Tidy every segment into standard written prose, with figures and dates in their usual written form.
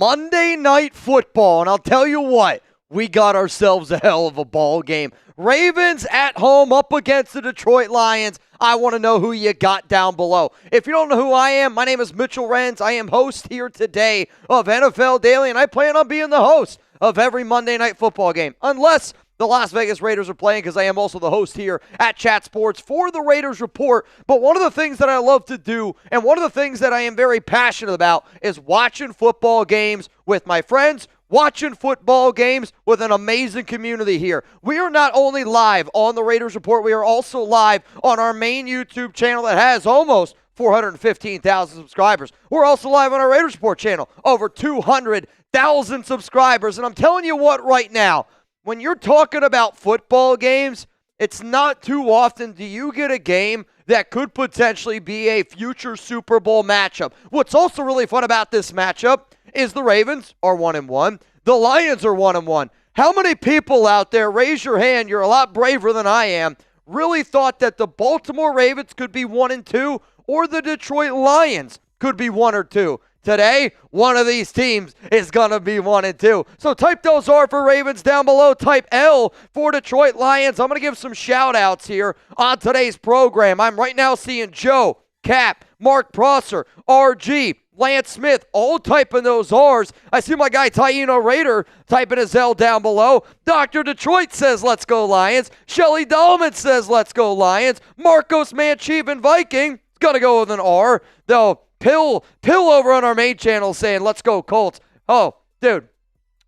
Monday Night Football, and I'll tell you what, we got ourselves a hell of a ball game. Ravens at home up against the Detroit Lions. I want to know who you got down below. If you don't know who I am, my name is Mitchell Renz. I am host here today of NFL Daily, and I plan on being the host of every Monday Night Football game, unless the Las Vegas Raiders are playing, because I am also the host here at Chat Sports for the Raiders Report. But one of the things that I love to do, and one of the things that I am very passionate about, is watching football games with my friends, watching football games with an amazing community here. We are not only live on the Raiders Report, we are also live on our main YouTube channel that has almost 415,000 subscribers. We're also live on our Raiders Report channel, over 200,000 subscribers. And I'm telling you what right now, when you're talking about football games, it's not too often do you get a game that could potentially be a future Super Bowl matchup. What's also really fun about this matchup is the Ravens are 1-1. The Lions are 1-1. How many people out there, raise your hand, you're a lot braver than I am, really thought that the Baltimore Ravens could be 1-2 or the Detroit Lions could be 1 or 2? Today, one of these teams is going to be 1-2. So type those R for Ravens down below. Type L for Detroit Lions. I'm going to give some shout-outs here on today's program. I'm right now seeing Joe, Cap, Mark Prosser, RG, Lance Smith, all typing those R's. I see my guy Taino Raider typing his L down below. Dr. Detroit says, let's go Lions. Shelly Dahlman says, let's go Lions. Marcos Manchevan Viking is going to go with an R, though. Pill over on our main channel saying, let's go Colts. Oh, dude,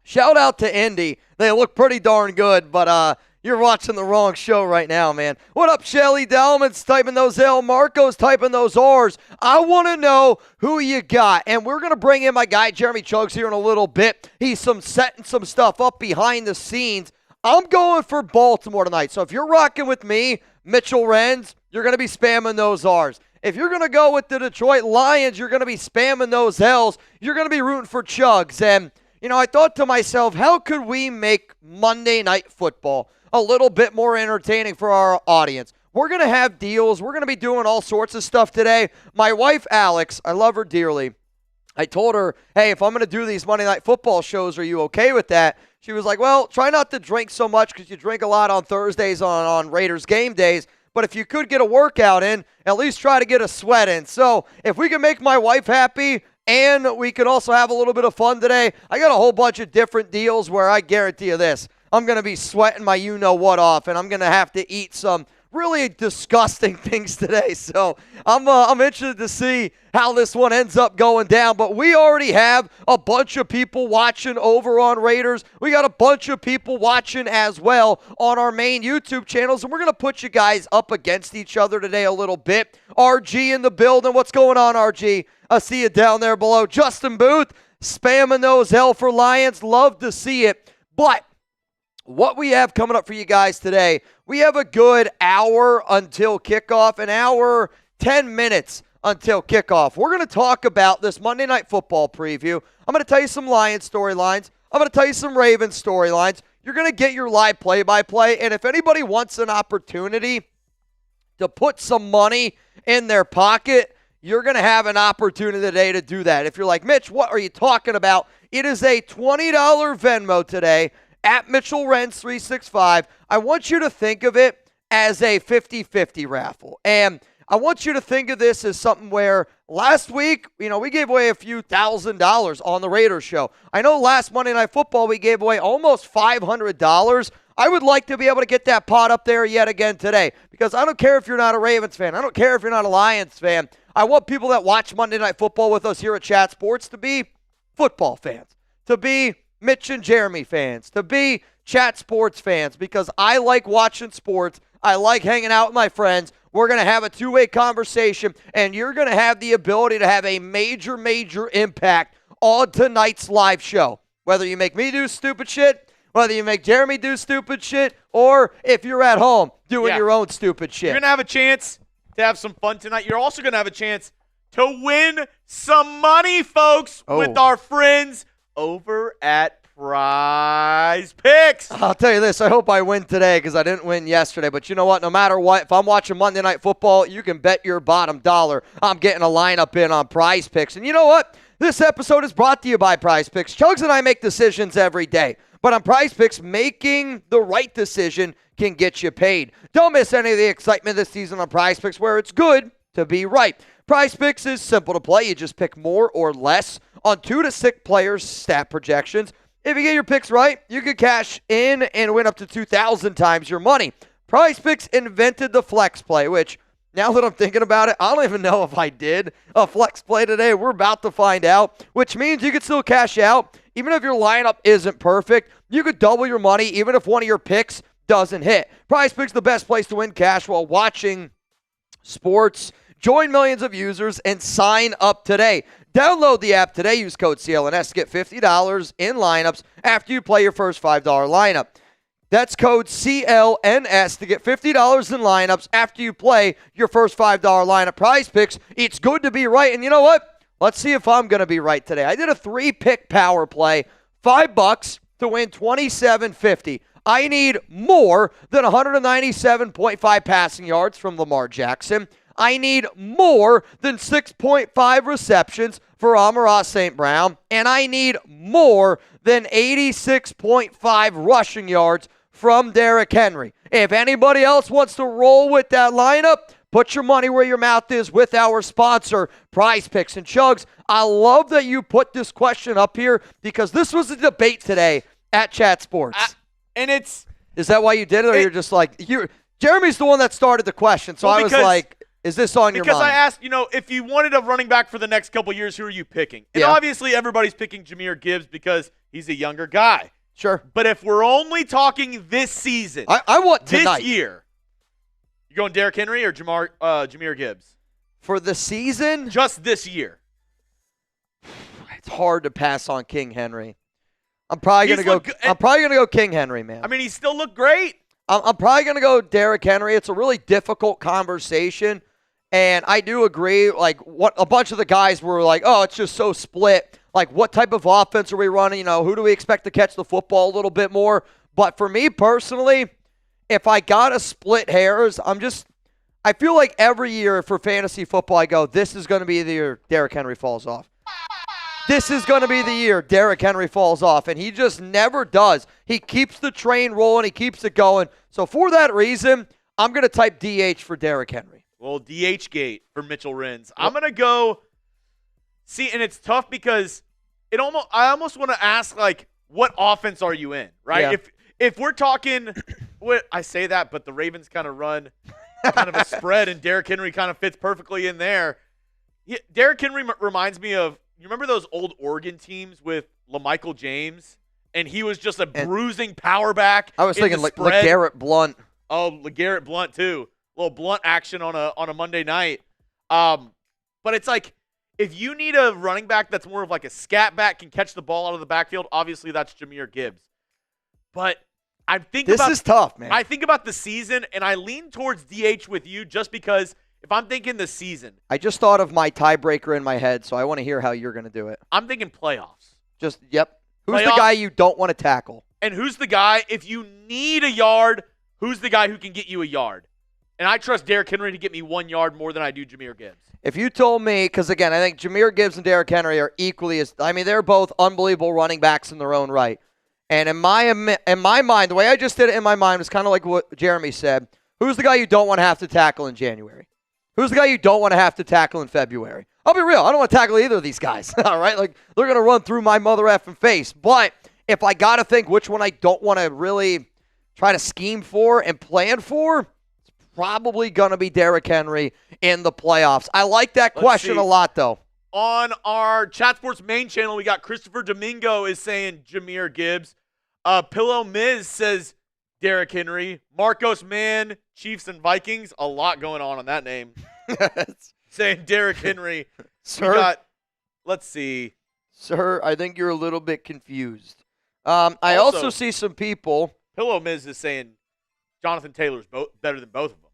shout out to Indy. They look pretty darn good, but you're watching the wrong show right now, man. What up, Shelly Dalman's typing those L. Marco's typing those R's. I want to know who you got, and we're going to bring in my guy, Jeremy Chuggs, here in a little bit. He's setting some stuff up behind the scenes. I'm going for Baltimore tonight, so if you're rocking with me, Mitchell Renz, you're going to be spamming those R's. If you're going to go with the Detroit Lions, you're going to be spamming those L's. You're going to be rooting for Chuggs. And, you know, I thought to myself, how could we make Monday Night Football a little bit more entertaining for our audience? We're going to have deals. We're going to be doing all sorts of stuff today. My wife, Alex, I love her dearly. I told her, hey, if I'm going to do these Monday Night Football shows, are you okay with that? She was like, well, try not to drink so much because you drink a lot on Thursdays on Raiders game days. But if you could get a workout in, at least try to get a sweat in. So if we can make my wife happy and we can also have a little bit of fun today, I got a whole bunch of different deals where I guarantee you this. I'm going to be sweating my you-know-what off, and I'm going to have to eat some really disgusting things today. So I'm interested to see how this one ends up going down. But we already have a bunch of people watching over on Raiders. We got a bunch of people watching as well on our main YouTube channels. And we're going to put you guys up against each other today a little bit. RG in the building. What's going on, RG? I see you down there below. Justin Booth spamming those L for Lions. Love to see it. But what we have coming up for you guys today, we have a good hour until kickoff, an hour, 10 minutes until kickoff. We're going to talk about this Monday Night Football preview. I'm going to tell you some Lions storylines. I'm going to tell you some Ravens storylines. You're going to get your live play-by-play, and if anybody wants an opportunity to put some money in their pocket, you're going to have an opportunity today to do that. If you're like, Mitch, what are you talking about? It is a $20 Venmo today at Mitchell Renz 365. I want you to think of it as a 50-50 raffle. And I want you to think of this as something where last week, you know, we gave away a few $1,000s on the Raiders show. I know last Monday Night Football we gave away almost $500. I would like to be able to get that pot up there yet again today, because I don't care if you're not a Ravens fan. I don't care if you're not a Lions fan. I want people that watch Monday Night Football with us here at Chat Sports to be football fans, to be Mitch and Jeremy fans, to be Chat Sports fans, because I like watching sports. I like hanging out with my friends. We're going to have a two-way conversation, and you're going to have the ability to have a major, major impact on tonight's live show. Whether you make me do stupid shit, whether you make Jeremy do stupid shit, or if you're at home doing your own stupid shit. You're going to have a chance to have some fun tonight. You're also going to have a chance to win some money, folks, with our friends over at PrizePicks. I'll tell you this. I hope I win today because I didn't win yesterday. But you know what? No matter what, if I'm watching Monday Night Football, you can bet your bottom dollar I'm getting a lineup in on PrizePicks. And you know what? This episode is brought to you by PrizePicks. Chuggs and I make decisions every day. But on PrizePicks, making the right decision can get you paid. Don't miss any of the excitement this season on PrizePicks, where it's good to be right. PrizePicks is simple to play. You just pick more or less on 2 to 6 players' stat projections. If you get your picks right, you can cash in and win up to 2,000 times your money. PrizePicks invented the flex play, which, now that I'm thinking about it, I don't even know if I did a flex play today. We're about to find out, which means you can still cash out. Even if your lineup isn't perfect, you could double your money even if one of your picks doesn't hit. PrizePicks is the best place to win cash while watching sports. Join millions of users and sign up today. Download the app today. Use code CLNS to get $50 in lineups after you play your first $5 lineup. That's code CLNS to get $50 in lineups after you play your first $5 lineup. PrizePicks, it's good to be right. And you know what? Let's see if I'm going to be right today. I did a 3-pick power play, $5 to win $27.50. I need more than 197.5 passing yards from Lamar Jackson. I need more than 6.5 receptions for Amon-Ra St. Brown. And I need more than 86.5 rushing yards from Derrick Henry. If anybody else wants to roll with that lineup, put your money where your mouth is with our sponsor, PrizePicks. And Chuggs, I love that you put this question up here because this was a debate today at Chat Sports. Is that why you did it, or you're just like, Jeremy's the one that started the question, so I was like, is this on your mind? Because I asked, if you wanted a running back for the next couple years, who are you picking? And obviously everybody's picking Jahmyr Gibbs because he's a younger guy. Sure. But if we're only talking this season, I want tonight. This year, you going Derrick Henry or Jahmyr Gibbs? For the season? Just this year. It's hard to pass on King Henry. I'm probably gonna go King Henry, man. I mean, he still looked great. I'm probably gonna go Derrick Henry. It's a really difficult conversation, and I do agree. Like, what a bunch of the guys were like, oh, it's just so split. Like, what type of offense are we running? Who do we expect to catch the football a little bit more? But for me personally, if I gotta split hairs, I feel like every year for fantasy football, I go, this is gonna be the year Derrick Henry falls off. This is going to be the year Derrick Henry falls off, and he just never does. He keeps the train rolling. He keeps it going. So for that reason, I'm going to type DH for Derrick Henry. Well, DH gate for Mitchell Renz. I'm going to go – see, and it's tough because I almost want to ask, like, what offense are you in, right? Yeah. If we're talking – I say that, but the Ravens kind of run kind of a spread, and Derrick Henry kind of fits perfectly in there. Derrick Henry reminds me of – you remember those old Oregon teams with LaMichael James? And he was just a bruising power back. I was thinking LeGarrette Blount. Oh, LeGarrette Blount too. A little Blount action on a Monday night. But it's like, if you need a running back that's more of like a scat back, can catch the ball out of the backfield, obviously that's Jahmyr Gibbs. But this is tough, man. I think about the season, and I lean towards DH with you just because if I'm thinking the season. I just thought of my tiebreaker in my head, so I want to hear how you're going to do it. I'm thinking playoffs. Yep. Who's the guy you don't want to tackle? And who's the guy, if you need a yard, who's the guy who can get you a yard? And I trust Derrick Henry to get me 1 yard more than I do Jahmyr Gibbs. If you told me, because again, I think Jahmyr Gibbs and Derrick Henry are equally they're both unbelievable running backs in their own right. And in my mind, the way I just did it in my mind was kind of like what Jeremy said. Who's the guy you don't want to have to tackle in January? Who's the guy you don't want to have to tackle in February? I'll be real. I don't want to tackle either of these guys. All right? Like, they're going to run through my mother effing face. But if I got to think which one I don't want to really try to scheme for and plan for, it's probably going to be Derrick Henry in the playoffs. I like that question a lot, though. On our Chat Sports main channel, we got Christopher Domingo is saying Jahmyr Gibbs. Pillow Miz says Derrick Henry. Marcos Mann, Chiefs and Vikings. A lot going on that name. Saying Derrick Henry. Sir, let's see. Sir, I think you're a little bit confused. I also see some people. Pillow Miz is saying Jonathan Taylor's better than both of them.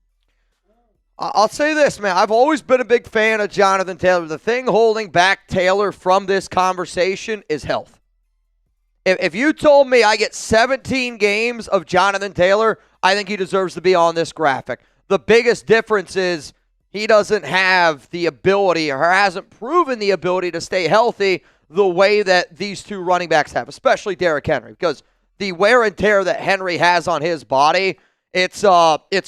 I'll say this, man. I've always been a big fan of Jonathan Taylor. The thing holding back Taylor from this conversation is health. If you told me I get 17 games of Jonathan Taylor, I think he deserves to be on this graphic. The biggest difference is he doesn't have the ability or hasn't proven the ability to stay healthy the way that these two running backs have, especially Derrick Henry, because the wear and tear that Henry has on his body, it's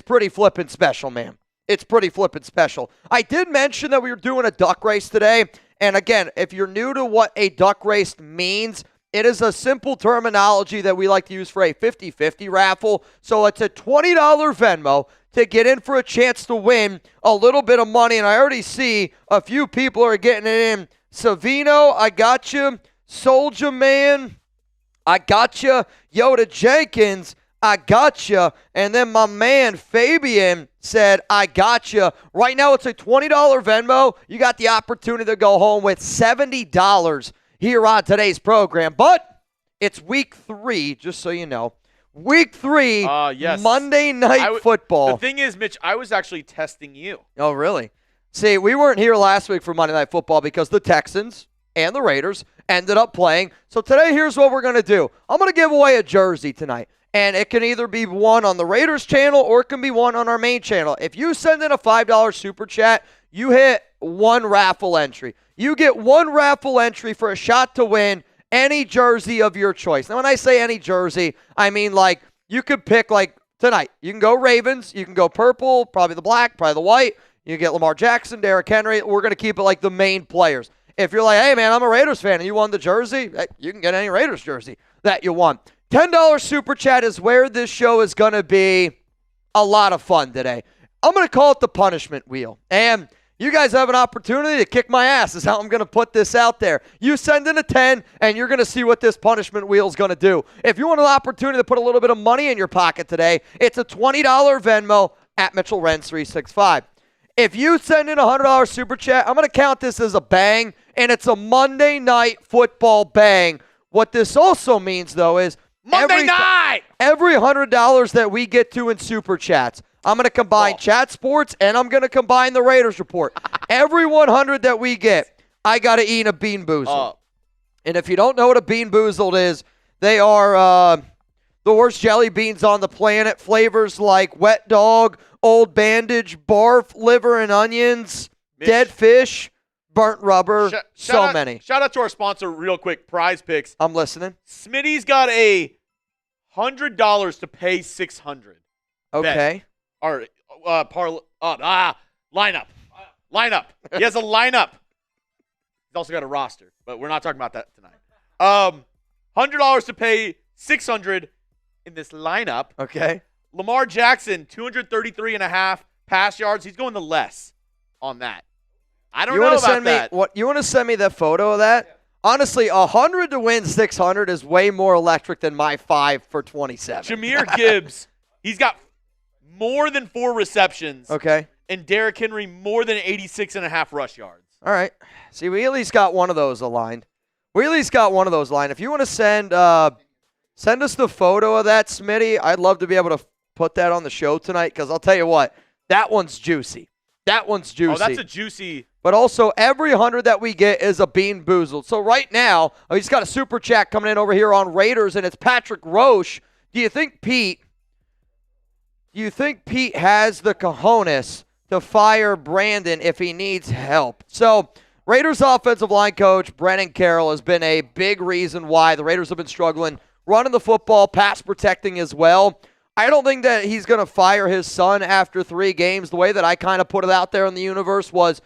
pretty flippin' special, man. It's pretty flippin' special. I did mention that we were doing a duck race today, and again, if you're new to what a duck race means, it is a simple terminology that we like to use for a 50-50 raffle. So it's a $20 Venmo to get in for a chance to win a little bit of money. And I already see a few people are getting it in. Savino, I got you. Soldier Man, I got you. Yoda Jenkins, I got you. And then my man Fabian said, I got you. Right now it's a $20 Venmo. You got the opportunity to go home with $70 here on today's program. But it's week 3, just so you know. Week 3, yes. Monday Night Football. The thing is, Mitch, I was actually testing you. Oh, really? See, we weren't here last week for Monday Night Football because the Texans and the Raiders ended up playing. So today, here's what we're going to do. I'm going to give away a jersey tonight. And it can either be won on the Raiders channel or it can be won on our main channel. If you send in a $5 super chat, you hit one raffle entry. You get one raffle entry for a shot to win any jersey of your choice. Now, when I say any jersey, I mean like you could pick like tonight. You can go Ravens. You can go purple, probably the black, probably the white. You get Lamar Jackson, Derrick Henry. We're going to keep it like the main players. If you're like, hey, man, I'm a Raiders fan and you want the jersey, you can get any Raiders jersey that you want. $10 super chat is where this show is going to be a lot of fun today. I'm going to call it the punishment wheel. And you guys have an opportunity to kick my ass is how I'm going to put this out there. You send in a 10, and you're going to see what this punishment wheel is going to do. If you want an opportunity to put a little bit of money in your pocket today, it's a $20 Venmo at Mitchell Renz 365. If you send in a $100 super chat, I'm going to count this as a bang, and it's a Monday Night Football bang. What this also means, though, is Monday night! Every $100 that we get to in super chats, I'm going to combine Chat Sports and I'm going to combine the Raiders Report. Every 100 that we get, I got to eat a Bean Boozled. And if you don't know what a Bean Boozled is, they are the worst jelly beans on the planet. Flavors like wet dog, old bandage, barf, liver and onions, dead fish, burnt rubber, many. Shout out to our sponsor real quick, PrizePicks. I'm listening. Smitty's got a $100 to pay $600. Okay. Or lineup. He has a lineup. He's also got a roster, but we're not talking about that tonight. $100 to pay $600 in this lineup. Okay. Lamar Jackson, 233.5 pass yards. He's going to less on that. I don't know about that. You want to send me that photo of that? Yeah. Honestly, 100 to win 600 is way more electric than my 5 for 27. Jahmyr Gibbs, he's got more than 4 receptions. Okay. And Derrick Henry more than 86.5 rush yards. All right. See, we at least got one of those aligned. If you want to send us the photo of that, Smitty, I'd love to be able to put that on the show tonight because I'll tell you what, that one's juicy. Oh, that's a juicy. But also, every 100 that we get is a Bean Boozled. So right now, he's got a super chat coming in over here on Raiders, and it's Patrick Roche. Do you think Pete has the cojones to fire Brandon if he needs help? So Raiders offensive line coach Brennan Carroll has been a big reason why the Raiders have been struggling running the football, pass protecting as well. I don't think that he's going to fire his son after 3 games. The way that I kind of put it out there in the universe was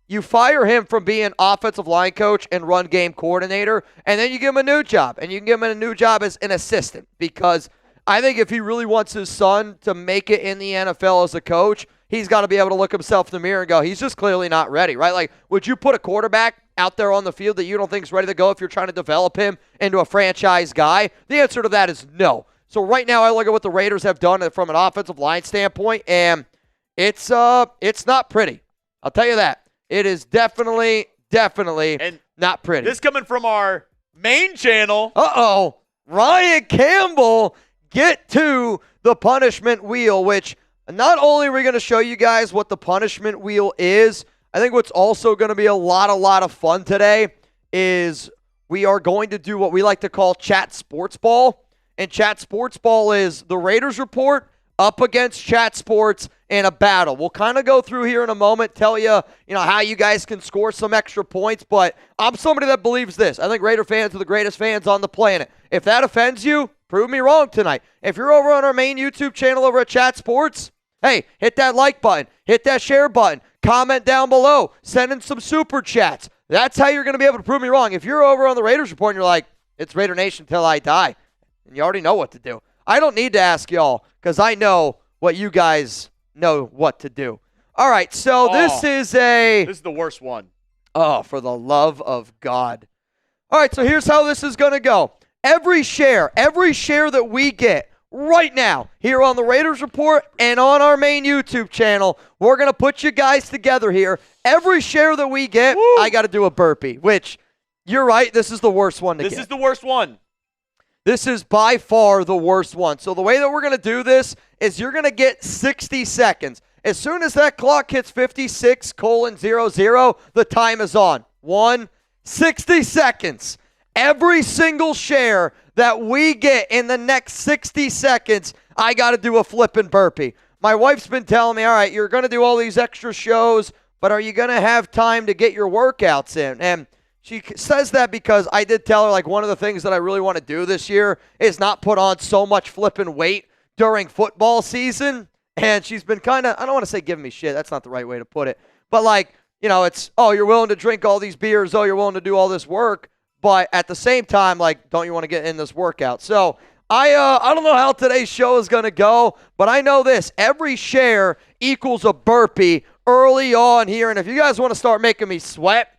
you fire him from being offensive line coach and run game coordinator, and then you give him a new job. And you can give him a new job as an assistant because I think if he really wants his son to make it in the NFL as a coach, he's got to be able to look himself in the mirror and go, he's just clearly not ready, right? Like, would you put a quarterback out there on the field that you don't think is ready to go if you're trying to develop him into a franchise guy? The answer to that is no. So right now I look at what the Raiders have done from an offensive line standpoint, and it's not pretty. I'll tell you that. It is definitely and not pretty. This coming from our main channel. Ryan Campbell, get to the punishment wheel, which not only are we going to show you guys what the punishment wheel is, I think what's also going to be a lot of fun today is we are going to do what we like to call Chat Sports Ball. And Chat Sports Ball is the Raiders report up against Chat Sports in a battle. We'll kind of go through here in a moment, tell you, how you guys can score some extra points, but I'm somebody that believes this. I think Raider fans are the greatest fans on the planet. If that offends you, prove me wrong tonight. If you're over on our main YouTube channel over at Chat Sports, hey, hit that like button, hit that share button, comment down below, send in some super chats. That's how you're going to be able to prove me wrong. If you're over on the Raiders report and you're like, it's Raider Nation till I die, and you already know what to do. I don't need to ask y'all because I know what you guys know what to do. All right, so this is the worst one. Oh, for the love of God. All right, so here's how this is going to go. Every share that we get right now here on the Raiders Report and on our main YouTube channel, we're going to put you guys together here. Every share that we get, I got to do a burpee, which you're right, this is the worst one to get. This is the worst one. This is by far the worst one. So the way that we're going to do this is you're going to get 60 seconds. As soon as that clock hits 56:00, the time is on. 60 seconds. Every single share that we get in the next 60 seconds, I got to do a flipping burpee. My wife's been telling me, all right, you're going to do all these extra shows, but are you going to have time to get your workouts in? And she says that because I did tell her, like, one of the things that I really want to do this year is not put on so much flipping weight during football season. And she's been kind of, I don't want to say giving me shit. That's not the right way to put it. But, like, it's, oh, you're willing to drink all these beers. Oh, you're willing to do all this work. But at the same time, like, don't you want to get in this workout? So I don't know how today's show is going to go, but I know this. Every share equals a burpee early on here. And if you guys want to start making me sweat,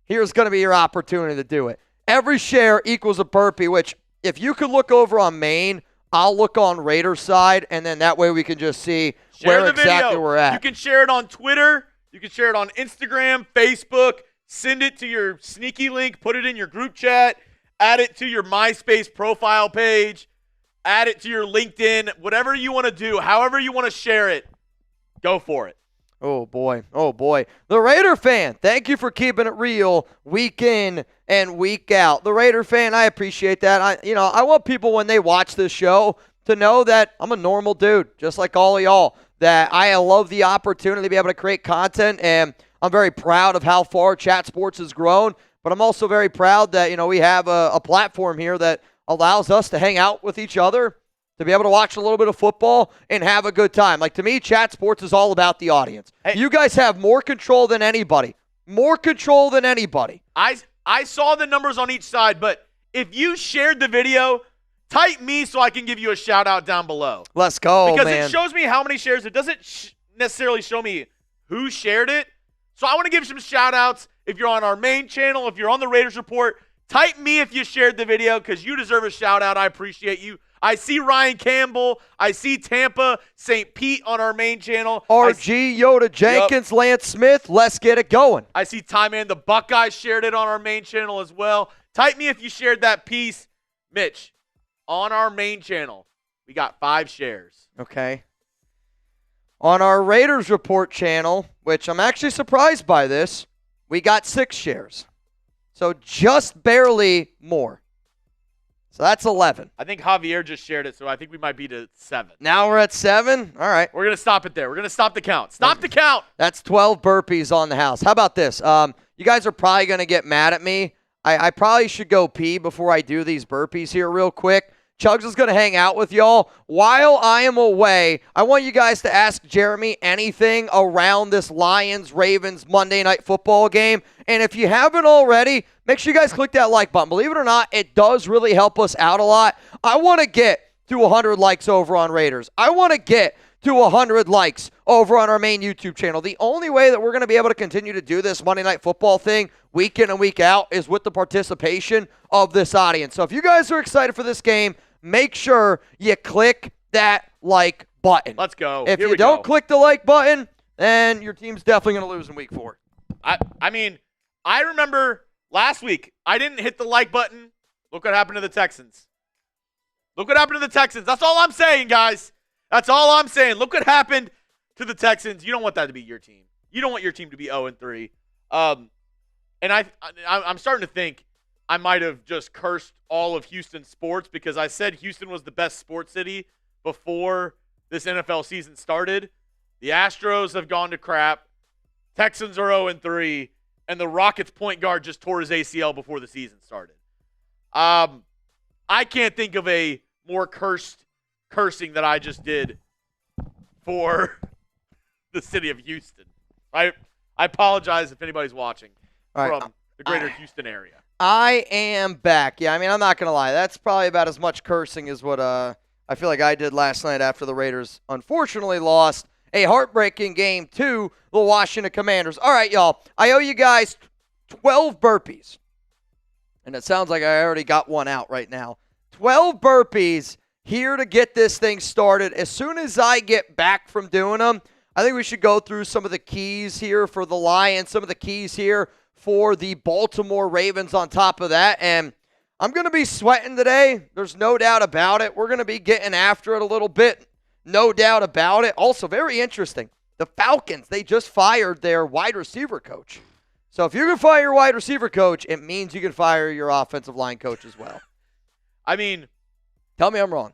here's going to be your opportunity to do it. Every share equals a burpee, which if you could look over on main, I'll look on Raiders side, and then that way we can just see where exactly we're at. You can share it on Twitter. You can share it on Instagram, Facebook. Send it to your sneaky link. Put it in your group chat. Add it to your MySpace profile page. Add it to your LinkedIn. Whatever you want to do, however you want to share it, go for it. Oh, boy. Oh, boy. The Raider fan, thank you for keeping it real week in and week out. The Raider fan, I appreciate that. I want people when they watch this show to know that I'm a normal dude, just like all of y'all, that I love the opportunity to be able to create content, and I'm very proud of how far Chat Sports has grown, but I'm also very proud that, we have a platform here that allows us to hang out with each other, to be able to watch a little bit of football and have a good time. Like, to me, Chat Sports is all about the audience. Hey, you guys have more control than anybody. More control than anybody. I saw the numbers on each side, but if you shared the video, type me so I can give you a shout-out down below. Let's go, because man. It shows me how many shares. It doesn't necessarily show me who shared it. So I want to give some shout-outs. If you're on our main channel, if you're on the Raiders Report, type me if you shared the video because you deserve a shout-out. I appreciate you. I see Ryan Campbell. I see Tampa, St. Pete on our main channel. RG, Yoda Jenkins, yep. Lance Smith. Let's get it going. I see Ty Man the Buckeyes shared it on our main channel as well. Type me if you shared that piece. Mitch, on our main channel, we got 5 shares. Okay. On our Raiders Report channel, which I'm actually surprised by this, we got 6 shares. So just barely more. So that's 11. I think Javier just shared it, so I think we might be to 7. Now we're at 7? All right. We're going to stop it there. We're going to stop the count. Stop the count. That's 12 burpees on the house. How about this? You guys are probably going to get mad at me. I probably should go pee before I do these burpees here real quick. Chuggs is going to hang out with y'all. While I am away, I want you guys to ask Jeremy anything around this Lions-Ravens Monday Night Football game. And if you haven't already, make sure you guys click that like button. Believe it or not, it does really help us out a lot. I want to get to 100 likes over on Raiders. I want to get to 100 likes over on our main YouTube channel. The only way that we're going to be able to continue to do this Monday Night Football thing week in and week out is with the participation of this audience. So if you guys are excited for this game, make sure you click that like button. Let's go. If you don't click the like button, then your team's definitely going to lose in week 4. I mean, I remember last week, I didn't hit the like button. Look what happened to the Texans. Look what happened to the Texans. That's all I'm saying, guys. That's all I'm saying. Look what happened to the Texans. You don't want that to be your team. You don't want your team to be 0-3. And I'm starting to think I might have just cursed all of Houston sports because I said Houston was the best sports city before this NFL season started. The Astros have gone to crap. Texans are 0-3, and the Rockets point guard just tore his ACL before the season started. I can't think of a more cursing that I just did for the city of Houston. I apologize if anybody's watching from the greater Houston area. I am back. Yeah, I mean, I'm not going to lie. That's probably about as much cursing as what I feel like I did last night after the Raiders unfortunately lost a heartbreaking game to the Washington Commanders. All right, y'all. I owe you guys 12 burpees. And it sounds like I already got one out right now. 12 burpees here to get this thing started. As soon as I get back from doing them, I think we should go through some of the keys here for the Lions, some of the keys here for the Baltimore Ravens on top of that. And I'm going to be sweating today. There's no doubt about it. We're going to be getting after it a little bit. No doubt about it. Also, very interesting. The Falcons, they just fired their wide receiver coach. So if you can fire your wide receiver coach, it means you can fire your offensive line coach as well. I mean, tell me I'm wrong.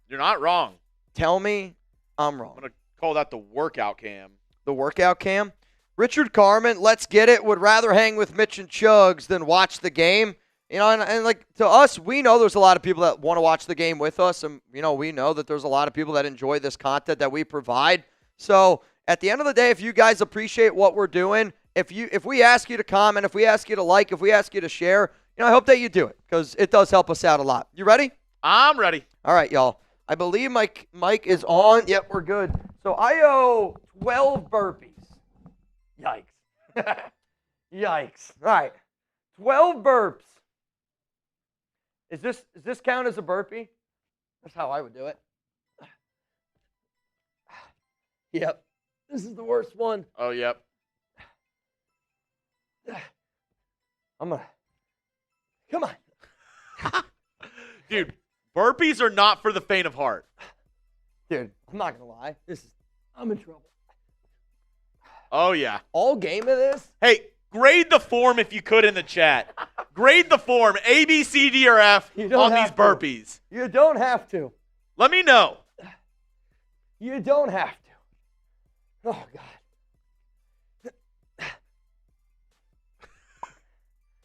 You're not wrong. Tell me I'm wrong. I'm going to call that the workout cam. The workout cam? Richard Carmen, let's get it, would rather hang with Mitch and Chuggs than watch the game. You know, and like to us, we know there's a lot of people that want to watch the game with us. And, you know, we know that there's a lot of people that enjoy this content that we provide. So at the end of the day, if you guys appreciate what we're doing, if we ask you to comment, if we ask you to like, if we ask you to share, you know, I hope that you do it because it does help us out a lot. You ready? I'm ready. All right, y'all. I believe my mic is on. Yep, we're good. So I owe 12 burpees. Yikes. Yikes. All right. 12 burps. Is this count as a burpee? That's how I would do it. Yep. This is the worst one. Oh, yep. Come on. Dude, burpees are not for the faint of heart. Dude, I'm not going to lie. I'm in trouble. Oh, yeah. All game of this? Hey, grade the form if you could in the chat. Grade the form, A, B, C, D, or F on these burpees. You don't have to. Let me know. You don't have to. Oh,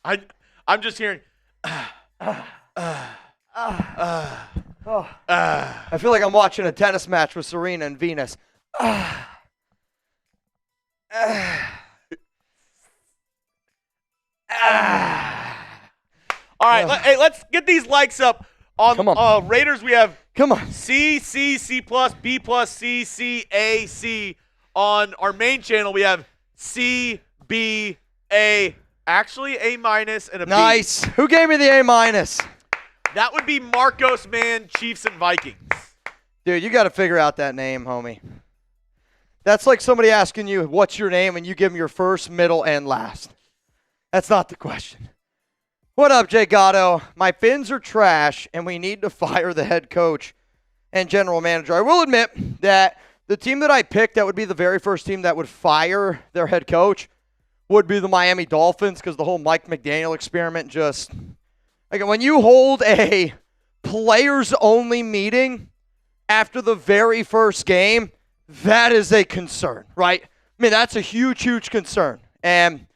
God. I'm just hearing. I feel like I'm watching a tennis match with Serena and Venus. All right, let's get these likes up on Raiders. We have C, C, C plus, B plus, C, C, A, C. On our main channel, we have C, B, A. Actually, A minus and a B. Nice. Who gave me the A minus? That would be Marcos Man, Chiefs and Vikings. Dude, you got to figure out that name, homie. That's like somebody asking you, what's your name, and you give them your first, middle, and last. That's not the question. What up, Jay Gatto? My Fins are trash, and we need to fire the head coach and general manager. I will admit that the team that I picked that would be the very first team that would fire their head coach would be the Miami Dolphins because the whole Mike McDaniel experiment just – like when you hold a players-only meeting after the very first game, that is a concern, right? I mean, that's a huge, huge concern. And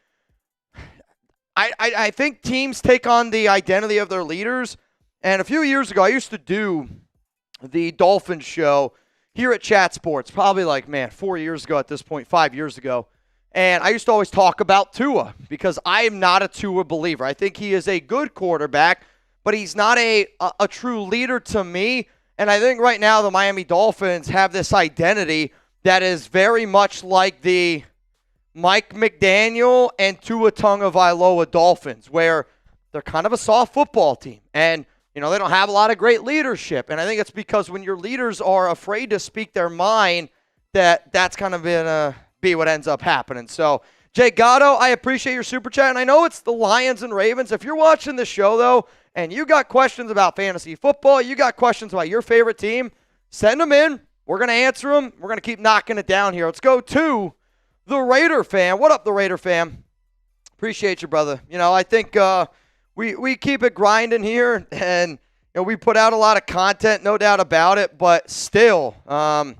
I think teams take on the identity of their leaders. And a few years ago, I used to do the Dolphins show here at Chat Sports, probably 4 years ago at this point, 5 years ago. And I used to always talk about Tua because I am not a Tua believer. I think he is a good quarterback, but he's not a true leader to me. And I think right now the Miami Dolphins have this identity that is very much like the Mike McDaniel and Tua Tagovailoa Dolphins, where they're kind of a soft football team. And, you know, they don't have a lot of great leadership. And I think it's because when your leaders are afraid to speak their mind, that's kind of going to be what ends up happening. So, Jay Gatto, I appreciate your super chat. And I know it's the Lions and Ravens. If you're watching this show, though, and you got questions about fantasy football, you got questions about your favorite team, send them in. We're going to answer them. We're going to keep knocking it down here. Let's go to the Raider fan. What up, the Raider fan? Appreciate you, brother. You know, I think we keep it grinding here, and we put out a lot of content, no doubt about it. But still, I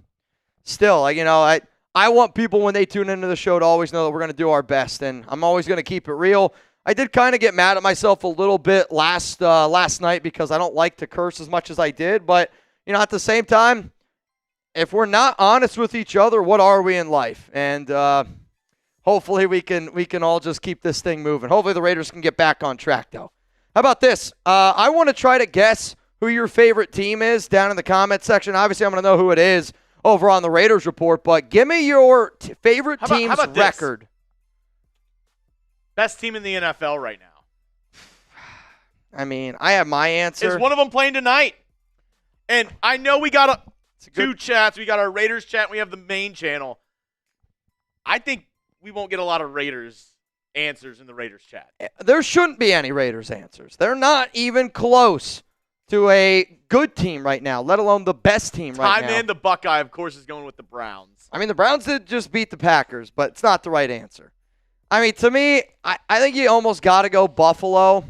want people when they tune into the show to always know that we're going to do our best, and I'm always going to keep it real. I did kind of get mad at myself a little bit last night because I don't like to curse as much as I did, but at the same time, if we're not honest with each other, what are we in life? And hopefully we can all just keep this thing moving. Hopefully the Raiders can get back on track, though. How about this? I want to try to guess who your favorite team is down in the comment section. Obviously, I'm going to know who it is over on the Raiders Report, but give me your favorite team's record. Best team in the NFL right now. I mean, I have my answer. Is one of them playing tonight? And I know we got two chats. We got our Raiders chat. And we have the main channel. I think we won't get a lot of Raiders answers in the Raiders chat. There shouldn't be any Raiders answers. They're not even close to a good team right now, let alone the best team right now. And the Buckeye, of course, is going with the Browns. I mean, the Browns did just beat the Packers, but it's not the right answer. I mean, to me, I think you almost got to go Buffalo.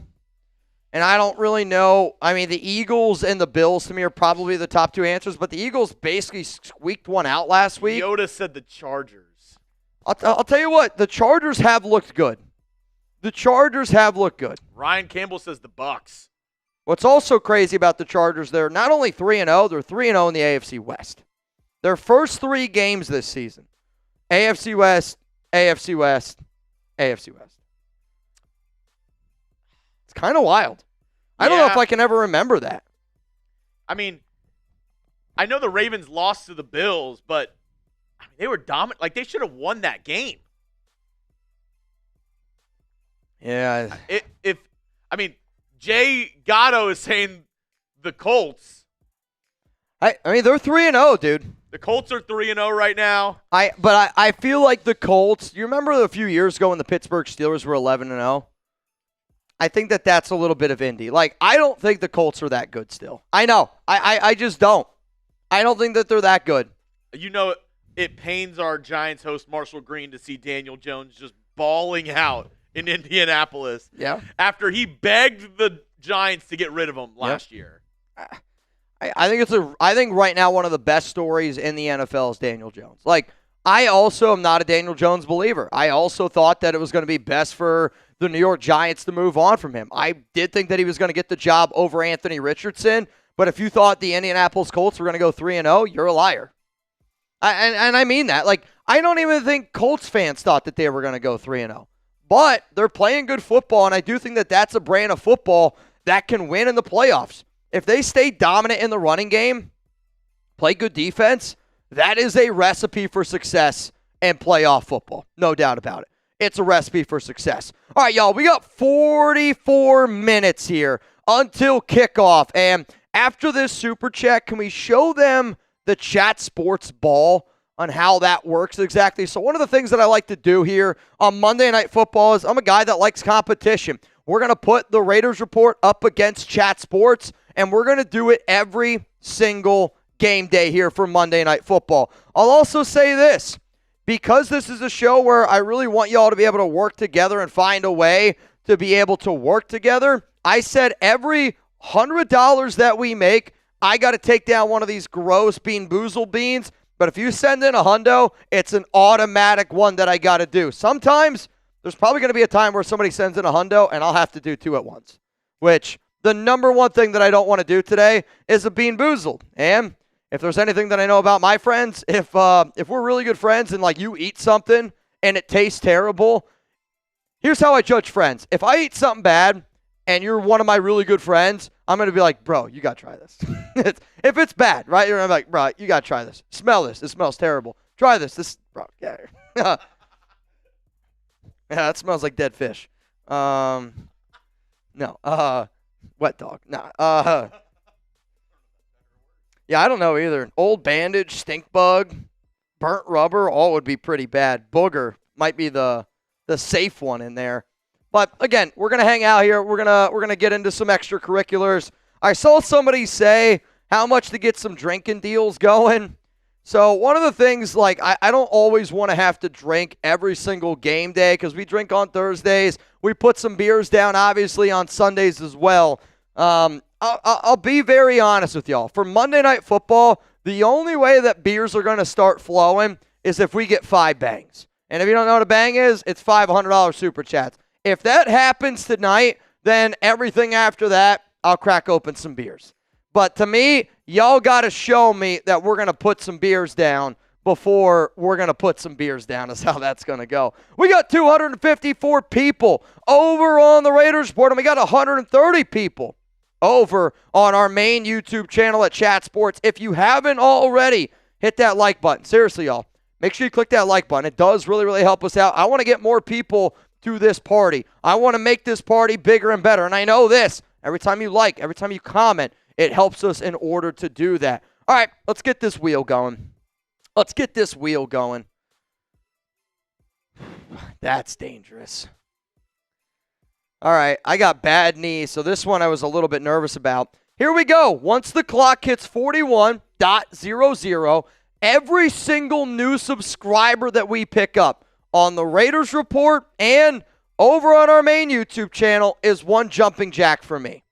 And I don't really know. I mean, the Eagles and the Bills, to me, are probably the top two answers. But the Eagles basically squeaked one out last week. Yoda said the Chargers. I'll tell you what. The Chargers have looked good. The Chargers have looked good. Ryan Campbell says the Bucks. What's also crazy about the Chargers, they're not only 3-0, they're 3-0 in the AFC West. Their first 3 games this season, AFC West, AFC West, AFC West. It's kind of wild. I don't know if I can ever remember that. I mean, I know the Ravens lost to the Bills, but I mean, they were dominant. Like, they should have won that game. Yeah. Jay Gatto is saying the Colts. I mean, they're 3-0, dude. The Colts are 3-0 right now. But I feel like the Colts, you remember a few years ago when the Pittsburgh Steelers were 11-0? I think that's a little bit of Indy. Like, I don't think the Colts are that good still. I know. I just don't. I don't think that they're that good. It pains our Giants host Marshall Green to see Daniel Jones just bawling out in Indianapolis. Yeah. After he begged the Giants to get rid of him last year. I think right now one of the best stories in the NFL is Daniel Jones. Like, I also am not a Daniel Jones believer. I also thought that it was going to be best for the New York Giants to move on from him. I did think that he was going to get the job over Anthony Richardson, but if you thought the Indianapolis Colts were going to go 3-0, you're a liar. And I mean that. Like, I don't even think Colts fans thought that they were going to go 3-0. But they're playing good football, and I do think that that's a brand of football that can win in the playoffs. If they stay dominant in the running game, play good defense, that is a recipe for success in playoff football. No doubt about it. It's a recipe for success. All right, y'all, we got 44 minutes here until kickoff. And after this super chat, can we show them the Chat Sports Ball on how that works exactly? So one of the things that I like to do here on Monday Night Football is I'm a guy that likes competition. We're going to put the Raiders Report up against Chat Sports, and we're going to do it every single game day here for Monday Night Football. I'll also say this. Because this is a show where I really want y'all to be able to work together and find a way to be able to work together, I said every $100 that we make, I got to take down one of these gross Bean Boozled beans. But if you send in a hundo, it's an automatic one that I got to do. Sometimes there's probably going to be a time where somebody sends in a hundo and I'll have to do 2 at once, which the number one thing that I don't want to do today is a Bean Boozled. And if there's anything that I know about my friends, if we're really good friends and like you eat something and it tastes terrible, here's how I judge friends. If I eat something bad and you're one of my really good friends, I'm going to be like, bro, you got to try this. If it's bad, right? You're like, bro, you got to try this. Smell this. It smells terrible. Try this. Bro, yeah. Yeah, that smells like dead fish. No. Wet dog. Nah. Yeah, I don't know either. Old bandage, stink bug, burnt rubber, all would be pretty bad. Booger might be the safe one in there. But again, we're gonna hang out here. We're gonna get into some extracurriculars. I saw somebody say how much to get some drinking deals going. So one of the things, like, I don't always want to have to drink every single game day because we drink on Thursdays. We put some beers down, obviously, on Sundays as well. I'll be very honest with y'all. For Monday Night Football, the only way that beers are going to start flowing is if we get 5 bangs. And if you don't know what a bang is, it's $500 super chats. If that happens tonight, then everything after that, I'll crack open some beers. But to me, y'all got to show me that we're going to put some beers down before we're going to put some beers down is how that's going to go. We got 254 people over on the Raiders board, and we got 130 people over on our main YouTube channel at Chat Sports. If you haven't already, hit that like button. Seriously, y'all. Make sure you click that like button. It does really, really help us out. I want to get more people to this party. I want to make this party bigger and better. And I know this. Every time you like, every time you comment, it helps us in order to do that. All right, let's get this wheel going. Let's get this wheel going. That's dangerous. All right, I got bad knees, so this one I was a little bit nervous about. Here we go. Once the clock hits 41.00, every single new subscriber that we pick up on the Raiders Report and over on our main YouTube channel is one jumping jack for me.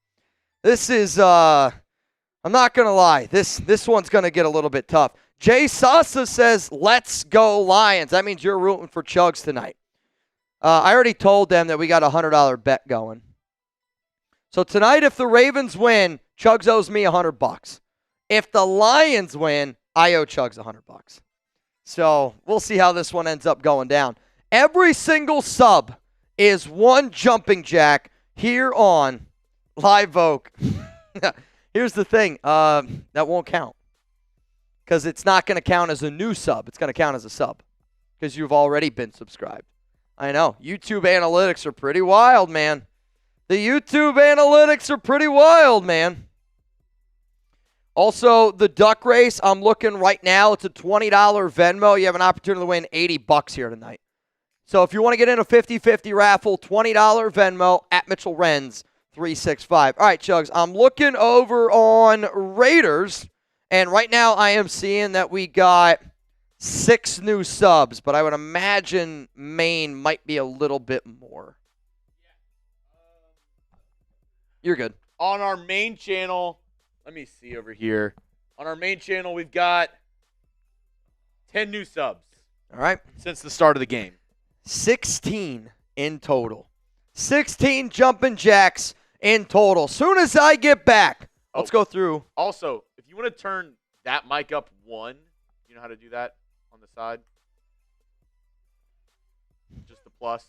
This is, I'm not going to lie, this one's going to get a little bit tough. Jay Sasa says, let's go Lions. That means you're rooting for Chuggs tonight. I already told them that we got a $100 bet going. So tonight, if the Ravens win, Chuggs owes me $100. If the Lions win, I owe Chuggs $100. So we'll see how this one ends up going down. Every single sub is one jumping jack here on Live Oak. Here's the thing. That won't count. Because it's not going to count as a new sub. It's going to count as a sub. Because you've already been subscribed. I know. YouTube analytics are pretty wild, man. The YouTube analytics are pretty wild, man. Also, the duck race, I'm looking right now. It's a $20 Venmo. You have an opportunity to win $80 here tonight. So if you want to get in a 50-50 raffle, $20 Venmo at Mitchell Renz 365. All right, Chuggs, I'm looking over on Raiders, and right now I am seeing that we got 6 new subs, but I would imagine Maine might be a little bit more. You're good. On our main channel, let me see over here. On our main channel, we've got 10 new subs. All right. Since the start of the game. 16 in total. 16 jumping jacks in total. Soon as I get back, let's go through. Also, if you want to turn that mic up 1, you know how to do that on the side? Just the plus.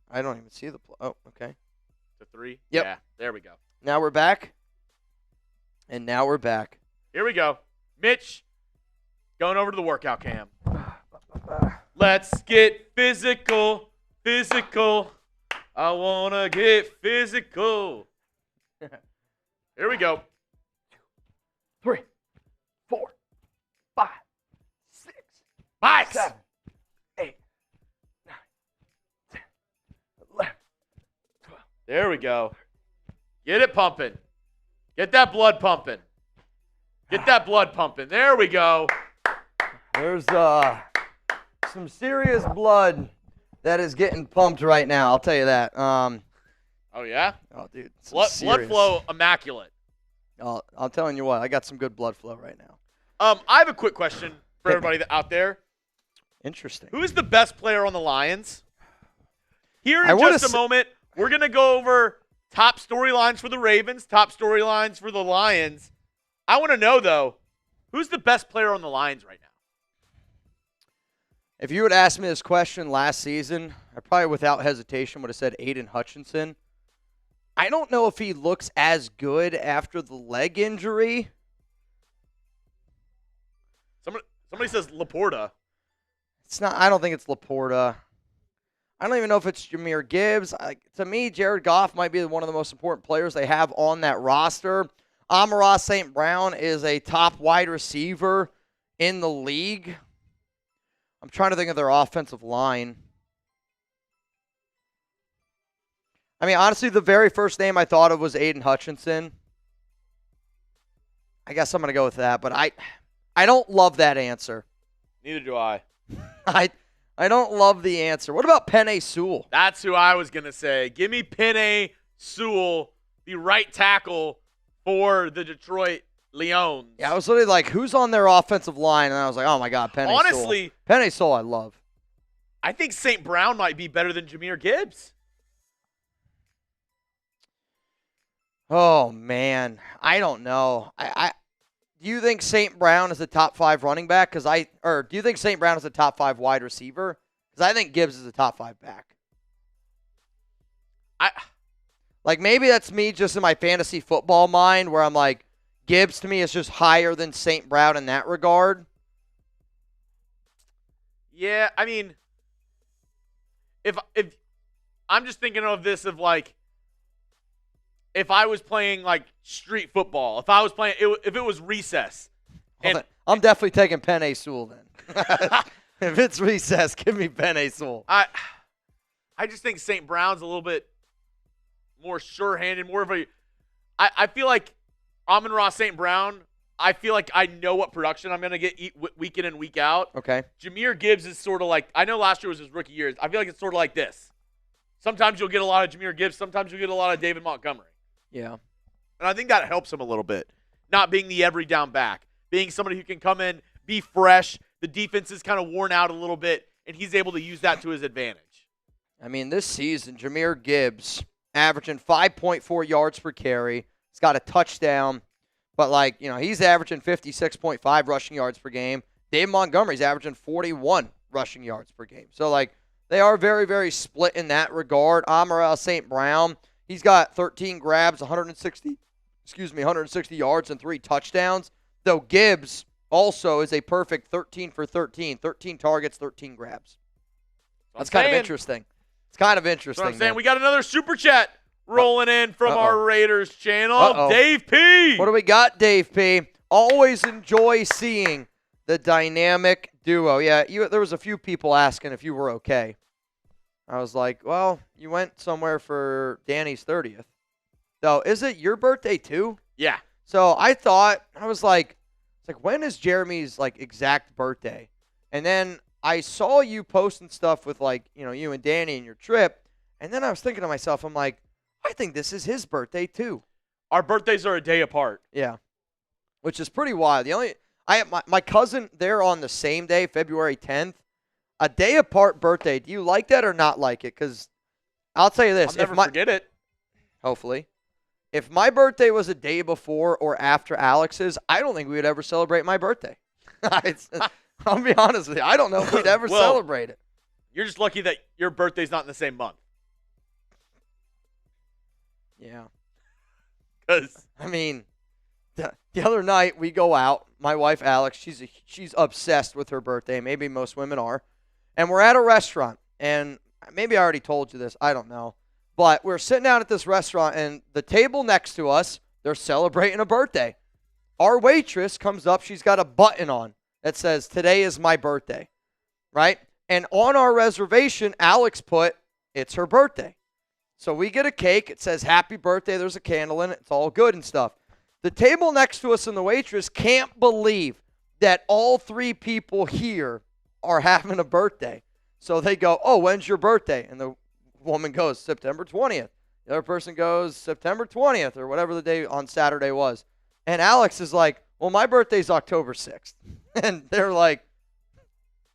I don't even see the plus. Oh, okay. To 3? Yep. Yeah, there we go. Now we're back. And now we're back. Here we go. Mitch, going over to the workout cam. Let's get physical, physical. I want to get physical. Here we go. 3, 4, 5, 6, Mike. 7, 8, 9, 10, 11, 12. There we go. Get it pumping. Get that blood pumping. Get that blood pumping. There we go. There's some serious blood that is getting pumped right now. I'll tell you that. Oh, yeah? Oh, dude. Blood flow immaculate. Oh, I'm telling you what. I got some good blood flow right now. I have a quick question for everybody out there. Interesting. Who is the best player on the Lions? Here in just a moment, we're going to go over top storylines for the Ravens, top storylines for the Lions. I want to know, though, who's the best player on the Lions right now? If you had asked me this question last season, I probably without hesitation would have said Aiden Hutchinson. I don't know if he looks as good after the leg injury. Somebody says Laporta. It's not. I don't think it's Laporta. I don't even know if it's Jahmyr Gibbs. To me, Jared Goff might be one of the most important players they have on that roster. Amon-Ra St. Brown is a top wide receiver in the league. I'm trying to think of their offensive line. I mean, honestly, the very first name I thought of was Aiden Hutchinson. I guess I'm going to go with that, but I I don't love that answer. Neither do I. I don't love the answer. What about Penei Sewell? That's who I was going to say. Give me Penei Sewell, the right tackle for the Detroit Lions. Yeah, I was literally like, who's on their offensive line? And I was like, oh, my God, Penei Sewell. Honestly, Penei Sewell I love. I think St. Brown might be better than Jahmyr Gibbs. Oh, man. I don't know. Do you think St. Brown is a top 5 running back? Or do you think St. Brown is a top 5 wide receiver? Because I think Gibbs is a top 5 back. Like, maybe that's me just in my fantasy football mind where I'm like, Gibbs to me is just higher than St. Brown in that regard. Yeah, I mean, if I'm just thinking of this of like, if I was playing like street football, if I was playing, if it was recess. And I'm definitely taking Penei Sewell then. If it's recess, give me Penei Sewell. I just think St. Brown's a little bit more sure-handed, more of a – I feel like Amon-Ra St. Brown, I feel like I know what production I'm going to get week in and week out. Okay. Jahmyr Gibbs is sort of like – I know last year was his rookie year. I feel like it's sort of like this. Sometimes you'll get a lot of Jahmyr Gibbs. Sometimes you'll get a lot of David Montgomery. Yeah. And I think that helps him a little bit, not being the every down back, being somebody who can come in, be fresh. The defense is kind of worn out a little bit, and he's able to use that to his advantage. I mean, this season, Jahmyr Gibbs averaging 5.4 yards per carry. He's got a touchdown, but, like, you know, he's averaging 56.5 rushing yards per game. David Montgomery's averaging 41 rushing yards per game. So, like, they are very, very split in that regard. Amon-Ra St. Brown, he's got 13 grabs, 160 yards and 3 touchdowns. Though Gibbs also is a perfect 13 for 13, 13 targets, 13 grabs. That's kind of interesting. It's kind of interesting. That's what I'm saying. We got another super chat rolling in from our Raiders channel. Dave P. What do we got, Dave P? Always enjoy seeing the dynamic duo. Yeah, there was a few people asking if you were okay. I was like, well, you went somewhere for Danny's 30th. So, is it your birthday too? Yeah. So, I was like, when is Jeremy's, like, exact birthday? And then I saw you posting stuff with, like, you know, you and Danny and your trip. And then I was thinking to myself, I'm like, I think this is his birthday too. Our birthdays are a day apart. Yeah. Which is pretty wild. My cousin, they're on the same day, February 10th. A day apart birthday. Do you like that or not like it? Because I'll tell you this. I'll never forget it. Hopefully. If my birthday was a day before or after Alex's, I don't think we would ever celebrate my birthday. I'll be honest with you. I don't know if we'd ever celebrate it. You're just lucky that your birthday's not in the same month. Yeah. Because I mean, the other night we go out. My wife Alex, she's obsessed with her birthday. Maybe most women are. And we're at a restaurant. And maybe I already told you this. I don't know. But we're sitting down at this restaurant, and the table next to us, they're celebrating a birthday. Our waitress comes up. She's got a button on that says, "Today is my birthday." Right? And on our reservation, Alex put, "It's her birthday." So we get a cake. It says, "Happy birthday." There's a candle in it. It's all good and stuff. The table next to us and the waitress can't believe that all 3 people here are having a birthday. So they go, "Oh, when's your birthday?" And the woman goes, "September 20th. The other person goes, "September 20th," or whatever the day on Saturday was. And Alex is like, "Well, my birthday's October 6th. And they're like,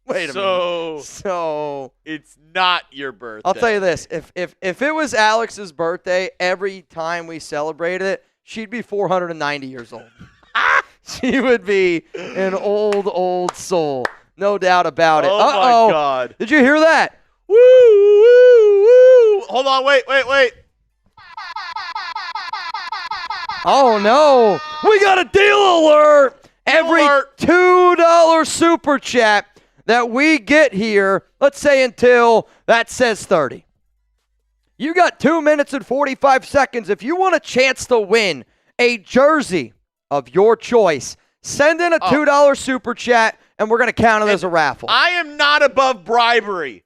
"Wait a minute. So it's not your birthday. I'll tell you this. If it was Alex's birthday, every time we celebrated it, she'd be 490 years old. She would be an old soul. No doubt about it. Oh, my God. Did you hear that? Woo, woo, woo. Hold on. Wait. Oh, no. We got a deal alert. Every $2 super chat that we get here, let's say until that says 30. You got 2 minutes and 45 seconds. If you want a chance to win a jersey of your choice, send in a $2 super chat, and we're going to count it as a raffle. I am not above bribery.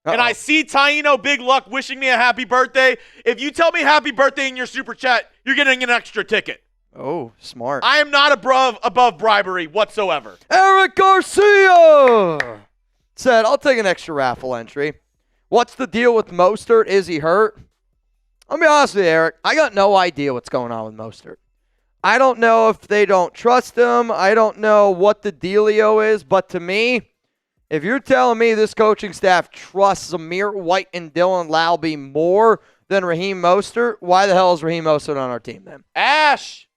And I see Taino Big Luck wishing me a happy birthday. If you tell me happy birthday in your super chat, you're getting an extra ticket. Oh, smart. I am not above bribery whatsoever. Eric Garcia said, I'll take an extra raffle entry. What's the deal with Mostert? Is he hurt? I'll be honest with you, Eric. I got no idea what's going on with Mostert. I don't know if they don't trust him. I don't know what the dealio is. But to me, if you're telling me this coaching staff trusts Zamir White and Dylan Laube more than Raheem Mostert, why the hell is Raheem Mostert on our team then? Ash,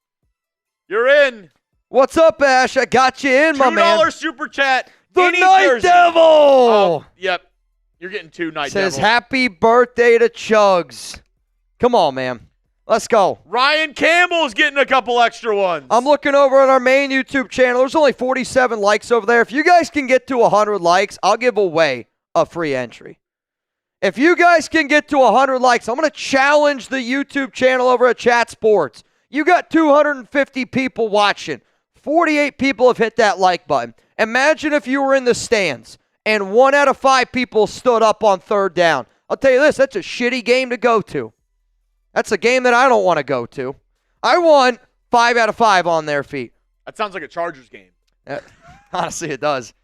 you're in. What's up, Ash? I got you in, my man. $2 super chat. The Any Night jersey. Devil! Oh, yep. You're getting 2 Night Says, Devils. happy birthday to Chuggs. Come on, man. Let's go. Ryan Campbell's getting a couple extra ones. I'm looking over on our main YouTube channel. There's only 47 likes over there. If you guys can get to 100 likes, I'll give away a free entry. If you guys can get to 100 likes, I'm going to challenge the YouTube channel over at Chat Sports. You got 250 people watching. 48 people have hit that like button. Imagine if you were in the stands and 1 out of 5 people stood up on third down. I'll tell you this, that's a shitty game to go to. That's a game that I don't want to go to. I want 5 out of 5 on their feet. That sounds like a Chargers game. Honestly, it does.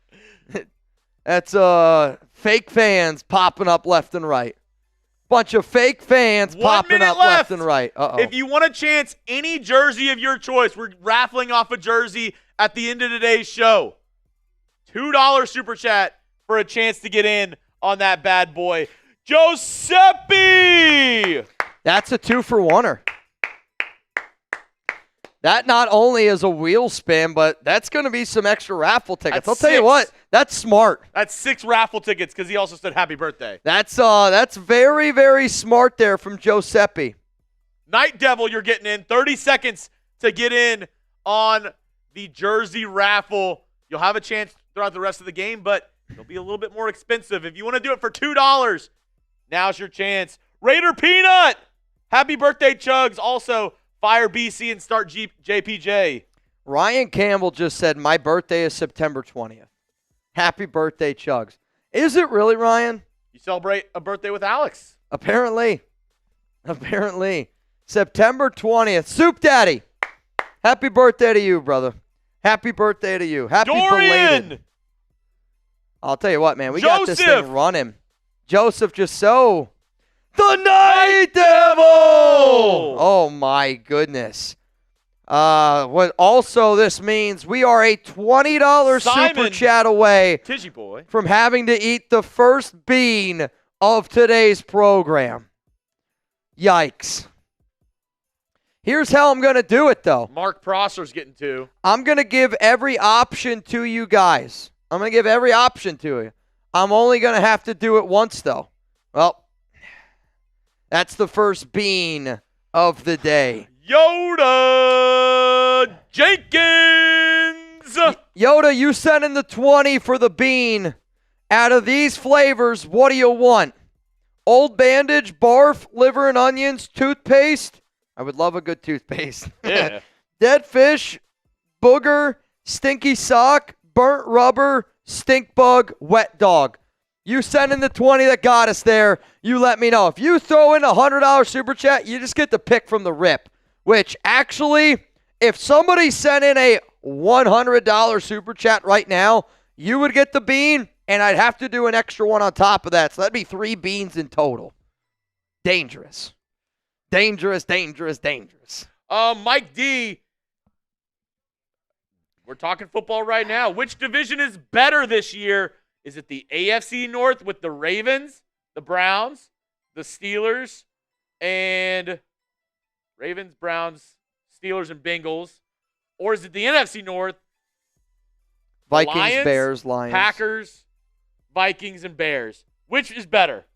That's fake fans popping up left and right. Bunch of fake fans 1 popping minute up left. left and right. Uh-oh. If you want a chance, any jersey of your choice, we're raffling off a jersey at the end of today's show. $2 super chat for a chance to get in on that bad boy. Giuseppe! That's a 2-for-1er. That not only is a wheel spin, but that's going to be some extra raffle tickets. I'll tell you what, that's smart. That's 6 raffle tickets because he also said happy birthday. That's very, very smart there from Giuseppe. Night Devil, you're getting in. 30 seconds to get in on the jersey raffle. You'll have a chance throughout the rest of the game, but it'll be a little bit more expensive. If you want to do it for $2, now's your chance. Raider Peanut, happy birthday, Chuggs. Also, fire BC and start JPJ. Ryan Campbell just said, my birthday is September 20th. Happy birthday, Chuggs. Is it really, Ryan? You celebrate a birthday with Alex. Apparently. September 20th. Soup Daddy, happy birthday to you, brother. Happy birthday to you. Happy Dorian! belated. I'll tell you what, man. We got this thing running. Joseph just so... The Night Devil! Oh, my goodness. What also this means, we are a $20 super chat away Tishy boy. from having to eat the first bean of today's program. Yikes. Here's how I'm going to do it, though. Mark Prosser's getting 2. I'm going to give every option to you guys. I'm going to give every option to you. I'm only going to have to do it once, though. Well, that's the first bean of the day. Yoda Jenkins. Yoda, you sent in the 20 for the bean. Out of these flavors, what do you want? Old Bandage, barf, liver and onions, toothpaste. I would love a good toothpaste. Yeah. Dead fish, booger, stinky sock, burnt rubber, stink bug, wet dog. You send in the 20 that got us there. You let me know. If you throw in a $100 super chat, you just get to pick from the rip. Which actually, if somebody sent in a $100 super chat right now, you would get the bean, and I'd have to do an extra one on top of that. So that'd be 3 beans in total. Dangerous. Dangerous. Mike D, we're talking football right now. Which division is better this year? Is it the AFC North with the Ravens, the Browns, the Steelers, and Ravens, Browns, Steelers, and Bengals? Or is it the NFC North? Vikings, Lions, Bears, Lions. Packers, Vikings, and Bears. Which is better?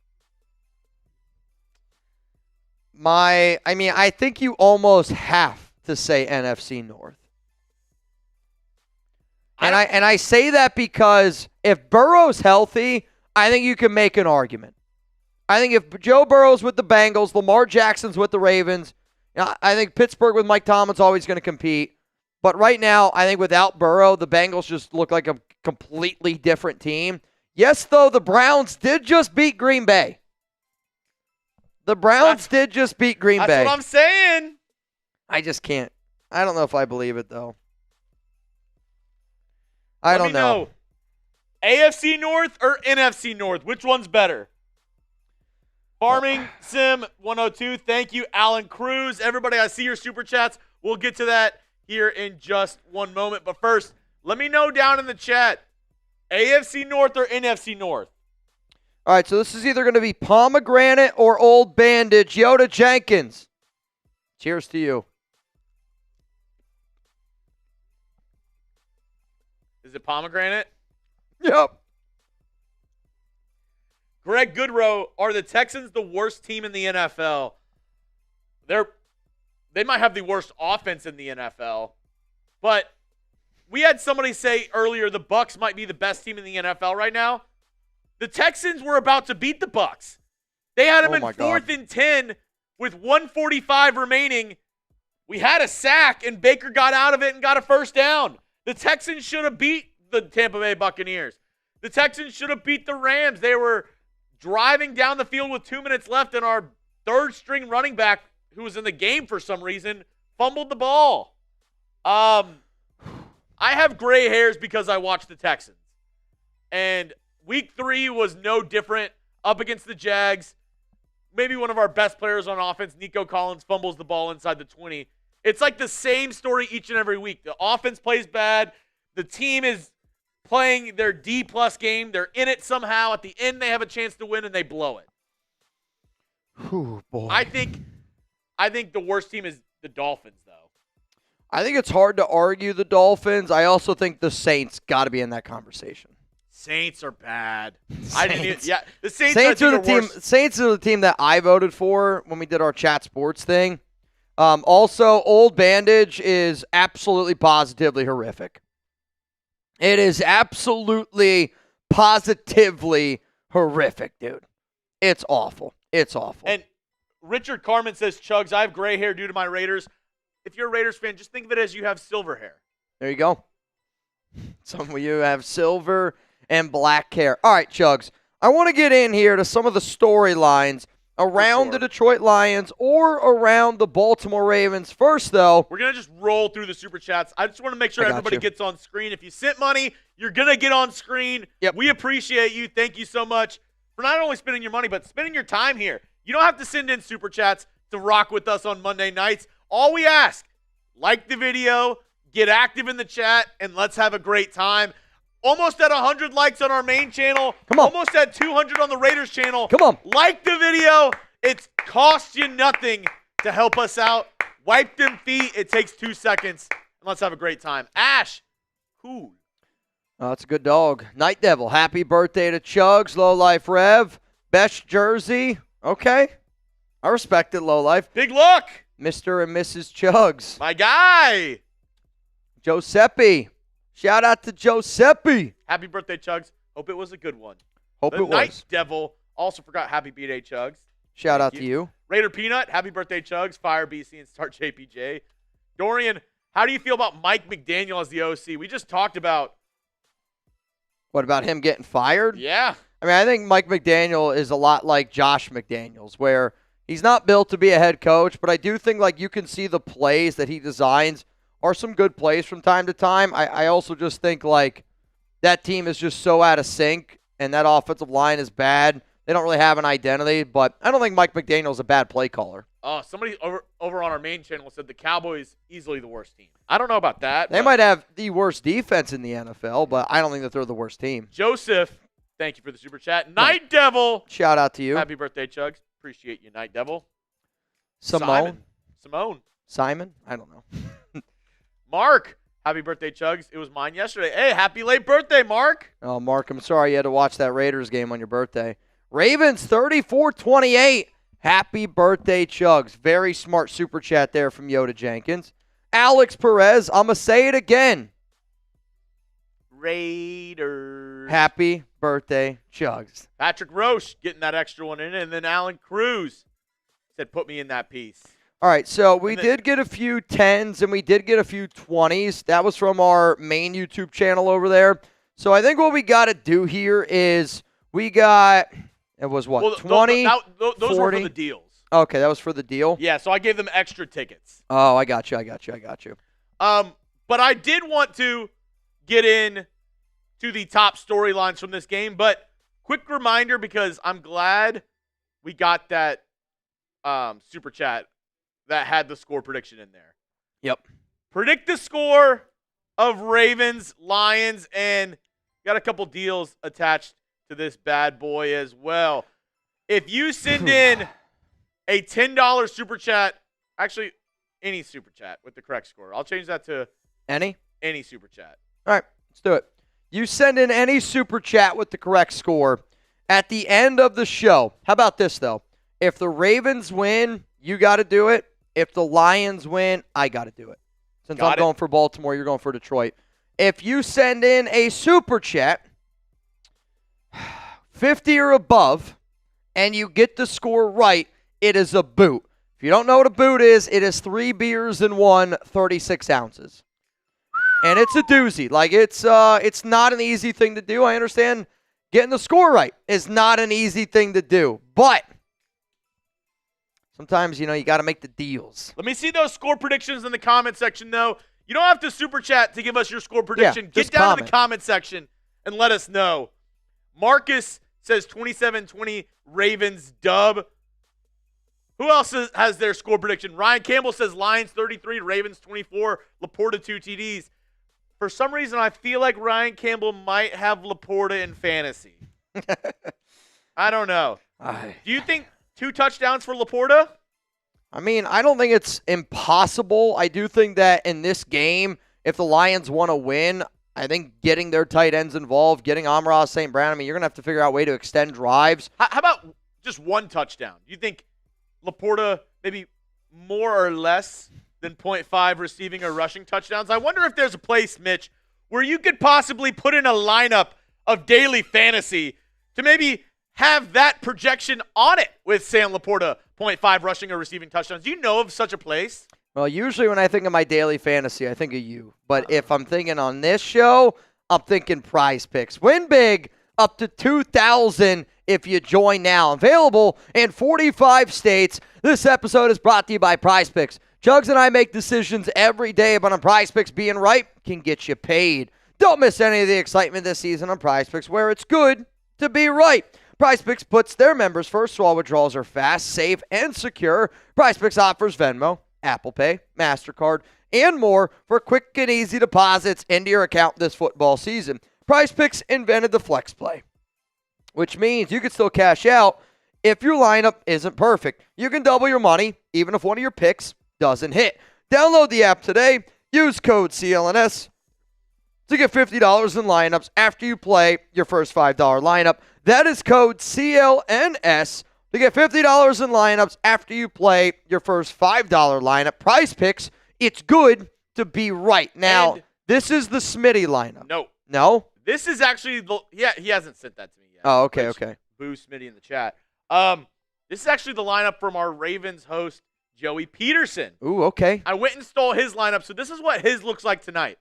I think you almost have to say NFC North. And I say that because if Burrow's healthy, I think you can make an argument. I think if Joe Burrow's with the Bengals, Lamar Jackson's with the Ravens, I think Pittsburgh with Mike Tomlin's always going to compete. But right now, I think without Burrow, the Bengals just look like a completely different team. Yes, though, the Browns did just beat Green Bay. That's what I'm saying. I just can't. I don't know if I believe it, though. I don't know. AFC North or NFC North? Which one's better? Farming Sim 102. Thank you, Alan Cruz. Everybody, I see your super chats. We'll get to that here in just one moment. But first, let me know down in the chat, AFC North or NFC North? All right, so this is either going to be pomegranate or old bandage. Yoda Jenkins. Cheers to you. Is it pomegranate? Yep. Greg Goodrow, are the Texans the worst team in the NFL? They might have the worst offense in the NFL, but we had somebody say earlier the Bucs might be the best team in the NFL right now. The Texans were about to beat the Bucs. They had them in 4th and 10 with 1:45 remaining. We had a sack, and Baker got out of it and got a first down. The Texans should have beat the Tampa Bay Buccaneers. The Texans should have beat the Rams. They were driving down the field with 2 minutes left, and our third-string running back, who was in the game for some reason, fumbled the ball. I have gray hairs because I watched the Texans. And week 3 was no different up against the Jags. Maybe one of our best players on offense, Nico Collins, fumbles the ball inside the 20. It's like the same story each and every week. The offense plays bad. The team is playing their D-plus game. They're in it somehow. At the end, they have a chance to win, and they blow it. Ooh, boy. I think the worst team is the Dolphins, though. I think it's hard to argue the Dolphins. I also think the Saints got to be in that conversation. Saints are bad. Saints. I didn't even, yeah, the Saints are the team. worse. Saints are the team that I voted for when we did our chat sports thing. Also, Old Bandage is absolutely positively horrific. It is absolutely positively horrific, dude. It's awful. It's awful. And Richard Carmen says, Chuggs, I have gray hair due to my Raiders. If you're a Raiders fan, just think of it as you have silver hair. There you go. Some of you have silver and black hair. All right, Chuggs. I want to get in here to some of the storylines around the Detroit Lions or around the Baltimore Ravens. First, though, we're going to just roll through the super chats. I just want to make sure everybody gets on screen. If you sent money, you're going to get on screen. Yep. We appreciate you. Thank you so much for not only spending your money, but spending your time here. You don't have to send in super chats to rock with us on Monday nights. All we ask, like the video, get active in the chat, and let's have a great time. Almost at 100 likes on our main channel. Come on. Almost at 200 on the Raiders channel. Come on. Like the video. It costs you nothing to help us out. Wipe them feet. It takes 2 seconds. And let's have a great time. Ash, cool. Oh, that's a good dog. Night Devil, happy birthday to Chuggs. Low Life Rev. Best jersey. Okay. I respect it, Low Life. Big look. Mr. and Mrs. Chuggs. My guy. Giuseppe. Shout out to Giuseppe. Happy birthday, Chuggs. Hope it was a good one. Hope it was. Night Devil also forgot happy B-Day, Chuggs. Shout out to you. Raider Peanut, happy birthday, Chuggs. Fire BC and start JPJ. Dorian, how do you feel about Mike McDaniel as the OC? We just talked about. What about him getting fired? Yeah. I mean, I think Mike McDaniel is a lot like Josh McDaniels, where he's not built to be a head coach, but I do think like you can see the plays that he designs are some good plays from time to time. I also just think like that team is just so out of sync and that offensive line is bad. They don't really have an identity, but I don't think Mike McDaniel is a bad play caller. Somebody over on our main channel said the Cowboys easily the worst team. I don't know about that. They might have the worst defense in the NFL, but I don't think that they're the worst team. Joseph, thank you for the super chat. Night Devil. Shout out to you. Happy birthday, Chuggs. Appreciate you, Night Devil. Simone. Simone. I don't know. Mark. Happy birthday, Chuggs. It was mine yesterday. Hey, happy late birthday, Mark. Oh, Mark, I'm sorry you had to watch that Raiders game on your birthday. Ravens 34-28. Happy birthday, Chuggs. Very smart super chat there from Yoda Jenkins. Alex Perez, I'm going to say it again. Raiders. Happy birthday, Chuggs. Patrick Roche getting that extra one in. And then Alan Cruz said, put me in that piece. All right, so we did get a few 10s and we did get a few 20s. That was from our main YouTube channel over there. So I think what we got to do here is we got, it was what, 20, those 40? were for the deals. Okay, that was for the deal? Yeah, so I gave them extra tickets. Oh, I got you. But I did want to get in to the top storylines from this game. But quick reminder, because I'm glad we got that super chat that had the score prediction in there. Yep. Predict the score of Ravens, Lions, and got a couple deals attached to this bad boy as well. If you send in a $10 super chat, actually any super chat with the correct score, I'll change that to any super chat. All right, let's do it. You send in any super chat with the correct score at the end of the show. How about this, though? If the Ravens win, you got to do it. If the Lions win, I got to do it. Since I'm going for Baltimore, you're going for Detroit. If you send in a super chat, 50 or above, and you get the score right, it is a boot. If you don't know what a boot is, it is 3 beers in one, 36 ounces. And it's a doozy. Like, it's not an easy thing to do. I understand getting the score right is not an easy thing to do. But sometimes, you got to make the deals. Let me see those score predictions in the comment section, though. You don't have to super chat to give us your score prediction. Get down to the comment section and let us know. Marcus says 27-20 Ravens dub. Who else has their score prediction? Ryan Campbell says Lions 33, Ravens 24, Laporta 2 TDs. For some reason, I feel like Ryan Campbell might have Laporta in fantasy. I don't know. Do you think 2 touchdowns for Laporta? I mean, I don't think it's impossible. I do think that in this game, if the Lions want to win, I think getting their tight ends involved, getting Amon-Ra St. Brown, I mean, you're going to have to figure out a way to extend drives. How about just 1 touchdown? Do you think Laporta maybe more or less than 0.5 receiving or rushing touchdowns? I wonder if there's a place, Mitch, where you could possibly put in a lineup of daily fantasy to maybe have that projection on it with Sam Laporta, 0.5 rushing or receiving touchdowns. Do you know of such a place? Well, usually when I think of my daily fantasy, I think of you. But if I'm thinking on this show, I'm thinking PrizePicks. Win big up to $2,000 if you join now. Available in 45 states. This episode is brought to you by PrizePicks. Chuggs and I make decisions every day, but on PrizePicks, being right can get you paid. Don't miss any of the excitement this season on PrizePicks, where it's good to be right. PrizePicks puts their members first, so all withdrawals are fast, safe, and secure. PrizePicks offers Venmo, Apple Pay, MasterCard, and more for quick and easy deposits into your account this football season. PrizePicks invented the flex play, which means you can still cash out if your lineup isn't perfect. You can double your money even if one of your picks doesn't hit. Download the app today. Use code CLNS to get $50 in lineups after you play your first $5 lineup. That is code CLNS to get $50 in lineups after you play your first $5 lineup. PrizePicks, it's good to be right. Now, this is the Smitty lineup. No? This is actually he hasn't sent that to me yet. Oh, okay. Boo Smitty in the chat. This is actually the lineup from our Ravens host, Joey Peterson. Ooh, okay. I went and stole his lineup, so this is what his looks like tonight.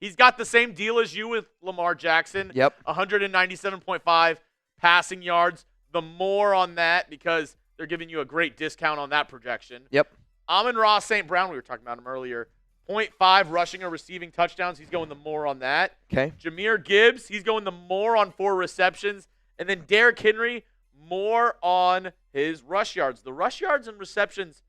He's got the same deal as you with Lamar Jackson. Yep. 197.5 passing yards. The more on that because they're giving you a great discount on that projection. Yep. Amon-Ra St. Brown, we were talking about him earlier. 0.5 rushing or receiving touchdowns. He's going the more on that. Okay. Jahmyr Gibbs, he's going the more on 4 receptions. And then Derrick Henry, more on his rush yards. The rush yards and receptions,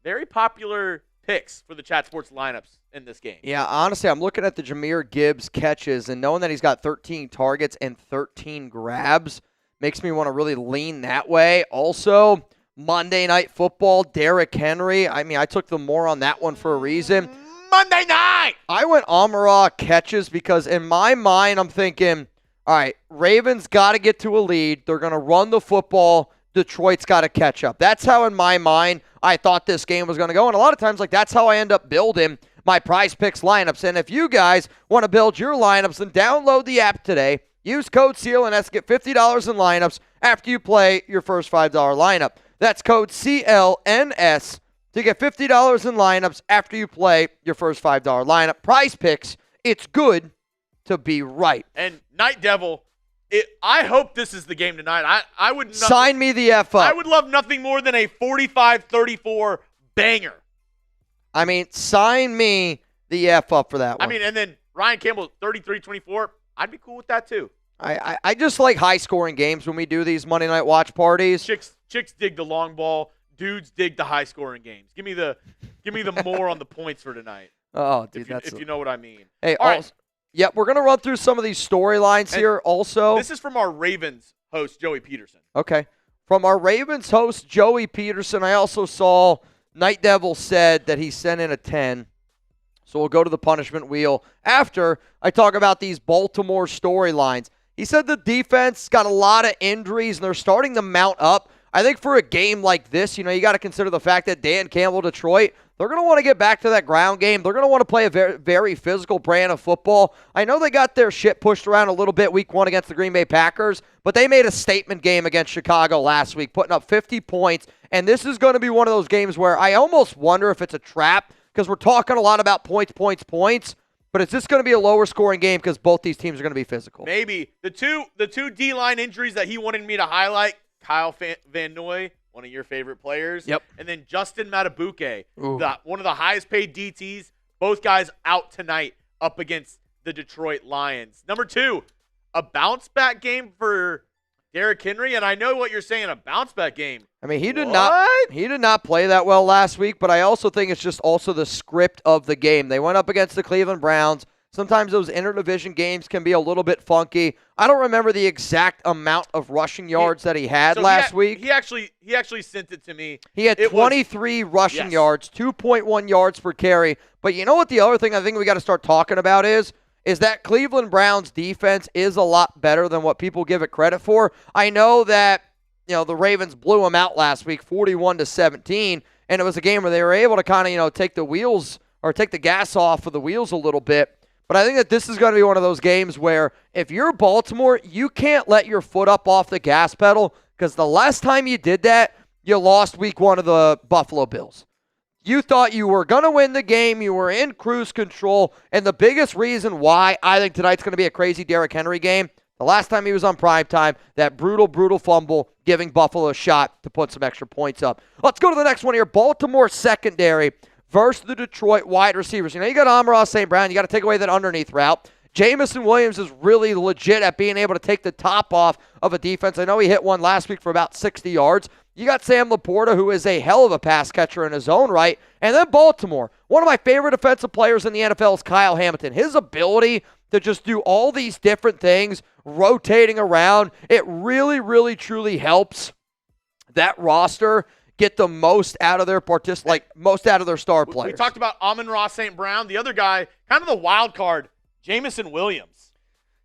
very popular picks for the Chat Sports lineups in this game. Yeah, honestly, I'm looking at the Jahmyr Gibbs catches, and knowing that he's got 13 targets and 13 grabs makes me want to really lean that way. Also, Monday Night Football, Derrick Henry. I mean, I took the more on that one for a reason. Monday night! I went Amon-Ra catches because in my mind, I'm thinking, all right, Ravens got to get to a lead. They're going to run the football. Detroit's got to catch up. That's how, in my mind, I thought this game was going to go. And a lot of times, that's how I end up building my PrizePicks lineups. And if you guys want to build your lineups, then download the app today. Use code CLNS, get $50 in lineups after you play your first $5 lineup. That's code CLNS to get $50 in lineups after you play your first $5 lineup. PrizePicks, it's good to be right. And Night Devil I hope this is the game tonight. I would sign me the F up. I would love nothing more than a 45-34 banger. I mean, sign me the F up for that one. I mean, and then Ryan Campbell 33-24. I'd be cool with that too. I just like high-scoring games when we do these Monday Night Watch parties. Chicks dig the long ball. Dudes dig the high-scoring games. Give me the more on the points for tonight. Oh, dude, if you know what I mean. Hey, all right. Yep, we're gonna run through some of these storylines here. Also, this is from our Ravens host Joey Peterson. Okay, from our Ravens host Joey Peterson. I also saw Night Devil said that he sent in a 10. So we'll go to the punishment wheel after I talk about these Baltimore storylines. He said the defense got a lot of injuries, and they're starting to mount up. I think for a game like this, you got to consider the fact that Dan Campbell, Detroit, they're going to want to get back to that ground game. They're going to want to play a very, very physical brand of football. I know they got their shit pushed around a little bit week 1 against the Green Bay Packers, but they made a statement game against Chicago last week, putting up 50 points, and this is going to be one of those games where I almost wonder if it's a trap, because we're talking a lot about points, but is this going to be a lower scoring game because both these teams are going to be physical? Maybe. The two D-line injuries that he wanted me to highlight, Kyle Van Noy, one of your favorite players. Yep. And then Justin Matabuke, one of the highest paid DTs. Both guys out tonight up against the Detroit Lions. Number 2, a bounce back game for Derrick Henry. And I know what you're saying, a bounce back game. I mean, he did not play that well last week, but I also think it's just also the script of the game. They went up against the Cleveland Browns. Sometimes those interdivision games can be a little bit funky. I don't remember the exact amount of rushing yards that he had last week. He actually sent it to me. He had 23 rushing yards, 2.1 yards per carry. But you know what the other thing I think we got to start talking about is that Cleveland Browns defense is a lot better than what people give it credit for. I know that the Ravens blew them out last week, 41-17, and it was a game where they were able to kind of take the gas off of the wheels a little bit. But I think that this is going to be one of those games where if you're Baltimore, you can't let your foot up off the gas pedal, because the last time you did that, you lost week 1 of the Buffalo Bills. You thought you were going to win the game. You were in cruise control. And the biggest reason why I think tonight's going to be a crazy Derrick Henry game, the last time he was on primetime, that brutal fumble giving Buffalo a shot to put some extra points up. Let's go to the next one here. Baltimore secondary versus the Detroit wide receivers. You got Amon-Ra St. Brown. You got to take away that underneath route. Jamison Williams is really legit at being able to take the top off of a defense. I know he hit one last week for about 60 yards. You got Sam Laporta, who is a hell of a pass catcher in his own right. And then Baltimore. One of my favorite defensive players in the NFL is Kyle Hamilton. His ability to just do all these different things, rotating around, it really, truly helps that roster get the most out of their most out of their star players. We talked about Amon-Ra St. Brown. The other guy, kind of the wild card, Jamison Williams.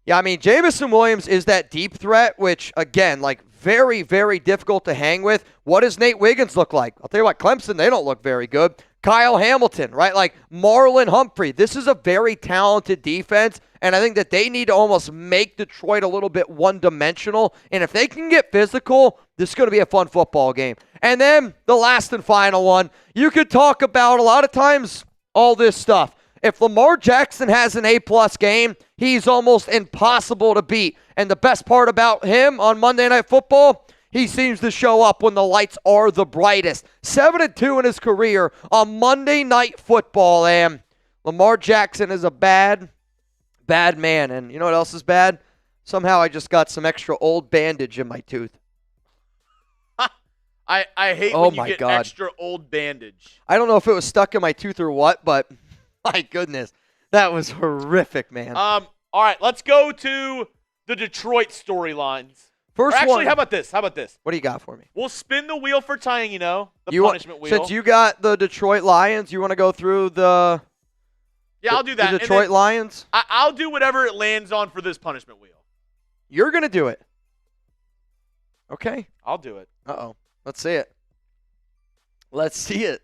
Yeah, I mean, Jamison Williams is that deep threat, which, again, very, very difficult to hang with. What does Nate Wiggins look like? I'll tell you what, Clemson, they don't look very good. Kyle Hamilton, right? Marlon Humphrey. This is a very talented defense, and I think that they need to almost make Detroit a little bit one-dimensional. And if they can get physical, this is going to be a fun football game. And then the last and final one, you could talk about a lot of times all this stuff. If Lamar Jackson has an A-plus game, he's almost impossible to beat. And the best part about him on Monday Night Football, he seems to show up when the lights are the brightest. 7-2 in his career on Monday Night Football. And Lamar Jackson is a bad man. And you know what else is bad? Somehow I just got some extra old bandage in my tooth. I hate when you get extra old bandage. I don't know if it was stuck in my tooth or what, but my goodness, that was horrific, man. All right, let's go to the Detroit storylines. How about this? What do you got for me? We'll spin the wheel for tying, the punishment wheel. Since you got the Detroit Lions, you want to go through the I'll do that. The Detroit Lions? I'll do whatever it lands on for this punishment wheel. You're going to do it. Okay. I'll do it. Uh-oh. Let's see it. Let's see it.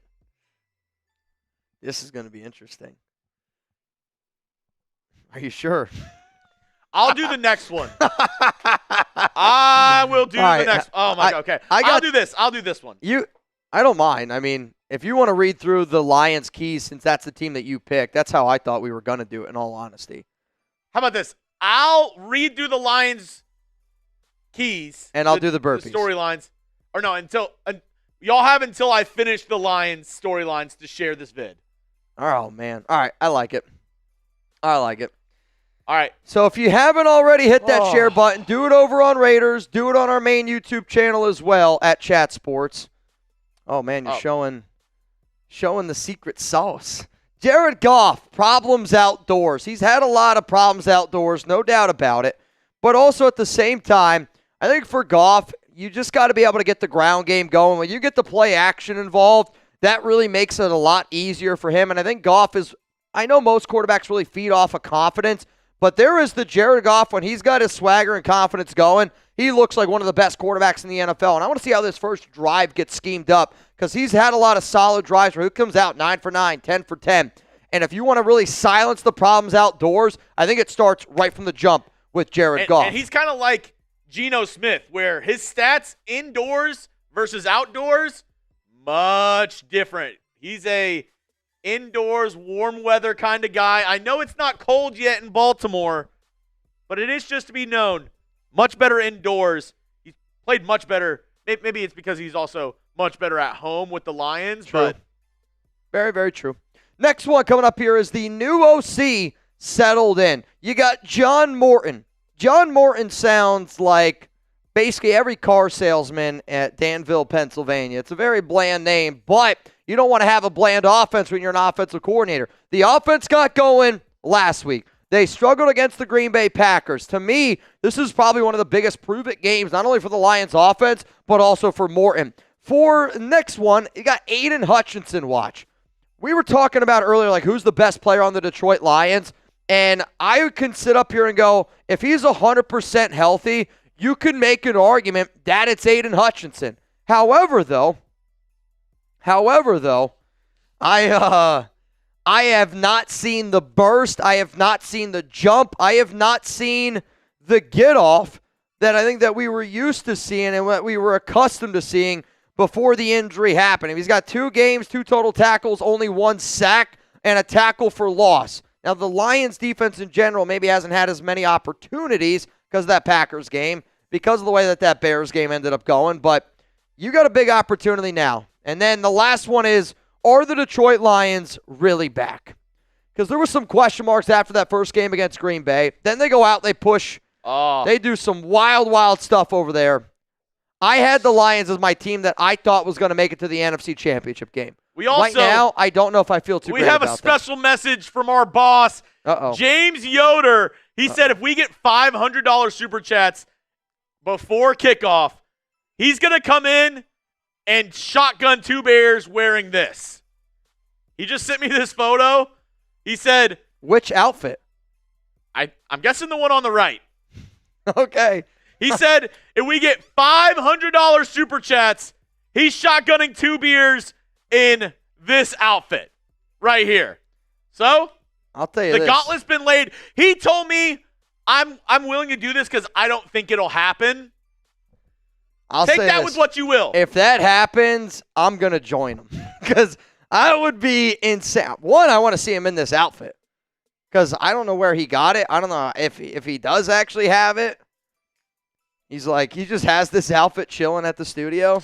This is going to be interesting. Are you sure? I'll do the next one. I will do the next. Oh my God. Okay. I'll do this. I'll do this one. I don't mind. I mean, if you want to read through the Lions keys, since that's the team that you picked, that's how I thought we were going to do it, in all honesty. How about this? I'll read through the Lions keys. And I'll do the burpees. The storylines. Or no, y'all have until I finish the Lions storylines to share this vid. Oh, man. All right. I like it. All right. So if you haven't already hit that share button, do it over on Raiders. Do it on our main YouTube channel as well at Chat Sports. Oh, man, you're showing the secret sauce. Jared Goff, problems outdoors. He's had a lot of problems outdoors, no doubt about it. But also at the same time, I think for Goff, you just got to be able to get the ground game going. When you get the play action involved, that really makes it a lot easier for him. And I think Goff is, I know most quarterbacks really feed off of confidence, but there is the Jared Goff, when he's got his swagger and confidence going, he looks like one of the best quarterbacks in the NFL. And I want to see how this first drive gets schemed up, because he's had a lot of solid drives where he comes out 9 for 9, 10 for 10. And if you want to really silence the problems outdoors, I think it starts right from the jump with Jared Goff. And he's kind of like Geno Smith, where his stats indoors versus outdoors, much different. He's a indoors, warm weather kind of guy. I know it's not cold yet in Baltimore, but it is just to be known. Much better indoors. He's played much better. Maybe it's because he's also much better at home with the Lions. True. But very, very true. Next one coming up here is the new OC settled in. You got John Morton. John Morton sounds like basically every car salesman at Danville, Pennsylvania. It's a very bland name, but you don't want to have a bland offense when you're an offensive coordinator. The offense got going last week. They struggled against the Green Bay Packers. To me, this is probably one of the biggest prove-it games, not only for the Lions offense, but also for Morton. For next one, you got Aiden Hutchinson watch. We were talking about earlier, like, who's the best player on the Detroit Lions, and I can sit up here and go, if he's 100% healthy, you can make an argument that it's Aiden Hutchinson. However, though, I have not seen the burst. I have not seen the jump. I have not seen the get-off that I think that we were used to seeing and what we were accustomed to seeing before the injury happened. He's got 2 games, 2 total tackles, only 1 sack, and a tackle for loss. Now, the Lions' defense in general maybe hasn't had as many opportunities because of that Packers game, because of the way that Bears game ended up going, but you got a big opportunity now. And then the last one is, are the Detroit Lions really back? Because there were some question marks after that first game against Green Bay. Then they go out, they push. They do some wild stuff over there. I had the Lions as my team that I thought was going to make it to the NFC Championship game. Right now, I don't know if I feel too great about that. We have a special message from our boss, James Yoder. He said if we get $500 Super Chats before kickoff, he's going to come in and shotgun 2 bears wearing this. He just sent me this photo. He said, which outfit? I'm guessing the one on the right. Okay. He said if we get $500 Super Chats, he's shotgunning 2 beers in this outfit right here. So, I'll tell you the gauntlet's been laid. He told me I'm willing to do this because I don't think it'll happen. I'll take that with what you will. If that happens, I'm going to join him because I would be insane. One, I want to see him in this outfit because I don't know where he got it. I don't know if he does actually have it. He's like, he just has this outfit chilling at the studio.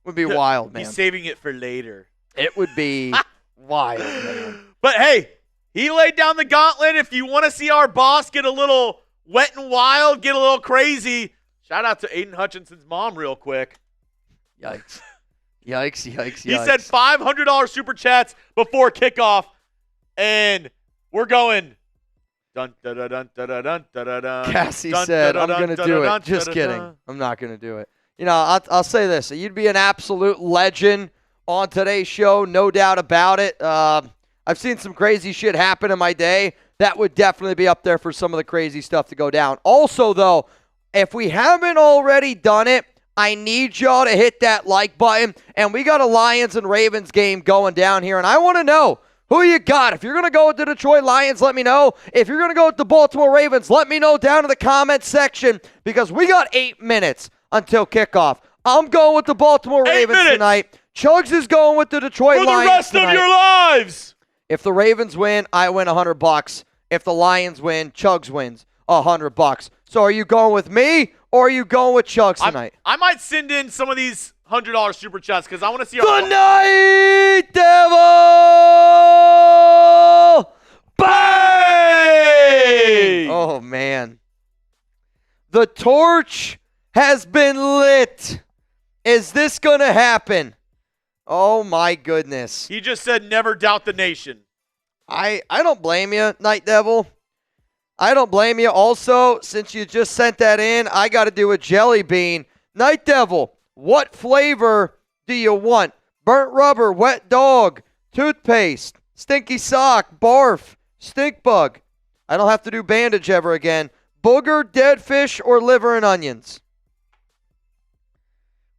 Would be wild, man. He's saving it for later. It would be wild, man. But hey, he laid down the gauntlet. If you want to see our boss get a little wet and wild, get a little crazy, shout out to Aiden Hutchinson's mom real quick. Yikes. Yikes. He said $500 Super Chats before kickoff, and we're going. Dun, dun, dun, dun, dun, dun, dun, dun, Cassie said, I'm going to do it. Just kidding. I'm not going to do it. You know, I'll say this. You'd be an absolute legend on today's show, no doubt about it. I've seen some crazy shit happen in my day. That would definitely be up there for some of the crazy stuff to go down. Also, though, if we haven't already done it, I need y'all to hit that like button. And we got a Lions and Ravens game going down here, and I want to know who you got. If you're going to go with the Detroit Lions, let me know. If you're going to go with the Baltimore Ravens, let me know down in the comments section because we got 8 minutes until kickoff. I'm going with the Baltimore Ravens tonight. Chuggs is going with the Detroit Lions for the rest of your lives. If the Ravens win, I win $100. If the Lions win, Chuggs wins $100. So are you going with me or are you going with Chuggs tonight? I might send in some of these $100 super chats because I want to see The our Night Devil! Bang! Oh, man. The torch has been lit. Is this going to happen? Oh, my goodness. He just said never doubt the nation. I don't blame you, Night Devil. I don't blame you. Also, since you just sent that in, I got to do a jelly bean. Night Devil, what flavor do you want? Burnt rubber, wet dog, toothpaste, stinky sock, barf, stink bug. I don't have to do bandage ever again. Booger, dead fish, or liver and onions?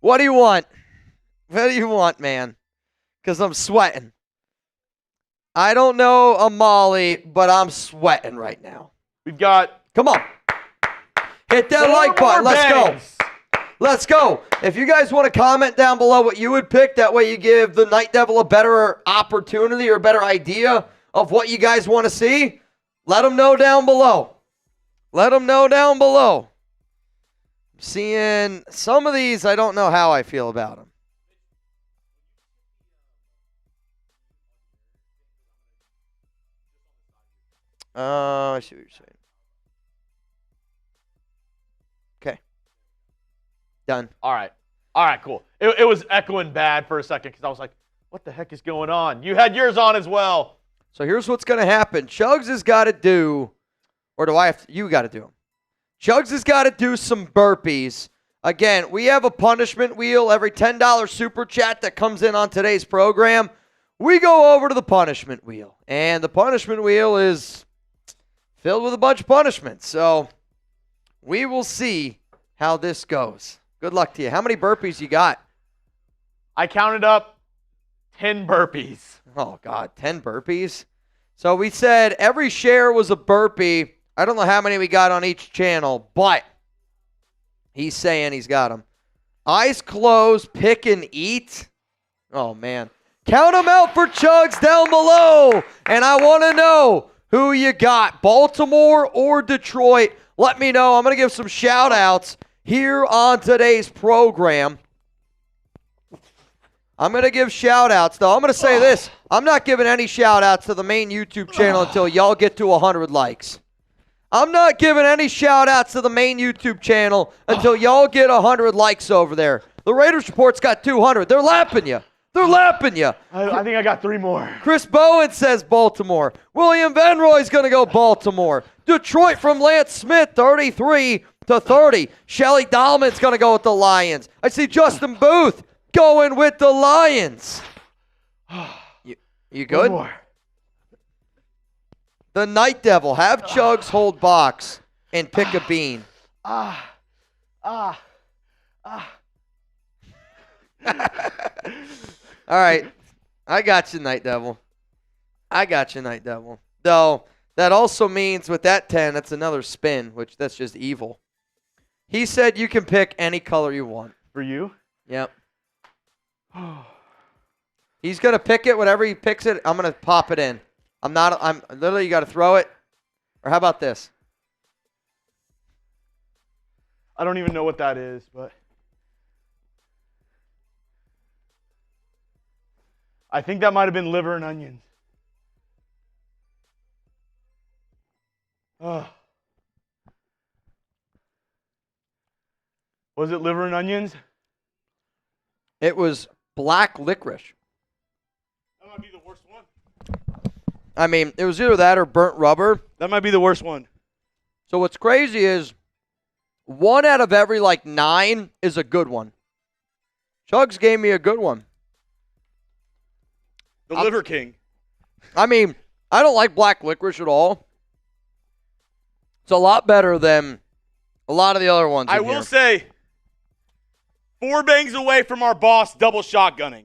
What do you want? What do you want, man? Because I'm sweating. I don't know a Molly, but I'm sweating right now. We've got... Come on. Hit that like button. Let's go. Let's go. If you guys want to comment down below what you would pick, that way you give the Night Devil a better opportunity or a better idea of what you guys want to see, let them know down below. Let them know down below. Seeing some of these, I don't know how I feel about them. I see what you're saying. Okay. Done. All right, cool. It was echoing bad for a second because I was like, what the heck is going on? You had yours on as well. So here's what's going to happen. Chuggs has got to do, or do I have to? You got to do them. Chuggs has got to do some burpees. Again, we have a punishment wheel. Every $10 super chat that comes in on today's program, we go over to the punishment wheel. And the punishment wheel is filled with a bunch of punishments. So we will see how this goes. Good luck to you. How many burpees you got? I counted up 10 burpees. Oh, God, 10 burpees? So we said every share was a burpee. I don't know how many we got on each channel, but he's saying he's got them. Eyes closed, pick and eat. Oh, man. Count them out for Chuggs down below. And I want to know who you got, Baltimore or Detroit. Let me know. I'm going to give some shout-outs here on today's program. I'm going to give shout-outs, though. I'm going to say this. I'm not giving any shout-outs to the main YouTube channel until y'all get to 100 likes. I'm not giving any shout-outs to the main YouTube channel until y'all get 100 likes over there. The Raiders Report's got 200. They're lapping you. They're lapping you. I think I got 3 more. Chris Bowen says Baltimore. William Van Roy's going to go Baltimore. Detroit from Lance Smith, 33-30. Shelly Dahlman's going to go with the Lions. I see Justin Booth going with the Lions. You good? 1 more. The Night Devil. Have Chuggs hold box and pick a bean. All right. I got you, Night Devil. Though, that also means with that 10, that's another spin, which that's just evil. He said you can pick any color you want. For you? Yep. He's going to pick it. Whatever he picks it, I'm going to pop it in. I'm literally, you got to throw it. Or how about this? I don't even know what that is, but I think that might have been liver and onions. Oh. Was it liver and onions? It was black licorice. That might be the worst one. I mean, it was either that or burnt rubber. That might be the worst one. So what's crazy is 1 out of every 9 is a good one. Chuggs gave me a good one. The Liver King. I mean, I don't like black licorice at all. It's a lot better than a lot of the other ones. I will say, 4 bangs away from our boss double shotgunning.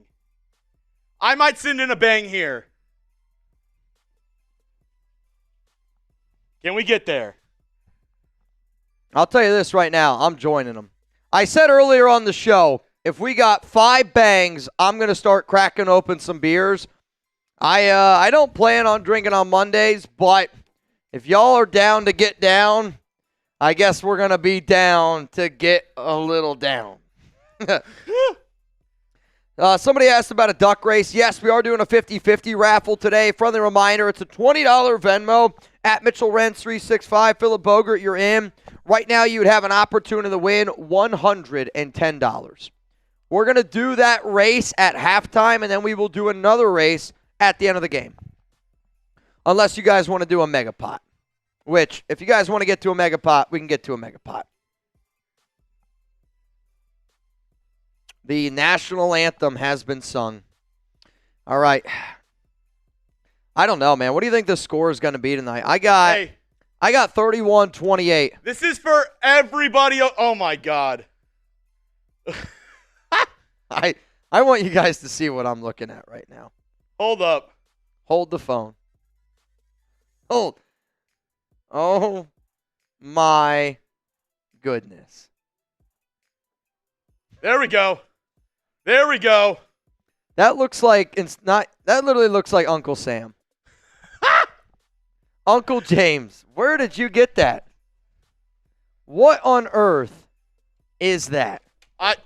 I might send in a bang here. Can we get there? I'll tell you this right now. I'm joining them. I said earlier on the show, if we got 5 bangs, I'm going to start cracking open some beers. I don't plan on drinking on Mondays, but if y'all are down to get down, I guess we're going to be down to get a little down. Somebody asked about a duck race. Yes, we are doing a 50-50 raffle today. Friendly reminder, it's a $20 Venmo at Mitchell Renz 365. Philip Bogert, you're in. Right now, you would have an opportunity to win $110. We're going to do that race at halftime, and then we will do another race at the end of the game. Unless you guys want to do a mega pot. Which, if you guys want to get to a mega pot, we can get to a mega pot. The national anthem has been sung. All right. I don't know, man. What do you think the score is going to be tonight? I got 31-28. This is for everybody. Oh, my God. I want you guys to see what I'm looking at right now. Hold up. Hold the phone. Hold. Oh, my goodness. There we go. There we go. That looks like it's not. That literally looks like Uncle Sam. Uncle James, where did you get that? What on earth is that? I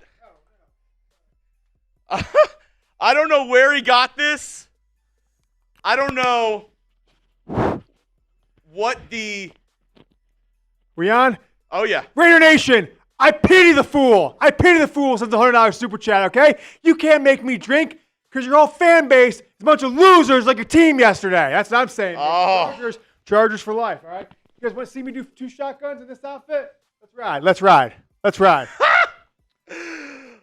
don't know where he got this. I don't know what the... We on? Oh, yeah. Raider Nation, I pity the fool. I pity the fool since the $100 super chat, okay? You can't make me drink because your whole fan base is a bunch of losers like your team yesterday. That's what I'm saying. Oh. Chargers for life, all right? You guys want to see me do 2 shotguns in this outfit? Let's ride. Let's ride. Let's ride.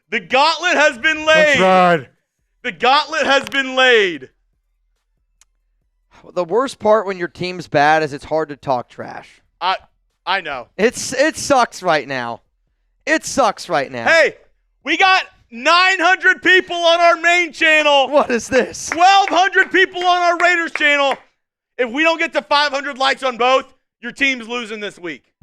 The gauntlet has been laid. Let's ride. The gauntlet has been laid. The worst part when your team's bad is it's hard to talk trash. I know. It sucks right now. It sucks right now. Hey, we got 900 people on our main channel. What is this? 1,200 people on our Raiders channel. If we don't get to 500 likes on both, your team's losing this week.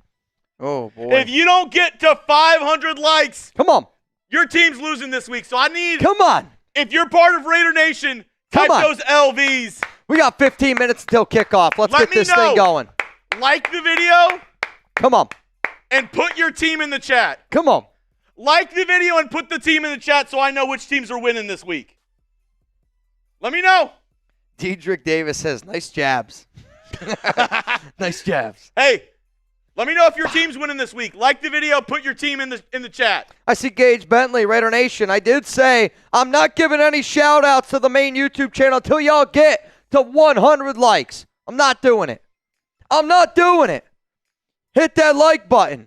Oh, boy. If you don't get to 500 likes, come on, your team's losing this week. So I need... Come on. If you're part of Raider Nation, type those LVs. We got 15 minutes until kickoff. Let's get this thing going. Like the video. Come on. And put your team in the chat. Come on. Like the video and put the team in the chat so I know which teams are winning this week. Let me know. Dedrick Davis says, nice jabs. Nice jabs. Hey, let me know if your team's winning this week. Like the video, put your team in the chat. I see Gage Bentley, Raider Nation. I did say I'm not giving any shout-outs to the main YouTube channel until y'all get to 100 likes. I'm not doing it. I'm not doing it. Hit that like button.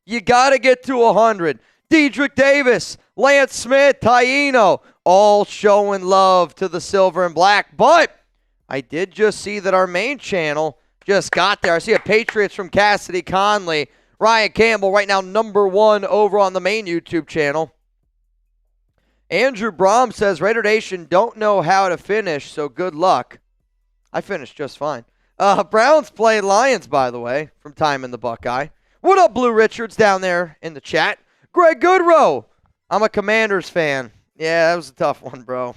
You got to get to 100. Dedrick Davis, Lance Smith, Taino, all showing love to the silver and black. But I did just see that our main channel just got there. I see a Patriots from Cassidy Conley. Ryan Campbell right now #1 over on the main YouTube channel. Andrew Brom says, Raider Nation don't know how to finish, so good luck. I finished just fine. Browns play Lions, by the way, from time in the Buckeye. What up, Blue Richards down there in the chat? Greg Goodrow. I'm a Commanders fan. Yeah, that was a tough one, bro.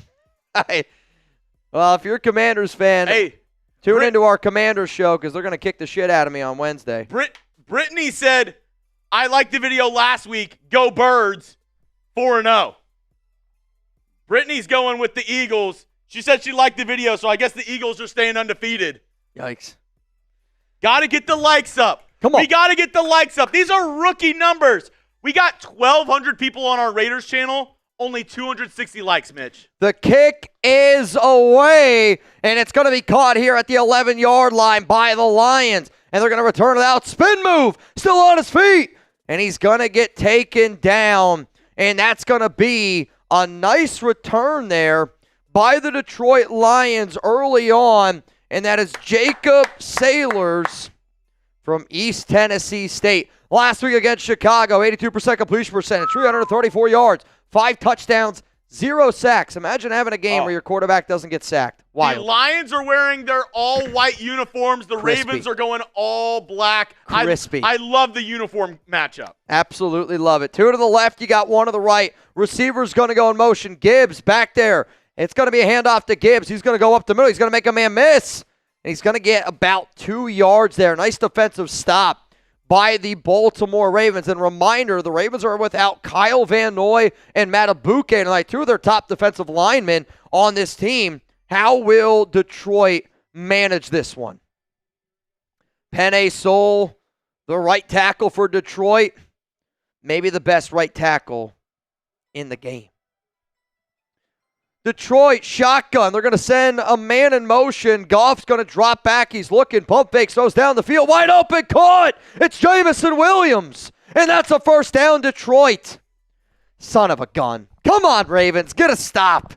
Well, if you're a Commanders fan, tune into our Commanders show because they're going to kick the shit out of me on Wednesday. Brittany said, I liked the video last week. Go Birds, 4-0. Brittany's going with the Eagles. She said she liked the video, so I guess the Eagles are staying undefeated. Yikes. Got to get the likes up. Come on. We got to get the likes up. These are rookie numbers. We got 1,200 people on our Raiders channel. Only 260 likes, Mitch. The kick is away, and it's going to be caught here at the 11-yard line by the Lions. And they're going to return it out. Spin move. Still on his feet. And he's going to get taken down. And that's going to be a nice return there by the Detroit Lions early on. And that is Jacob Sailors from East Tennessee State. Last week against Chicago, 82% completion percentage, 334 yards, 5 touchdowns, 0 sacks. Imagine having a game where your quarterback doesn't get sacked. Wild. The Lions are wearing their all-white uniforms. The Crispy. Ravens are going all black. Crispy. I love the uniform matchup. Absolutely love it. 2 to the left, you got 1 to the right. Receiver's going to go in motion. Gibbs back there. It's going to be a handoff to Gibbs. He's going to go up the middle. He's going to make a man miss. And he's going to get about 2 yards there. Nice defensive stop by the Baltimore Ravens. And reminder, the Ravens are without Kyle Van Noy and Madubuike tonight, two of their top defensive linemen on this team. How will Detroit manage this one? Penei Sewell, the right tackle for Detroit, maybe the best right tackle in the game. Detroit, shotgun. They're going to send a man in motion. Goff's going to drop back. He's looking. Pump fake. Throws down the field. Wide open. Caught. It's Jameson Williams. And that's a first down, Detroit. Son of a gun. Come on, Ravens. Get a stop.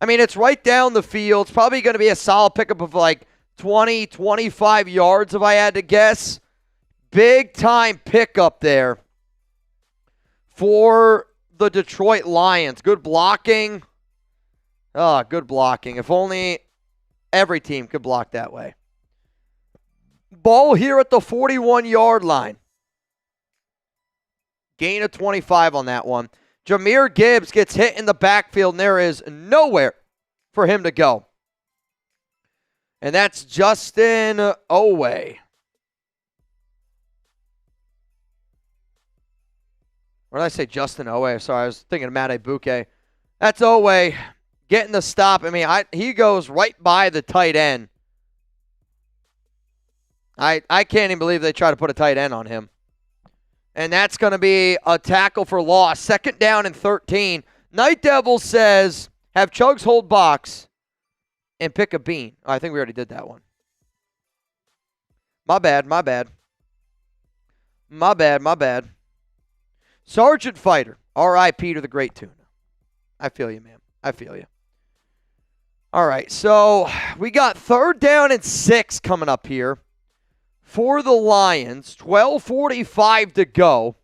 I mean, it's right down the field. It's probably going to be a solid pickup of like 20, 25 yards if I had to guess. Big time pickup there for the Detroit Lions. Good blocking. Oh, good blocking. If only every team could block that way. Ball here at the 41-yard line. Gain of 25 on that one. Jahmyr Gibbs gets hit in the backfield, and there is nowhere for him to go. And that's Justin Owe. Or did I say Justin Owe? Sorry, I was thinking of Madubuike. That's Owe getting the stop. I mean, he goes right by the tight end. I can't even believe they try to put a tight end on him. And that's going to be a tackle for loss. Second down and 13. Night Devil says, have Chuggs hold box and pick a bean. Oh, I think we already did that one. My bad. Sergeant Fighter, R.I.P. to the great tuna. I feel you, man. I feel you. All right, so we got third down and 6 coming up here for the Lions. 12:45 to go.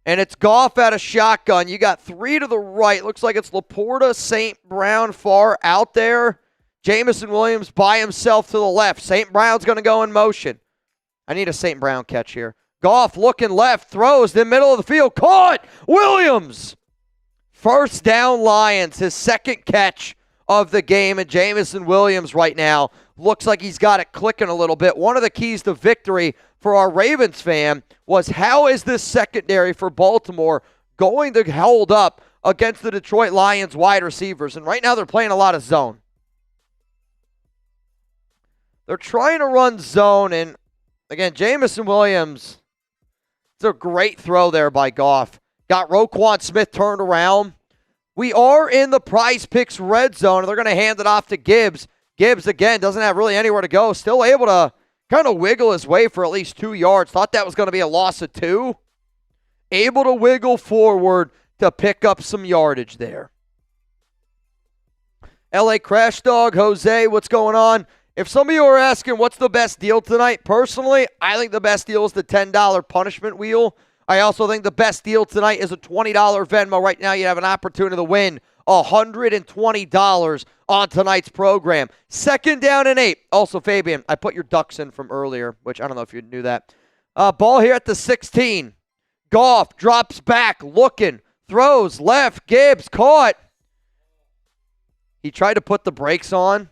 And it's Goff out of shotgun. You got 3 to the right. Looks like it's Laporta, St. Brown far out there. Jameson Williams by himself to the left. St. Brown's going to go in motion. I need a St. Brown catch here. Goff looking left, throws in the middle of the field. Caught! Williams! First down Lions, his second catch of the game. And Jameson Williams right now looks like he's got it clicking a little bit. One of the keys to victory for our Ravens fan was how is this secondary for Baltimore going to hold up against the Detroit Lions wide receivers? And right now they're playing a lot of zone. They're trying to run zone, and again, Jameson Williams, it's a great throw there by Goff. Got Roquan Smith turned around. We are in the PrizePicks red zone, and they're going to hand it off to Gibbs. Gibbs, again, doesn't have really anywhere to go. Still able to kind of wiggle his way for at least 2 yards. Thought that was going to be a loss of 2. Able to wiggle forward to pick up some yardage there. LA Crash Dog, Jose, what's going on? If some of you are asking what's the best deal tonight, personally, I think the best deal is the $10 punishment wheel. I also think the best deal tonight is a $20 Venmo. Right now you have an opportunity to win $120 on tonight's program. Second down and 8. Also, Fabian, I put your ducks in from earlier, which I don't know if you knew that. Ball here at the 16. Goff drops back, looking, throws left, Gibbs caught. He tried to put the brakes on.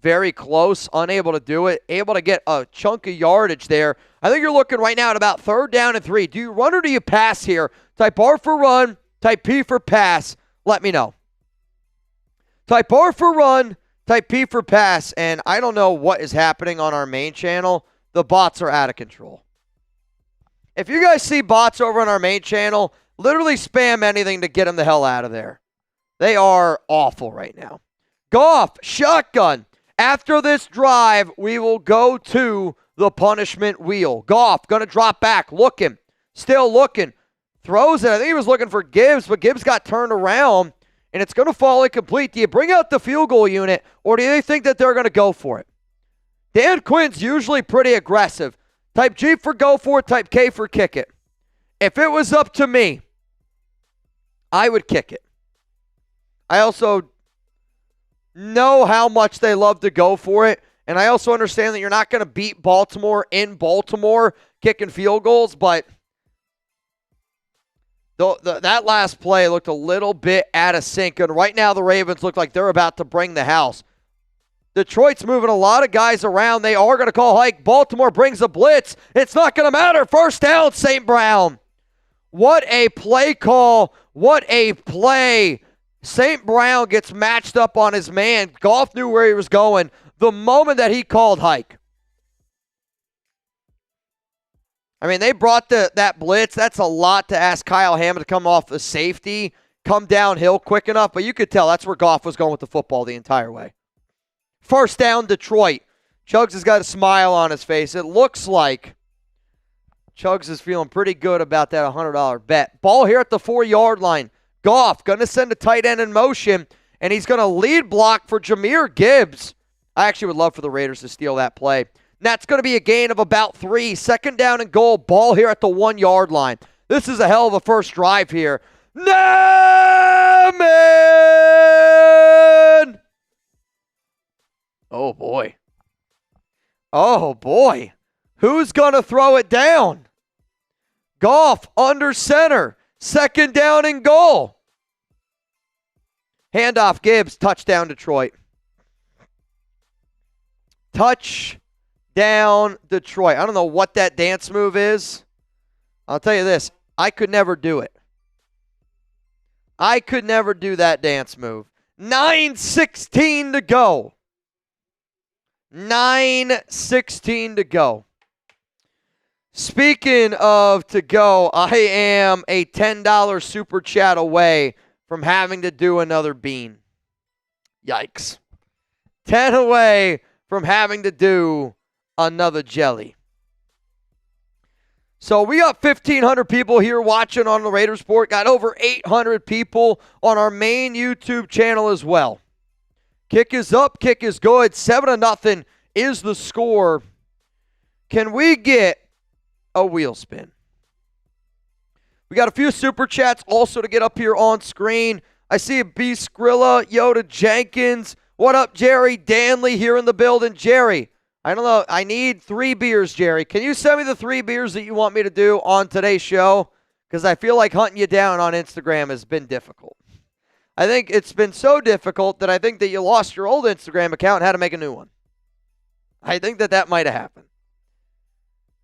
Very close, unable to do it. Able to get a chunk of yardage there. I think you're looking right now at about third down and 3. Do you run or do you pass here? Type R for run, type P for pass. Let me know. Type R for run, type P for pass. And I don't know what is happening on our main channel. The bots are out of control. If you guys see bots over on our main channel, literally spam anything to get them the hell out of there. They are awful right now. Goff, shotgun. After this drive, we will go to the punishment wheel. Goff going to drop back, looking, still looking, throws it. I think he was looking for Gibbs, but Gibbs got turned around, and it's going to fall incomplete. Do you bring out the field goal unit, or do you think that they're going to go for it? Dan Quinn's usually pretty aggressive. Type G for go for it, type K for kick it. If it was up to me, I would kick it. I also know how much they love to go for it. And I also understand that you're not going to beat Baltimore in Baltimore kicking field goals, but that last play looked a little bit out of sync. And right now the Ravens look like they're about to bring the house. Detroit's moving a lot of guys around. They are going to call hike. Baltimore brings a blitz. It's not going to matter. First down, St. Brown. What a play call. What a play. St. Brown gets matched up on his man. Goff knew where he was going the moment that he called hike. I mean, they brought that blitz. That's a lot to ask Kyle Hammond to come off the safety, come downhill quick enough, but you could tell that's where Goff was going with the football the entire way. First down, Detroit. Chuggs has got a smile on his face. It looks like Chuggs is feeling pretty good about that $100 bet. Ball here at the 4-yard line. Goff going to send a tight end in motion, and he's going to lead block for Jahmyr Gibbs. I actually would love for the Raiders to steal that play. And that's going to be a gain of about 3. Second down and goal. Ball here at the 1-yard line. This is a hell of a first drive here. Naaman! Oh, boy. Oh, boy. Who's going to throw it down? Goff under center. Second down and goal. Handoff Gibbs. Touchdown Detroit. Touchdown Detroit. I don't know what that dance move is. I'll tell you this. I could never do it. I could never do that dance move. 9:16 to go. 9:16 to go. Speaking of to go, I am a $10 super chat away from having to do another bean. Yikes. 10 away from having to do another jelly. So we got 1,500 people here watching on the Raiders Report. Got over 800 people on our main YouTube channel as well. Kick is up. Kick is good. 7-0 is the score. Can we get a wheel spin? We got a few super chats also to get up here on screen. I see a B. Skrilla, Yoda Jenkins. What up, Jerry Danley here in the building? Jerry, I don't know. I need 3 beers, Jerry. Can you send me the 3 beers that you want me to do on today's show? Because I feel like hunting you down on Instagram has been difficult. I think it's been so difficult that I think that you lost your old Instagram account and had to make a new one. I think that might have happened.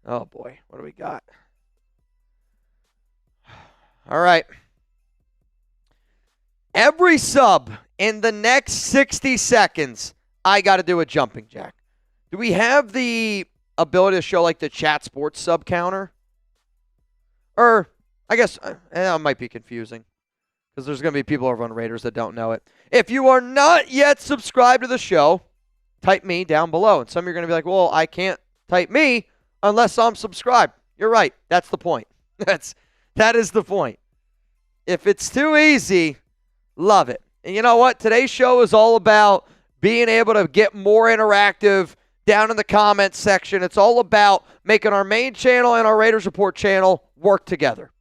Oh, boy. What do we got? All right. Every sub in the next 60 seconds, I got to do a jumping jack. Do we have the ability to show like the chat sports sub counter? Or, I guess, it might be confusing. Because there's going to be people over on Raiders that don't know it. If you are not yet subscribed to the show, type me down below. And some of you are going to be like, well, I can't type me unless I'm subscribed. You're right. That's the point. That is the point. If it's too easy, love it. And you know what? Today's show is all about being able to get more interactive down in the comments section. It's all about making our main channel and our Raiders Report channel work together.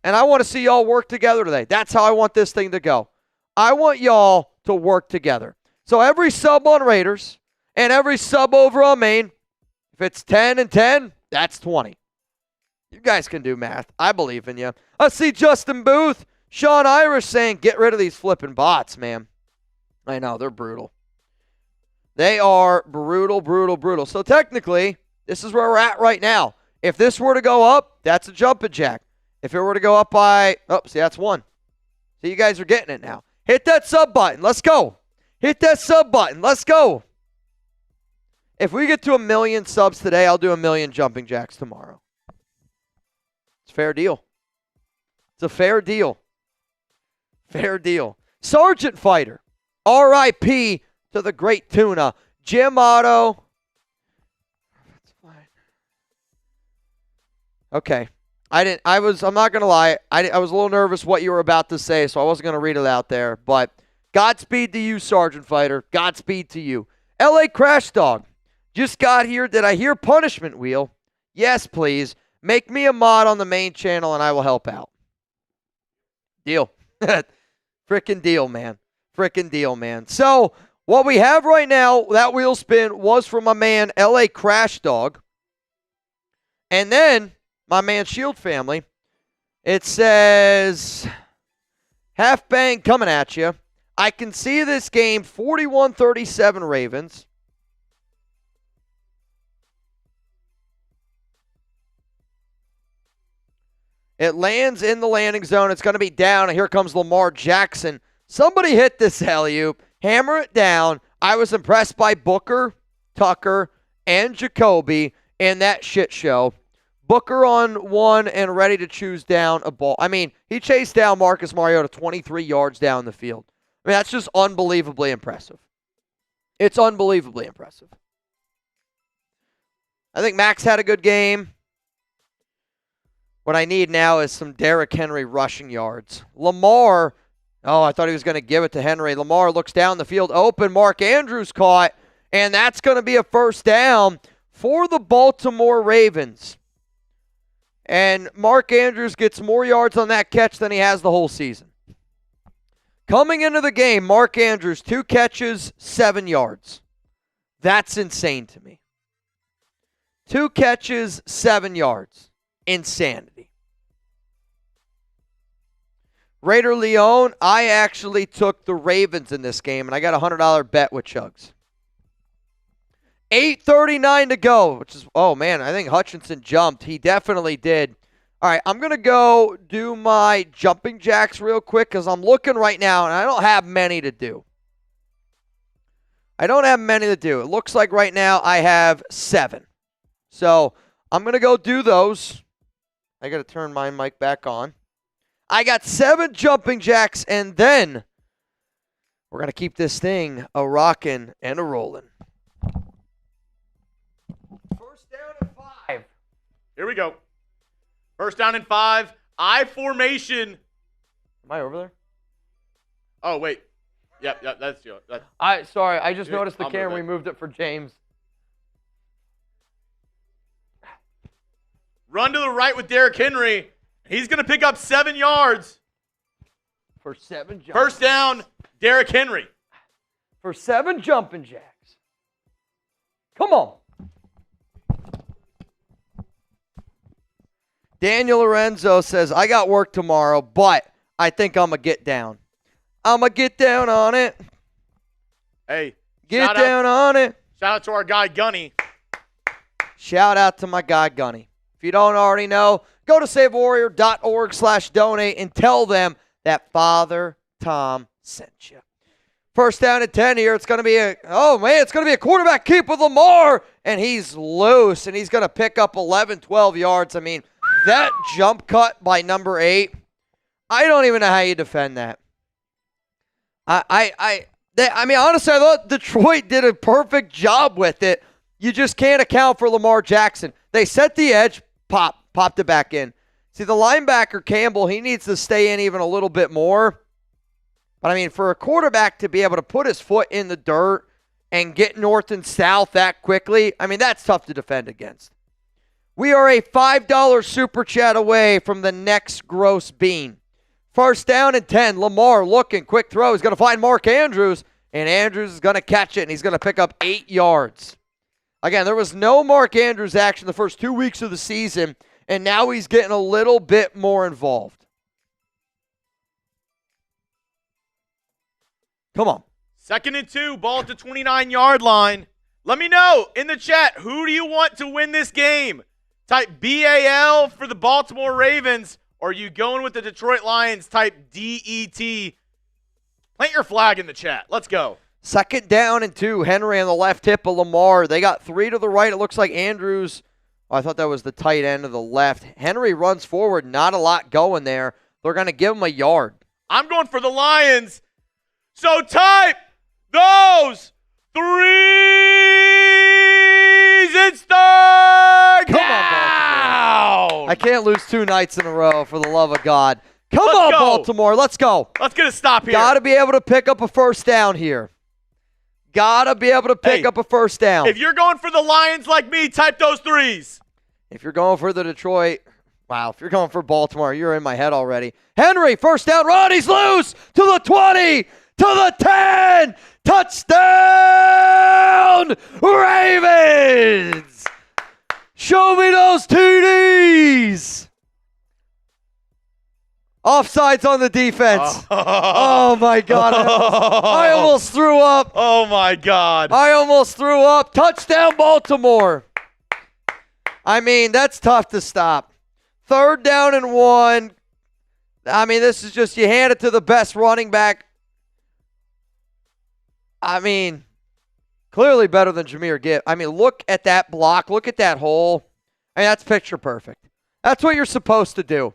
And I want to see y'all work together today. That's how I want this thing to go. I want y'all to work together. So every sub on Raiders and every sub over on Maine, if it's 10 and 10, that's 20. You guys can do math. I believe in you. I see Justin Booth, Sean Irish saying, get rid of these flipping bots, man. I know, they're brutal. They are brutal, brutal, brutal. So technically, this is where we're at right now. If this were to go up, that's a jumping jack. If it were to go up by, oh, see, that's 1. See, you guys are getting it now. Hit that sub button. Let's go. Hit that sub button. Let's go. If we get to 1 million subs today, I'll do 1 million jumping jacks tomorrow. It's a fair deal. It's a fair deal. Fair deal. Sergeant Fighter. R.I.P. to the great tuna. Jim Otto. That's fine. Okay. I'm not going to lie. I was a little nervous what you were about to say, so I wasn't going to read it out there. But Godspeed to you, Sergeant Fighter. Godspeed to you. L.A. Crash Dog. Just got here. Did I hear punishment wheel? Yes, please. Make me a mod on the main channel and I will help out. Deal. Frickin' deal, man. Frickin' deal, man. So, what we have right now, that wheel spin was from my man, L.A. Crash Dog. And then, my man, Shield Family. It says, half bang coming at you. I can see this game 41-37 Ravens. It lands in the landing zone. It's going to be down, and here comes Lamar Jackson. Somebody hit this alley-oop, hammer it down. I was impressed by Booker, Tucker, and Jakobi in that shit show. Booker on one and ready to choose down a ball. I mean, he chased down Marcus Mariota 23 yards down the field. I mean, that's just unbelievably impressive. It's unbelievably impressive. I think Max had a good game. What I need now is some Derrick Henry rushing yards. Lamar, I thought he was going to give it to Henry. Lamar looks down the field open. Mark Andrews caught, and that's going to be a first down for the Baltimore Ravens. And Mark Andrews gets more yards on that catch than he has the whole season. Coming into the game, Mark Andrews, 2 catches, 7 yards. That's insane to me. 2 catches, 7 yards. Insanity. Raider Leone, I actually took the Ravens in this game, and I got a $100 bet with Chuggs. 8:39 to go, which is, oh man, I think Hutchinson jumped. He definitely did. All right, I'm going to go do my jumping jacks real quick because I'm looking right now, and I don't have many to do. It looks like right now I have 7. So I'm going to go do those. I got to turn my mic back on. I got 7 jumping jacks, and then we're going to keep this thing a rocking and a rolling. First down and 5. Here we go. First down and 5. I formation. Am I over there? Oh, wait. Yep, that's you. Sorry, I just noticed the I'll camera. move it. We moved it for James. Run to the right with Derrick Henry. He's going to pick up 7 yards. For 7 jumps. First down, Derrick Henry. For 7 jumping jacks. Come on. Daniel Lorenzo says, I got work tomorrow, but I think I'm going to get down. I'm going to get down on it. Hey. Get down on it. Shout out to our guy, Gunny. Shout out to my guy, Gunny. If you don't already know, go to savewarrior.org/donate and tell them that Father Tom sent you. First down and 10 here. It's going to be a quarterback keep with Lamar, and he's loose, and he's going to pick up 11, 12 yards. I mean, that jump cut by number 8, I don't even know how you defend that. I mean, honestly, I thought Detroit did a perfect job with it. You just can't account for Lamar Jackson. They set the edge, popped it back in. See, the linebacker, Campbell, he needs to stay in even a little bit more. But, I mean, for a quarterback to be able to put his foot in the dirt and get north and south that quickly, I mean, that's tough to defend against. We are a $5 super chat away from the next gross bean. First down and 10. Lamar looking, quick throw. He's going to find Mark Andrews, and Andrews is going to catch it, and he's going to pick up 8 yards. Again, there was no Mark Andrews action the first 2 weeks of the season, and now he's getting a little bit more involved. Come on. 2nd and 2, ball at the 29-yard line. Let me know in the chat, who do you want to win this game? Type BAL for the Baltimore Ravens, or are you going with the Detroit Lions? Type DET. Plant your flag in the chat. Let's go. 2nd down and 2. Henry on the left hip of Lamar. They got 3 to the right. It looks like Andrews. I thought that was the tight end of the left. Henry runs forward. Not a lot going there. They're going to give him a yard. I'm going for the Lions. So type those 3s. It's 3rd Come on, Baltimore. I can't lose 2 nights in a row, for the love of God. Let's go. Baltimore. Let's go. Let's get a stop here. Got to be able to pick up a first down here. Got to be able to pick up a first down. If you're going for the Lions like me, type those 3s. If you're going for the Detroit, if you're going for Baltimore, you're in my head already. Henry, first down run. He's loose to the 20, to the 10. Touchdown, Ravens. Show me those TDs. Offsides on the defense. Oh my God. I almost threw up. Oh, my God. I almost threw up. Touchdown, Baltimore. I mean, that's tough to stop. 3rd down and 1. I mean, this is just you hand it to the best running back. I mean, clearly better than Jahmyr Gibbs. I mean, look at that block. Look at that hole. I mean, that's picture perfect. That's what you're supposed to do.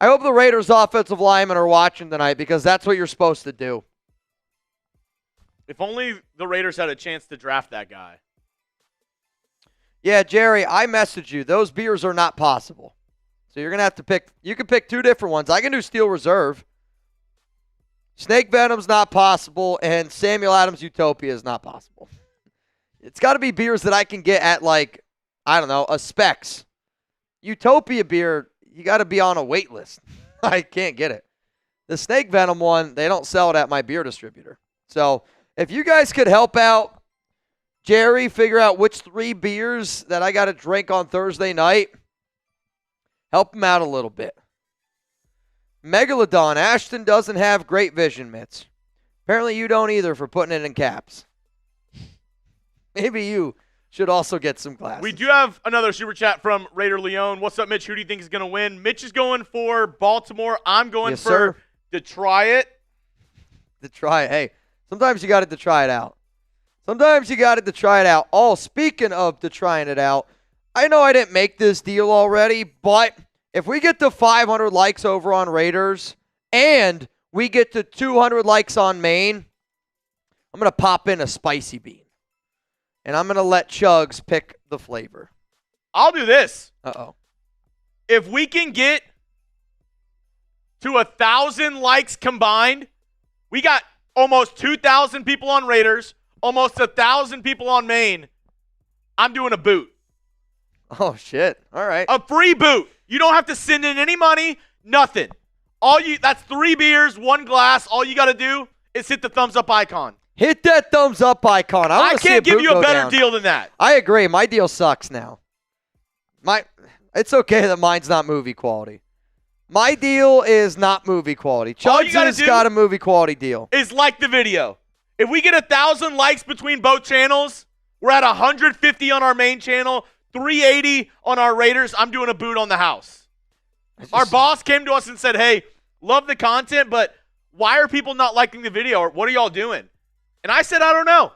I hope the Raiders' offensive linemen are watching tonight because that's what you're supposed to do. If only the Raiders had a chance to draft that guy. Yeah, Jerry, I messaged you. Those beers are not possible. So you're going to have to pick. You can pick 2 different ones. I can do Steel Reserve. Snake Venom's not possible, and Samuel Adams Utopia is not possible. It's got to be beers that I can get at, like, I don't know, a Specs. Utopia beer, you got to be on a wait list. I can't get it. The Snake Venom one, they don't sell it at my beer distributor. So if you guys could help out Jerry figure out which 3 beers that I got to drink on Thursday night, help him out a little bit. Megalodon, Ashton doesn't have great vision, Mitts. Apparently you don't either for putting it in caps. Maybe you should also get some glasses. We do have another super chat from Raider Leone. What's up, Mitch? Who do you think is going to win? Mitch is going for Baltimore. I'm going for Detroit. Detroit. Hey, sometimes you got to try it out. Sometimes you got to try it out. Oh, speaking of trying it out, I know I didn't make this deal already, but if we get to 500 likes over on Raiders and we get to 200 likes on Maine, I'm going to pop in a spicy bean. And I'm going to let Chuggs pick the flavor. I'll do this. Uh-oh. If we can get to 1,000 likes combined, we got almost 2,000 people on Raiders, almost 1,000 people on Maine. I'm doing a boot. Oh, shit. All right. A free boot. You don't have to send in any money, nothing. That's 3 beers, 1 glass. All you got to do is hit the thumbs up icon. Hit that thumbs up icon. I can't give you a better deal than that. I agree. My deal sucks now. It's okay that mine's not movie quality. My deal is not movie quality. Chuggs has got a movie quality deal. Is like the video. If we get 1,000 likes between both channels, we're at 150 on our main channel, 380 on our Raiders. I'm doing a boot on the house. Our boss came to us and said, hey, love the content, but why are people not liking the video? Or what are y'all doing? And I said, I don't know.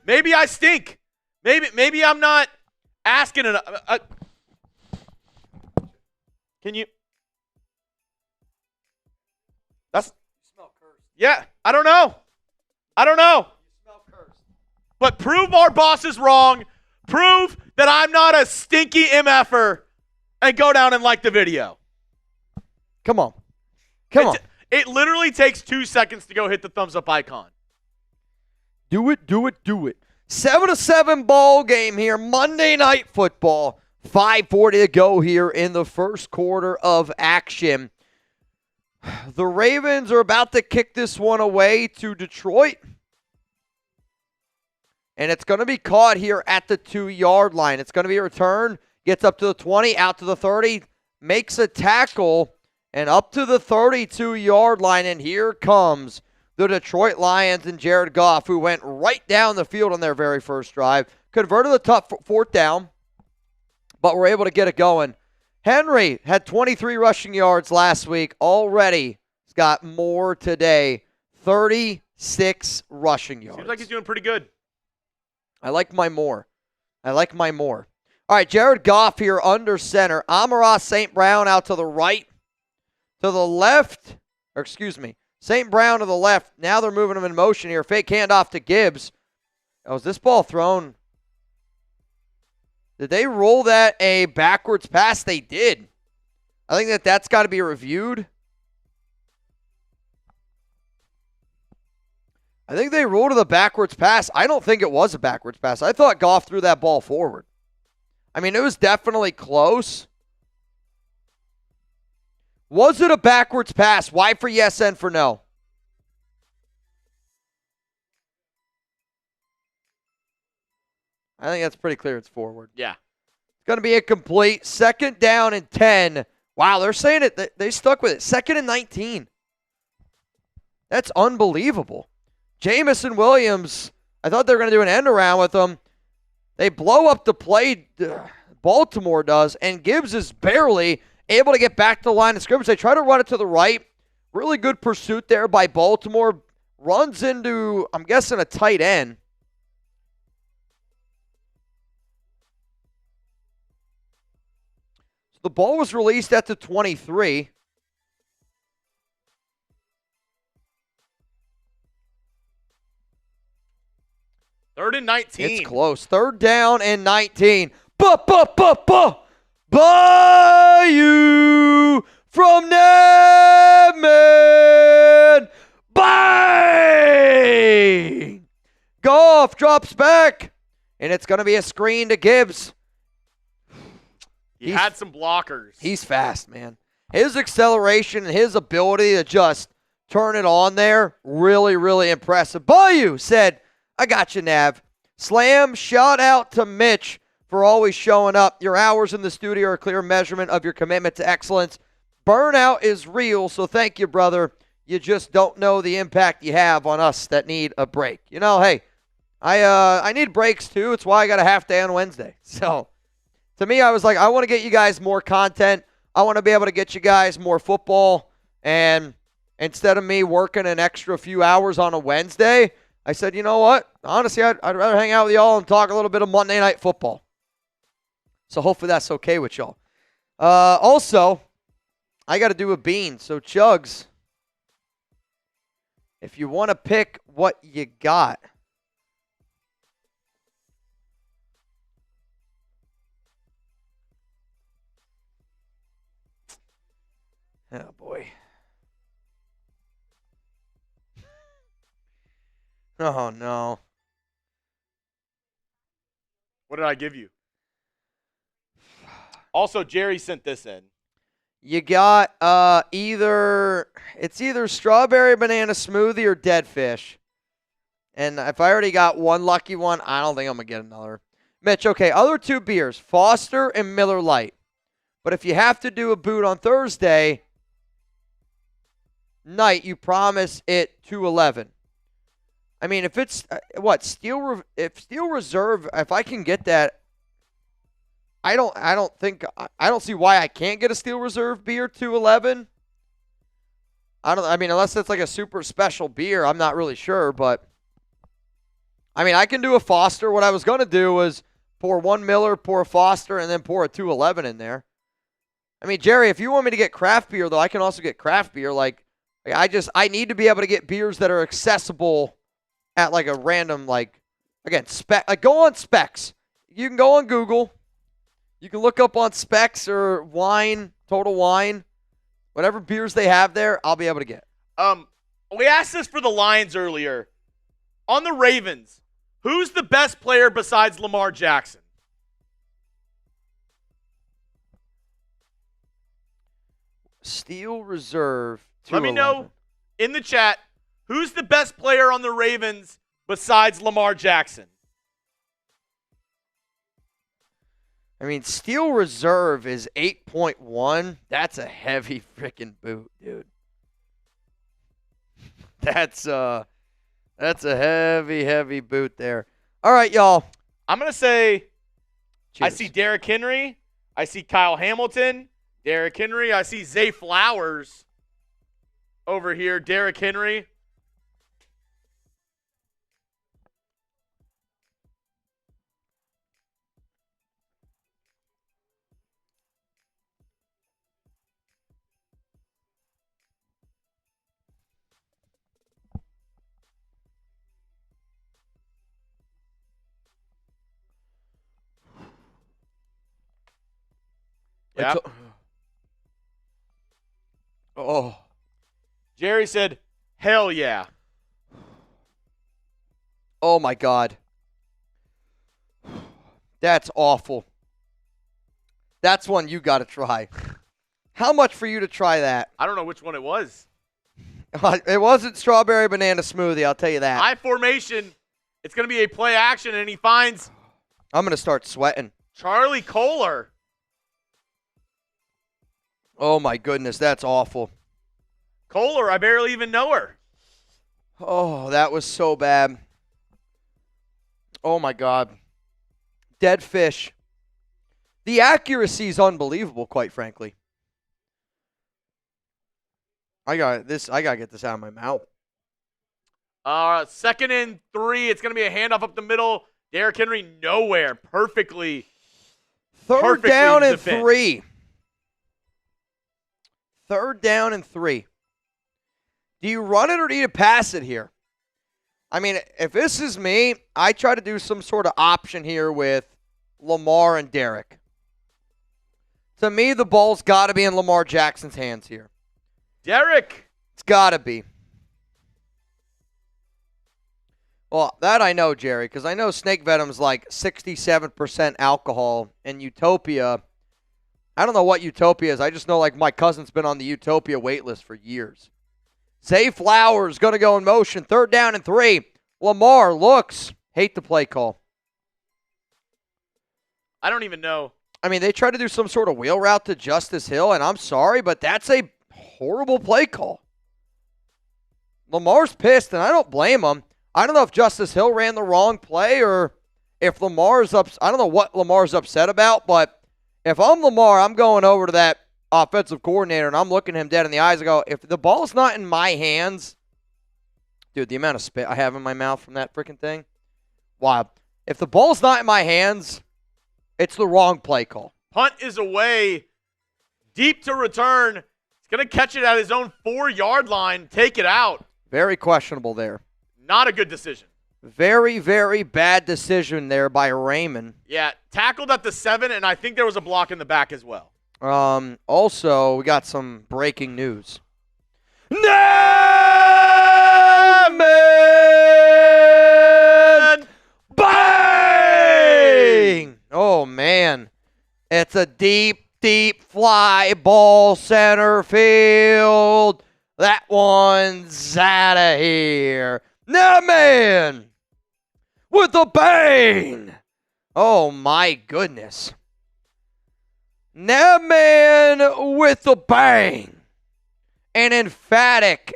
Maybe I stink. Maybe I'm not asking enough. Can you? You smell cursed. Yeah, I don't know. You smell cursed. But prove our boss is wrong. Prove that I'm not a stinky MFer and go down and like the video. Come on. It literally takes 2 seconds to go hit the thumbs up icon. Do it. 7-7 ball game here. Monday Night Football. 5:40 to go here in the first quarter of action. The Ravens are about to kick this one away to Detroit. And it's going to be caught here at the 2-yard line. It's going to be a return. Gets up to the 20, out to the 30. Makes a tackle. And up to the 32-yard line. And here comes the Detroit Lions and Jared Goff, who went right down the field on their very first drive. Converted the tough 4th down, but were able to get it going. Henry had 23 rushing yards last week. Already he's got more today. 36 rushing yards. Seems like he's doing pretty good. I like my more. All right, Jared Goff here under center. Amon-Ra St. Brown out to the right. To the left, St. Brown to the left. Now they're moving him in motion here. Fake handoff to Gibbs. Oh, is this ball thrown? Did they roll that a backwards pass? They did. I think that's got to be reviewed. I think they ruled it a backwards pass. I don't think it was a backwards pass. I thought Goff threw that ball forward. I mean, it was definitely close. Was it a backwards pass? Y for yes, N for no. I think that's pretty clear it's forward. Yeah. It's going to be incomplete. 2nd down and 10. Wow, they're saying it. They stuck with it. 2nd and 19. That's unbelievable. Jamison Williams, I thought they were going to do an end around with them. They blow up the play, Baltimore does, and Gibbs is barely able to get back to the line of scrimmage. They try to run it to the right. Really good pursuit there by Baltimore. Runs into, I'm guessing, a tight end. So the ball was released at the 23. Third and 19. It's close. 3rd down and 19. Bayou from Nedman. Bang! Goff drops back, and it's going to be a screen to Gibbs. He had some blockers. He's fast, man. His acceleration and his ability to just turn it on there, really, really impressive. Bayou said, I got you, Nav. Slam, shout out to Mitch for always showing up. Your hours in the studio are a clear measurement of your commitment to excellence. Burnout is real, so thank you, brother. You just don't know the impact you have on us that need a break. You know, hey, I need breaks too. It's why I got a half day on Wednesday. So, to me, I was like, I want to get you guys more content. I want to be able to get you guys more football. And instead of me working an extra few hours on a Wednesday, I said, you know what? Honestly, I'd rather hang out with y'all and talk a little bit of Monday Night Football. So hopefully that's okay with y'all. Also, I got to do a bean. So, Chuggs, if you want to pick what you got. Oh, boy. Oh, no. What did I give you? Also, Jerry sent this in. You got either strawberry banana smoothie or dead fish. And if I already got one lucky one, I don't think I'm going to get another. Mitch, okay, other 2 beers, Foster and Miller Lite. But if you have to do a boot on Thursday night, you promise it $2.11. I mean, if it's Steel Reserve, if I can get that, I don't see why I can't get a Steel Reserve beer $2.11. I mean, unless it's like a super special beer, I'm not really sure, but I mean, I can do a Foster. What I was going to do was pour 1 Miller, pour a Foster, and then pour a $2.11 in there. I mean, Jerry, if you want me to get craft beer, though, I can also get craft beer. I need to be able to get beers that are accessible at like a random, go on Specs. You can go on Google. You can look up on Specs or Wine, Total Wine. Whatever beers they have there, I'll be able to get. We asked this for the Lions earlier. On the Ravens, who's the best player besides Lamar Jackson? Steel Reserve. Let me know in the chat, who's the best player on the Ravens besides Lamar Jackson? I mean, Steel Reserve is 8.1. That's a heavy freaking boot, dude. That's a heavy, heavy boot there. All right, y'all. I'm going to say, Cheers. I see Derrick Henry. I see Kyle Hamilton. Derrick Henry. I see Zay Flowers over here. Derrick Henry. Yep. Oh. Jerry said, hell yeah. Oh, my God. That's awful. That's one you got to try. How much for you to try that? I don't know which one it was. It wasn't strawberry banana smoothie, I'll tell you that. High formation. It's going to be a play action, and he finds I'm going to start sweating. Charlie Kohler. Oh, my goodness, that's awful. Kohler, I barely even know her. Oh, that was so bad. Oh, my God. Dead fish. The accuracy is unbelievable, quite frankly. I got to get this out of my mouth. 2nd and 3. It's going to be a handoff up the middle. Derrick Henry nowhere. Perfectly. Third down and defend. 3. 3rd down and 3. Do you run it or do you pass it here? I mean, if this is me, I try to do some sort of option here with Lamar and Derrick. To me, the ball's got to be in Lamar Jackson's hands here. Derrick. It's got to be. Well, that I know, Jerry, because I know snake venom's like 67% alcohol, and Utopia, I don't know what Utopia is. I just know like my cousin's been on the Utopia wait list for years. Zay Flowers going to go in motion. 3rd down and 3. Lamar looks. Hate the play call. I don't even know. I mean, they tried to do some sort of wheel route to Justice Hill, and I'm sorry, but that's a horrible play call. Lamar's pissed, and I don't blame him. I don't know if Justice Hill ran the wrong play or if Lamar's I don't know what Lamar's upset about, but if I'm Lamar, I'm going over to that offensive coordinator and I'm looking him dead in the eyes and go, if the ball's not in my hands, dude, the amount of spit I have in my mouth from that freaking thing, wow. If the ball's not in my hands, it's the wrong play call. Punt is away. Deep to return. He's going to catch it at his own 4-yard line. Take it out. Very questionable there. Not a good decision. Very, very bad decision there by Raymond. Yeah, tackled at the 7, and I think there was a block in the back as well. Also, we got some breaking news. Bang! Oh, man. It's a deep, deep fly ball center field. That one's out of here. Now, man, with a bang. Oh, my goodness. Now, man, with a bang. An emphatic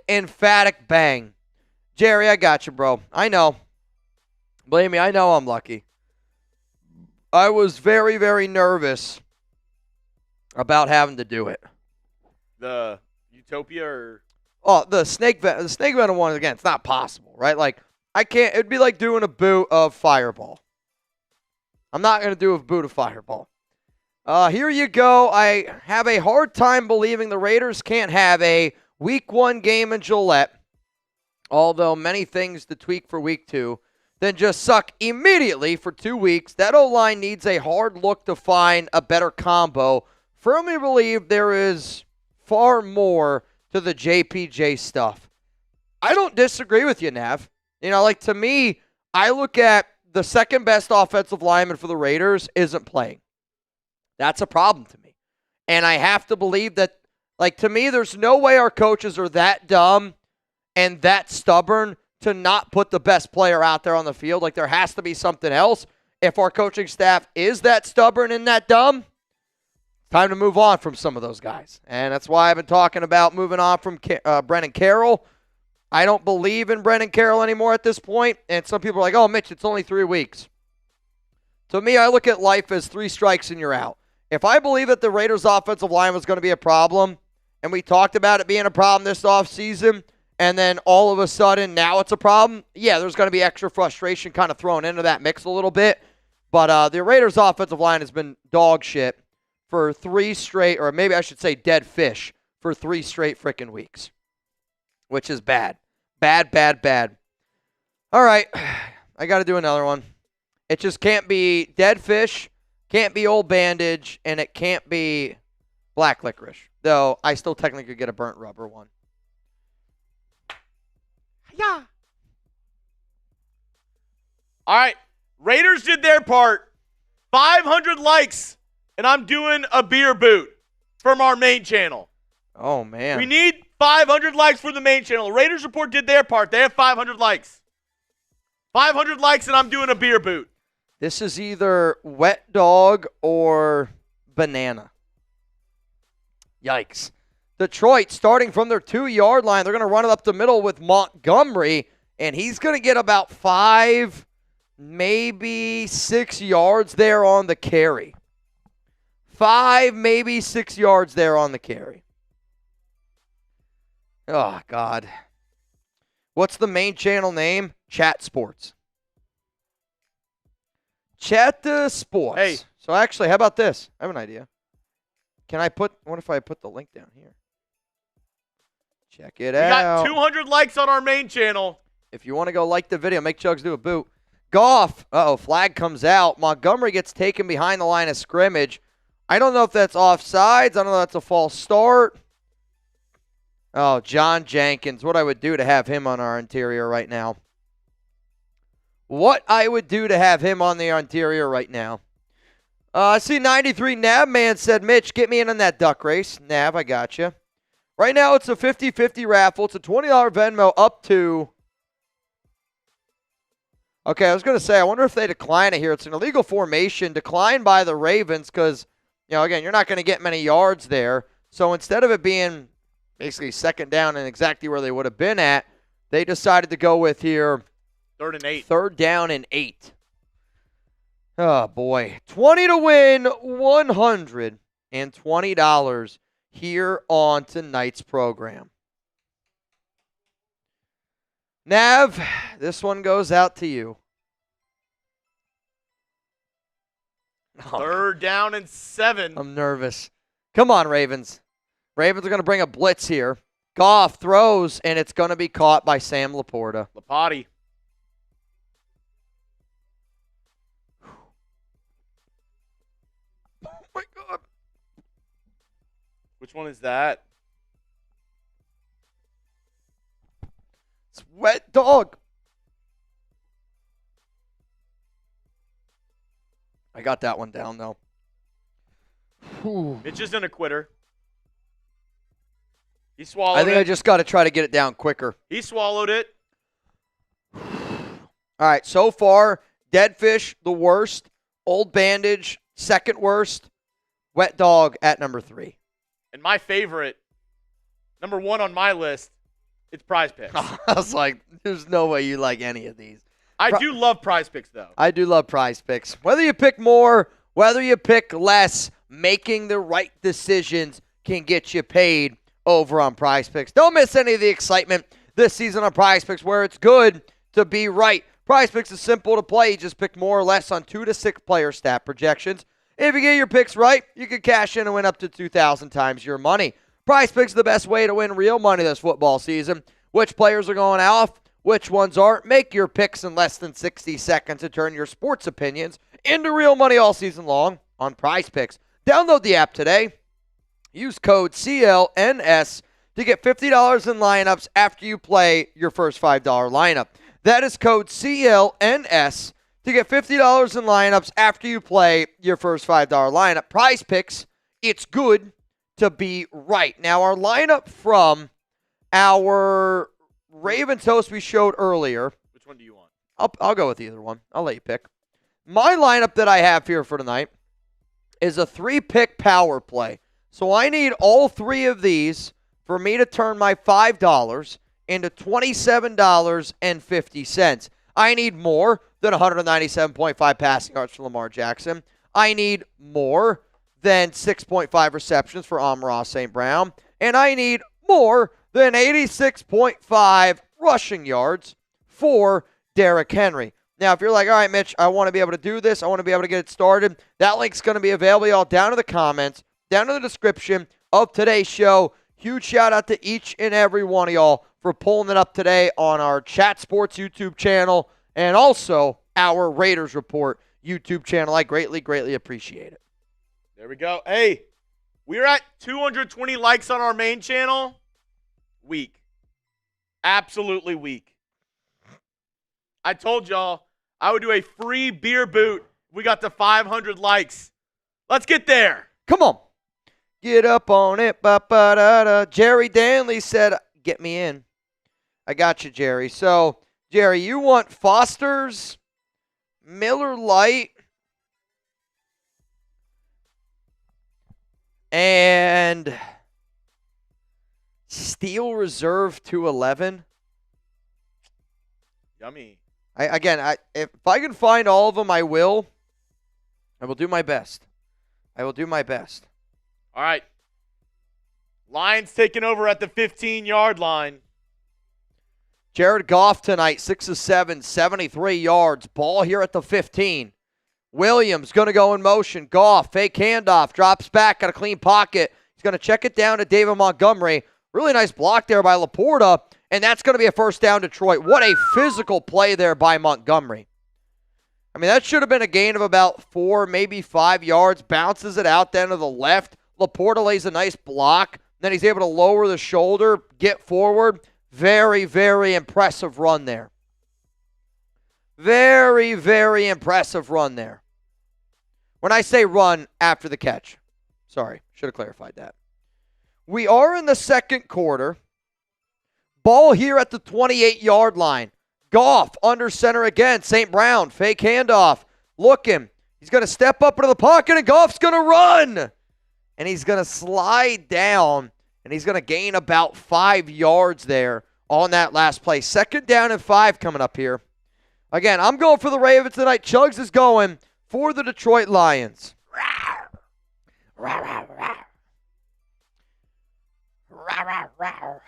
bang. Jerry, I got you, bro. I know. Believe me, I know I'm lucky. I was very, very nervous about having to do it. The Utopia or... Oh, the snake venom one, again, it's not possible, right? Like, I can't, it'd be like doing a boot of Fireball. I'm not going to do a boot of Fireball. Here you go. I have a hard time believing the Raiders can't have a Week 1 game in Gillette, although many things to tweak for Week 2, then just suck immediately for 2 weeks. That O-line needs a hard look to find a better combo. Firmly believe there is far more to the JPJ stuff. I don't disagree with you, Nav. You know, like, to me, I look at the second best offensive lineman for the Raiders isn't playing. That's a problem to me. And I have to believe that, like, to me, there's no way our coaches are that dumb and that stubborn to not put the best player out there on the field. Like, there has to be something else. If our coaching staff is that stubborn and that dumb, time to move on from some of those guys. And that's why I've been talking about moving on from Brennan Carroll. I don't believe in Brennan Carroll anymore at this point. And some people are like, oh, Mitch, it's only 3 weeks. To me, I look at life as 3 strikes and you're out. If I believe that the Raiders' offensive line was going to be a problem, and we talked about it being a problem this offseason, and then all of a sudden now it's a problem, yeah, there's going to be extra frustration kind of thrown into that mix a little bit. But the Raiders' offensive line has been dog shit for 3 straight, or maybe I should say dead fish, for 3 straight freaking weeks, which is bad. Bad, bad, bad. All right, I got to do another one. It just can't be dead fish, can't be old bandage, and it can't be black licorice, though I still technically could get a burnt rubber one. Yeah. All right, Raiders did their part. 500 likes. And I'm doing a beer boot from our main channel. Oh, man. We need 500 likes for the main channel. The Raiders Report did their part. They have 500 likes. 500 likes and I'm doing a beer boot. This is either wet dog or banana. Yikes. Detroit starting from their 2-yard line. They're going to run it up the middle with Montgomery, and he's going to get about 5, maybe 6 yards there on the carry. 5, maybe 6 yards there on the carry. Oh, God. What's the main channel name? Chat Sports. Chat Sports. Hey. So actually, how about this? I have an idea. What if I put the link down here? Check it out. We got 200 likes on our main channel. If you want to go like the video, make Chuggs do a boot. Goff. Flag comes out. Montgomery gets taken behind the line of scrimmage. I don't know if that's offsides. I don't know if that's a false start. Oh, John Jenkins. What I would do to have him on our interior right now. What I would do to have him on the interior right now. I see 93 Nav Man said, Mitch, get me in on that duck race. Nav, I got you. Right now, it's a 50-50 raffle. It's a $20 Venmo up to... Okay, I was going to say, I wonder if they decline it here. It's an illegal formation declined by the Ravens because, again, you're not going to get many yards there. So instead of it being basically second down and exactly where they would have been at, they decided to go with here... 3rd and 8. 3rd down and 8. Oh, boy. 20 to win, $120 here on tonight's program. Nav, this one goes out to you. 3rd down and 7. I'm nervous. Come on, Ravens. Ravens are going to bring a blitz here. Goff throws, and it's going to be caught by Sam Laporta. Lapati. Oh, my God. Which one is that? It's Wet Dog. I got that one down, though. Whew. Mitch isn't a quitter. He swallowed I think it. I just got to try to get it down quicker. He swallowed it. All right, so far, Dead Fish, the worst. Old Bandage, second worst. Wet Dog at number 3. And my favorite, number 1 on my list, it's PrizePicks. I was like, there's no way you like any of these. I do love PrizePicks, though. I do love PrizePicks. Whether you pick more, whether you pick less, making the right decisions can get you paid over on PrizePicks. Don't miss any of the excitement this season on PrizePicks, where it's good to be right. PrizePicks is simple to play. You just pick more or less on 2 to 6 player stat projections. If you get your picks right, you can cash in and win up to 2,000 times your money. PrizePicks is the best way to win real money this football season. Which players are going off? Which ones aren't? Make your picks in less than 60 seconds to turn your sports opinions into real money all season long on PrizePicks. Download the app today. Use code CLNS to get $50 in lineups after you play your first $5 lineup. That is code CLNS to get $50 in lineups after you play your first $5 lineup. PrizePicks, it's good to be right. Now, our lineup from our Ravens host we showed earlier. Which one do you want? I'll go with either one. I'll let you pick. My lineup that I have here for tonight is a 3-pick power play. So I need all 3 of these for me to turn my $5 into $27.50. I need more than 197.5 passing yards for Lamar Jackson. I need more than 6.5 receptions for Amon-Ra St. Brown. And I need more than 86.5 rushing yards for Derrick Henry. Now, if you're like, all right, Mitch, I want to be able to do this. I want to be able to get it started. That link's going to be available, y'all, down in the comments, down in the description of today's show. Huge shout out to each and every one of y'all for pulling it up today on our Chat Sports YouTube channel and also our Raiders Report YouTube channel. I greatly, greatly appreciate it. There we go. Hey, we're at 220 likes on our main channel. Weak. Absolutely weak. I told y'all I would do a free beer boot if we got to 500 likes. Let's get there. Come on. Get up on it. Ba-ba-da-da. Jerry Danley said, get me in. I got you, Jerry. So, Jerry, you want Foster's, Miller Lite, and Steel Reserve 211? Yummy. If I can find all of them, I will. I will do my best. I will do my best. All right. Lions taking over at the 15-yard line. Jared Goff tonight, 6 of 7, 73 yards. Ball here at the 15. Williams going to go in motion. Goff, fake handoff, drops back, got a clean pocket. He's going to check it down to David Montgomery. Really nice block there by Laporta, and that's going to be a first down, Detroit. What a physical play there by Montgomery. I mean, that should have been a gain of about 4, maybe 5 yards. Bounces it out then to the left. Laporta lays a nice block. Then he's able to lower the shoulder, get forward. Very, very impressive run there. Very, very impressive run there. When I say run, after the catch. Sorry, should have clarified that. We are in the second quarter. Ball here at the 28-yard line. Goff under center again. St. Brown, fake handoff. Looking. He's going to step up into the pocket, and Goff's going to run. And he's going to slide down, and he's going to gain about 5 yards there on that last play. Second down and 5 coming up here. Again, I'm going for the Ravens tonight. Chuggs is going for the Detroit Lions.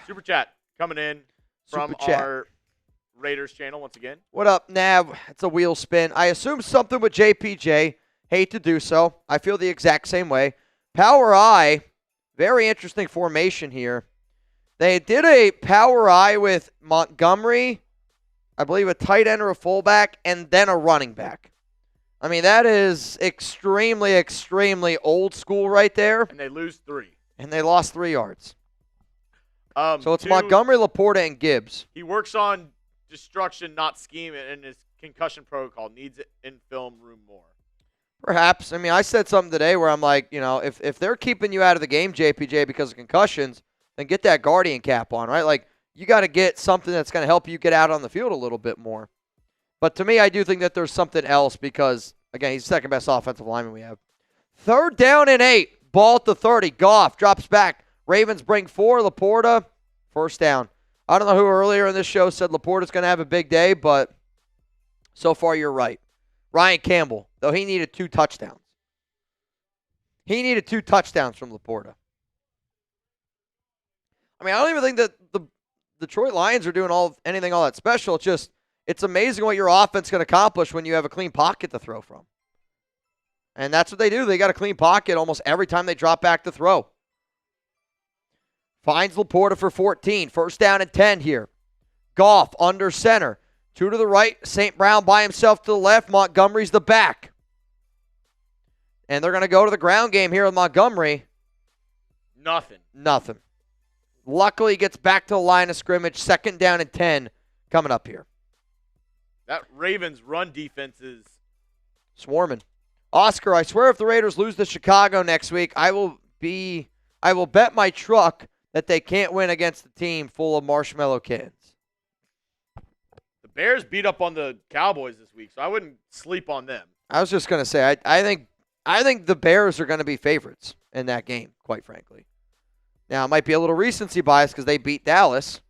Super chat coming in from our Raiders channel once again. What up, Nav? It's a wheel spin. I assume something with JPJ. Hate to do so. I feel the exact same way. Power I, very interesting formation here. They did a power I with Montgomery, I believe a tight end or a fullback, and then a running back. I mean, that is extremely, extremely old school right there. And they lose 3. And they lost 3 yards. So it's Montgomery, Laporta, and Gibbs. He works on destruction, not scheme, and his concussion protocol needs it in film room more. Perhaps. I mean, I said something today where I'm like, you know, if they're keeping you out of the game, JPJ, because of concussions, then get that guardian cap on, right? Like, you got to get something that's going to help you get out on the field a little bit more. But to me, I do think that there's something else because, again, he's the second best offensive lineman we have. Third down and 8. Ball at the 30. Goff drops back. Ravens bring 4. Laporta, first down. I don't know who earlier in this show said Laporta's going to have a big day, but so far you're right. Ryan Campbell, though he needed 2 touchdowns. He needed 2 touchdowns from Laporta. I mean, I don't even think that the Detroit Lions are doing anything all that special. It's just, it's amazing what your offense can accomplish when you have a clean pocket to throw from. And that's what they do. They got a clean pocket almost every time they drop back to throw. Finds Laporta for 14. First down and 10 here. Goff under center. 2 to the right. St. Brown by himself to the left. Montgomery's the back. And they're going to go to the ground game here with Montgomery. Nothing. Luckily, he gets back to the line of scrimmage. Second down and 10 coming up here. That Ravens run defense is swarming. Oscar, I swear if the Raiders lose to Chicago next week, I will bet my truck that they can't win against a team full of marshmallow kittens. The Bears beat up on the Cowboys this week, so I wouldn't sleep on them. I was just going to say, I think the Bears are going to be favorites in that game, quite frankly. Now, it might be a little recency bias because they beat Dallas.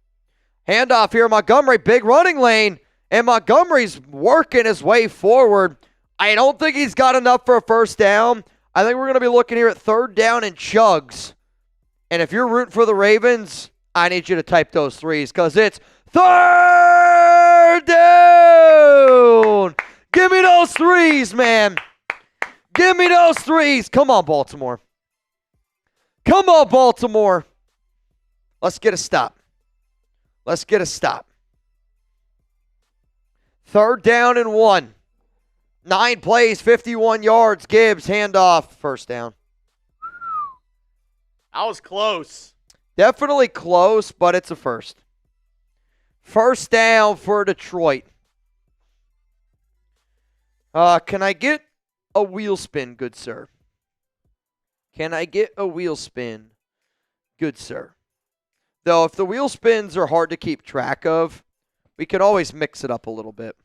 Handoff here, Montgomery, big running lane, and Montgomery's working his way forward. I don't think he's got enough for a first down. I think we're going to be looking here at third down and Chuggs. And if you're rooting for the Ravens, I need you to type those 3s because it's third down. Give me those 3s, man. Give me those 3s. Come on, Baltimore. Come on, Baltimore. Let's get a stop. Third down and 1. 9 plays, 51 yards. Gibbs, handoff, first down. I was close. Definitely close, but it's a first. First down for Detroit. Can I get a wheel spin, good sir? Can I get a wheel spin, good sir? Though, if the wheel spins are hard to keep track of, we can always mix it up a little bit.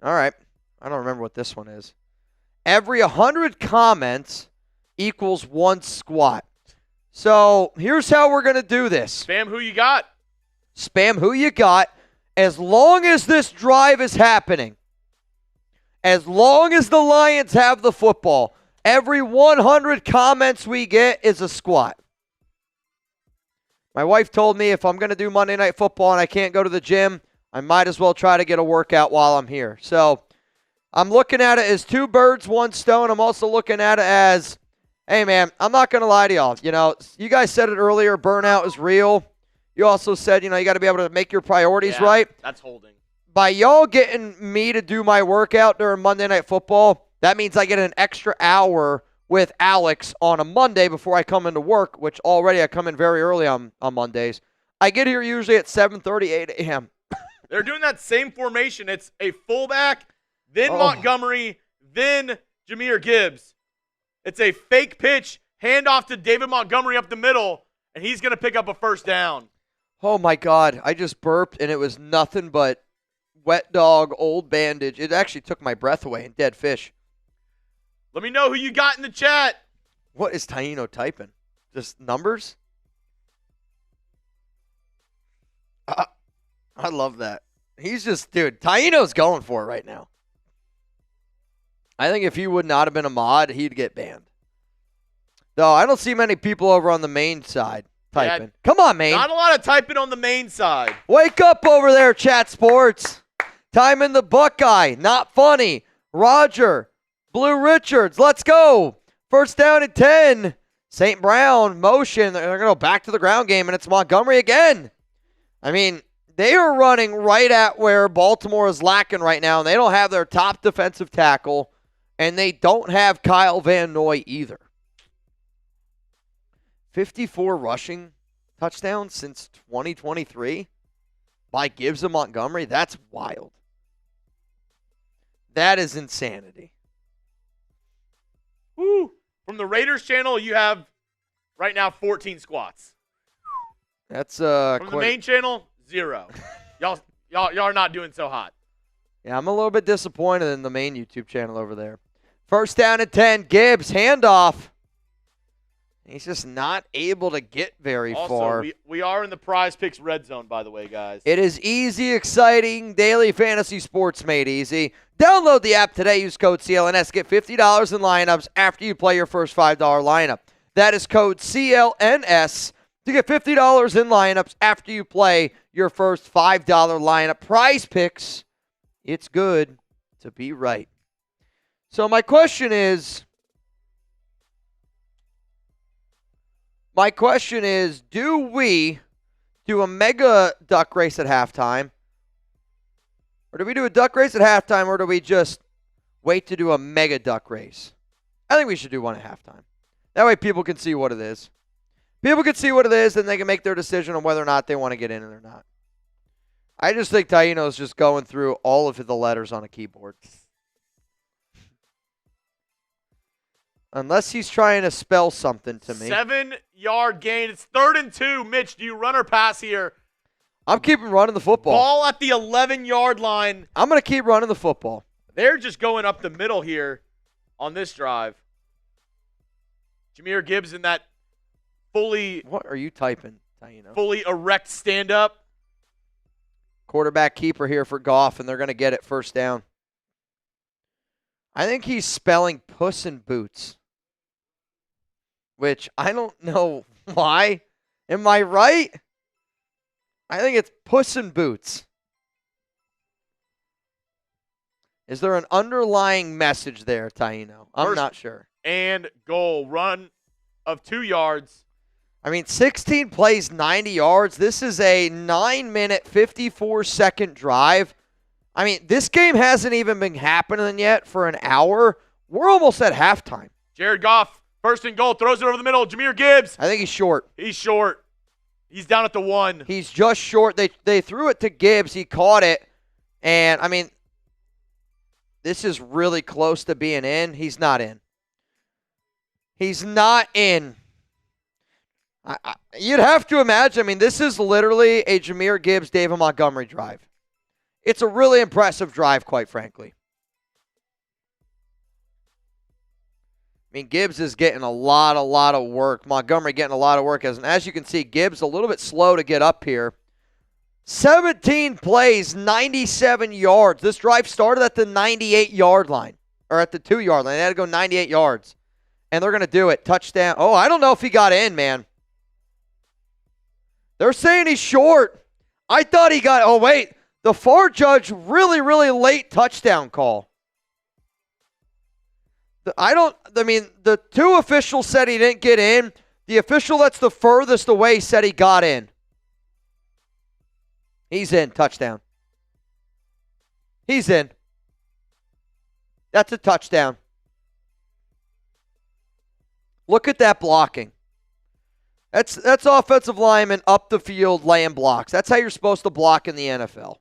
All right. I don't remember what this one is. Every 100 comments equals 1 squat. So here's how we're going to do this. Spam who you got. Spam who you got. As long as this drive is happening, as long as the Lions have the football, Every 100 comments we get is a squat. My wife told me if I'm going to do Monday Night Football and I can't go to the gym, I might as well try to get a workout while I'm here. So I'm looking at it as 2 birds, 1 stone. I'm also looking at it as, hey, man, I'm not going to lie to y'all. You know, you guys said it earlier, burnout is real. You also said, you know, you got to be able to make your priorities right. That's holding. By y'all getting me to do my workout during Monday Night Football, that means I get an extra hour with Alex on a Monday before I come into work, which already I come in very early on Mondays. I get here usually at 7:30, 8 a.m. They're doing that same formation. It's a fullback, then Montgomery, then Jahmyr Gibbs. It's a fake pitch, handoff to David Montgomery up the middle, and he's going to pick up a first down. Oh, my God. I just burped, and it was nothing but wet dog, old bandage. It actually took my breath away and dead fish. Let me know who you got in the chat. What is Taino typing? Just numbers? I love that. He's just, dude, Taino's going for it right now. I think if he would not have been a mod, he'd get banned. Though I don't see many people over on the main side typing. Yeah, come on, main. Not a lot of typing on the main side. Wake up over there, Chat Sports. Time in the Buckeye. Not funny. Roger. Blue Richards. Let's go. First down and 10. St. Brown. Motion. They're going to go back to the ground game, and it's Montgomery again. I mean, they are running right at where Baltimore is lacking right now, and they don't have their top defensive tackle, and they don't have Kyle Van Noy either. 54 rushing touchdowns since 2023 by Gibbs and Montgomery. That's wild. That is insanity. Woo. From the Raiders channel, you have right now 14 squats. That's from the main channel, 0. Y'all are not doing so hot. Yeah, I'm a little bit disappointed in the main YouTube channel over there. First down and 10. Gibbs handoff. He's just not able to get very far. We are in the PrizePicks red zone, by the way, guys. It is easy, exciting, daily fantasy sports made easy. Download the app today. Use code CLNS. Get $50 in lineups after you play your first $5 lineup. That is code CLNS to get $50 in lineups after you play your first $5 lineup. PrizePicks, it's good to be right. So my question is, do we do a mega duck race at halftime? Or do we do a duck race at halftime, or do we just wait to do a mega duck race? I think we should do one at halftime. That way people can see what it is. People can see what it is, and they can make their decision on whether or not they want to get in it or not. I just think Taino's just going through all of the letters on a keyboard. Unless he's trying to spell something to me. 7-yard gain. It's 3rd and 2. Mitch, do you run or pass here? I'm keeping running the football. Ball at the 11-yard line. I'm going to keep running the football. They're just going up the middle here on this drive. Jahmyr Gibbs in that fully... What are you typing, Taino? Fully erect stand-up. Quarterback keeper here for Goff, and they're going to get it first down. I think he's spelling Puss in Boots, which I don't know why. Am I right? I think it's Puss in Boots. Is there an underlying message there, Taino? I'm not sure. And goal. Run of 2 yards. I mean, 16 plays, 90 yards. This is a 9-minute, 54-second drive. I mean, this game hasn't even been happening yet for an hour. We're almost at halftime. Jared Goff, first and goal, throws it over the middle. Jahmyr Gibbs. I think he's short. He's short. He's down at the 1. He's just short. They threw it to Gibbs. He caught it. And, I mean, this is really close to being in. He's not in. He's not in. You'd have to imagine. I mean, this is literally a Jahmyr Gibbs, David Montgomery drive. It's a really impressive drive, quite frankly. I mean, Gibbs is getting a lot of work. Montgomery getting a lot of work. As you can see, Gibbs a little bit slow to get up here. 17 plays, 97 yards. This drive started at the 98-yard line, or at the 2-yard line. They had to go 98 yards. And they're going to do it. Touchdown. Oh, I don't know if he got in, man. They're saying he's short. I thought he got. Oh, wait. The VAR judge really, really late touchdown call. The two officials said he didn't get in. The official that's the furthest away said he got in. He's in. Touchdown. He's in. That's a touchdown. Look at that blocking. That's offensive lineman up the field laying blocks. That's how you're supposed to block in the NFL.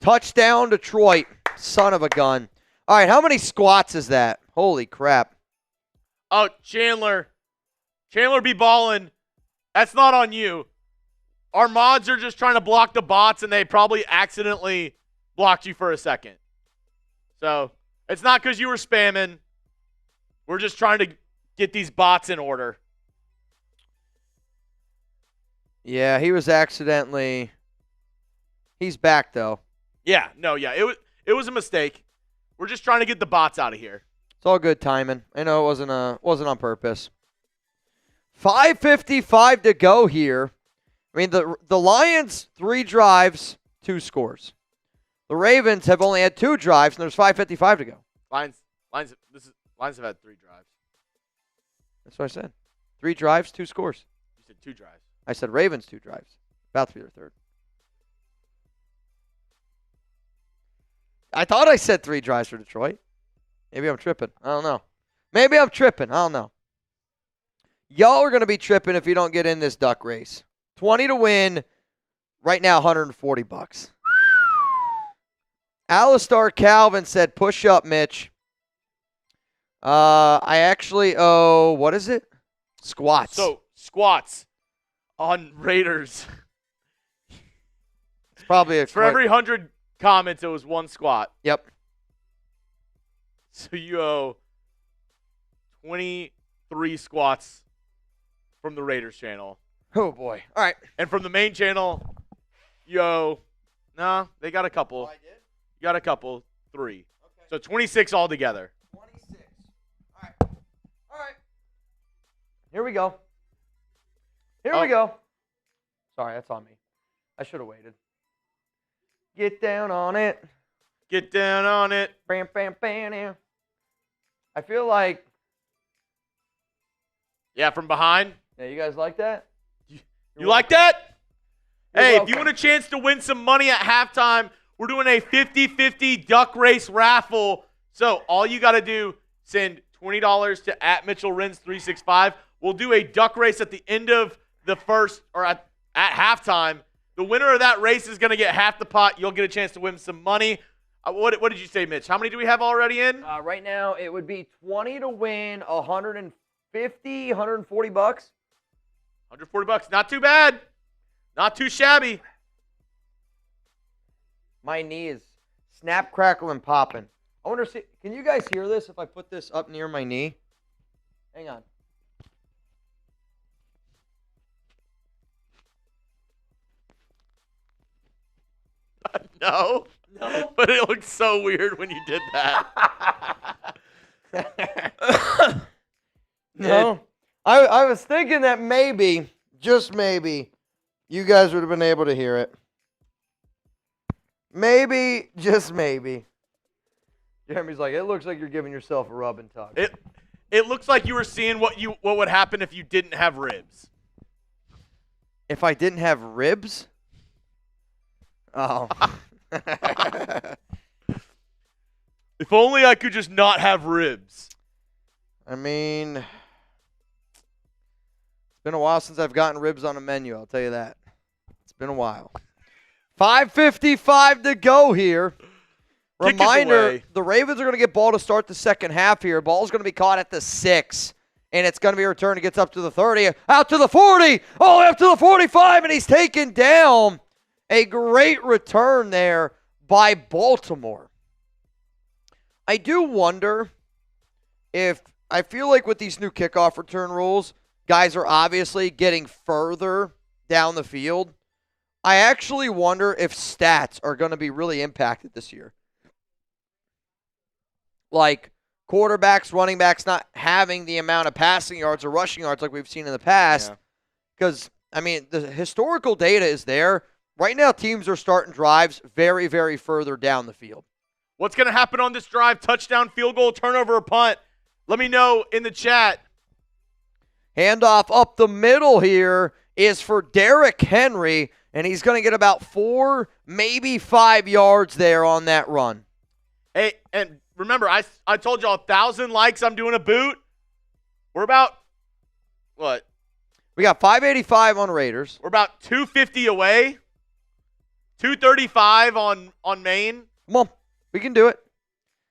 Touchdown, Detroit. Son of a gun. All right, how many squats is that? Holy crap. Oh, Chandler be balling. That's not on you. Our mods are just trying to block the bots, and they probably accidentally blocked you for a second. So it's not because you were spamming. We're just trying to get these bots in order. Yeah, he was accidentally. He's back, though. Yeah, it was a mistake. We're just trying to get the bots out of here. It's all good timing. I know it wasn't on purpose. 5:55 to go here. I mean, the Lions, 3 drives, 2 scores. The Ravens have only had 2 drives, and there's 5:55 to go. Lions have had 3 drives. That's what I said. 3 drives, 2 scores. You said 2 drives. I said Ravens 2 drives. About to be their third. I thought I said 3 drives for Detroit. Maybe I'm tripping. I don't know. Maybe I'm tripping. I don't know. Y'all are going to be tripping if you don't get in this duck race. 20 to win. Right now, $140. Alistair Calvin said, push up, Mitch. I actually owe, what is it? Squats. So, squats on Raiders. It's probably for every 100 comments, it was 1 squat. Yep. So you owe 23 squats from the Raiders channel. Oh, boy. All right. And from the main channel, you owe, they got a couple. Oh, I did? You got a couple, 3. Okay. So 26 altogether. 26. All right. Here we go. Here we go. Sorry, that's on me. I should have waited. Get down on it. Get down on it. Bam, bam, bam. I feel like. Yeah, from behind. Yeah, you guys like that? You like that? You're hey, welcome. if you want a chance to win some money at halftime, we're doing a 50-50 duck race raffle. So all you got to do, send $20 to @MitchellRenz365. We'll do a duck race at the end of the first, or at halftime. The winner of that race is going to get half the pot. You'll get a chance to win some money. What did you say, Mitch? How many do we have already in? Right now, it would be 20 to win, 150, 140 bucks. $140. Not too bad. Not too shabby. My knee is snap, crackle, and popping. I wonder, can you guys hear this if I put this up near my knee? Hang on. No. But it looks so weird when you did that. No. I was thinking that maybe, just maybe, you guys would have been able to hear it. Maybe, just maybe. Jeremy's like, it looks like you're giving yourself a rub and tug. It looks like you were seeing what would happen if you didn't have ribs. If I didn't have ribs? Oh. If only I could just not have ribs. I mean, it's been a while since I've gotten ribs on a menu, I'll tell you that. It's been a while. 5:55 to go here. Reminder, the Ravens are going to get ball to start the second half here. Ball's going to be caught at the 6, and it's going to be returned. It gets up to the 30, out to the 40, all the way up to the 45, and he's taken down. A great return there by Baltimore. I do wonder if, I feel like with these new kickoff return rules, guys are obviously getting further down the field. I actually wonder if stats are going to be really impacted this year. Like, quarterbacks, running backs not having the amount of passing yards or rushing yards like we've seen in the past. Because, the historical data is there. Right now, teams are starting drives very, very further down the field. What's going to happen on this drive? Touchdown, field goal, turnover, or punt? Let me know in the chat. Handoff up the middle here is for Derrick Henry, and he's going to get about 4, maybe 5 yards there on that run. Hey, and remember, I told y'all 1,000 likes, I'm doing a boot. We're about, what? We got 585 on Raiders. We're about 250 away. 235 on Maine. Come on. We can do it.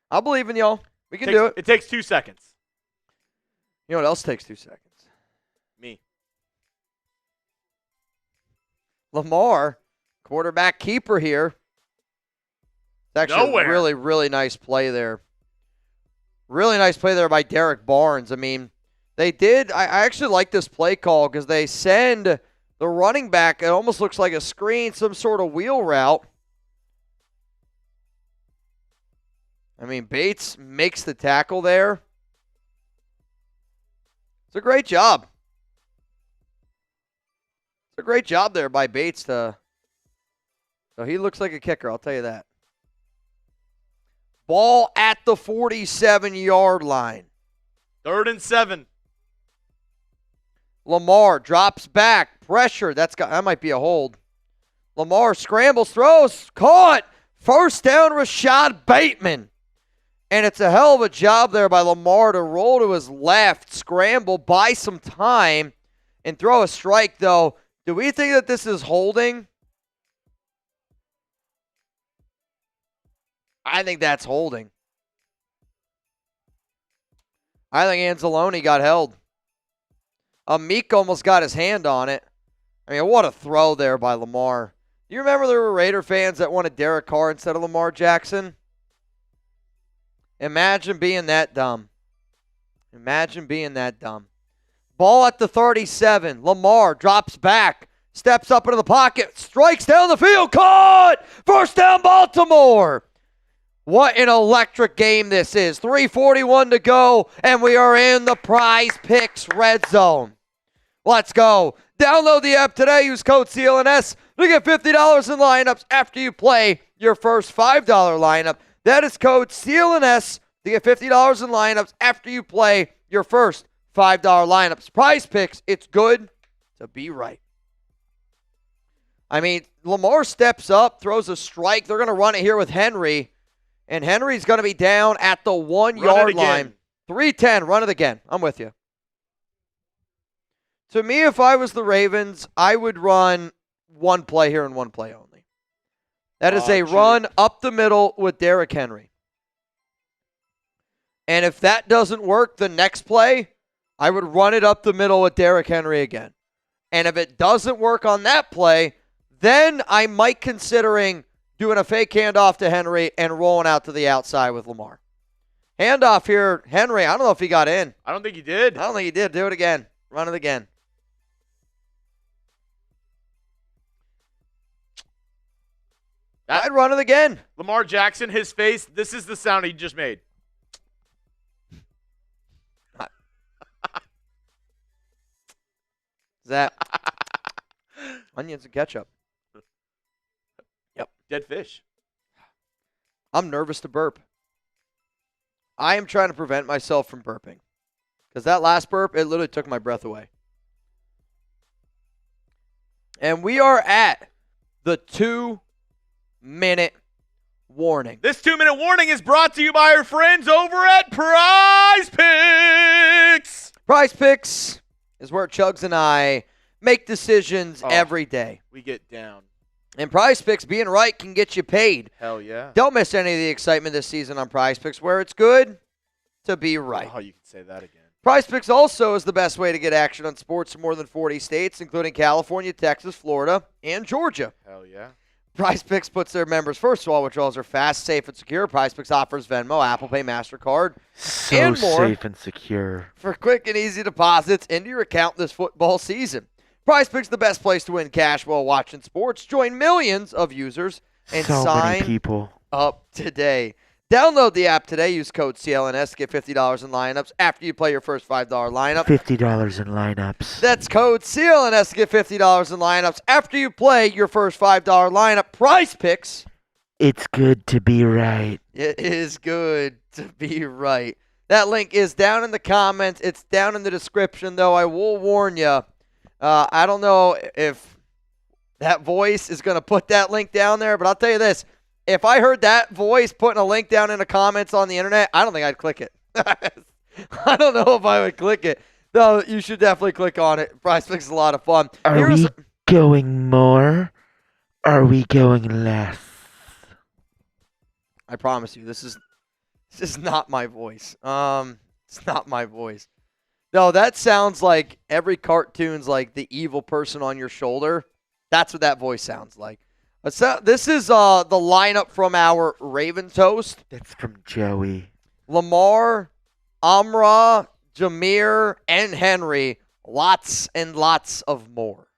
I believe in y'all. We can do it. It takes 2 seconds. You know what else takes 2 seconds? Me. Lamar, quarterback keeper here. It's actually Nowhere. a really, really nice play there. Really nice play there by Derek Barnes. They did. I actually like this play call because they send the running back. It almost looks like a screen, some sort of wheel route. Bates makes the tackle there. It's a great job. It's a great job there by Bates. So he looks like a kicker, I'll tell you that. Ball at the 47-yard line. 3rd and 7. Lamar drops back. Pressure. That might be a hold. Lamar scrambles, throws, caught. First down, Rashad Bateman. And it's a hell of a job there by Lamar to roll to his left, scramble, buy some time, and throw a strike, though. Do we think that this is holding? I think that's holding. I think Anzalone got held. Meek almost got his hand on it. What a throw there by Lamar. Do you remember there were Raider fans that wanted Derek Carr instead of Lamar Jackson? Imagine being that dumb. Imagine being that dumb. Ball at the 37. Lamar drops back, steps up into the pocket, strikes down the field, caught! First down, Baltimore! What an electric game this is. 3:41 to go, and we are in the PrizePicks red zone. Let's go. Download the app today. Use code CLNS to get $50 in lineups after you play your first $5 lineup. That is code CLNS to get $50 in lineups after you play your first $5 lineups. PrizePicks, it's good to be right. Lamar steps up, throws a strike. They're going to run it here with Henry. And Henry's going to be down at the 1-yard line. 3:10, run it again. I'm with you. To me, if I was the Ravens, I would run one play here and one play only. That is a run up the middle with Derrick Henry. And if that doesn't work, the next play, I would run it up the middle with Derrick Henry again. And if it doesn't work on that play, then I might considering doing a fake handoff to Henry and rolling out to the outside with Lamar. Handoff here, Henry. I don't know if he got in. I don't think he did. I don't think he did. Do it again. Run it again. I'd run it again. Lamar Jackson, his face, this is the sound he just made. Is that onions and ketchup? Yep. Dead fish. I'm nervous to burp. I am trying to prevent myself from burping. Because that last burp, it literally took my breath away. And we are at the 2-minute warning. This 2-minute warning is brought to you by our friends over at PrizePicks. PrizePicks is where Chuggs and I make decisions every day. We get down. And PrizePicks, being right, can get you paid. Hell yeah. Don't miss any of the excitement this season on PrizePicks, where it's good to be right. Oh, you can say that again. PrizePicks also is the best way to get action on sports in more than 40 states, including California, Texas, Florida, and Georgia. Hell yeah. PrizePicks puts their members first. All withdrawals are fast, safe, and secure. PrizePicks offers Venmo, Apple Pay, MasterCard, and more. Safe and secure. For quick and easy deposits into your account this football season. PrizePicks the best place to win cash while watching sports. Join millions of users and so sign many people up today. Download the app today. Use code CLNS to get $50 in lineups after you play your first $5 lineup. $50 in lineups. That's code CLNS to get $50 in lineups after you play your first $5 lineup. PrizePicks. It's good to be right. It is good to be right. That link is down in the comments. It's down in the description, though. I will warn you. I don't know if that voice is going to put that link down there, but I'll tell you this. If I heard that voice putting a link down in the comments on the internet, I don't think I'd click it. I don't know if I would click it. No, you should definitely click on it. PrizePicks is a lot of fun. Are we going more? Are we going less? I promise you, this is not my voice. It's not my voice. No, that sounds like every cartoon's like the evil person on your shoulder. That's what that voice sounds like. This is the lineup from our Ravens host. That's from Joey. Lamar, Amra, Jameer, and Henry. Lots and lots of more.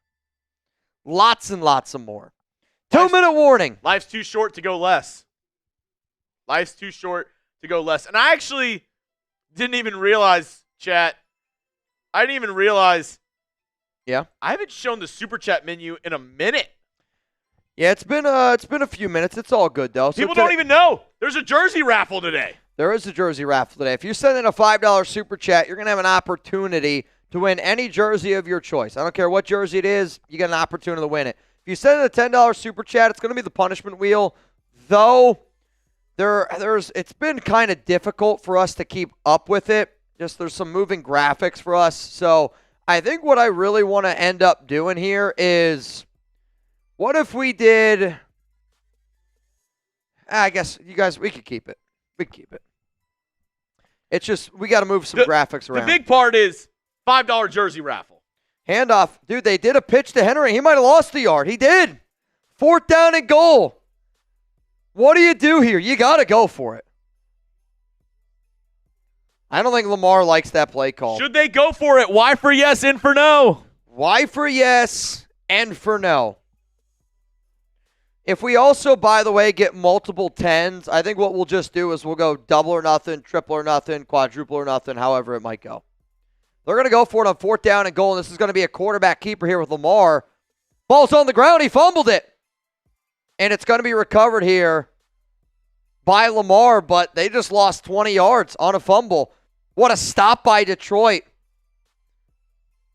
Lots and lots of more. 2-minute warning. Life's too short to go less. Life's too short to go less. And I actually didn't even realize, chat. I didn't even realize. Yeah. I haven't shown the super chat menu in a minute. Yeah, it's been a few minutes. It's all good though. People don't even know there's a jersey raffle today. There is a jersey raffle today. If you send in a $5 super chat, you're gonna have an opportunity to win any jersey of your choice. I don't care what jersey it is. You get an opportunity to win it. If you send in a $10 super chat, it's gonna be the punishment wheel. Though it's been kind of difficult for us to keep up with it. Just there's some moving graphics for us. So I think what I really want to end up doing here is, what if we did, I guess you guys, we could keep it. We could keep it. It's just, we got to move some graphics around. The big part is $5 jersey raffle. Handoff. Dude, they did a pitch to Henry. He might have lost the yard. He did. 4th down and goal. What do you do here? You got to go for it. I don't think Lamar likes that play call. Should they go for it? Y for yes, N for no. Y for yes, N for no. If we also, by the way, get multiple 10s, I think what we'll just do is we'll go double or nothing, triple or nothing, quadruple or nothing, however it might go. They're going to go for it on 4th down and goal, and this is going to be a quarterback keeper here with Lamar. Ball's on the ground. He fumbled it. And it's going to be recovered here by Lamar, but they just lost 20 yards on a fumble. What a stop by Detroit.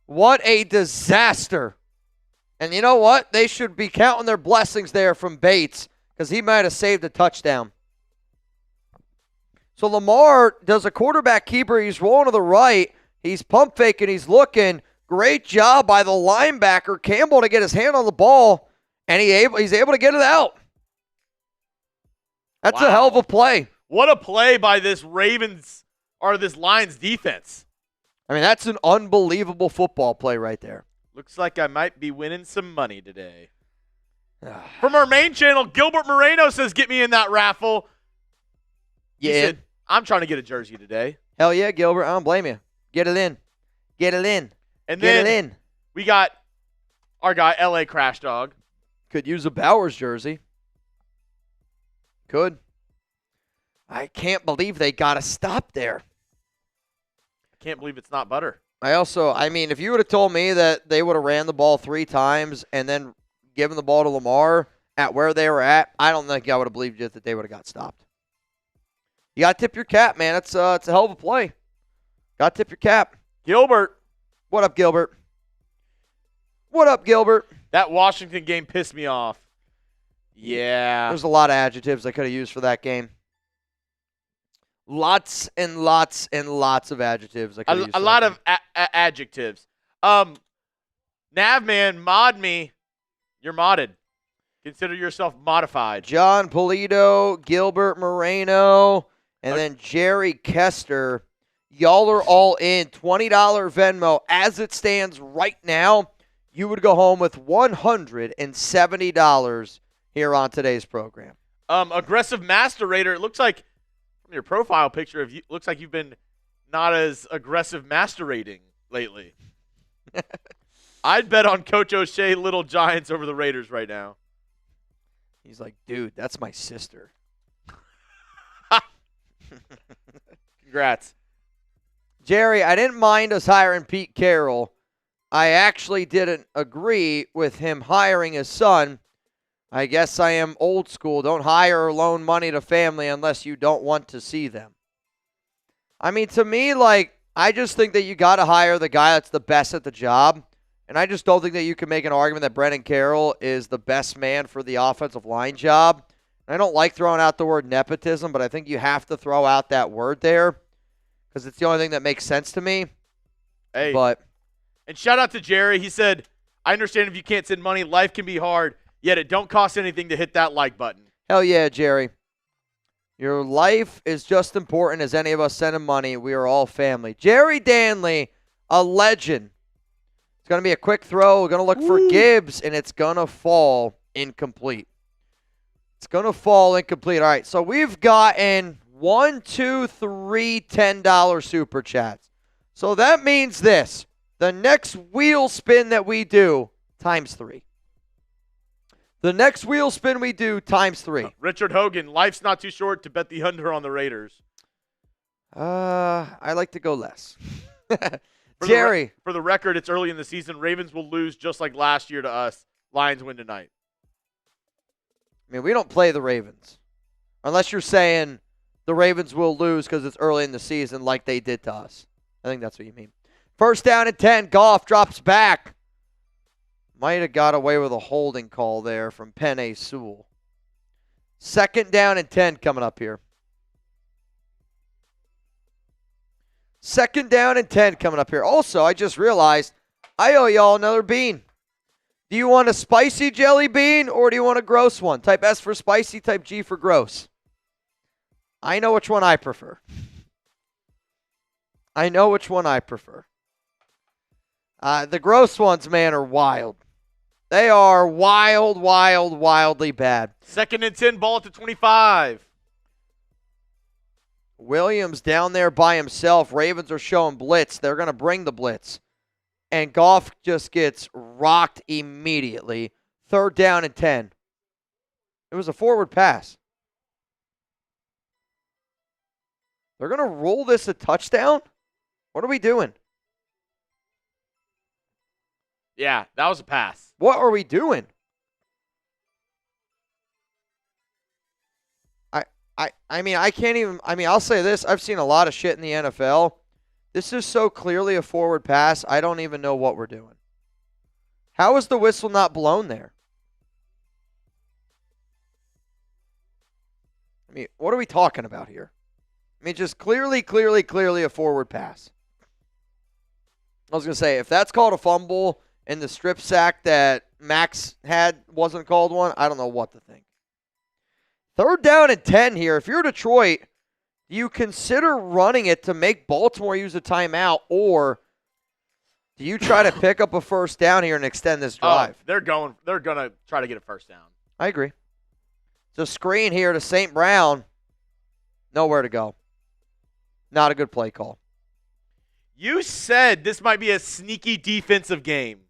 What a disaster. And you know what? They should be counting their blessings there from Bates, because he might have saved a touchdown. So Lamar does a quarterback keeper. He's rolling to the right. He's pump faking. He's looking. Great job by the linebacker, Campbell, to get his hand on the ball, and he's able to get it out. That's a hell of a play. What a play by this Ravens or this Lions defense. I mean, that's an unbelievable football play right there. Looks like I might be winning some money today. From our main channel, Gilbert Moreno says, get me in that raffle. Yeah. He said, I'm trying to get a jersey today. Hell yeah, Gilbert. I don't blame you. Get it in. Get it in. And Get then it in. we got our guy, LA Crash Dog. Could use a Bowers jersey. Could. I can't believe they got to stop there. I can't believe it's not butter. I mean, if you would have told me that they would have ran the ball 3 times and then given the ball to Lamar at where they were at, I don't think I would have believed you that they would have got stopped. You got to tip your cap, man. It's a hell of a play. Got to tip your cap. Gilbert. What up, Gilbert? What up, Gilbert? That Washington game pissed me off. Yeah. There's a lot of adjectives I could have used for that game. Lots and lots and lots of adjectives. A lot of adjectives. Navman, mod me. You're modded. Consider yourself modified. John Polito, Gilbert Moreno, and then Jerry Kester. Y'all are all in. $20 Venmo. As it stands right now, you would go home with $170 here on today's program. Aggressive Masterator. It looks like from your profile picture, looks like you've been not as aggressive masterating lately. I'd bet on Coach O'Shea Little Giants over the Raiders right now. He's like, dude, that's my sister. Congrats. Jerry, I didn't mind us hiring Pete Carroll. I actually didn't agree with him hiring his son. I guess I am old school. Don't hire or loan money to family unless you don't want to see them. I mean, to me, I just think that you got to hire the guy that's the best at the job. And I just don't think that you can make an argument that Brennan Carroll is the best man for the offensive line job. And I don't like throwing out the word nepotism, but I think you have to throw out that word there because it's the only thing that makes sense to me. Hey. But and shout out to Jerry. He said, I understand if you can't send money, life can be hard, yet it don't cost anything to hit that like button. Hell yeah, Jerry. Your life is just important as any of us sending money. We are all family. Jerry Danley, a legend. It's going to be a quick throw. We're going to look for Gibbs, and it's going to fall incomplete. It's going to fall incomplete. All right, so we've gotten 1, 2, 3 $10 super chats. So that means this. The next wheel spin that we do, times 3. The next wheel spin we do, times 3. Richard Hogan, life's not too short to bet the under on the Raiders. I like to go less. For Jerry. For the record, it's early in the season. Ravens will lose just like last year to us. Lions win tonight. I mean, we don't play the Ravens. Unless you're saying the Ravens will lose because it's early in the season like they did to us. I think that's what you mean. First down and 10. Goff drops back. Might have got away with a holding call there from Penei Sewell. Second down and 10 coming up here. Second down and 10 coming up here. Also, I just realized I owe y'all another bean. Do you want a spicy jelly bean or do you want a gross one? Type S for spicy, type G for gross. I know which one I prefer. I know which one I prefer. The gross ones, man, are wild. They are wild, wildly bad. Second and 10, ball at the 25. Williams down there by himself. Ravens are showing blitz. They're going to bring the blitz. And Goff just gets rocked immediately. Third down and 10. It was a forward pass. They're going to roll this a touchdown? What are we doing? Yeah, that was a pass. What are we doing? I mean, I can't even, I'll say this. I've seen a lot of shit in the NFL. This is so clearly a forward pass, I don't even know what we're doing. How is the whistle not blown there? I mean, what are we talking about here? I mean, just clearly a forward pass. I was going to say, if that's called a fumble and the strip sack that Max had wasn't called one, I don't know what to think. Third down and 10 here. If you're Detroit, do you consider running it to make Baltimore use a timeout, or do you try to pick up a first down here and extend this drive? They're going to try to get a first down. I agree. It's a screen here to St. Brown. Nowhere to go. Not a good play call. You said this might be a sneaky defensive game.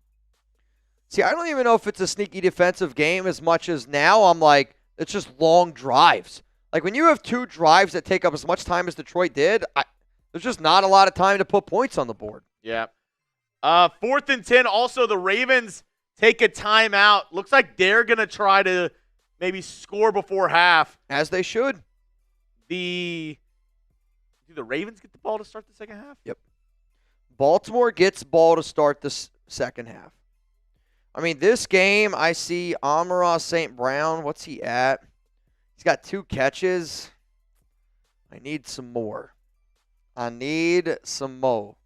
See, I don't even know if it's a sneaky defensive game as much as now I'm like, it's just long drives. Like when you have 2 drives that take up as much time as Detroit did, there's just not a lot of time to put points on the board. Yeah. Fourth and 10. Also, the Ravens take a timeout. Looks like they're going to try to maybe score before half. As they should. Do the Ravens get the ball to start the second half? Yep. Baltimore gets ball to start the second half. I mean, this game, I see Amon-Ra St. Brown. What's he at? He's got 2 catches. I need some more. I need some more.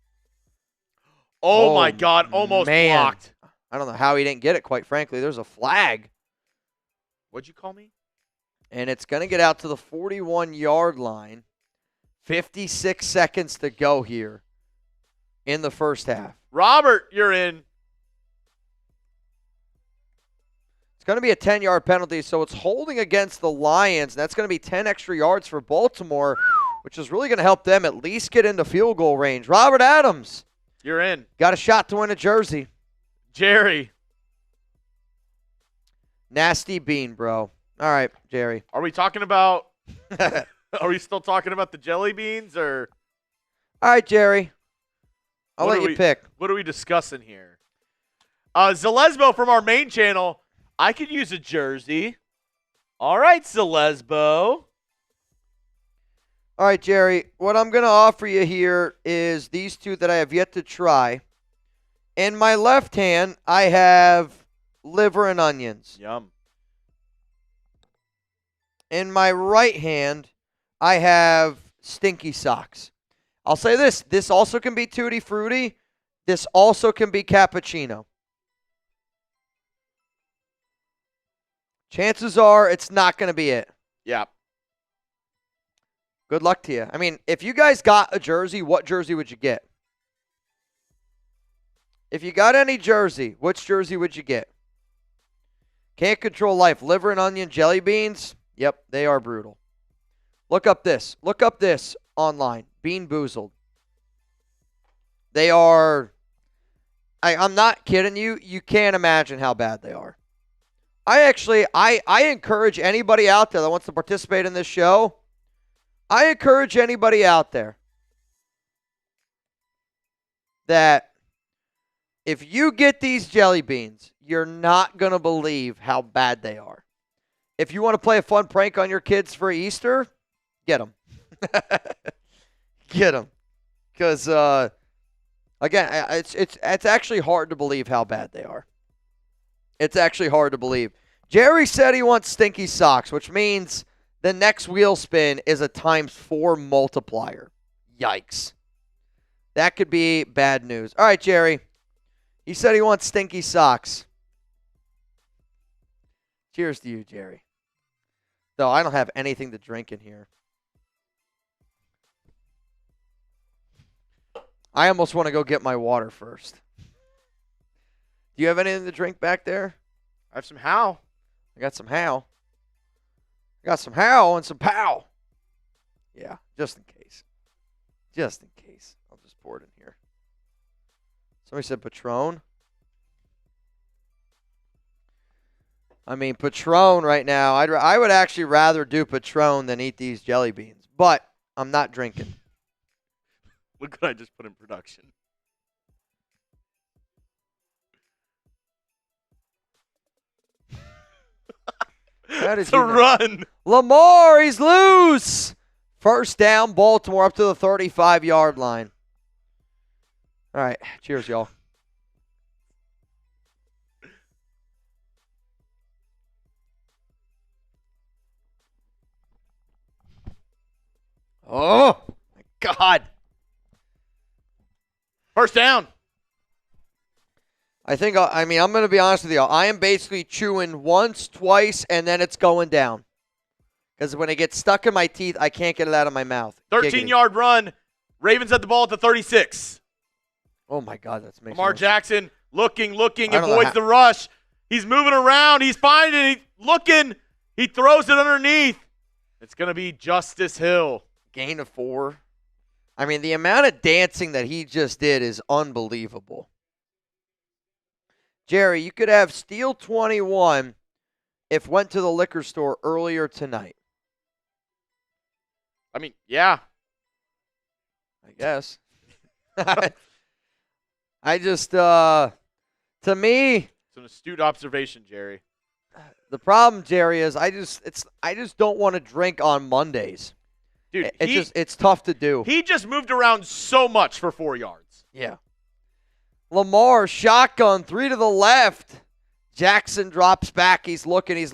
Oh my God, almost blocked. I don't know how he didn't get it, quite frankly. There's a flag. What'd you call me? And it's going to get out to the 41-yard line. 56 seconds to go here in the first half. Robert, you're in. It's going to be a 10-yard penalty, so it's holding against the Lions. That's going to be 10 extra yards for Baltimore, which is really going to help them at least get into field goal range. Robert Adams. You're in. Got a shot to win a jersey. Jerry. Nasty bean, bro. All right, Jerry. Are we talking about Are we still talking about the jelly beans or? All right, Jerry. I'll What let are you pick. What are we discussing here? Zalesbo from our main channel. I could use a jersey. All right, Zalesbo. All right, Jerry. What I'm going to offer you here is these two that I have yet to try. In my left hand, I have liver and onions. Yum. In my right hand, I have stinky socks. I'll say this. This also can be Tutti Frutti. This also can be cappuccino. Chances are it's not going to be it. Yeah. Good luck to you. I mean, if you guys got a jersey, what jersey would you get? If you got any jersey, which jersey would you get? Can't control life. Liver and onion jelly beans. Yep, they are brutal. Look up this. Look up this online. Bean Boozled. They are, I'm not kidding you. You can't imagine how bad they are. I encourage anybody out there that wants to participate in this show. I encourage anybody out there that if you get these jelly beans, you're not going to believe how bad they are. If you want to play a fun prank on your kids for Easter, get them. Get them. Because, again, it's actually hard to believe how bad they are. It's actually hard to believe. Jerry said he wants stinky socks, which means the next wheel spin is a ×4 multiplier. Yikes. That could be bad news. All right, Jerry. He said he wants stinky socks. Cheers to you, Jerry. Though I don't have anything to drink in here. I almost want to go get my water first. Do you have anything to drink back there? I have some how. I got some how. I got some how and some pow. Yeah, just in case. Just in case. I'll just pour it in here. Somebody said Patron. I mean, Patron right now, I would actually rather do Patron than eat these jelly beans. But I'm not drinking. Look what I just put in production. That is it's a run. Lamar, he's loose. First down, Baltimore up to the 35-yard line. All right, cheers, y'all. Oh, my God. First down. I'm going to be honest with you. I am basically chewing once, twice, and then it's going down. Because when it gets stuck in my teeth, I can't get it out of my mouth. 13-yard run. Ravens had the ball at the 36. Oh, my God. That's amazing. Lamar Jackson looking, avoids the rush. He's moving around. He's finding it. He's looking. He throws it underneath. It's going to be Justice Hill. Gain of 4. I mean, the amount of dancing that he just did is unbelievable. Jerry, you could have Steel 21 if went to the liquor store earlier tonight. I mean, yeah. I guess. I just, to me. It's an astute observation, Jerry. The problem, Jerry, is I just don't want to drink on Mondays. Dude, it's tough to do. He just moved around so much for 4 yards. Yeah. Lamar, shotgun, 3 to the left. Jackson drops back. He's looking,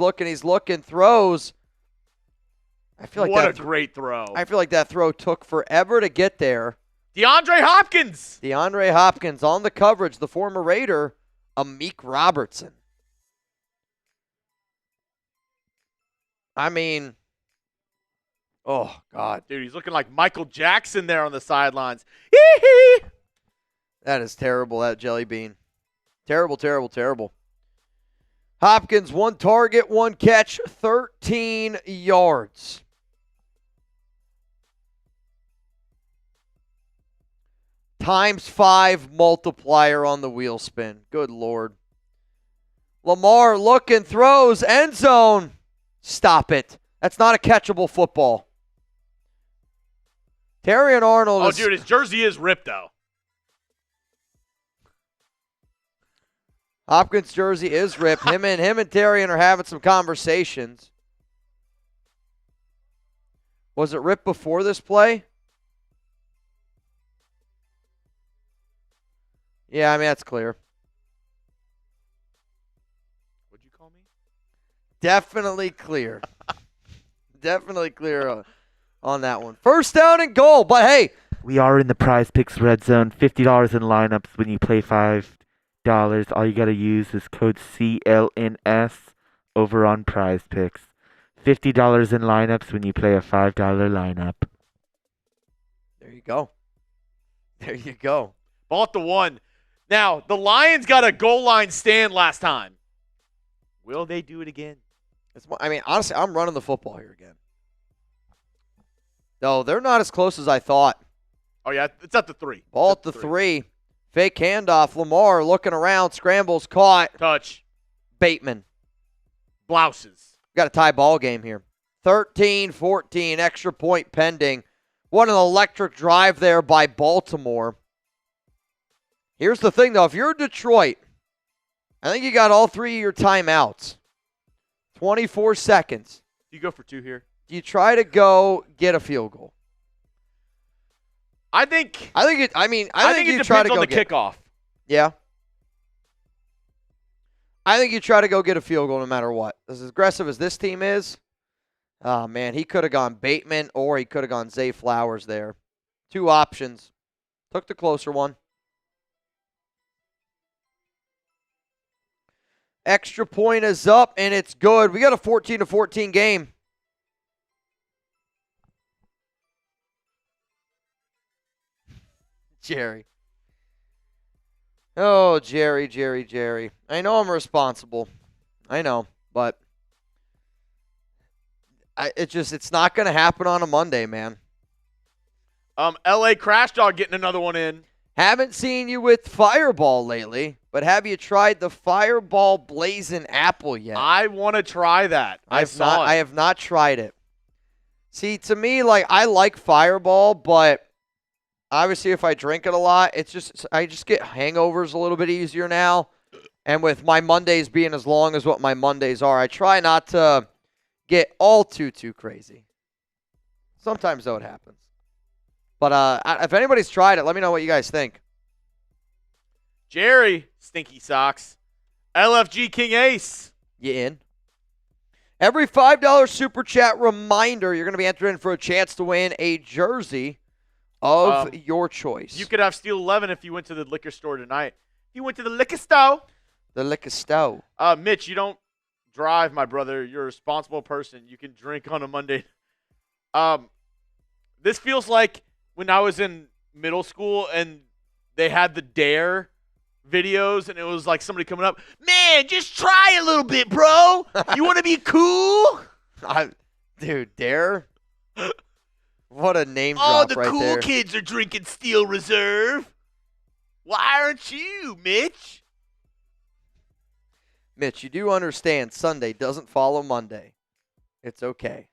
throws. I feel like what a great throw. I feel like that throw took forever to get there. DeAndre Hopkins. DeAndre Hopkins on the coverage, the former Raider, Amik Robertson. I mean, oh, God. Dude, he's looking like Michael Jackson there on the sidelines. Hee-hee. That is terrible, that jelly bean. Terrible, terrible, terrible. Hopkins, 1 target, 1 catch, 13 yards. ×5 multiplier on the wheel spin. Good Lord. Lamar looking, throws, end zone. Stop it. That's not a catchable football. Terry and Arnold. Oh, dude, his jersey is ripped though. Hopkins' jersey is ripped. Him and Terrian are having some conversations. Was it ripped before this play? Yeah, I mean, that's clear. What'd you call me? Definitely clear. Definitely clear on that one. First down and goal, but hey. We are in the PrizePicks red zone. $50 in lineups when you play $5. All you got to use is code CLNS over on PrizePicks. $50 in lineups when you play a $5 lineup. There you go. There you go. Ball at the 1. Now, the Lions got a goal line stand last time. Will they do it again? I mean, honestly, I'm running the football here again. No, they're not as close as I thought. Oh, yeah, it's at the 3. Ball at the 3. Fake handoff. Lamar looking around. Scrambles caught. Touch. Bateman. Blouses. Got a tie ball game here. 13-14. Extra point pending. What an electric drive there by Baltimore. Here's the thing, though. If you're Detroit, I think you got all 3 of your timeouts. 24 seconds. You go for 2 here. Do you try to go get a field goal? I think I think it you depends try to on go the get kickoff. Yeah. I think you try to go get a field goal no matter what. As aggressive as this team is, oh, man, he could have gone Bateman or he could have gone Zay Flowers there. 2 options. Took the closer one. Extra point is up, and it's good. We got a 14-14 game. Jerry. Oh, Jerry. I know I'm responsible. I know, but it's not going to happen on a Monday, man. LA Crash Dog getting another one in. Haven't seen you with Fireball lately, but have you tried the Fireball Blazing Apple yet? I want to try that. I have not tried it. See, to me, like, I like Fireball, but obviously if I drink it a lot, I just get hangovers a little bit easier now. And with my Mondays being as long as what my Mondays are, I try not to get all too crazy. Sometimes, though, it happens. But if anybody's tried it, let me know what you guys think. Jerry, Stinky Socks. LFG King Ace. You in? Every $5 Super Chat reminder, you're going to be entered in for a chance to win a jersey of your choice. You could have Steel 11 if you went to the liquor store tonight. If you went to the liquor store. The liquor store. Mitch, you don't drive, my brother. You're a responsible person. You can drink on a Monday. This feels like when I was in middle school and they had the Dare videos and it was like somebody coming up, man, just try a little bit, bro. You want to be cool? Dude, Dare? What a name drop right there. All the cool kids are drinking Steel Reserve. Why aren't you, Mitch? Mitch, you do understand Sunday doesn't follow Monday. It's okay.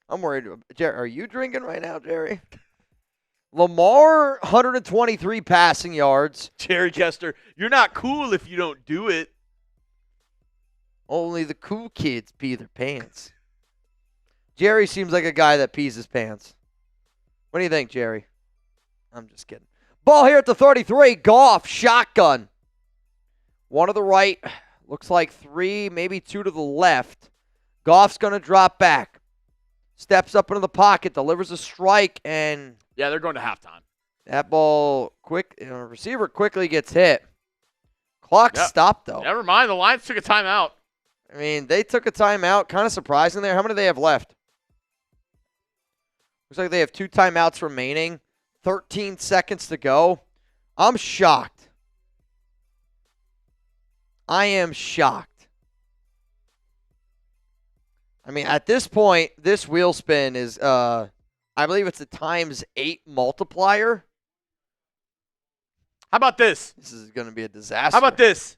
I'm worried. Jerry, are you drinking right now, Jerry? Lamar, 123 passing yards. Jerry Kester, you're not cool if you don't do it. Only the cool kids pee their pants. Jerry seems like a guy that pees his pants. What do you think, Jerry? I'm just kidding. Ball here at the 33. Goff, shotgun. 1 to the right. Looks like 3, maybe 2 to the left. Goff's going to drop back. Steps up into the pocket, delivers a strike, and yeah, they're going to halftime. That ball, receiver quickly gets hit. Clock stopped, though. Never mind, the Lions took a timeout. I mean, they took a timeout. Kind of surprising there. How many do they have left? Looks like they have 2 timeouts remaining. 13 seconds to go. I'm shocked. I am shocked. I mean, at this point, this wheel spin is, I believe it's a ×8 multiplier. How about this? This is going to be a disaster. How about this?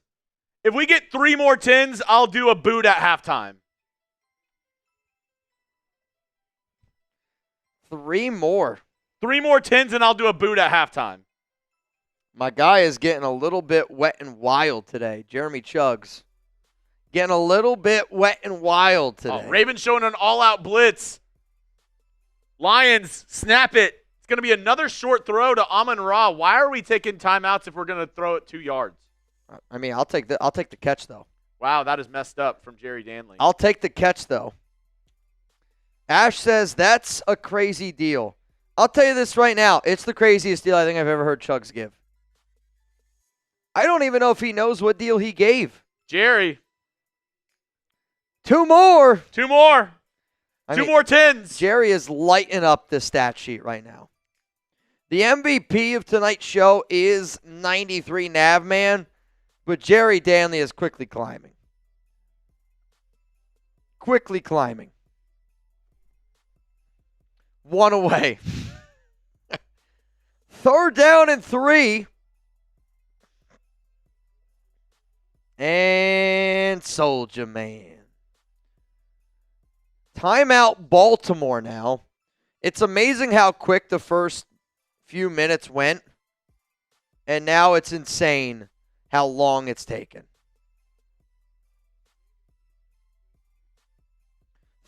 If we get 3 more 10s, I'll do a boot at halftime. 3 more. 3 more 10s, and I'll do a boot at halftime. My guy is getting a little bit wet and wild today. Jeremy Chuggs. Getting a little bit wet and wild today. Oh, Ravens showing an all-out blitz. Lions, snap it. It's going to be another short throw to Amon-Ra. Why are we taking timeouts if we're going to throw it 2 yards? I mean, I'll take the catch, though. Wow, that is messed up from Jerry Danley. I'll take the catch, though. Ash says that's a crazy deal. I'll tell you this right now. It's the craziest deal I think I've ever heard Chuggs give. I don't even know if he knows what deal he gave. Jerry. 2 more. 2 more. I 2 mean, more 10s. Jerry is lighting up the stat sheet right now. The MVP of tonight's show is 93 Navman, but Jerry Danley is quickly climbing. Quickly climbing. 1 away. 3rd down and 3. And Soldier Man. Timeout Baltimore now. It's amazing how quick the first few minutes went. And now it's insane how long it's taken.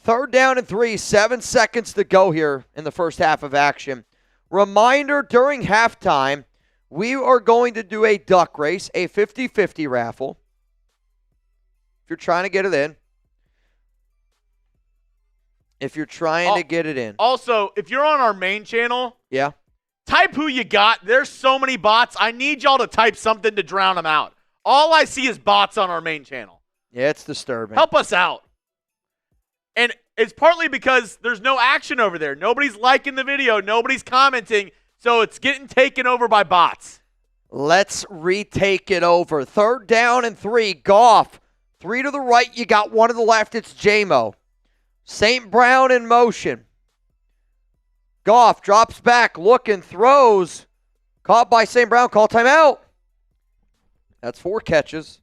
3rd down and 3, 7 seconds to go here in the first half of action. Reminder, during halftime, we are going to do a duck race, a 50-50 raffle. If you're trying to get it in. If you're trying to get it in. Also, if you're on our main channel, Yeah. type who you got. There's so many bots. I need y'all to type something to drown them out. All I see is bots on our main channel. Yeah, it's disturbing. Help us out. And it's partly because there's no action over there. Nobody's liking the video. Nobody's commenting. So it's getting taken over by bots. Let's retake it over. 3rd down and 3. Goff. 3 to the right. You got 1 to the left. It's J-Mo. St. Brown in motion. Goff drops back, looking, throws. Caught by St. Brown. Call timeout. That's 4 catches.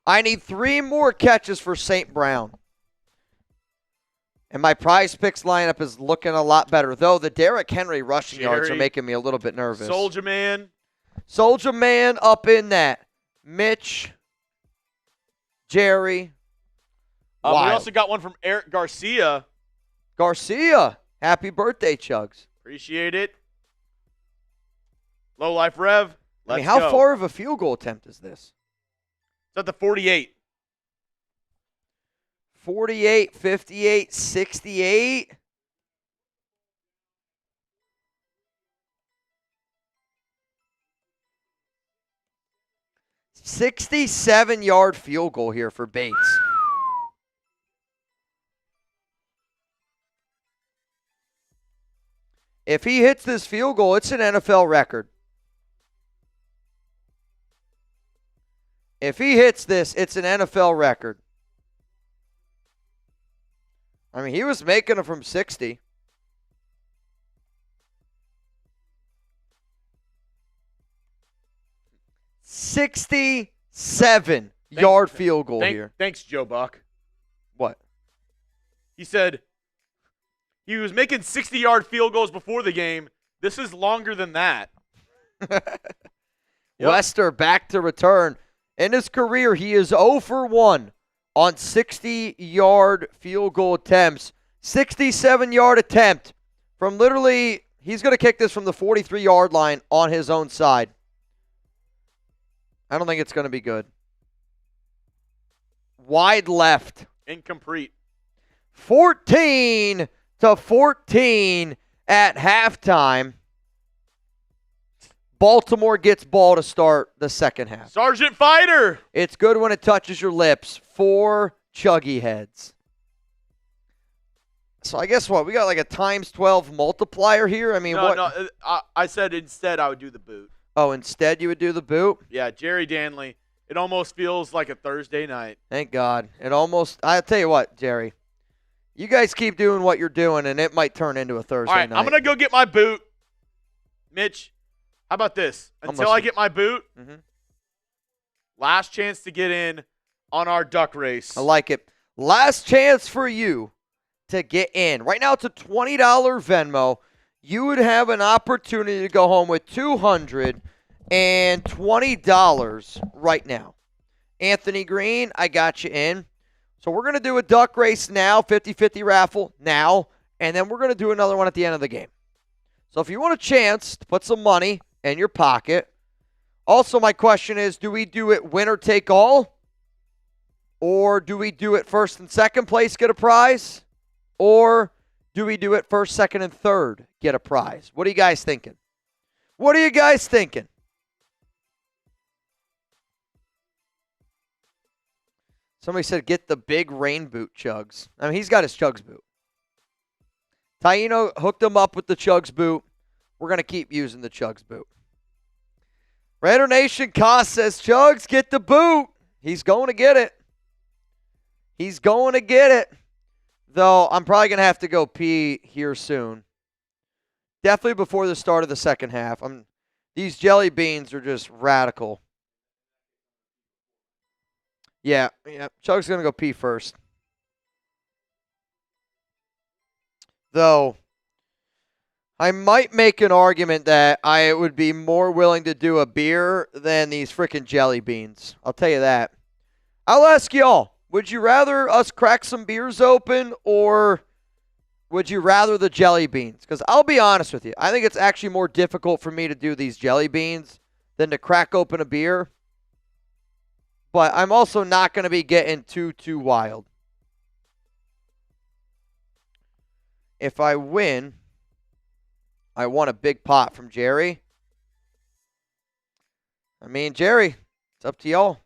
I need 3 more catches for St. Brown. And my PrizePicks lineup is looking a lot better. Though the Derrick Henry rushing yards are making me a little bit nervous. Soldier Man. Soldier Man up in that. Mitch. Jerry. We also got one from Eric Garcia. Garcia. Happy birthday, Chuggs. Appreciate it. Low Life Rev. Let's how go. far of a field goal attempt is this? It's at the 48. 48, 58, 68. $67-yard field goal here for Bates. If he hits this field goal, it's an NFL record. If he hits this, it's an NFL record. I mean, he was making it from 60. $67-yard field goal here. Thanks, Joe Buck. What? He said he was making 60-yard field goals before the game. This is longer than that. Lester back to return. In his career, he is 0 for 1 on 60-yard field goal attempts. 67-yard attempt from literally, he's going to kick this from the 43-yard line on his own side. I don't think it's going to be good. Wide left. Incomplete. 14-14 at halftime. Baltimore gets ball to start the second half. Sergeant Fighter. It's good when it touches your lips. 4 chuggy heads. So I guess what? We got like a times 12 multiplier here? I mean, what? No, I said instead I would do the boot. Oh, instead you would do the boot? Yeah, Jerry Danley. It almost feels like a Thursday night. Thank God. I'll tell you what, Jerry. You guys keep doing what you're doing, and it might turn into a Thursday All right, night. I'm going to go get my boot. Mitch, how about this? Until I get my boot, last chance to get in on our duck race. I like it. Last chance for you to get in. Right now it's a $20 Venmo. you would have an opportunity to go home with $220 right now. Anthony Green, I got you in. So we're going to do a duck race now, 50-50 raffle now, and then we're going to do another one at the end of the game. So if you want a chance to put some money in your pocket, also my question is, do we do it winner take all? Or do we do it first and second place get a prize? Or do we do it first, second, and third get a prize? What are you guys thinking? What are you guys thinking? Somebody said get the big rain boot, Chuggs. I mean, he's got his Chuggs boot. Taino hooked him up with the Chuggs boot. We're going to keep using the Chuggs boot. Raider Nation Cost says, Chuggs, get the boot. He's going to get it. He's going to get it. Though I'm probably going to have to go pee here soon. Definitely before the start of the second half. These jelly beans are just radical. Yeah. Chug's going to go pee first. Though, I might make an argument that I would be more willing to do a beer than these freaking jelly beans. I'll tell you that. I'll ask y'all, would you rather us crack some beers open or would you rather the jelly beans? Because I'll be honest with you. I think it's actually more difficult for me to do these jelly beans than to crack open a beer. But I'm also not going to be getting too wild. If I win, I want a big pot from Jerry. I mean, Jerry, it's up to y'all.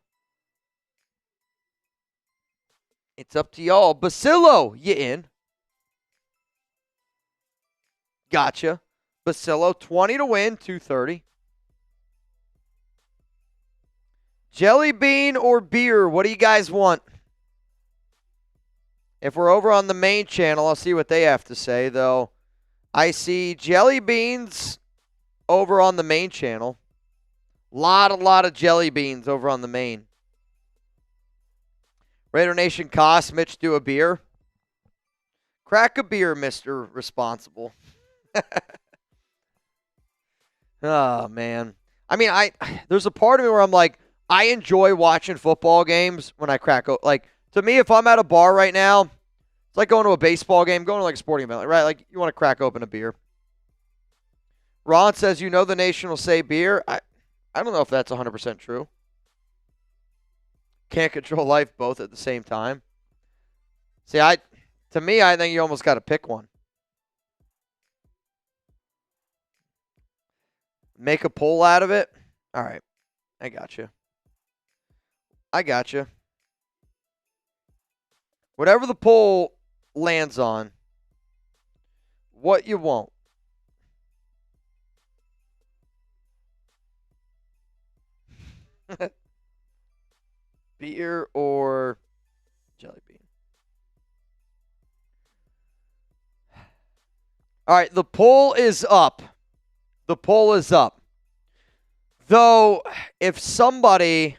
It's up to y'all. Basillo, you in. Gotcha. Basillo, 20 to win, 230. Jelly bean or beer? What do you guys want? If we're over on the main channel, I'll see what they have to say, though. I see jelly beans over on the main channel. Lot of jelly beans over on the main. Raider Nation Cost, Mitch, do a beer. Crack a beer, Mr. Responsible. Oh, man. I mean, there's a part of me where I'm like, I enjoy watching football games when I crack open. Like, to me, if I'm at a bar right now, it's like going to a baseball game, going to like a sporting event, right? Like, you want to crack open a beer. Ron says, the nation will say beer. I don't know if that's 100% true. Can't control life both at the same time. See, to me, I think you almost got to pick one. Make a poll out of it. All right. I got you. Whatever the poll lands on, what you want. Beer or jelly bean? All right, the poll is up. Though, if somebody...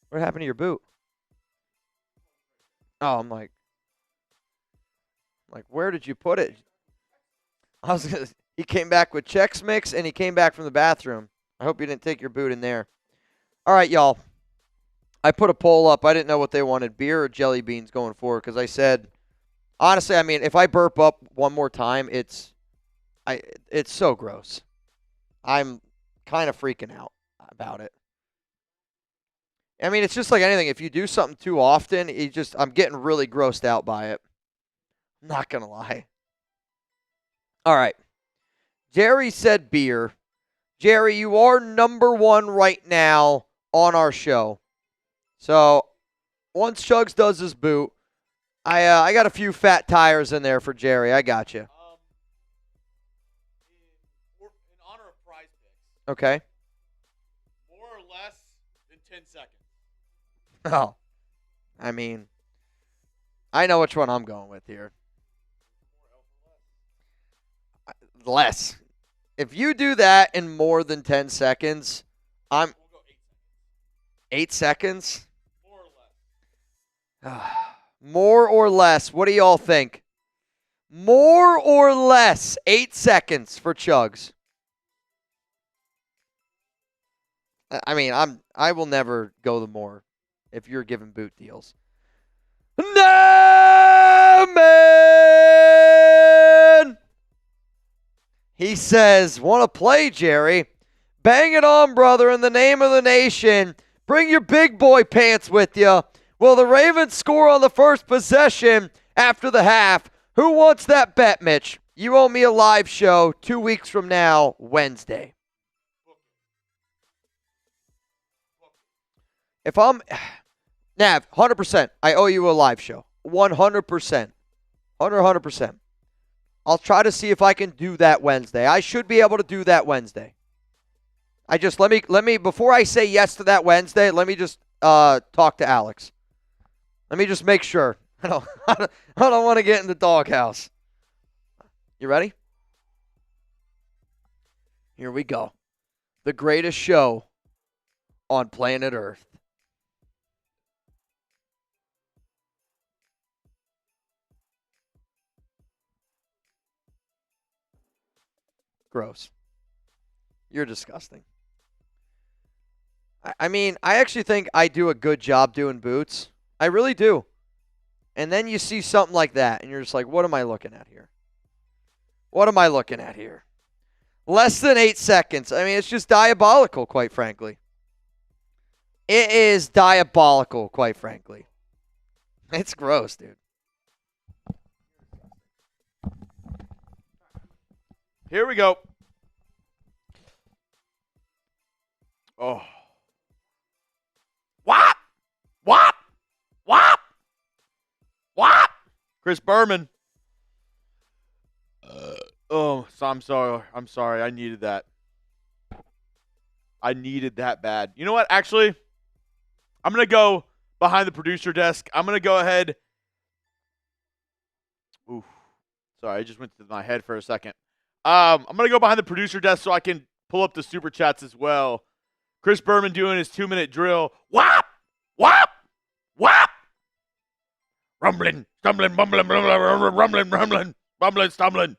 What happened to your boot? Oh, I'm like, where did you put it? He came back with Chex Mix, and he came back from the bathroom. I hope you didn't take your boot in there. All right, y'all. I put a poll up. I didn't know what they wanted, beer or jelly beans going forward, because I said, honestly, I mean, if I burp up one more time, it's so gross. I'm kind of freaking out about it. I mean, it's just like anything. If you do something too often, I'm getting really grossed out by it. I'm not going to lie. All right. Jerry said beer. Jerry, you are number one right now on our show. So once Chuggs does his boot, I got a few fat tires in there for Jerry. I got you. In honor of PrizePicks. Okay. More or less than 10 seconds. Oh, I mean, I know which one I'm going with here. Less. If you do that in more than 10 seconds, We'll go 8 seconds? More or less. More or less. What do y'all think? More or less 8 seconds for Chuggs. I mean, I will never go the more if you're giving boot deals. No, man! He says, want to play, Jerry? Bang it on, brother, in the name of the nation. Bring your big boy pants with you. Will the Ravens score on the first possession after the half? Who wants that bet, Mitch? You owe me a live show 2 weeks from now, Wednesday. If I'm Nav, 100%, I owe you a live show. 100%. 100%. I'll try to see if I can do that Wednesday. I should be able to do that Wednesday. I just let me before I say yes to that Wednesday, let me just talk to Alex. Let me just make sure. I don't want to get in the doghouse. You ready? Here we go. The greatest show on planet Earth. Gross. You're disgusting. I mean, I actually think I do a good job doing boots. I really do. And then you see something like that, and you're just like, what am I looking at here? What am I looking at here? Less than 8 seconds. I mean, it's just diabolical, quite frankly. It is diabolical, quite frankly. It's gross, dude. Here we go. Oh. Whop! Whop! Whop! Whop! Chris Berman. So I'm sorry. I'm sorry. I needed that. I needed that bad. You know what? Actually, I'm going to go behind the producer desk. I'm going to go ahead. Ooh. Sorry, I just went to my head for a second. I'm going to go behind the producer desk so I can pull up the super chats as well. Chris Berman doing his 2-minute drill. Whop! Whop! Whop! Rumbling, stumbling, bumbling, rumbling, bumbling, stumbling.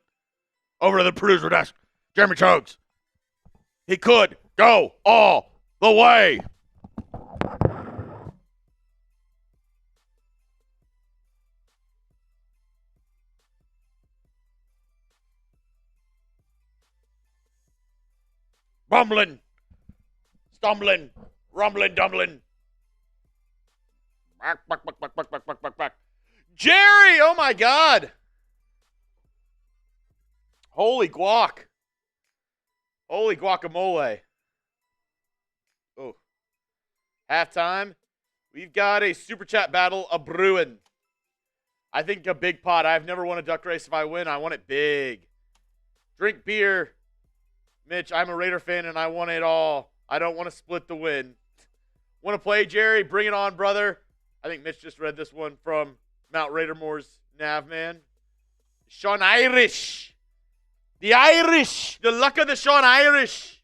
Over to the producer desk. Jeremy Chuggs. He could go all the way. Bumbling, stumbling, rumbling, dumbling. Back. Jerry, oh my God. Holy guac. Holy guacamole. Oh. Halftime. We've got a super chat battle a brewing. I think a big pot. I've never won a duck race. If I win, I want it big. Drink beer. Mitch, I'm a Raider fan and I want it all. I don't want to split the win. Want to play, Jerry? Bring it on, brother. I think Mitch just read this one from Mount Raidermore's Nav Man. Sean Irish. The Irish. The luck of the Sean Irish.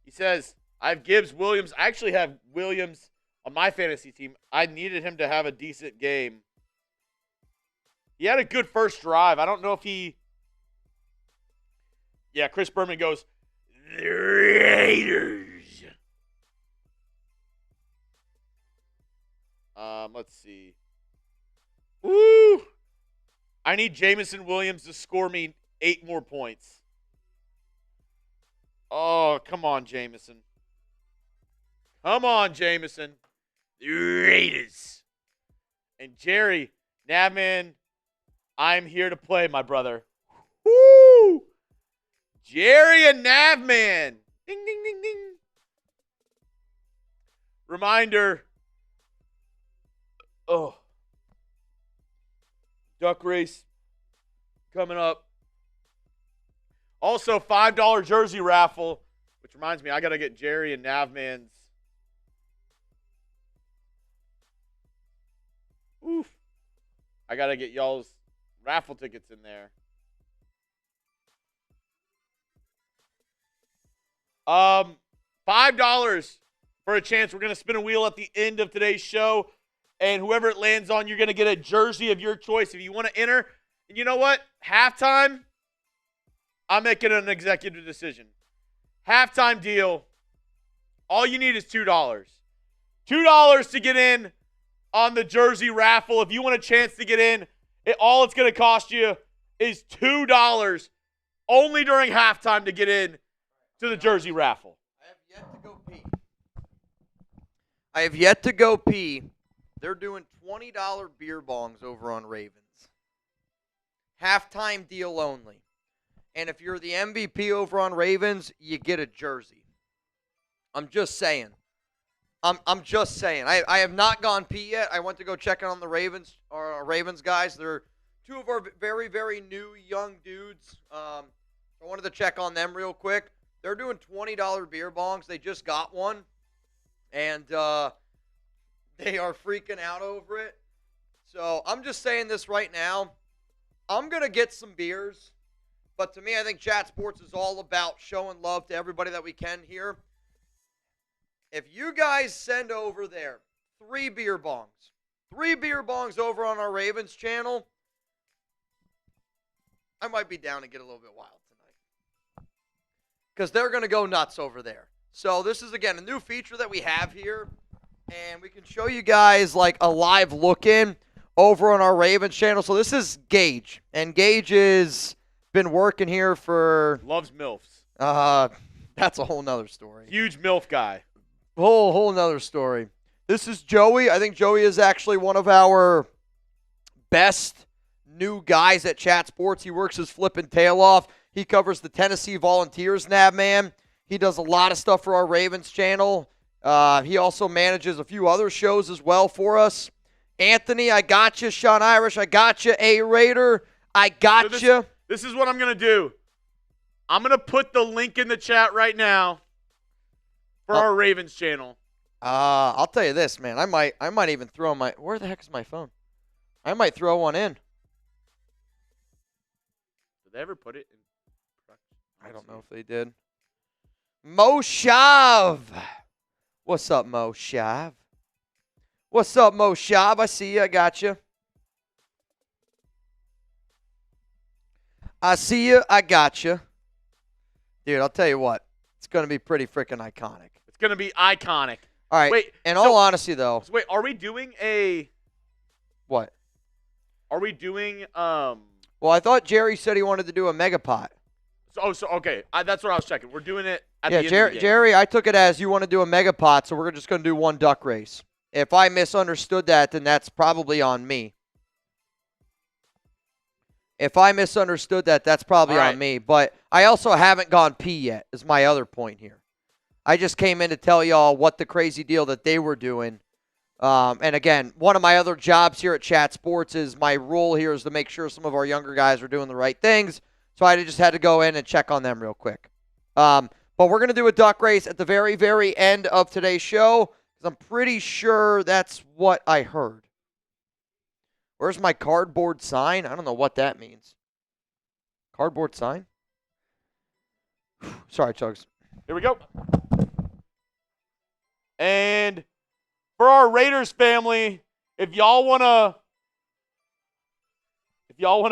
He says, I have Gibbs, Williams. I actually have Williams on my fantasy team. I needed him to have a decent game. He had a good first drive. I don't know if he... Yeah, Chris Berman goes, the Raiders. Let's see. Woo! I need Jameson Williams to score me 8 more points. Oh, come on, Jameson. Come on, Jameson. The Raiders. And Jerry, Navman, I'm here to play, my brother. Woo! Jerry and Navman. Ding, ding, ding, ding. Reminder. Oh. Duck race coming up. Also, $5 jersey raffle, which reminds me, I got to get Jerry and Navman's. Oof. I got to get y'all's raffle tickets in there. $5 for a chance. We're going to spin a wheel at the end of today's show. and whoever it lands on, you're going to get a jersey of your choice if you want to enter. And you know what? Halftime, I'm making an executive decision. Halftime deal, all you need is $2. $2 to get in on the jersey raffle. If you want a chance to get in, all it's going to cost you is $2 only during halftime to get in to the jersey raffle. I have yet to go pee. They're doing $20 beer bongs over on Ravens. Halftime deal only. And if you're the MVP over on Ravens, you get a jersey. I'm just saying. I'm just saying. I have not gone pee yet. I went to go check on the Ravens guys. They're two of our very, very new young dudes. I wanted to check on them real quick. They're doing $20 beer bongs. They just got one. And they are freaking out over it. So I'm just saying this right now. I'm going to get some beers. But to me, I think Chat Sports is all about showing love to everybody that we can here. If you guys send over there 3 beer bongs over on our Ravens channel, I might be down to get a little bit wild tonight. Because they're going to go nuts over there. So this is, again, a new feature that we have here. And we can show you guys like a live look-in over on our Ravens channel. So this is Gage. And Gage has been working here for... Loves MILFs. That's a whole nother story. Huge MILF guy. Whole nother story. This is Joey. I think Joey is actually one of our best new guys at Chat Sports. He works his flipping tail off. He covers the Tennessee Volunteers, man. He does a lot of stuff for our Ravens channel. He also manages a few other shows as well for us. Anthony, I got you. Sean Irish, I got you. A-Raider, I got you. This is what I'm going to do. I'm going to put the link in the chat right now for our Ravens channel. I'll tell you this, man. I might even throw my... Where the heck is my phone? I might throw one in. Did they ever put it in? I don't know if they did. Mo Shav. What's up, Mo Shav? What's up, Mo Shav? I see you. I got you. I see you. I got you. Dude, I'll tell you what. It's going to be pretty freaking iconic. It's going to be iconic. All right. Wait. In all honesty, though. So wait, are we doing a... What? Are we doing... Well, I thought Jerry said he wanted to do a megapot. So okay. That's what I was checking. We're doing it at the end of the game. Jerry, I took it as you want to do a megapot, so we're just going to do one duck race. If I misunderstood that, then that's probably on me. If I misunderstood that, that's probably on me. But I also haven't gone pee yet, is my other point here. I just came in to tell y'all what the crazy deal that they were doing. And again, one of my other jobs here at Chat Sports is my role here is to make sure some of our younger guys are doing the right things. So I just had to go in and check on them real quick. But we're going to do a duck race at the very, very end of today's show. I'm pretty sure that's what I heard. Where's my cardboard sign? I don't know what that means. Cardboard sign? Sorry, Chuggs. Here we go. And for our Raiders family, if y'all wanna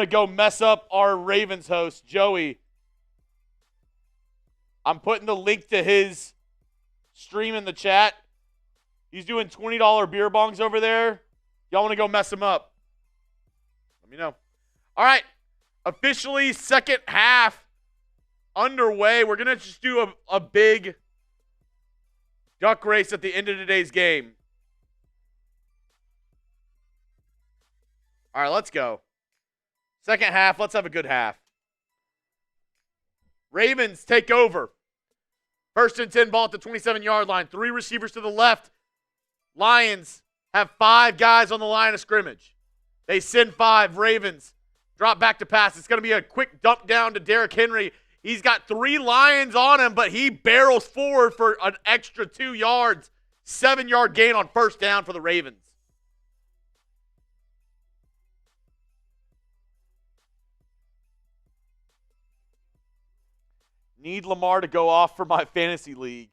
go mess up our Ravens host, Joey, I'm putting the link to his stream in the chat. He's doing $20 beer bongs over there. Y'all want to go mess him up? Let me know. All right. Officially, second half underway. We're going to just do a big duck race at the end of today's game. All right, let's go. Second half. Let's have a good half. Ravens take over. First and 10 ball at the 27-yard line. 3 receivers to the left. Lions have 5 guys on the line of scrimmage. They send 5. Ravens drop back to pass. It's going to be a quick dump down to Derrick Henry. He's got 3 Lions on him, but he barrels forward for an extra 2 yards. 7-yard gain on first down for the Ravens. Need Lamar to go off for my fantasy league.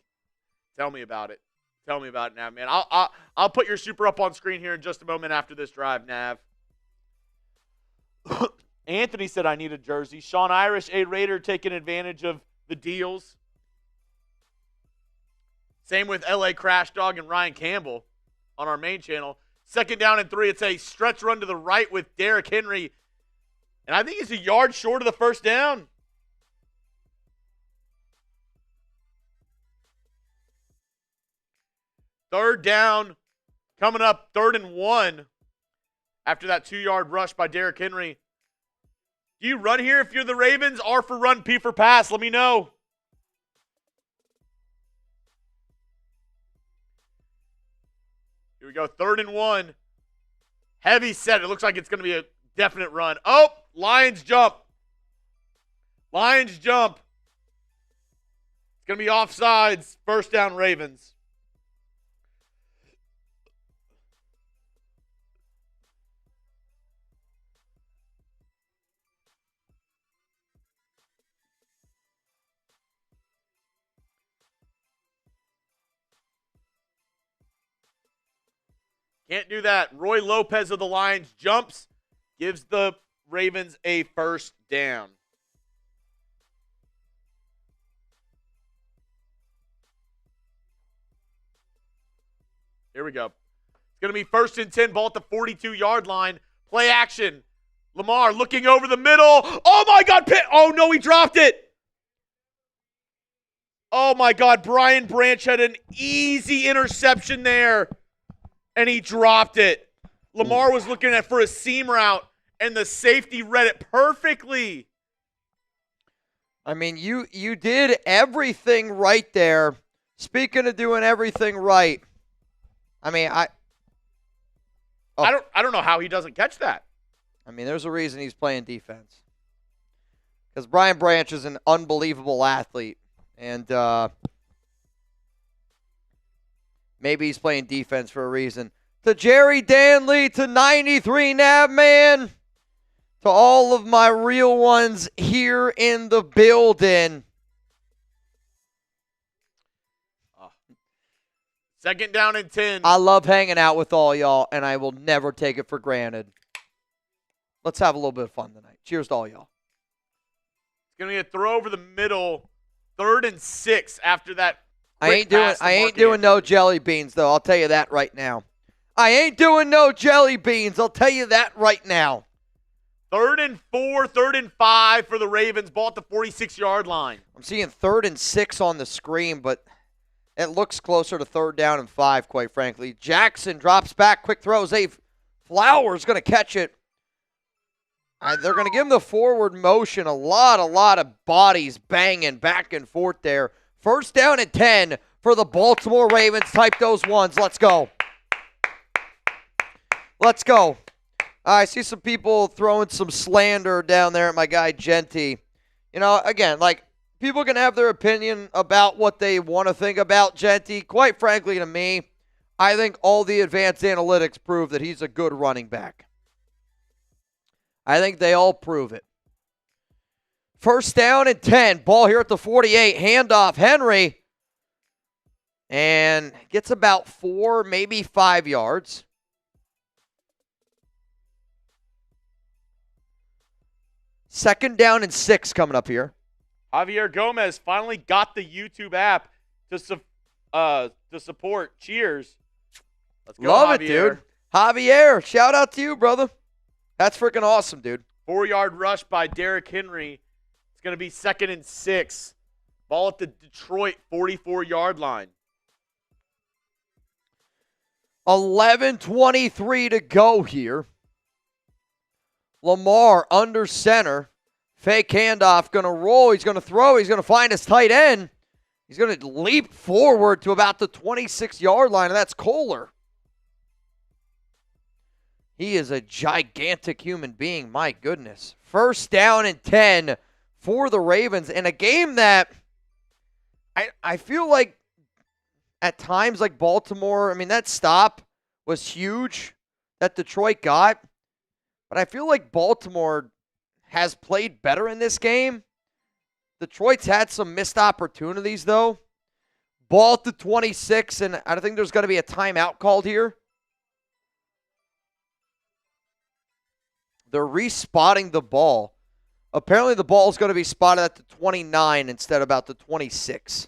Tell me about it. Tell me about it, Nav, man. I'll put your super up on screen here in just a moment after this drive, Nav. Anthony said I need a jersey. Sean Irish, a Raider, taking advantage of the deals. Same with LA Crash Dog and Ryan Campbell on our main channel. 2nd down and 3. It's a stretch run to the right with Derrick Henry. And I think he's a yard short of the first down. Third down, coming up, 3rd and 1 after that 2-yard rush by Derrick Henry. Do you run here if you're the Ravens? R for run, P for pass. Let me know. Here we go, 3rd and 1. Heavy set. It looks like it's going to be a definite run. Oh, Lions jump. Lions jump. It's going to be offsides. First down, Ravens. Can't do that. Roy Lopez of the Lions jumps, gives the Ravens a first down. Here we go. It's going to be 1st and 10, ball at the 42-yard line. Play action. Lamar looking over the middle. Oh, my God. Oh, no, he dropped it. Oh, my God. Brian Branch had an easy interception there. And he dropped it. Lamar was looking for a seam route, and the safety read it perfectly. I mean, you did everything right there. Speaking of doing everything right, I mean, I don't know how he doesn't catch that. I mean, there's a reason he's playing defense. Because Brian Branch is an unbelievable athlete, and maybe he's playing defense for a reason. To Jerry Danley, to 93 Nav Man, to all of my real ones here in the building. 2nd down and 10. I love hanging out with all y'all, and I will never take it for granted. Let's have a little bit of fun tonight. Cheers to all y'all. It's going to be a throw over the middle. 3rd and 6 after that. I ain't doing no jelly beans, though. I'll tell you that right now. I ain't doing no jelly beans. I'll tell you that right now. 3rd and 4, 3rd and 5 for the Ravens. Ball at the 46-yard line. I'm seeing 3rd and 6 on the screen, but it looks closer to 3rd down and 5, quite frankly. Jackson drops back, quick throws. Flowers going to catch it. They're going to give him the forward motion. A lot of bodies banging back and forth there. 1st down and 10 for the Baltimore Ravens. Type those ones. Let's go. Let's go. I see some people throwing some slander down there at my guy Genty. You know, again, like, people can have their opinion about what they want to think about Genty. Quite frankly, to me, I think all the advanced analytics prove that he's a good running back. I think they all prove it. 1st down and 10. Ball here at the 48. Handoff. Henry. And gets about 4, maybe 5 yards. 2nd down and 6 coming up here. Javier Gomez finally got the YouTube app to support. Cheers. Let's go, Love Javier. it, dude. Javier, shout out to you, brother. That's freaking awesome, dude. 4-yard rush by Derrick Henry. It's going to be 2nd and 6. Ball at the Detroit 44-yard line. 11:23 to go here. Lamar under center. Fake handoff. Going to roll. He's going to throw. He's going to find his tight end. He's going to leap forward to about the 26-yard line, and that's Kohler. He is a gigantic human being. My goodness. 1st down and 10 for the Ravens in a game that I feel like at times, like Baltimore, I mean, that stop was huge that Detroit got. But I feel like Baltimore has played better in this game. Detroit's had some missed opportunities, though. Ball at the 26, and I think there's going to be a timeout called here. They're respotting the ball. Apparently the ball is going to be spotted at the 29 instead of about the 26.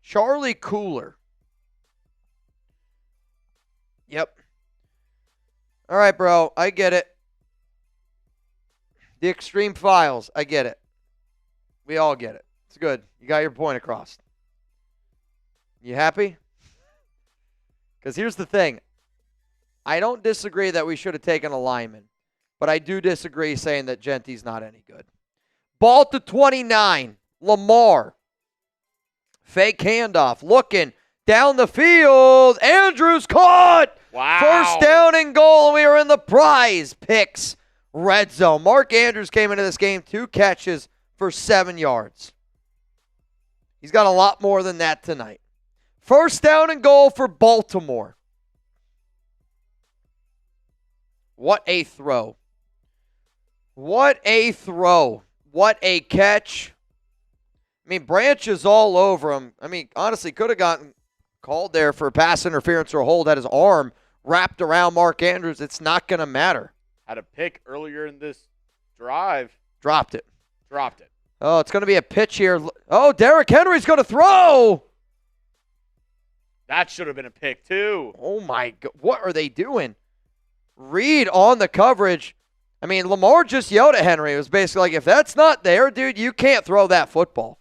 Charlie Cooler. Yep. All right, bro. I get it. The extreme files. I get it. We all get it. It's good. You got your point across. You happy? Because here's the thing. I don't disagree that we should have taken a lineman, but I do disagree saying that Genty's not any good. Ball to 29. Lamar. Fake handoff. Looking down the field. Andrews caught. Wow. First down and goal, and we are in the PrizePicks red zone. Mark Andrews came into this game 2 catches for 7 yards. He's got a lot more than that tonight. First down and goal for Baltimore. What a throw. What a throw. What a catch. I mean, branches all over him. I mean, honestly, could have gotten called there for pass interference or a hold. Had his arm wrapped around Mark Andrews. It's not going to matter. Had a pick earlier in this drive. Dropped it. Dropped it. Oh, it's going to be a pitch here. Oh, Derrick Henry's going to throw. That should have been a pick, too. Oh, my God. What are they doing? Reed on the coverage. I mean, Lamar just yelled at Henry. It was basically like, if that's not there, dude, you can't throw that football.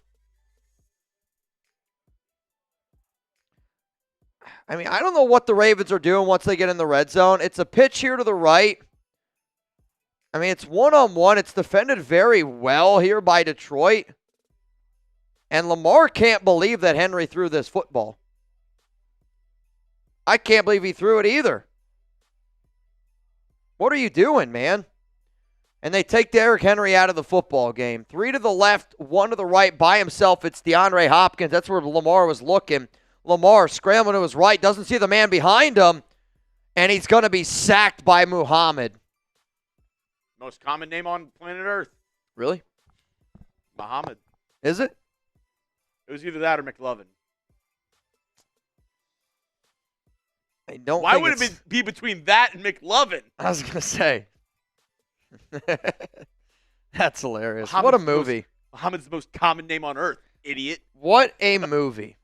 I mean, I don't know what the Ravens are doing once they get in the red zone. It's a pitch here to the right. I mean, it's one-on-one. It's defended very well here by Detroit. And Lamar can't believe that Henry threw this football. I can't believe he threw it either. What are you doing, man? And they take Derrick Henry out of the football game. 3 to the left, 1 to the right by himself. It's DeAndre Hopkins. That's where Lamar was looking. Lamar scrambling to his right, doesn't see the man behind him, and he's going to be sacked by Muhammad. Most common name on planet Earth. Really? Muhammad. Is it? It was either that or McLovin. I don't Why think would it's... it be between that and McLovin? I was going to say. That's hilarious. What a movie. Muhammad's the most common name on Earth, idiot. What a movie.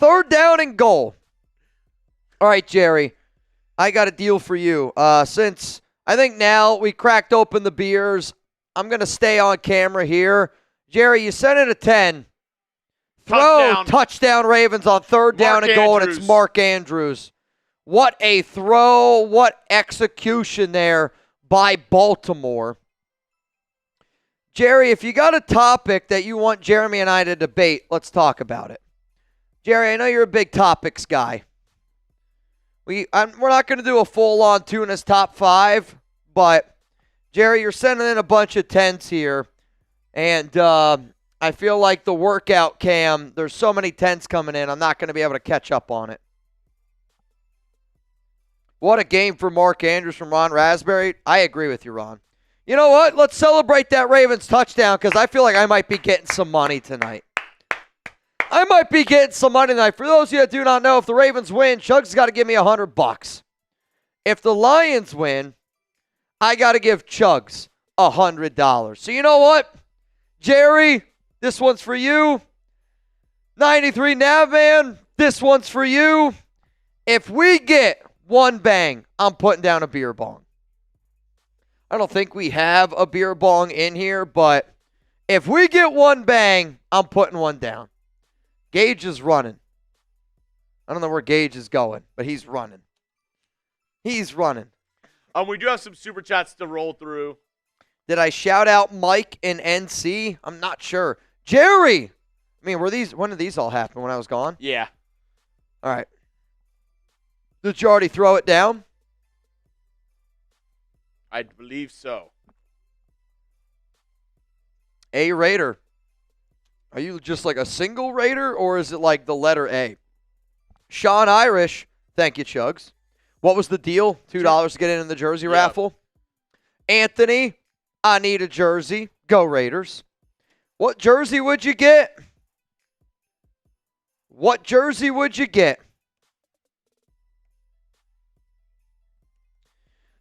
3rd down and goal. All right, Jerry, I got a deal for you. Since I think now we cracked open the beers, I'm going to stay on camera here. Jerry, you sent it a 10. Throw, touchdown Ravens on 3rd down and goal, and it's Mark Andrews. What a throw. What execution there by Baltimore. Jerry, if you got a topic that you want Jeremy and I to debate, let's talk about it. Jerry, I know you're a big topics guy. We're not going to do a full-on Tuna's top 5, but, Jerry, you're sending in a bunch of 10s here, and I feel like the workout cam, there's so many 10s coming in, I'm not going to be able to catch up on it. What a game for Mark Andrews from Ron Raspberry. I agree with you, Ron. You know what? Let's celebrate that Ravens touchdown because I feel like I might be getting some money tonight. I might be getting some money tonight. For those of you that do not know, if the Ravens win, Chuggs got to give me $100. If the Lions win, I got to give Chuggs $100. So you know what? Jerry, this one's for you. 93 Navman, this one's for you. If we get one bang, I'm putting down a beer bong. I don't think we have a beer bong in here, but if we get one bang, I'm putting one down. Gage is running. I don't know where Gage is going, but he's running. He's running. We do have some super chats to roll through. Did I shout out Mike in NC? I'm not sure. Jerry! I mean, when did these all happen? When I was gone? Yeah. All right. Did you already throw it down? I believe so. A Raider. Are you just like a single Raider, or is it like the letter A? Sean Irish. Thank you, Chuggs. What was the deal? $2 to get in the jersey raffle. Anthony, I need a jersey. Go Raiders. What jersey would you get? What jersey would you get?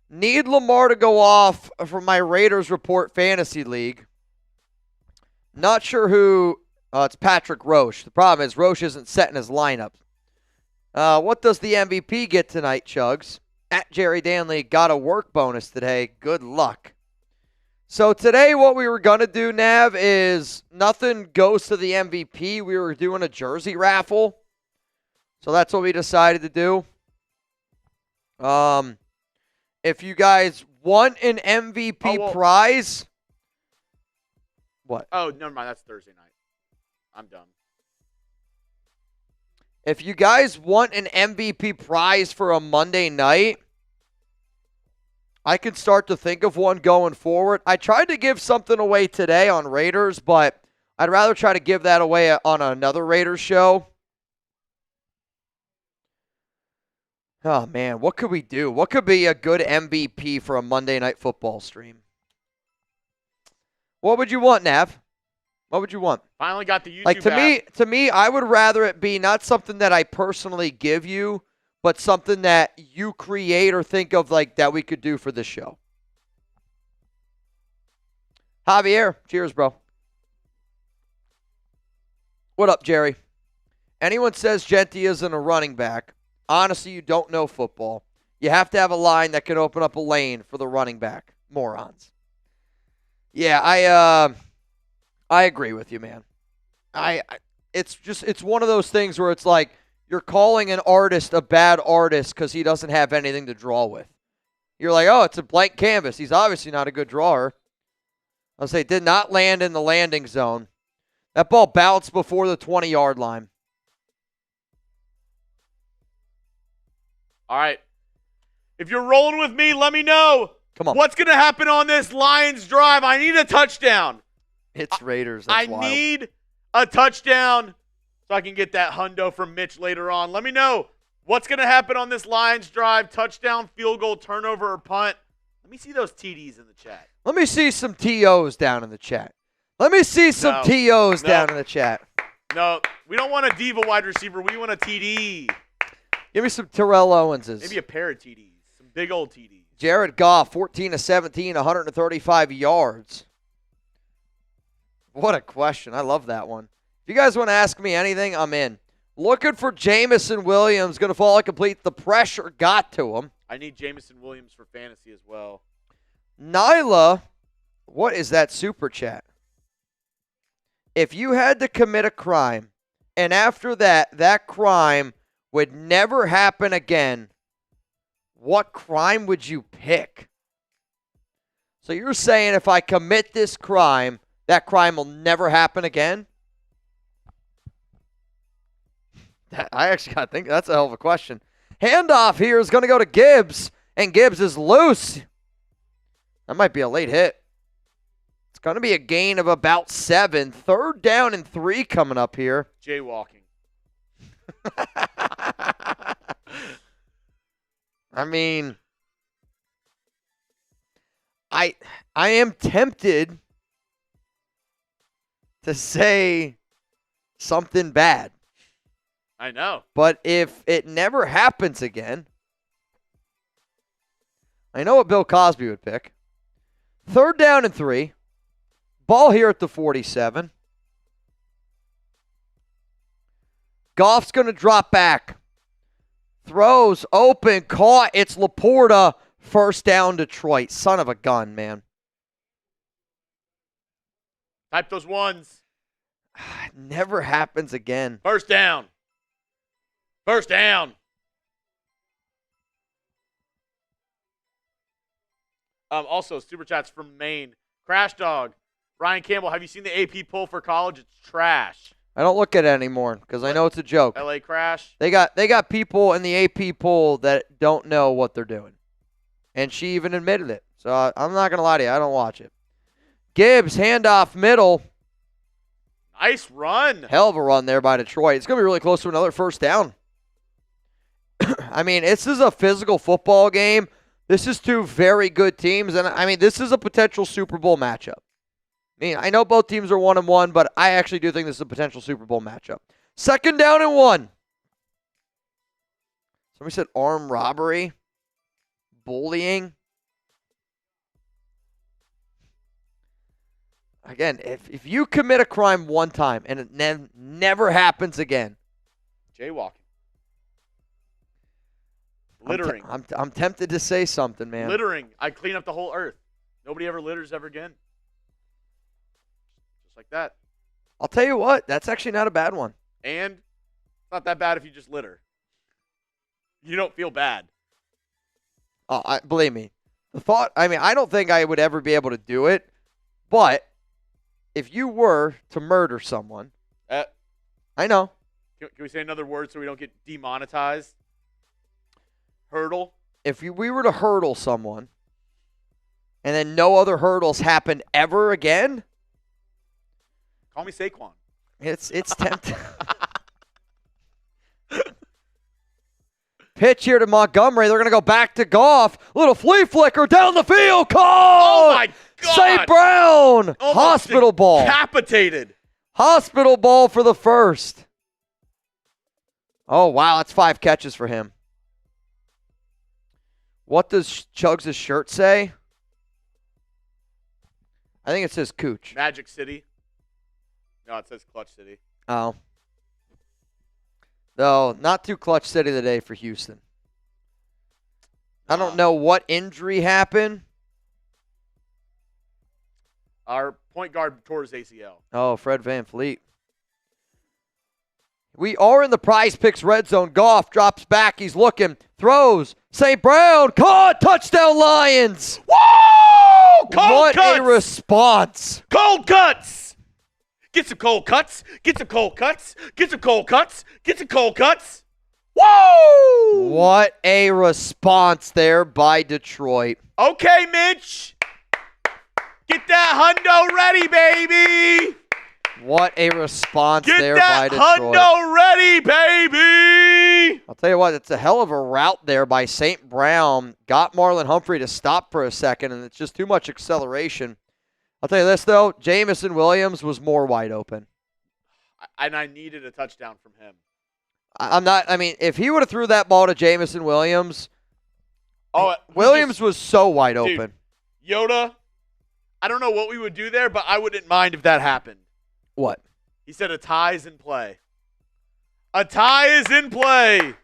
Need Lamar to go off for my Raiders Report Fantasy League. Not sure who. It's Patrick Roche. The problem is Roche isn't setting his lineup. What does the MVP get tonight, Chuggs? At Jerry Danley got a work bonus today. Good luck. So today what we were going to do, Nav, is nothing goes to the MVP. We were doing a jersey raffle. So that's what we decided to do. If you guys want an MVP prize. What? Oh, never mind. That's Thursday night. I'm dumb. If you guys want an MVP prize for a Monday night, I can start to think of one going forward. I tried to give something away today on Raiders, but I'd rather try to give that away on another Raiders show. Oh, man, what could we do? What could be a good MVP for a Monday Night Football stream? What would you want, Nav? What would you want? Finally got the YouTube Like, app. to me, I would rather it be not something that I personally give you, but something that you create or think of like that we could do for this show. Javier, cheers, bro. What up, Jerry? Anyone says Genti isn't a running back, honestly, you don't know football. You have to have a line that can open up a lane for the running back. Morons. Yeah, I agree with you, man. It's one of those things where it's like you're calling an artist a bad artist because he doesn't have anything to draw with. You're like, oh, it's a blank canvas. He's obviously not a good drawer. I'll say did not land in the landing zone. That ball bounced before the 20-yard line. All right. If you're rolling with me, let me know. Come on. What's going to happen on this Lions drive? I need a touchdown. It's Raiders. That's wild. Need a touchdown so I can get that hundo from Mitch later on. Let me know what's going to happen on this Lions drive. Touchdown, field goal, turnover, or punt. Let me see those TDs in the chat. Let me see some TOs down in the chat. Let me see some TOs down in the chat. No, we don't want a diva wide receiver. We want a TD. Give me some Terrell Owenses. Maybe a pair of TDs. Some big old TDs. Jared Goff, 14 of 17, 135 yards. What a question. I love that one. If you guys want to ask me anything, I'm in. Looking for Jamison Williams. Going to fall incomplete. The pressure got to him. I need Jamison Williams for fantasy as well. Nyla, what is that super chat? If you had to commit a crime, and after that, that crime would never happen again, what crime would you pick? So you're saying if I commit this crime, that crime will never happen again? I actually got to think that's a hell of a question. Handoff here is going to go to Gibbs, and Gibbs is loose. That might be a late hit. It's going to be a gain of about 7. 3rd down and 3 coming up here. Jaywalking. I mean, I am tempted to say something bad. I know. But if it never happens again, I know what Bill Cosby would pick. 3rd down and 3. Ball here at the 47. Goff's going to drop back. Throws open, caught. It's Laporta. 1st down, Detroit. Son of a gun, man. Type those ones. Never happens again. 1st down. 1st down. Also, super chats from Maine. Crash Dog. Ryan Campbell, have you seen the AP poll for college? It's trash. I don't look at it anymore because I know it's a joke. LA Crash. They got people in the AP poll that don't know what they're doing. And she even admitted it. So I'm not going to lie to you. I don't watch it. Gibbs, handoff, middle. Nice run. Hell of a run there by Detroit. It's going to be really close to another 1st down. I mean, this is a physical football game. This is 2 very good teams. And, I mean, this is a potential Super Bowl matchup. I mean, I know both teams are 1-1, but I actually do think this is a potential Super Bowl matchup. 2nd down and 1. Somebody said armed robbery, bullying. Again, if you commit a crime one time and it never happens again. Jaywalking. Littering. I'm tempted to say something, man. Littering. I clean up the whole earth. Nobody ever litters ever again. Just like that. I'll tell you what, that's actually not a bad one. And it's not that bad if you just litter. You don't feel bad. Oh, believe me. I don't think I would ever be able to do it, but if you were to murder someone, I know. Can we say another word so we don't get demonetized? Hurdle. If we were to hurdle someone, and then no other hurdles happen ever again, call me Saquon. It's tempting. Pitch here to Montgomery. They're going to go back to Goff. Little flea flicker down the field. Call! Oh, my God. St. Brown. Almost Hospital ball. Decapitated. Hospital ball for the first. Oh, wow. That's 5 catches for him. What does Chuggs' shirt say? I think it says Cooch. Magic City. No, it says Clutch City. Oh. No, not too clutch city today for Houston. I don't know what injury happened. Our point guard tore his ACL. Oh, Fred VanVleet. We are in the PrizePicks red zone. Goff drops back. He's looking. Throws. St. Brown. Caught. Touchdown, Lions. Whoa! Cold What cuts! a response. Cold cuts! Get some cold cuts. Get some cold cuts. Get some cold cuts. Get some cold cuts. Whoa! What a response there by Detroit. Okay, Mitch. Get that hundo ready, baby. What a response Get there that by Detroit. hundo ready, baby. I'll tell you what, it's a hell of a route there by St. Brown. Got Marlon Humphrey to stop for a second, and it's just too much acceleration. I'll tell you this, though. Jamison Williams was more wide open. And I needed a touchdown from him. If he would have threw that ball to Jamison Williams, Williams was so wide open. Yoda, I don't know what we would do there, but I wouldn't mind if that happened. What? He said a tie is in play. A tie is in play.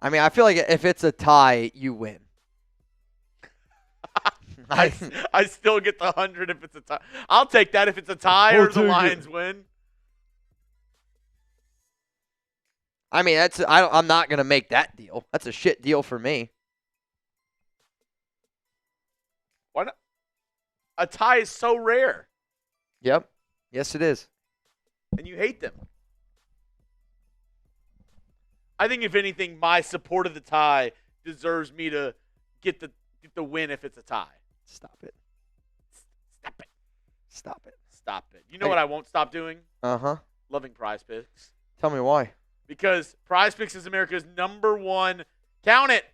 I feel like if it's a tie, you win. I still get the 100 if it's a tie. I'll take that if it's a tie or the Lions win. I'm not gonna make that deal. That's a shit deal for me. Why not? A tie is so rare. Yep. Yes, it is. And you hate them. I think if anything, my support of the tie deserves me to get the win if it's a tie. Stop it. Stop it. Stop it. Stop it. You know what I won't stop doing? Uh-huh. Loving PrizePicks. Tell me why. Because PrizePicks is America's #1, count it,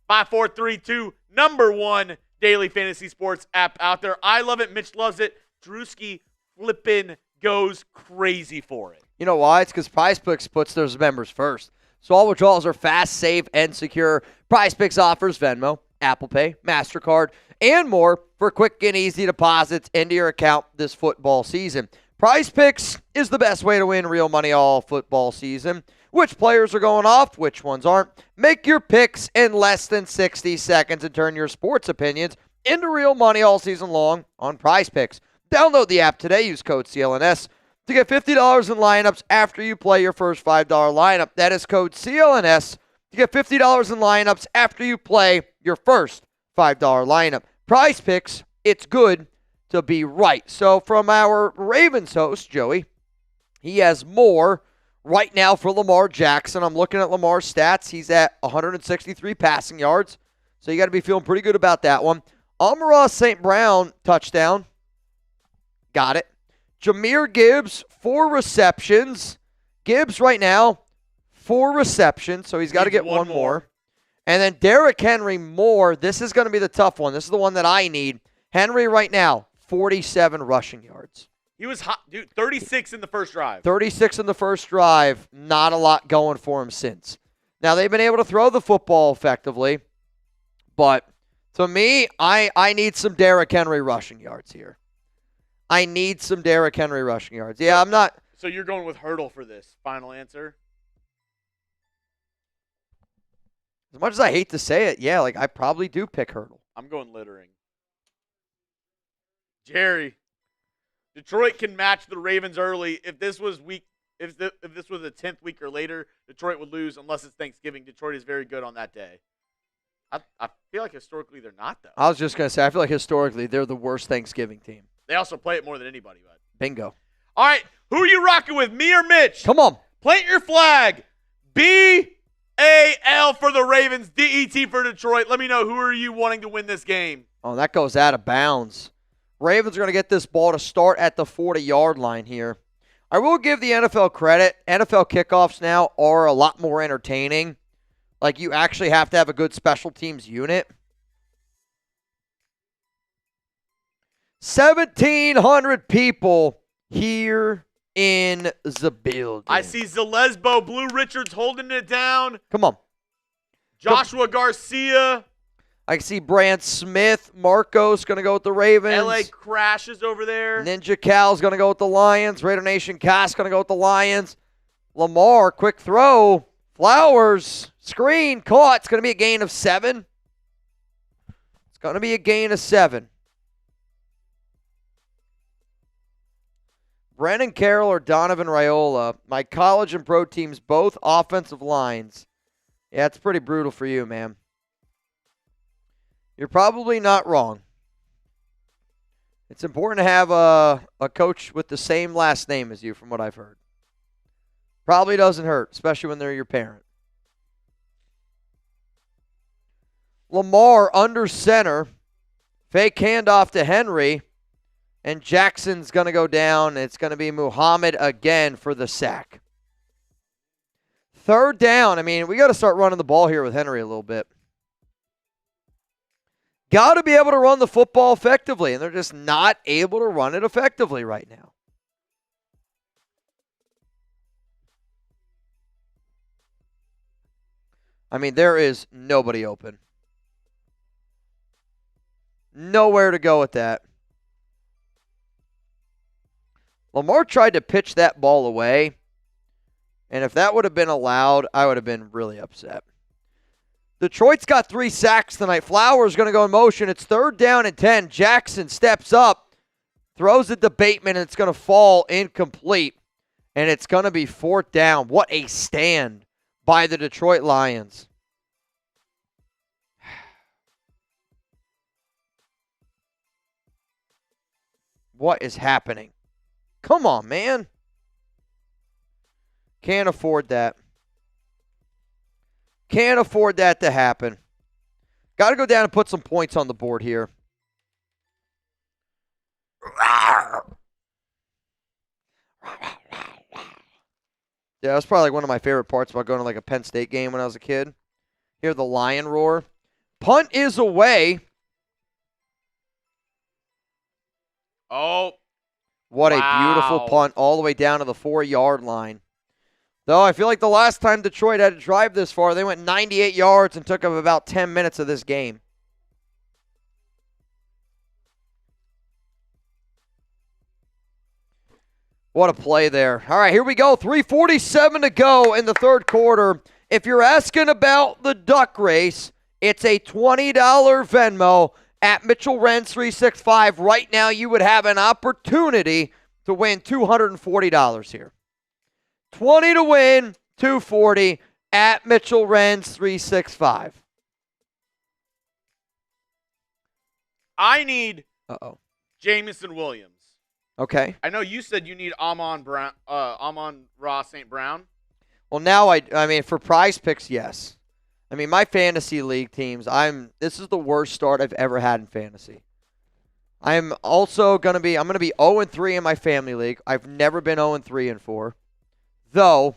5, 4, 3, 2, #1 daily fantasy sports app out there. I love it. Mitch loves it. Drewski flippin' goes crazy for it. You know why? It's because PrizePicks puts those members first. So all withdrawals are fast, safe, and secure. PrizePicks offers Venmo, Apple Pay, MasterCard, and more for quick and easy deposits into your account this football season. PrizePicks is the best way to win real money all football season. Which players are going off, which ones aren't. Make your picks in less than 60 seconds and turn your sports opinions into real money all season long on PrizePicks. Download the app today. Use code CLNS to get $50 in lineups after you play your first $5 lineup. That is code CLNS to get $50 in lineups after you play your first $5 lineup. PrizePicks, it's good to be right. So from our Ravens host, Joey, he has more right now for Lamar Jackson. I'm looking at Lamar's stats. He's at 163 passing yards. So you got to be feeling pretty good about that one. Amon-Ra St. Brown, touchdown. Got it. Jahmyr Gibbs, 4 receptions. Gibbs right now, 4 receptions, so he's got to get one more. And then Derrick Henry, more. This is going to be the tough one. This is the one that I need. Henry right now, 47 rushing yards. He was hot, dude. 36 in the first drive. 36 in the first drive. Not a lot going for him since. Now, they've been able to throw the football effectively, but to me, I need some Derrick Henry rushing yards here. I need some Derrick Henry rushing yards. Yeah, I'm not. So you're going with Hurdle for this final answer? As much as I hate to say it, yeah, like I probably do pick Hurdle. I'm going littering. Jerry, Detroit can match the Ravens early. If this was if this was the 10th week or later, Detroit would lose unless it's Thanksgiving. Detroit is very good on that day. I feel like historically they're not, though. I was just going to say, I feel like historically they're the worst Thanksgiving team. They also play it more than anybody. But Bingo. all right, who are you rocking with, me or Mitch? Come on. Plant your flag. B-A-L for the Ravens, D-E-T for Detroit. Let me know, who are you wanting to win this game? Oh, that goes out of bounds. Ravens are going to get this ball to start at the 40-yard line here. I will give the NFL credit. NFL kickoffs now are a lot more entertaining. Like, you actually have to have a good special teams unit. 1,700 people here in the building. I see Zalesbo, Blue Richards holding it down. Come on. Joshua Garcia. I see Brand Smith. Marcos going to go with the Ravens. L.A. crashes over there. Ninja Cal's going to go with the Lions. Raider Nation Cass going to go with the Lions. Lamar, quick throw. Flowers, screen, caught. It's going to be a gain of 7. It's going to be a gain of 7. Brennan Carroll or Donovan Raiola. My college and pro teams, both offensive lines. Yeah, it's pretty brutal for you, man. You're probably not wrong. It's important to have a coach with the same last name as you, from what I've heard. Probably doesn't hurt, especially when they're your parent. Lamar under center. Fake handoff to Henry. And Jackson's going to go down. It's going to be Muhammad again for the sack. 3rd down. I mean, we got to start running the ball here with Henry a little bit. Got to be able to run the football effectively, and they're just not able to run it effectively right now. I mean, there is nobody open. Nowhere to go with that. Lamar tried to pitch that ball away, and if that would have been allowed, I would have been really upset. Detroit's got 3 sacks tonight. Flowers going to go in motion. It's 3rd down and 10. Jackson steps up, throws it to Bateman, and it's going to fall incomplete. And it's going to be 4th down. What a stand by the Detroit Lions. What is happening? Come on, man. Can't afford that. Can't afford that to happen. Got to go down and put some points on the board here. Yeah, that's probably like one of my favorite parts about going to like a Penn State game when I was a kid. Hear the lion roar. Punt is away. Oh. What a beautiful punt all the way down to the 4-yard line. Though I feel like the last time Detroit had to drive this far, they went 98 yards and took up about 10 minutes of this game. What a play there. All right, here we go. 3:47 to go in the 3rd quarter. If you're asking about the duck race, it's a $20 Venmo at Mitchell Renz 365. Right now, you would have an opportunity to win $240 here. 20 to win, 240 at Mitchell Renz 365. I need Jamison Williams. Okay. I know you said you need Amon Ross St. Brown. Well, now I mean, for PrizePicks, yes. I mean, my fantasy league teams, this is the worst start I've ever had in fantasy. I'm also going to be 0-3 in my family league. I've never been 0-3 in 4. Though,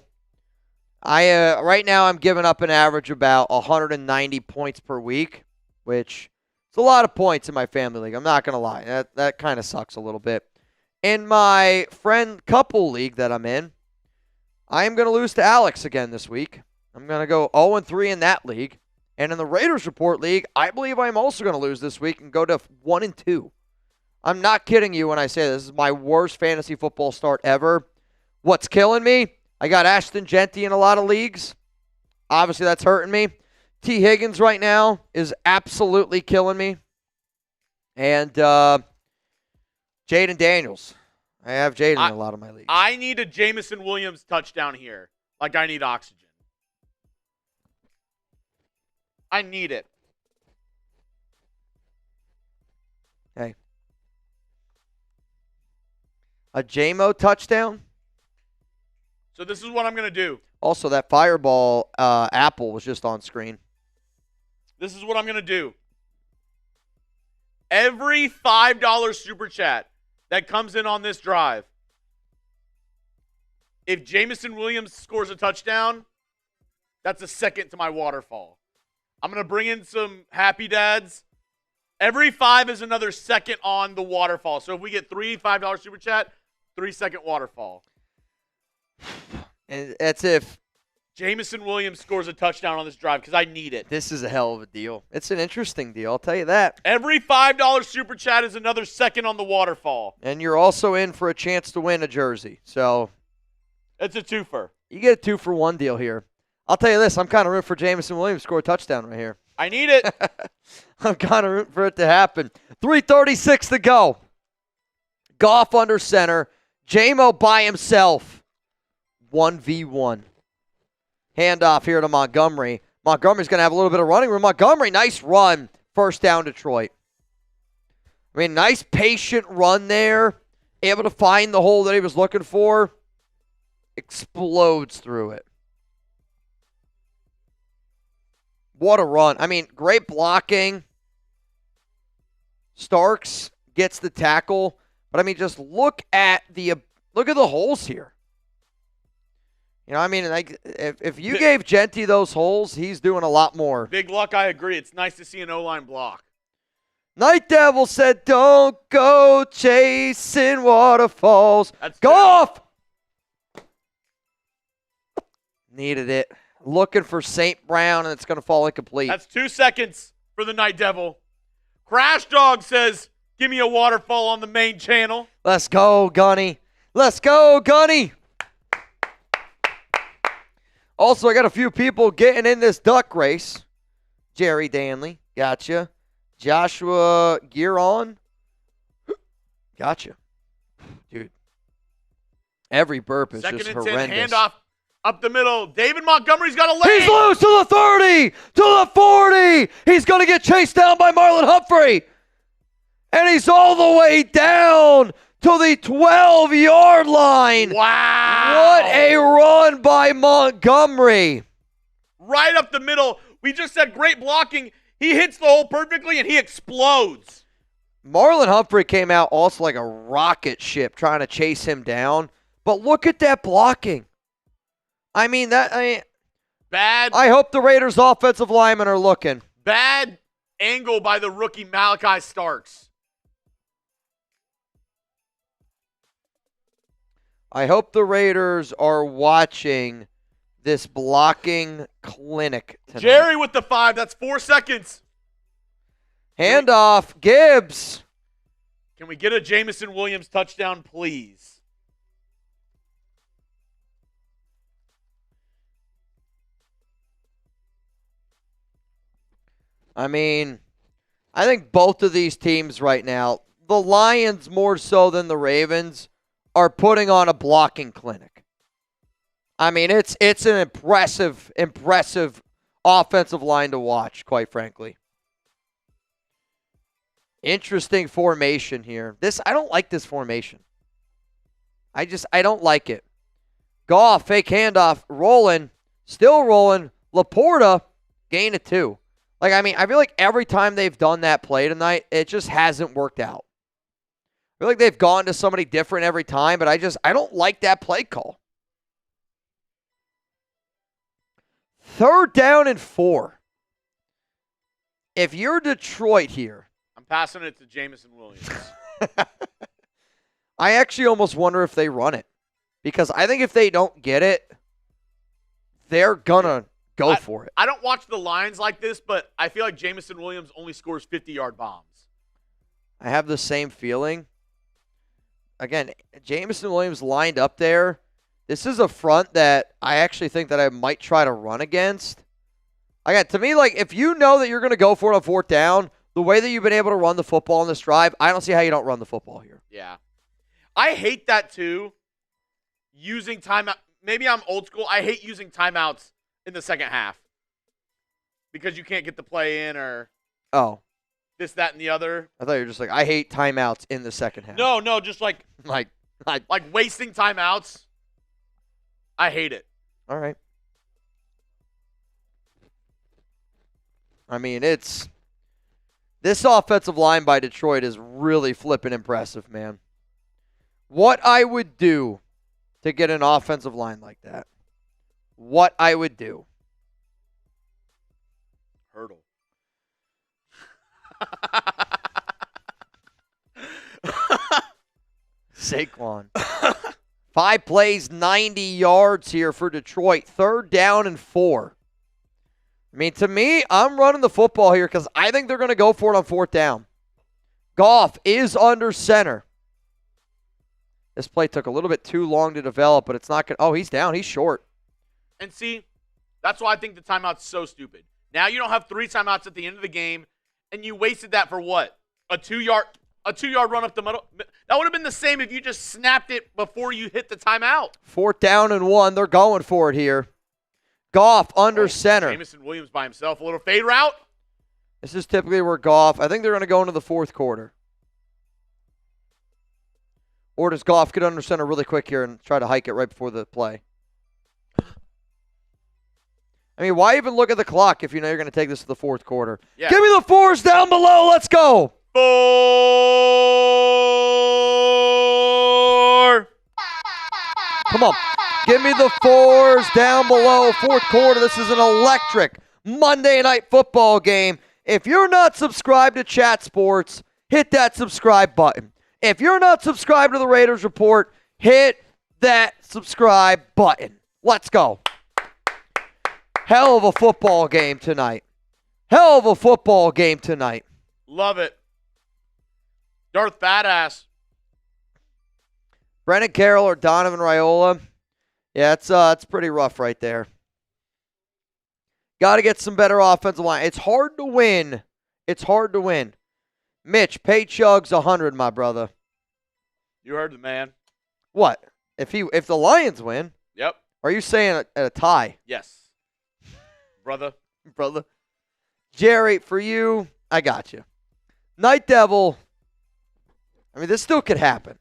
right now I'm giving up an average about 190 points per week, which is a lot of points in my family league. I'm not going to lie. That kind of sucks a little bit. In my friend couple league that I'm in, I am going to lose to Alex again this week. I'm going to go 0-3 in that league. And in the Raiders Report League, I believe I'm also going to lose this week and go to 1-2. I'm not kidding you when I say this is my worst fantasy football start ever. What's killing me? I got Ashton Genty in a lot of leagues. Obviously, that's hurting me. T. Higgins right now is absolutely killing me. And Jaden Daniels. I have Jaden in a lot of my leagues. I need a Jameson Williams touchdown here. Like I need oxygen. I need it. Hey. A JMO touchdown? So this is what I'm going to do. Also, that Fireball Apple was just on screen. This is what I'm going to do. Every $5 super chat that comes in on this drive, if Jameson Williams scores a touchdown, that's a second to my waterfall. I'm going to bring in some happy dads. Every 5 is another second on the waterfall. So if we get 3 $5 super chat, 3-second waterfall. And that's if Jameson Williams scores a touchdown on this drive because I need it. this is a hell of a deal. It's an interesting deal, I'll tell you that. Every $5 super chat is another second on the waterfall. And you're also in for a chance to win a jersey. So It's a twofer. you get a 2-for-1 deal here. I'll tell you this, I'm kind of rooting for Jameson Williams to score a touchdown right here. I need it. I'm kind of rooting for it to happen. 3:36 to go. Goff under center. J-Mo by himself. 1v1. Handoff here to Montgomery. Montgomery's going to have a little bit of running room. Montgomery, nice run. First down, Detroit. I mean, nice patient run there. Able to find the hole that he was looking for. Explodes through it. What a run. I mean, great blocking. Starks gets the tackle. But, I mean, just look at the holes here. You know, I mean, like if you gave Genty those holes, he's doing a lot more. Big luck, I agree. It's nice to see an O-line block. Night Devil said, don't go chasing waterfalls. That's Go two. off! Needed it. Looking for St. Brown, and it's going to fall incomplete. That's 2 seconds for the Night Devil. Crash Dog says, give me a waterfall on the main channel. Let's go, Gunny. Let's go, Gunny. Also, I got a few people getting in this duck race. Jerry Danley, gotcha. Joshua Gearon, gotcha. Dude, every burp is Second just and 10, horrendous. handoff up the middle. David Montgomery's got a leg. He's loose to the 30, to the 40. He's going to get chased down by Marlon Humphrey. And he's all the way down to the 12-yard line. Wow. What a run by Montgomery. Right up the middle. We just said great blocking. He hits the hole perfectly, and he explodes. Marlon Humphrey came out also like a rocket ship trying to chase him down. But look at that blocking. I mean, Bad. I hope the Raiders' offensive linemen are looking. Bad angle by the rookie Malachi Starks. I hope the Raiders are watching this blocking clinic tonight. Jerry with the 5. That's 4 seconds. Handoff, Gibbs. Can we get a Jameson Williams touchdown, please? I mean, I think both of these teams right now, the Lions more so than the Ravens, are putting on a blocking clinic. I mean, it's an impressive offensive line to watch, quite frankly. Interesting formation here. I don't like this formation. I don't like it. Goff, fake handoff, rolling, still rolling. Laporta, gain of 2. Like, I mean, I feel like every time they've done that play tonight, it just hasn't worked out. I feel like they've gone to somebody different every time, but I don't like that play call. 3rd down and 4. If you're Detroit here. I'm passing it to Jameson Williams. I actually almost wonder if they run it. Because I think if they don't get it, they're going to go for it. I don't watch the lines like this, but I feel like Jameson Williams only scores 50-yard bombs. I have the same feeling. Again, Jameson Williams lined up there. This is a front that I actually think that I might try to run against. Again, to me, like, if you know that you're going to go for it on fourth down, the way that you've been able to run the football in this drive, I don't see how you don't run the football here. Yeah. I hate that, too. Using timeout. Maybe I'm old school. I hate using timeouts in the second half because you can't get the play in or this, that, and the other. I thought you were just like, I hate timeouts in the second half. No, just like wasting timeouts. I hate it. All right. I mean, this offensive line by Detroit is really flipping impressive, man. What I would do to get an offensive line like that. What I would do. Hurdle. Saquon. 5 plays, 90 yards here for Detroit. 3rd down and 4. I mean, to me, I'm running the football here because I think they're going to go for it on 4th down. Goff is under center. This play took a little bit too long to develop, but it's not going to. Oh, he's down. He's short. And see, that's why I think the timeout's so stupid. Now you don't have 3 timeouts at the end of the game, and you wasted that for what? A 2-yard run up the middle? That would have been the same if you just snapped it before you hit the timeout. 4th down and 1. They're going for it here. Goff under center. Jameson Williams by himself. A little fade route. This is typically where Goff, I think they're going to go into the 4th quarter. Or does Goff get under center really quick here and try to hike it right before the play? I mean, why even look at the clock if you know you're going to take this to the 4th quarter? Yeah. Give me the 4s down below. Let's go. 4. Come on. Give me the 4s down below. 4th quarter. This is an electric Monday Night Football game. If you're not subscribed to Chat Sports, hit that subscribe button. If you're not subscribed to the Raiders Report, hit that subscribe button. Let's go. Hell of a football game tonight. Hell of a football game tonight. Love it. Darth Badass. Brennan Carroll or Donovan Raiola. Yeah, it's pretty rough right there. Got to get some better offensive line. It's hard to win. It's hard to win. Mitch, pay Chuggs 100, my brother. You heard the man. What? If the Lions win? Yep. Are you saying a tie? Yes. Brother. Jerry, for you, I got you. Night Devil. I mean, this still could happen.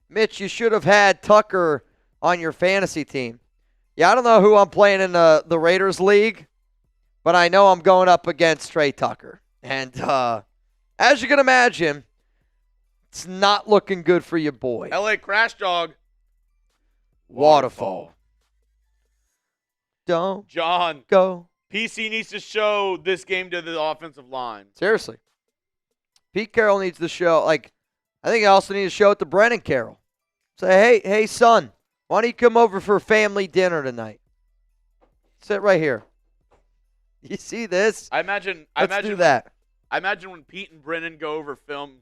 Mitch, you should have had Tucker on your fantasy team. Yeah, I don't know who I'm playing in the Raiders League, but I know I'm going up against Tre Tucker. And as you can imagine, it's not looking good for your boy. LA Crash Dog. Waterfall. Don't John. go. PC needs to show this game to the offensive line. Seriously. Pete Carroll needs to show, I think he also needs to show it to Brennan Carroll. Say, hey, son, why don't you come over for family dinner tonight? Sit right here. You see this? Let's do that. I imagine when Pete and Brennan go over film,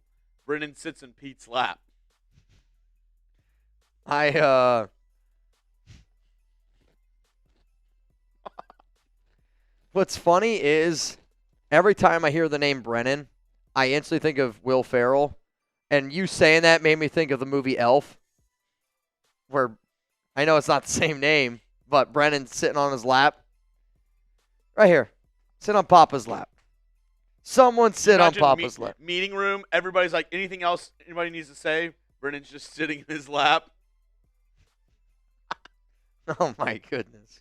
Brennan sits in Pete's lap. What's funny is every time I hear the name Brennan, I instantly think of Will Ferrell. And you saying that made me think of the movie Elf, where I know it's not the same name, but Brennan's sitting on his lap. Right here. Sit on Papa's lap. Someone sit on Papa's lap. Meeting room, everybody's like, anything else anybody needs to say? Brennan's just sitting in his lap. Oh, my goodness.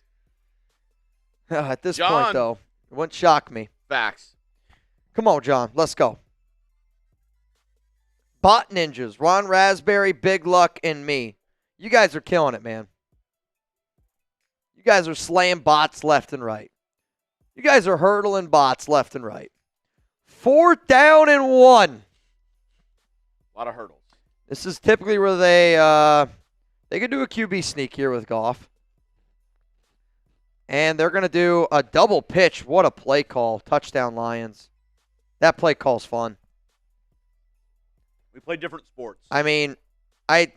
At this John. point, though, it wouldn't shock me. Facts. Come on, John. Let's go. Bot Ninjas, Ron Raspberry, Big Luck, and me. You guys are killing it, man. You guys are slaying bots left and right. You guys are hurdling bots left and right. 4th down and 1. A lot of hurdles. This is typically where they could do a QB sneak here with Goff. And they're going to do a double pitch. What a play call. Touchdown Lions. That play call's fun. We play different sports. I mean, I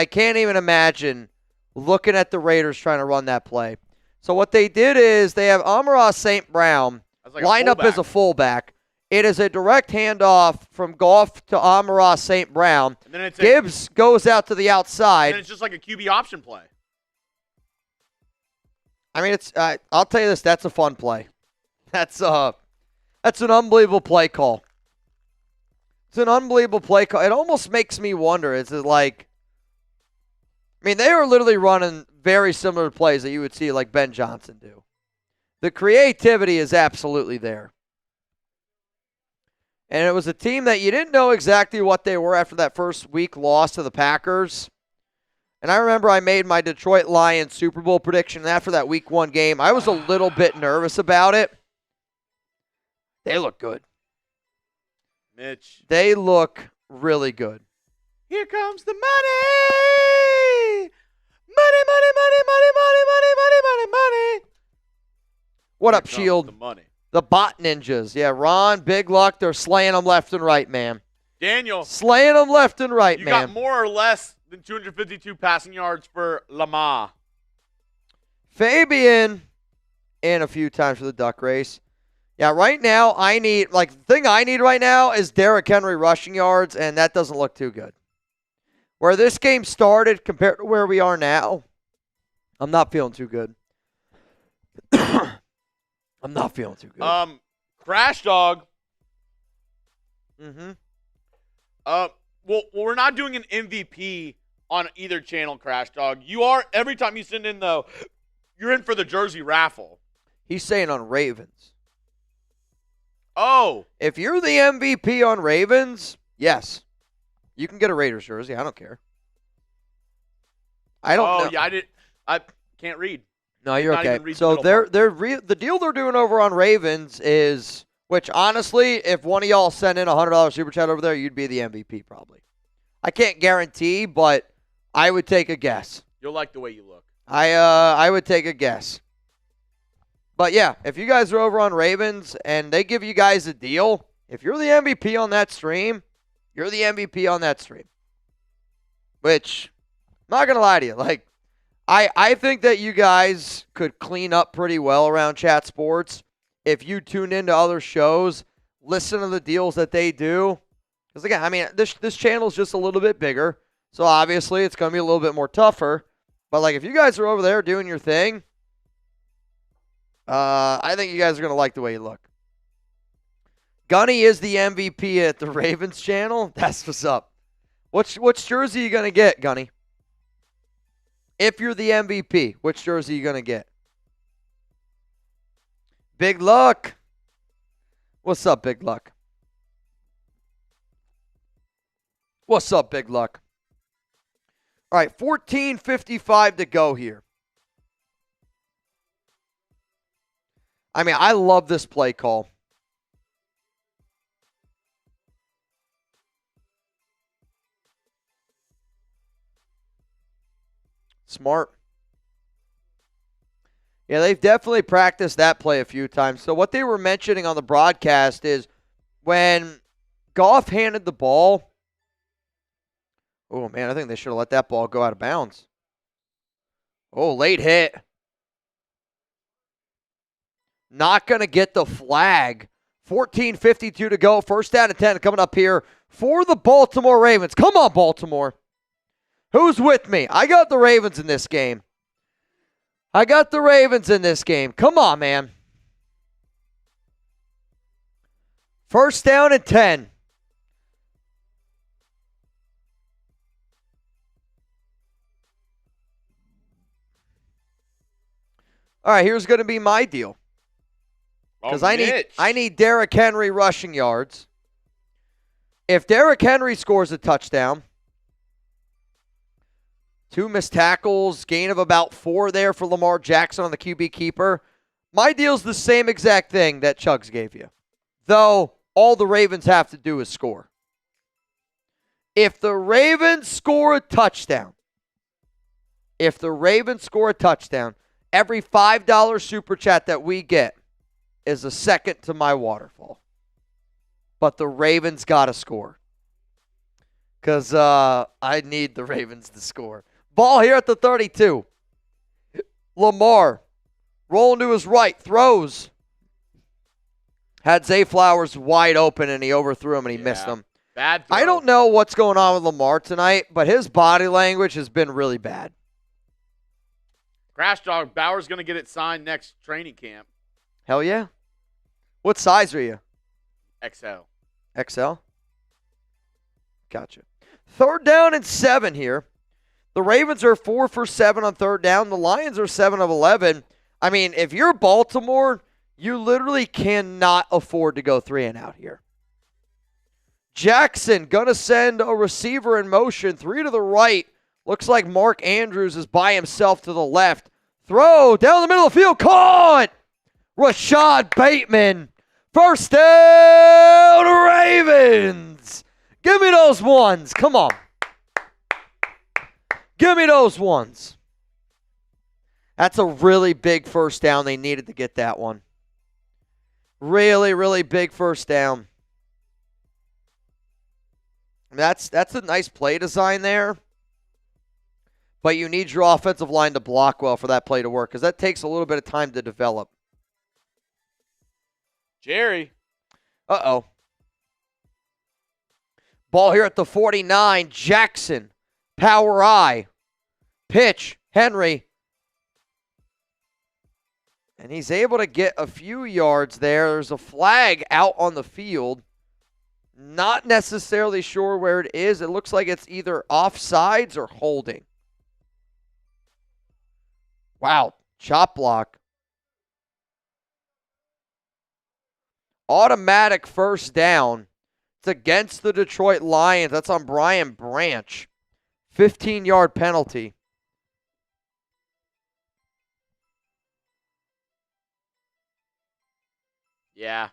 can't even imagine looking at the Raiders trying to run that play. So what they did is they have Amon-Ra St. Brown Like line up as a fullback. It is a direct handoff from Goff to Amon-Ra St. Brown. And then it's Gibbs goes out to the outside. And it's just like a QB option play. I mean, it's. I'll tell you this. That's a fun play. That's an unbelievable play call. It's an unbelievable play call. It almost makes me wonder. Is it like? I mean, they are literally running very similar plays that you would see like Ben Johnson do. The creativity is absolutely there. And it was a team that you didn't know exactly what they were after that first week loss to the Packers. And I remember I made my Detroit Lions Super Bowl prediction after that week 1 game. I was a little bit nervous about it. They look good. Mitch. They look really good. Here comes the money. Money, money, money, money, money, money, money, money, money. What up, Here comes Shield? the money. The bot ninjas. Yeah, Ron, Big Luck, they're slaying them left and right, man. Daniel. Slaying them left and right, You man. got more or less than 252 passing yards for Lamar. Fabian in a few times for the duck race. Yeah, right now the thing I need right now is Derrick Henry rushing yards, and that doesn't look too good. Where this game started compared to where we are now, I'm not feeling too good. I'm not feeling too good. Crash Dog. Mm-hmm. Well, we're not doing an MVP on either channel, Crash Dog. You are, every time you send in, though, you're in for the jersey raffle. He's saying on Ravens. Oh. If you're the MVP on Ravens, yes. You can get a Raiders jersey. I don't care. I don't know. Oh, yeah, I can't read. No, you're Not okay. even read the So middle the deal they're doing over on Ravens is, which honestly, if one of y'all sent in a $100 super chat over there, you'd be the MVP probably. I can't guarantee, but I would take a guess. You'll like the way you look. I would take a guess. But yeah, if you guys are over on Ravens and they give you guys a deal, if you're the MVP on that stream, you're the MVP on that stream. Which, I'm not going to lie to you, like, I think that you guys could clean up pretty well around Chat Sports if you tune into other shows, listen to the deals that they do. Because again, I mean, this channel is just a little bit bigger, so obviously it's going to be a little bit more tougher. But like, if you guys are over there doing your thing, I think you guys are going to like the way you look. Gunny is the MVP at the Ravens channel. That's what's up. Which jersey are you going to get, Gunny? If you're the MVP, which jersey are you going to get? Big Luck. What's up, Big Luck? What's up, Big Luck? All right, 14:55 to go here. I mean, I love this play call. Smart. Yeah, they've definitely practiced that play a few times. So what they were mentioning on the broadcast is when Goff handed the ball, oh, man, I think they should have let that ball go out of bounds. Oh, late hit. Not going to get the flag. 14:52 to go. First down and 10 coming up here for the Baltimore Ravens. Come on, Baltimore. Who's with me? I got the Ravens in this game. I got the Ravens in this game. Come on, man. First down and 10. All right, here's going to be my deal. Because I need Derrick Henry rushing yards. If Derrick Henry scores a touchdown, 2 missed tackles, gain of about 4 there for Lamar Jackson on the QB keeper. My deal's the same exact thing that Chuggs gave you. Though, all the Ravens have to do is score. If the Ravens score a touchdown, every $5 super chat that we get is a second to my waterfall. But the Ravens got to score. Because I need the Ravens to score. Ball here at the 32. Lamar rolling to his right, throws. Had Zay Flowers wide open, and he overthrew him, and he missed him. Bad throw. I don't know what's going on with Lamar tonight, but his body language has been really bad. Crash Dog, Bauer's going to get it signed next training camp. Hell yeah. What size are you? XL. XL? Gotcha. 3rd down and 7 here. The Ravens are 4 for 7 on 3rd down. The Lions are 7 of 11. I mean, if you're Baltimore, you literally cannot afford to go 3 and out here. Jackson going to send a receiver in motion. 3 to the right. Looks like Mark Andrews is by himself to the left. Throw down the middle of the field. Caught! Rashad Bateman. 1st down, Ravens. Give me those ones. Come on. Give me those ones. That's a really big 1st down. They needed to get that one. Really, really big 1st down. That's a nice play design there. But you need your offensive line to block well for that play to work because that takes a little bit of time to develop. Jerry. Uh-oh. Ball here at the 49. Jackson. Power I. Pitch. Henry. And he's able to get a few yards there. There's a flag out on the field. Not necessarily sure where it is. It looks like it's either offsides or holding. Wow. Chop block. Automatic 1st down. It's against the Detroit Lions. That's on Brian Branch. 15-yard penalty. Yeah.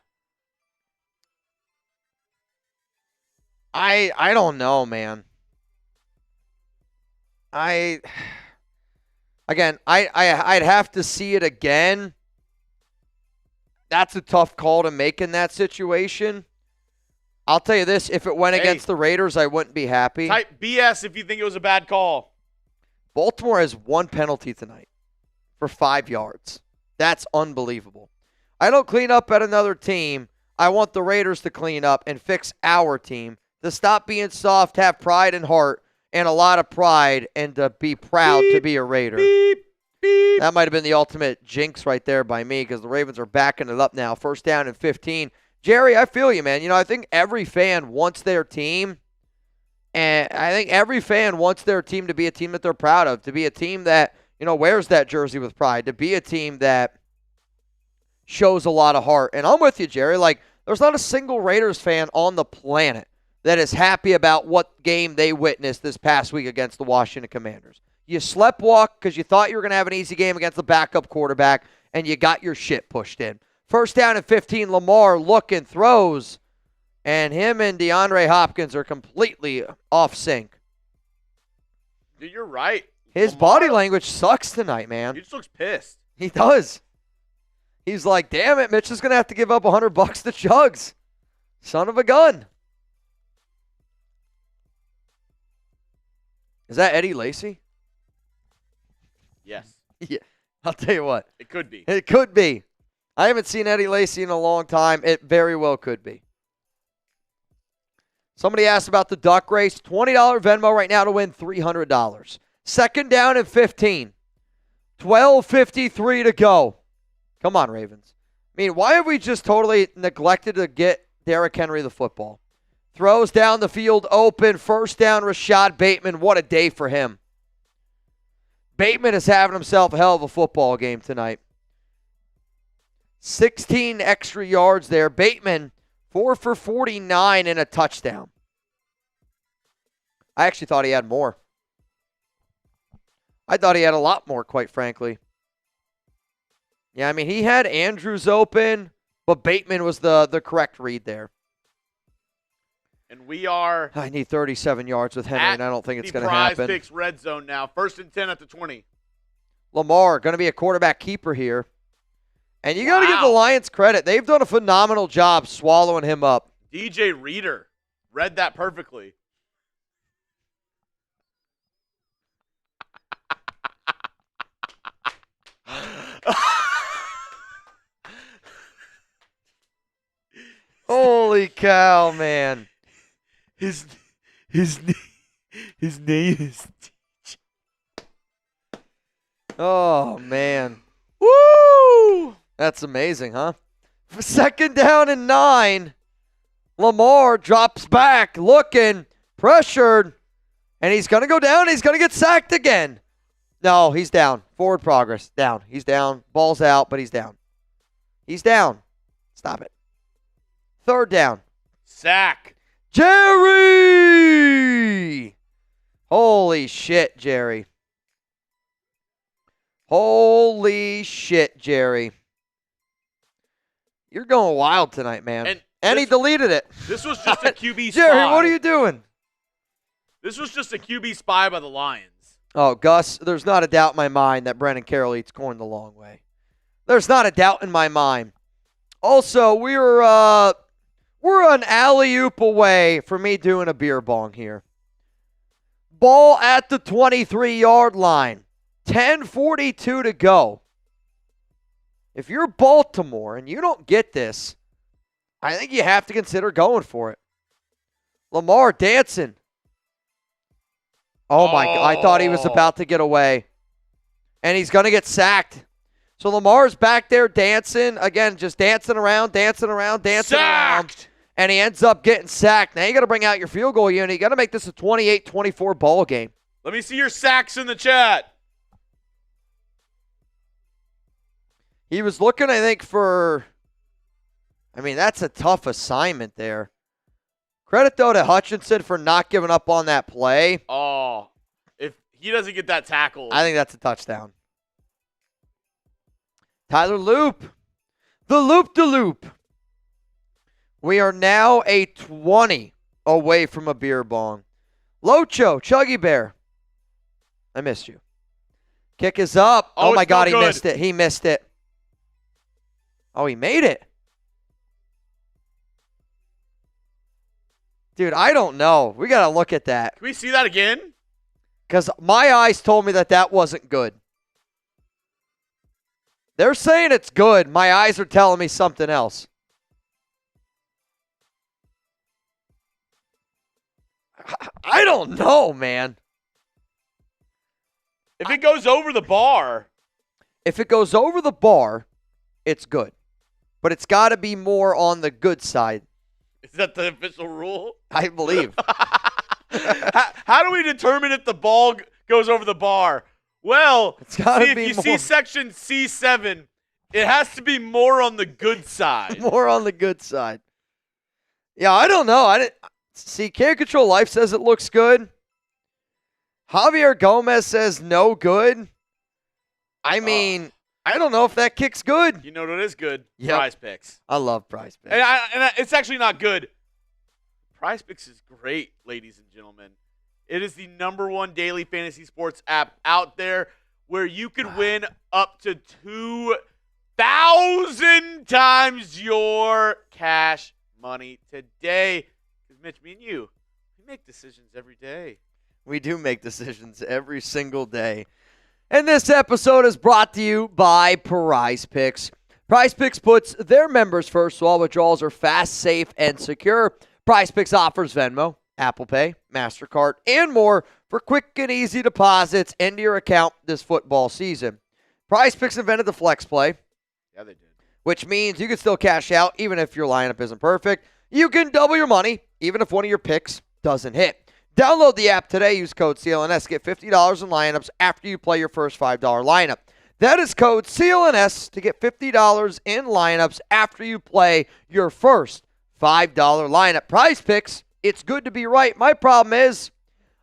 I don't know, man. I'd have to see it again. That's a tough call to make in that situation. I'll tell you this, if it went against the Raiders, I wouldn't be happy. Type BS if you think it was a bad call. Baltimore has 1 penalty tonight for 5 yards. That's unbelievable. I don't clean up at another team. I want the Raiders to clean up and fix our team, to stop being soft, have pride and heart, and a lot of pride, and to be proud to be a Raider. That might have been the ultimate jinx right there by me because the Ravens are backing it up now. 1st down and 15. Jerry, I feel you, man. You know, I think every fan wants their team, and I think every fan wants their team to be a team that they're proud of, to be a team that, you know, wears that jersey with pride, to be a team that shows a lot of heart. And I'm with you, Jerry. Like, there's not a single Raiders fan on the planet that is happy about what game they witnessed this past week against the Washington Commanders. You sleptwalk because you thought you were going to have an easy game against the backup quarterback, and you got your shit pushed in. 1st down and 15, Lamar looking, throws, and him and DeAndre Hopkins are completely off sync. Dude, you're right. His Lamar, body language sucks tonight, man. He just looks pissed. He does. He's like, damn it, Mitch is going to have to give up $100 to Chuggs. Son of a gun. Is that Eddie Lacy? Yes. Yeah, I'll tell you what. It could be. It could be. I haven't seen Eddie Lacy in a long time. It very well could be. Somebody asked about the duck race. $20 Venmo right now to win $300. 2nd down and 15. 12:53 to go. Come on, Ravens. I mean, why have we just totally neglected to get Derrick Henry the football? Throws down the field open. 1st down, Rashad Bateman. What a day for him. Bateman is having himself a hell of a football game tonight. 16 extra yards there. Bateman, 4 for 49 and a touchdown. I actually thought he had more. I thought he had a lot more, quite frankly. Yeah, I mean, he had Andrews open, but Bateman was the correct read there. And we are I need 37 yards with Henry, at and I don't think it's the going to happen. PrizePicks red zone now. 1st and 10 at the 20. Lamar going to be a quarterback keeper here. And you got to give the Wow. Lions credit. They've done a phenomenal job swallowing him up. DJ Reader read that perfectly. Holy cow, man. His name is Oh, man. Woo! That's amazing, huh? 2nd down and 9. Lamar drops back, looking, pressured, and he's going to go down. He's going to get sacked again. No, he's down. Forward progress. Down. He's down. Ball's out, but he's down. He's down. Stop it. 3rd down. Sack. Jerry! Holy shit, Jerry. Holy shit, Jerry. You're going wild tonight, man. And he deleted it. This was just a QB spy. Jerry, what are you doing? This was just a QB spy by the Lions. Oh, Gus, there's not a doubt in my mind that Brennan Carroll eats corn the long way. There's not a doubt in my mind. Also, we're an alley-oop away from me doing a beer bong here. Ball at the 23-yard line. 10:42 to go. If you're Baltimore and you don't get this, I think you have to consider going for it. Lamar dancing. Oh, my God. I thought he was about to get away. And he's going to get sacked. So Lamar's back there dancing. Again, just dancing around. Sacked! And he ends up getting sacked. Now you got to bring out your field goal unit. You got to make this a 28-24 ball game. Let me see your sacks in the chat. He was looking, I think, for... I mean, that's a tough assignment there. Credit, though, to Hutchinson for not giving up on that play. Oh, if he doesn't get that tackle. I think that's a touchdown. Tyler Loop. The loop-de-loop. We are now a 20 away from a beer bong. Locho, Chuggy Bear. I missed you. Kick is up. Oh my it's God, no he good. missed it. He missed it. Oh, he made it. Dude, I don't know. We got to look at that. Can we see that again? Because my eyes told me that wasn't good. They're saying it's good. My eyes are telling me something else. I don't know, man. If it goes over the bar. If it goes over the bar, it's good. But it's got to be more on the good side. Is that the official rule? I believe. How do we determine if the ball goes over the bar? Well, It's gotta if be you more. see section C7, it has to be more on the good side. More on the good side. Yeah, I don't know. I didn't see. Care Control Life says it looks good. Javier Gomez says no good. I mean, I don't know if that kick's good. You know what is good? Yep. PrizePicks. I love PrizePicks. And it's actually not good. PrizePicks is great, ladies and gentlemen. It is the #1 daily fantasy sports app out there where you could win up to 2,000 times your cash money today. Because Mitch, me and you, we make decisions every day. We do make decisions every single day. And this episode is brought to you by PrizePicks. PrizePicks puts their members first, so all withdrawals are fast, safe, and secure. PrizePicks offers Venmo, Apple Pay, MasterCard, and more for quick and easy deposits into your account this football season. PrizePicks invented the flex play, Yeah, they did. which means you can still cash out even if your lineup isn't perfect. You can double your money even if one of your picks doesn't hit. Download the app today. Use code CLNS. Get $50 in lineups after you play your first $5 lineup. That is code CLNS to get $50 in lineups after you play your first $5 lineup. PrizePicks, it's good to be right. My problem is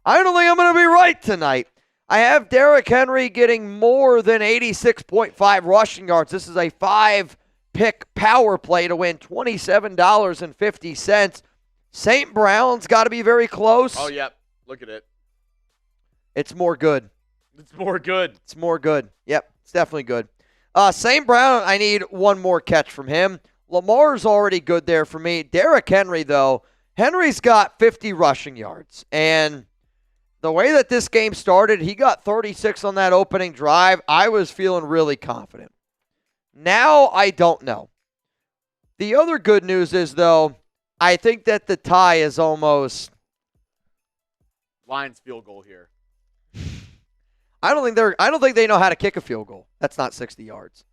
I don't think I'm going to be right tonight. I have Derrick Henry getting more than 86.5 rushing yards. This is a 5-pick power play to win $27.50. St. Brown's got to be very close. Oh, yep. Look at it. It's more good. It's more good. It's more good. Yep, it's definitely good. St. Brown, I need one more catch from him. Lamar's already good there for me. Derrick Henry, though, Henry's got 50 rushing yards. And the way that this game started, he got 36 on that opening drive. I was feeling really confident. Now, I don't know. The other good news is, though, I think that the tie is almost... Lions field goal here. I don't think they know how to kick a field goal. That's not 60 yards.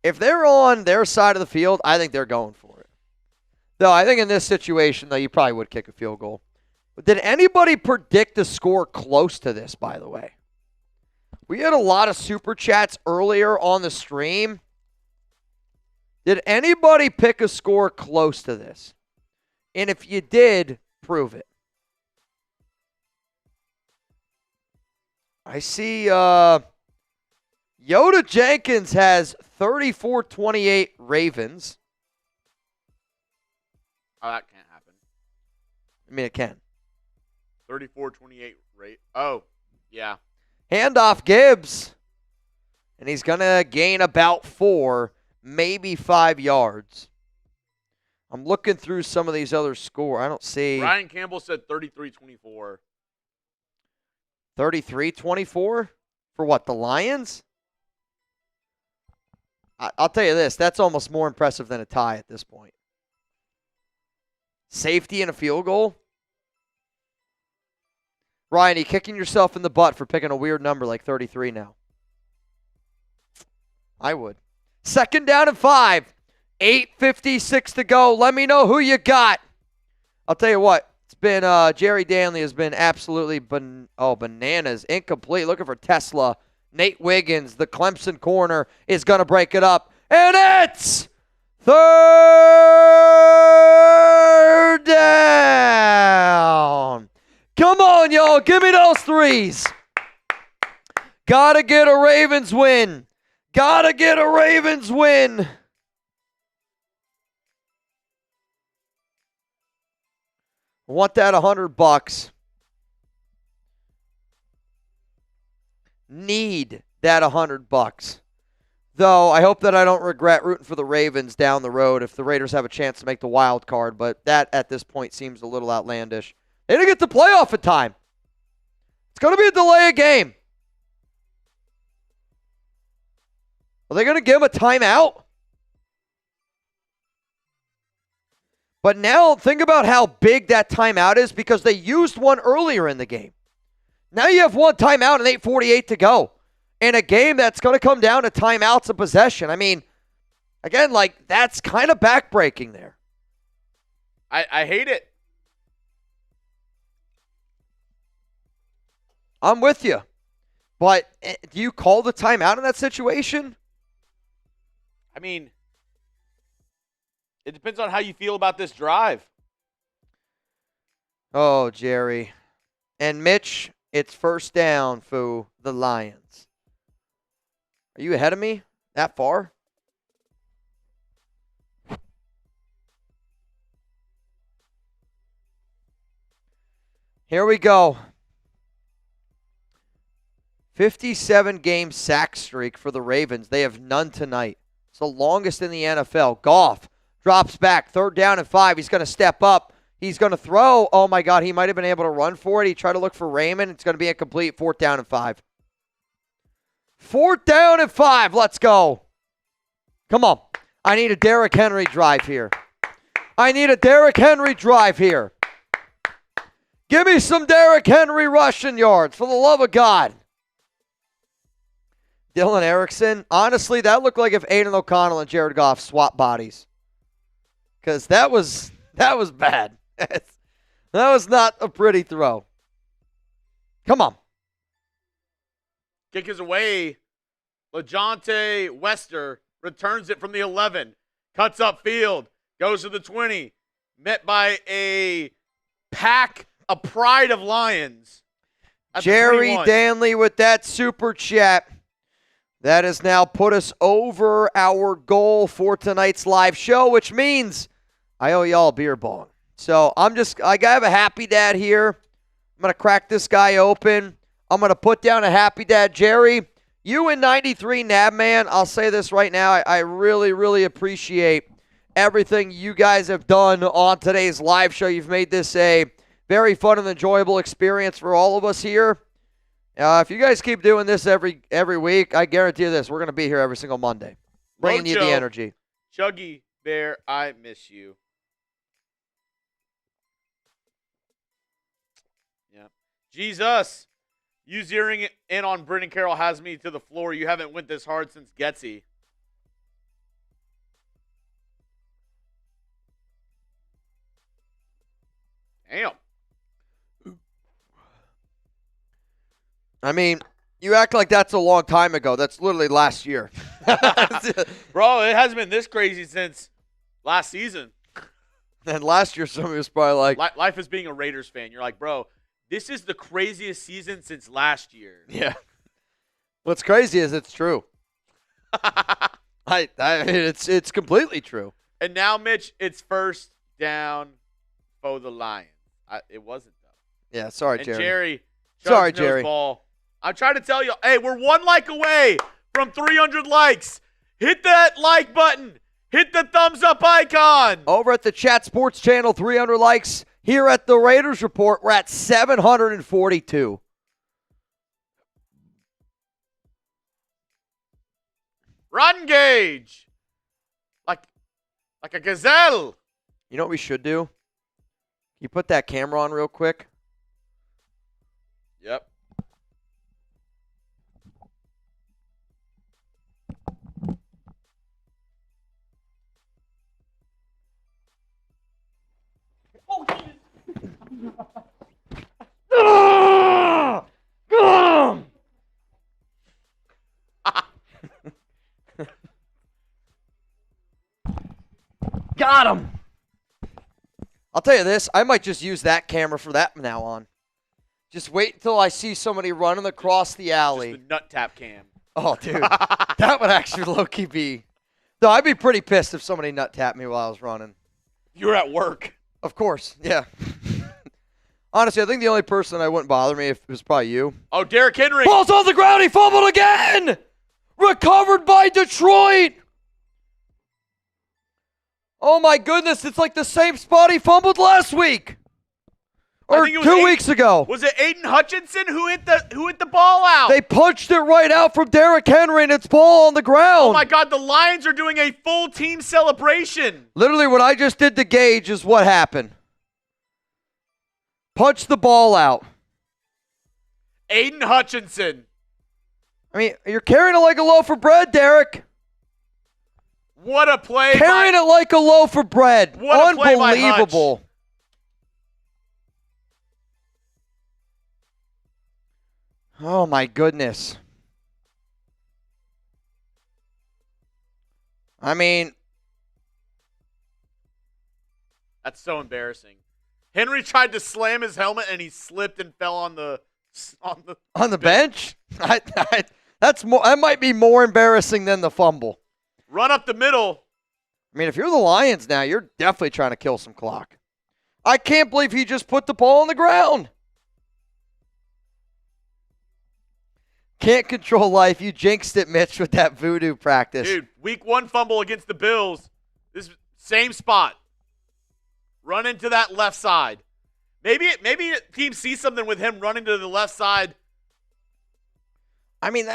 If they're on their side of the field, I think they're going for it. Though I think in this situation, though, you probably would kick a field goal. But did anybody predict a score close to this, by the way? We had a lot of super chats earlier on the stream. Did anybody pick a score close to this? And if you did, prove it. I see Yoda Jenkins has 34-28 Ravens. Oh, that can't happen. I mean, it can. 34-28 rate. Oh, yeah. Handoff Gibbs. And he's going to gain about 4, maybe 5 yards. I'm looking through some of these other scores. I don't see. Ryan Campbell said 33-24. 33-24? For what, the Lions? I'll tell you this. That's almost more impressive than a tie at this point. Safety and a field goal? Ryan, you kicking yourself in the butt for picking a weird number like 33 now. I would. 2nd down and 5. 8:56 to go. Let me know who you got. I'll tell you what. It's been Jerry Danley has been absolutely bananas. Incomplete. Looking for Tesla. Nate Wiggins, the Clemson corner, is going to break it up. And it's 3rd down. Come on, y'all. Give me those threes. Gotta get a Ravens win. Gotta get a Ravens win. I want that $100. Need that $100. Though I hope that I don't regret rooting for the Ravens down the road if the Raiders have a chance to make the wild card, but that at this point seems a little outlandish. They didn't get the playoff in time. It's going to be a delay of game. Are they going to give him a timeout? But now think about how big that timeout is because they used one earlier in the game. Now you have one timeout and 8:48 to go in a game that's going to come down to timeouts of possession. I mean, again, like that's kind of backbreaking there. I hate it. I'm with you. But do you call the timeout in that situation? I mean, it depends on how you feel about this drive. Oh, Jerry. And Mitch, it's 1st down for the Lions. Are you ahead of me that far? Here we go. 57-game sack streak for the Ravens. They have none tonight. It's the longest in the NFL. Goff drops back. 3rd down and 5. He's going to step up. He's going to throw. Oh, my God. He might have been able to run for it. He tried to look for Raymond. It's going to be incomplete. 4th down and 5. 4th down and 5. Let's go. Come on. I need a Derrick Henry drive here. I need a Derrick Henry drive here. Give me some Derrick Henry rushing yards, for the love of God. Dylan Erickson. Honestly, that looked like if Aiden O'Connell and Jared Goff swapped bodies. Because that was bad. That was not a pretty throw. Come on. Kick is away. LeJohntay Wester returns it from the 11. Cuts upfield. Goes to the 20. Met by a pack, a pride of Lions. Jerry Danley with that super chat. That has now put us over our goal for tonight's live show, which means I owe y'all a beer bong. So I have a happy dad here. I'm going to crack this guy open. I'm going to put down a happy dad. Jerry, you in 93 Nabman, I'll say this right now. I really, really appreciate everything you guys have done on today's live show. You've made this a very fun and enjoyable experience for all of us here. If you guys keep doing this every week, I guarantee you this, we're going to be here every single Monday, bringing you the energy. Chuggy Bear, I miss you. Yeah. Jesus. You zeroing in on Brendan Carroll has me to the floor. You haven't went this hard since Getsy. Damn. I mean, you act like that's a long time ago. That's literally last year. Bro, it hasn't been this crazy since last season. And last year, somebody was probably like... Life is being a Raiders fan. You're like, bro, this is the craziest season since last year. Yeah. What's crazy is it's true. It's completely true. And now, Mitch, it's first down for the Lions. It wasn't, though. Yeah, sorry, and Jerry. Sorry, Jerry. Ball. I'm trying to tell you, hey, we're 1 like away from 300 likes. Hit that like button. Hit the thumbs up icon. Over at the Chat Sports channel, 300 likes. Here at the Raiders Report, we're at 742. Run gauge. Like a gazelle. You know what we should do? You put that camera on real quick. Yep. Got him. I'll tell you this. I might just use that camera for that from now on. Just wait until I see somebody running across the alley. Just the nut tap cam. Oh, dude. That would actually low-key be. No, I'd be pretty pissed if somebody nut tapped me while I was running. You were at work. Of course, yeah. Honestly, I think the only person that wouldn't bother me if it was probably you. Oh, Derrick Henry. Ball's on the ground. He fumbled again. Recovered by Detroit. Oh, my goodness. It's like the same spot he fumbled last week. Or 2 weeks ago. Was it Aiden Hutchinson who hit the ball out? They punched it right out from Derrick Henry, and it's ball on the ground. Oh, my God. The Lions are doing a full team celebration. Literally what I just did to Gage is what happened. Punch the ball out. Aiden Hutchinson. I mean, you're carrying it like a loaf of bread, Derek. What a play. Carrying it like a loaf of bread. What a play by Hutch. Unbelievable. Oh, my goodness. I mean. That's so embarrassing. Henry tried to slam his helmet and he slipped and fell on the bench. That might be more embarrassing than the fumble. Run up the middle. I mean, if you're the Lions now, you're definitely trying to kill some clock. I can't believe he just put the ball on the ground. Can't control life. You jinxed it, Mitch, with that voodoo practice. Dude, week 1 fumble against the Bills. This same spot. Run into that left side. Maybe the team sees something with him running to the left side. I mean,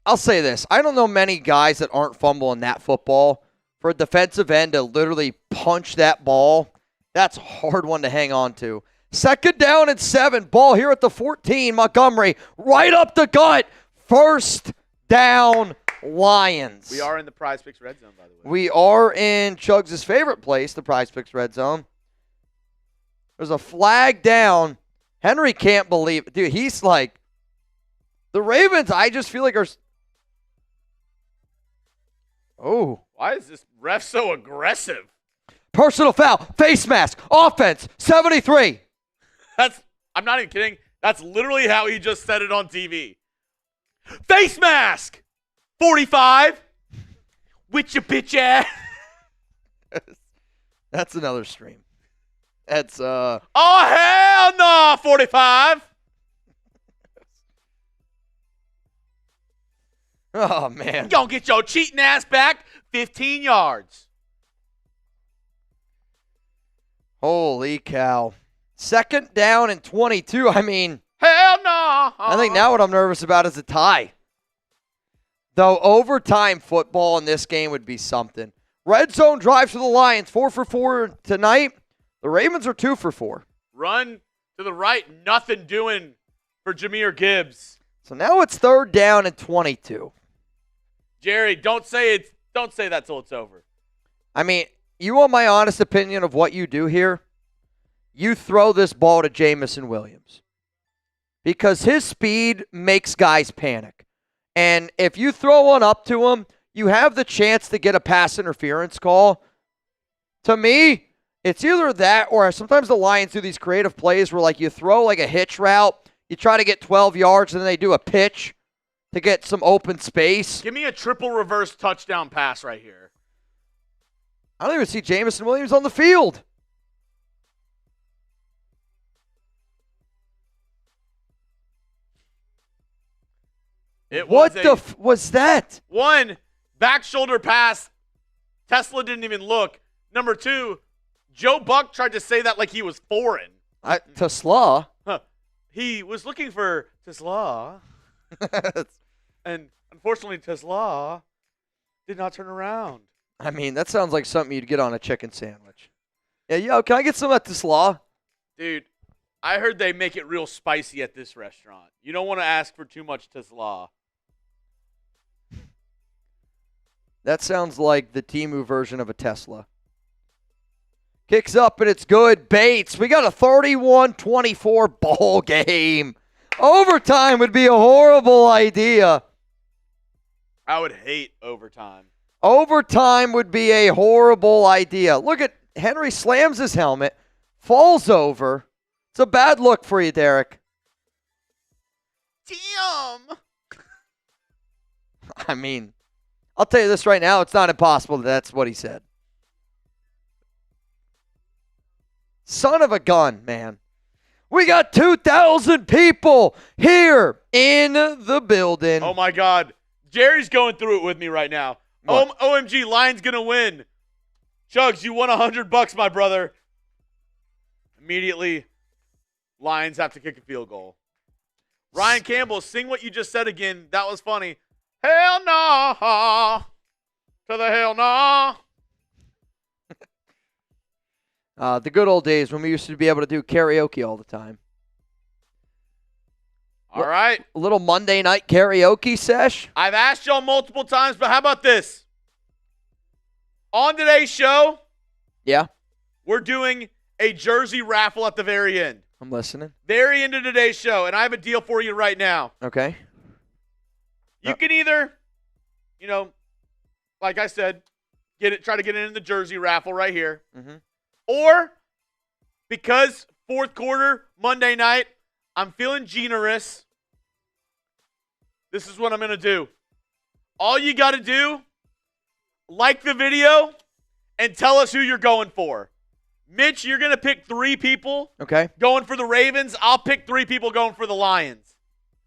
I'll say this. I don't know many guys that aren't fumbling that football. For a defensive end to literally punch that ball, that's a hard one to hang on to. 2nd down and 7. Ball here at the 14. Montgomery right up the gut. 1st down, Lions. We are in the PrizePicks red zone, by the way. We are in Chuggs' favorite place, the PrizePicks red zone. There's a flag down. Henry can't believe it. Dude, he's like, the Ravens, I just feel like are. Oh. Why is this ref so aggressive? Personal foul. Face mask. Offense. 73. I'm not even kidding. That's literally how he just said it on TV. Face mask. 45. With your bitch ass. That's another stream. That's Oh, hell no, 45. Oh, man. You gonna get your cheating ass back 15 yards. Holy cow. 2nd down and 22. I mean, Hell no. I think now what I'm nervous about is a tie. Though overtime football in this game would be something. Red zone drives for the Lions, 4 for 4 tonight. The Ravens are 2 for 4. Run to the right, nothing doing for Jahmyr Gibbs. So now it's 3rd down and 22. Jerry, don't say that till it's over. I mean, you want my honest opinion of what you do here? You throw this ball to Jamison Williams. Because his speed makes guys panic. And if you throw one up to him, you have the chance to get a pass interference call. To me, it's either that or sometimes the Lions do these creative plays where like you throw like a hitch route, you try to get 12 yards, and then they do a pitch to get some open space. Give me a triple reverse touchdown pass right here. I don't even see Jamison Williams on the field. What was that? One, back shoulder pass. Tesla didn't even look. Number 2, Joe Buck tried to say that like he was foreign. Tesla? Huh. He was looking for Tesla. And unfortunately, Tesla did not turn around. I mean, that sounds like something you'd get on a chicken sandwich. Yeah, yo, can I get some of Tesla? Dude, I heard they make it real spicy at this restaurant. You don't want to ask for too much Tesla. That sounds like the Temu version of a Tesla. Kicks up and it's good. Bates, we got a 31-24 ball game. Overtime would be a horrible idea. I would hate overtime. Overtime would be a horrible idea. Look at Henry slams his helmet, falls over. It's a bad look for you, Derek. Damn. I mean, I'll tell you this right now. It's not impossible that's what he said. Son of a gun, man. We got 2,000 people here in the building. Oh, my God. Jerry's going through it with me right now. OMG, Lions going to win. Chuggs, you won $100, my brother. Immediately, Lions have to kick a field goal. Ryan Campbell, sing what you just said again. That was funny. Hell no. To the hell no. The good old days when we used to be able to do karaoke all the time. All right. A little Monday night karaoke sesh. I've asked y'all multiple times, but how about this? On today's show, Yeah, we're doing a jersey raffle at the very end. I'm listening. Very end of today's show, and I have a deal for you right now. Okay. You can either, like I said, try to get it in the jersey raffle right here. Mm-hmm. Or, because fourth quarter, Monday night, I'm feeling generous. This is what I'm going to do. All you got to do, like the video and tell us who you're going for. Mitch, you're going to pick 3 people Okay. going for the Ravens. I'll pick 3 people going for the Lions.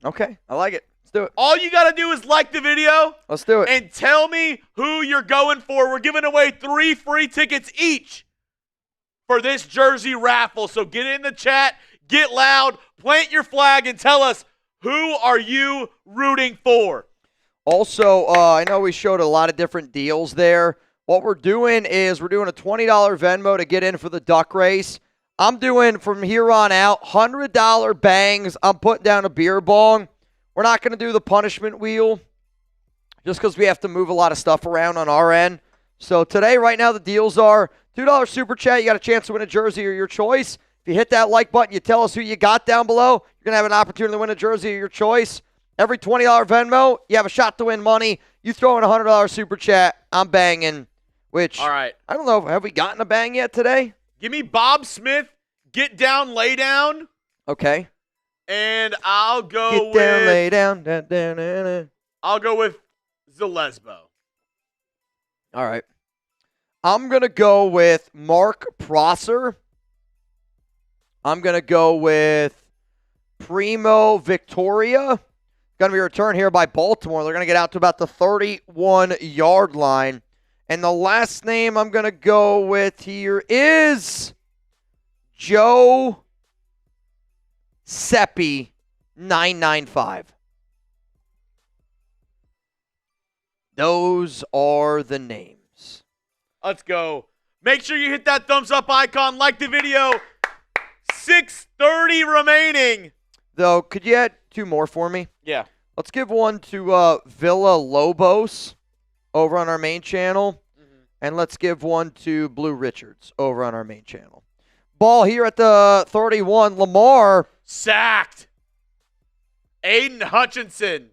Okay. I like it. Let's do it. All you got to do is like the video Let's do it. and tell me who you're going for. We're giving away 3 free tickets each for this jersey raffle. So get in the chat, get loud, plant your flag, and tell us who are you rooting for. Also, I know we showed a lot of different deals there. What we're doing is we're doing a $20 Venmo to get in for the duck race. I'm doing from here on out $100 bangs. I'm putting down a beer bong. We're not going to do the punishment wheel just because we have to move a lot of stuff around on our end. So today, right now, the deals are $2 super chat. You got a chance to win a jersey of your choice. If you hit that like button, you tell us who you got down below, you're going to have an opportunity to win a jersey of your choice. Every $20 Venmo, you have a shot to win money. You throw in a $100 super chat, I'm banging, which, All right. I don't know, have we gotten a bang yet today? Give me Bob Smith, Get Down, Lay Down, Okay. and I'll go Get with down, lay down. Da, da, da, da. I'll go with Zalesbo. All right. I'm going to go with Mark Prosser. I'm going to go with Primo Victoria. Going to be returned here by Baltimore. They're going to get out to about the 31-yard line. And the last name I'm going to go with here is Joe Seppi 995. Those are the names. Let's go. Make sure you hit that thumbs up icon, like the video. 6:30 remaining. Though, could you add 2 more for me? Yeah. Let's give one to Villa Lobos over on our main channel. And let's give one to Blue Richards over on our main channel. Ball here at the 31. Lamar. Sacked. Aiden Hutchinson.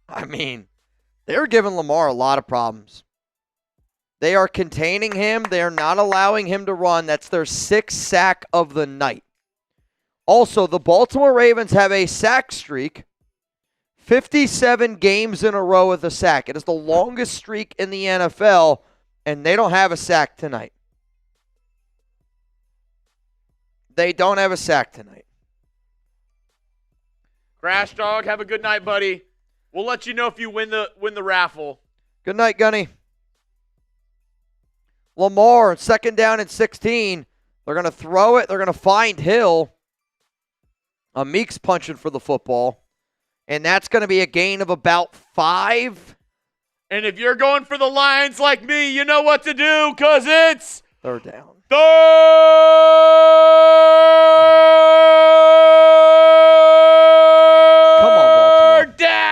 I mean, they're giving Lamar a lot of problems. They are containing him. They are not allowing him to run. That's their 6th sack of the night. Also, the Baltimore Ravens have a sack streak. 57 games in a row with a sack. It is the longest streak in the NFL, and they don't have a sack tonight. They don't have a sack tonight. Crash Dog, have a good night, buddy. We'll let you know if you win the raffle. Good night, Gunny. Lamar, 2nd down and 16. They're going to throw it. They're going to find Hill. Meek's punching for the football. And that's going to be a gain of about 5. And if you're going for the Lions like me, you know what to do, because it's 3rd down. 3rd down.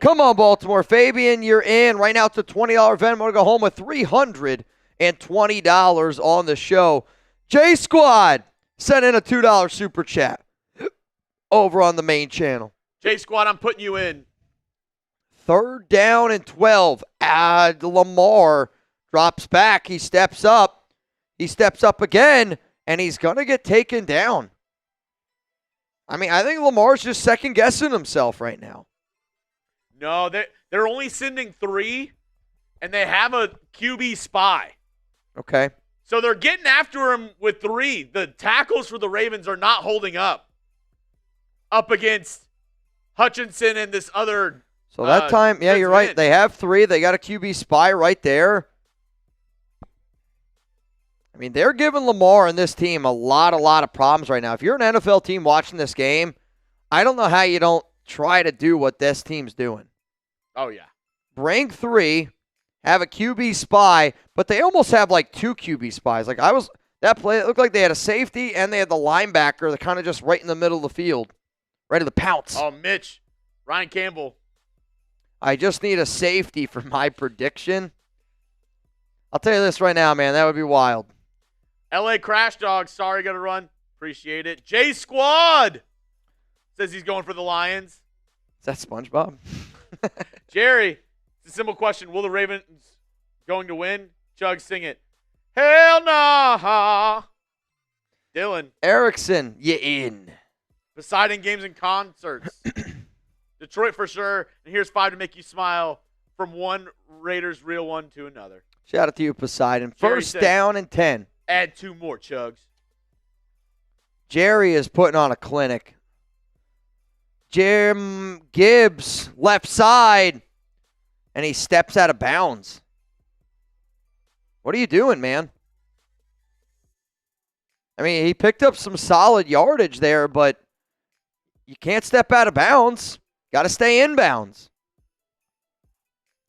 Come on, Baltimore. Fabian, you're in. Right now it's a $20 event. I'm going to go home with $320 on the show. J-Squad sent in a $2 super chat over on the main channel. J-Squad, I'm putting you in. 3rd down and 12. Lamar drops back. He steps up. He steps up again, and he's going to get taken down. I mean, I think Lamar's just second-guessing himself right now. No, they're only sending 3, and they have a QB spy. Okay. So they're getting after him with 3. The tackles for the Ravens are not holding up against Hutchinson and this other. So that time, yeah, you're right. They have 3. They got a QB spy right there. I mean, they're giving Lamar and this team a lot of problems right now. If you're an NFL team watching this game, I don't know how you don't try to do what this team's doing. Oh, yeah. Bring 3, have a QB spy, but they almost have like 2 QB spies. Like that play, it looked like they had a safety and they had the linebacker that kind of just right in the middle of the field, ready to pounce. Oh, Mitch, Ryan Campbell. I just need a safety for my prediction. I'll tell you this right now, man. That would be wild. LA Crash Dog, sorry, got to run. Appreciate it. J Squad says he's going for the Lions. Is that SpongeBob? Jerry, it's a simple question. Will the Ravens going to win? Chuggs, sing it. Hell nah. Dylan. Erickson, you in. Poseidon Games and Concerts. Detroit for sure. And here's 5 to make you smile from one Raiders real one to another. Shout out to you, Poseidon. Jerry First said, down and 10. Add 2 more, Chuggs. Jerry is putting on a clinic. Jim Gibbs, left side, and he steps out of bounds. What are you doing, man? I mean, he picked up some solid yardage there, but you can't step out of bounds. Got to stay in bounds.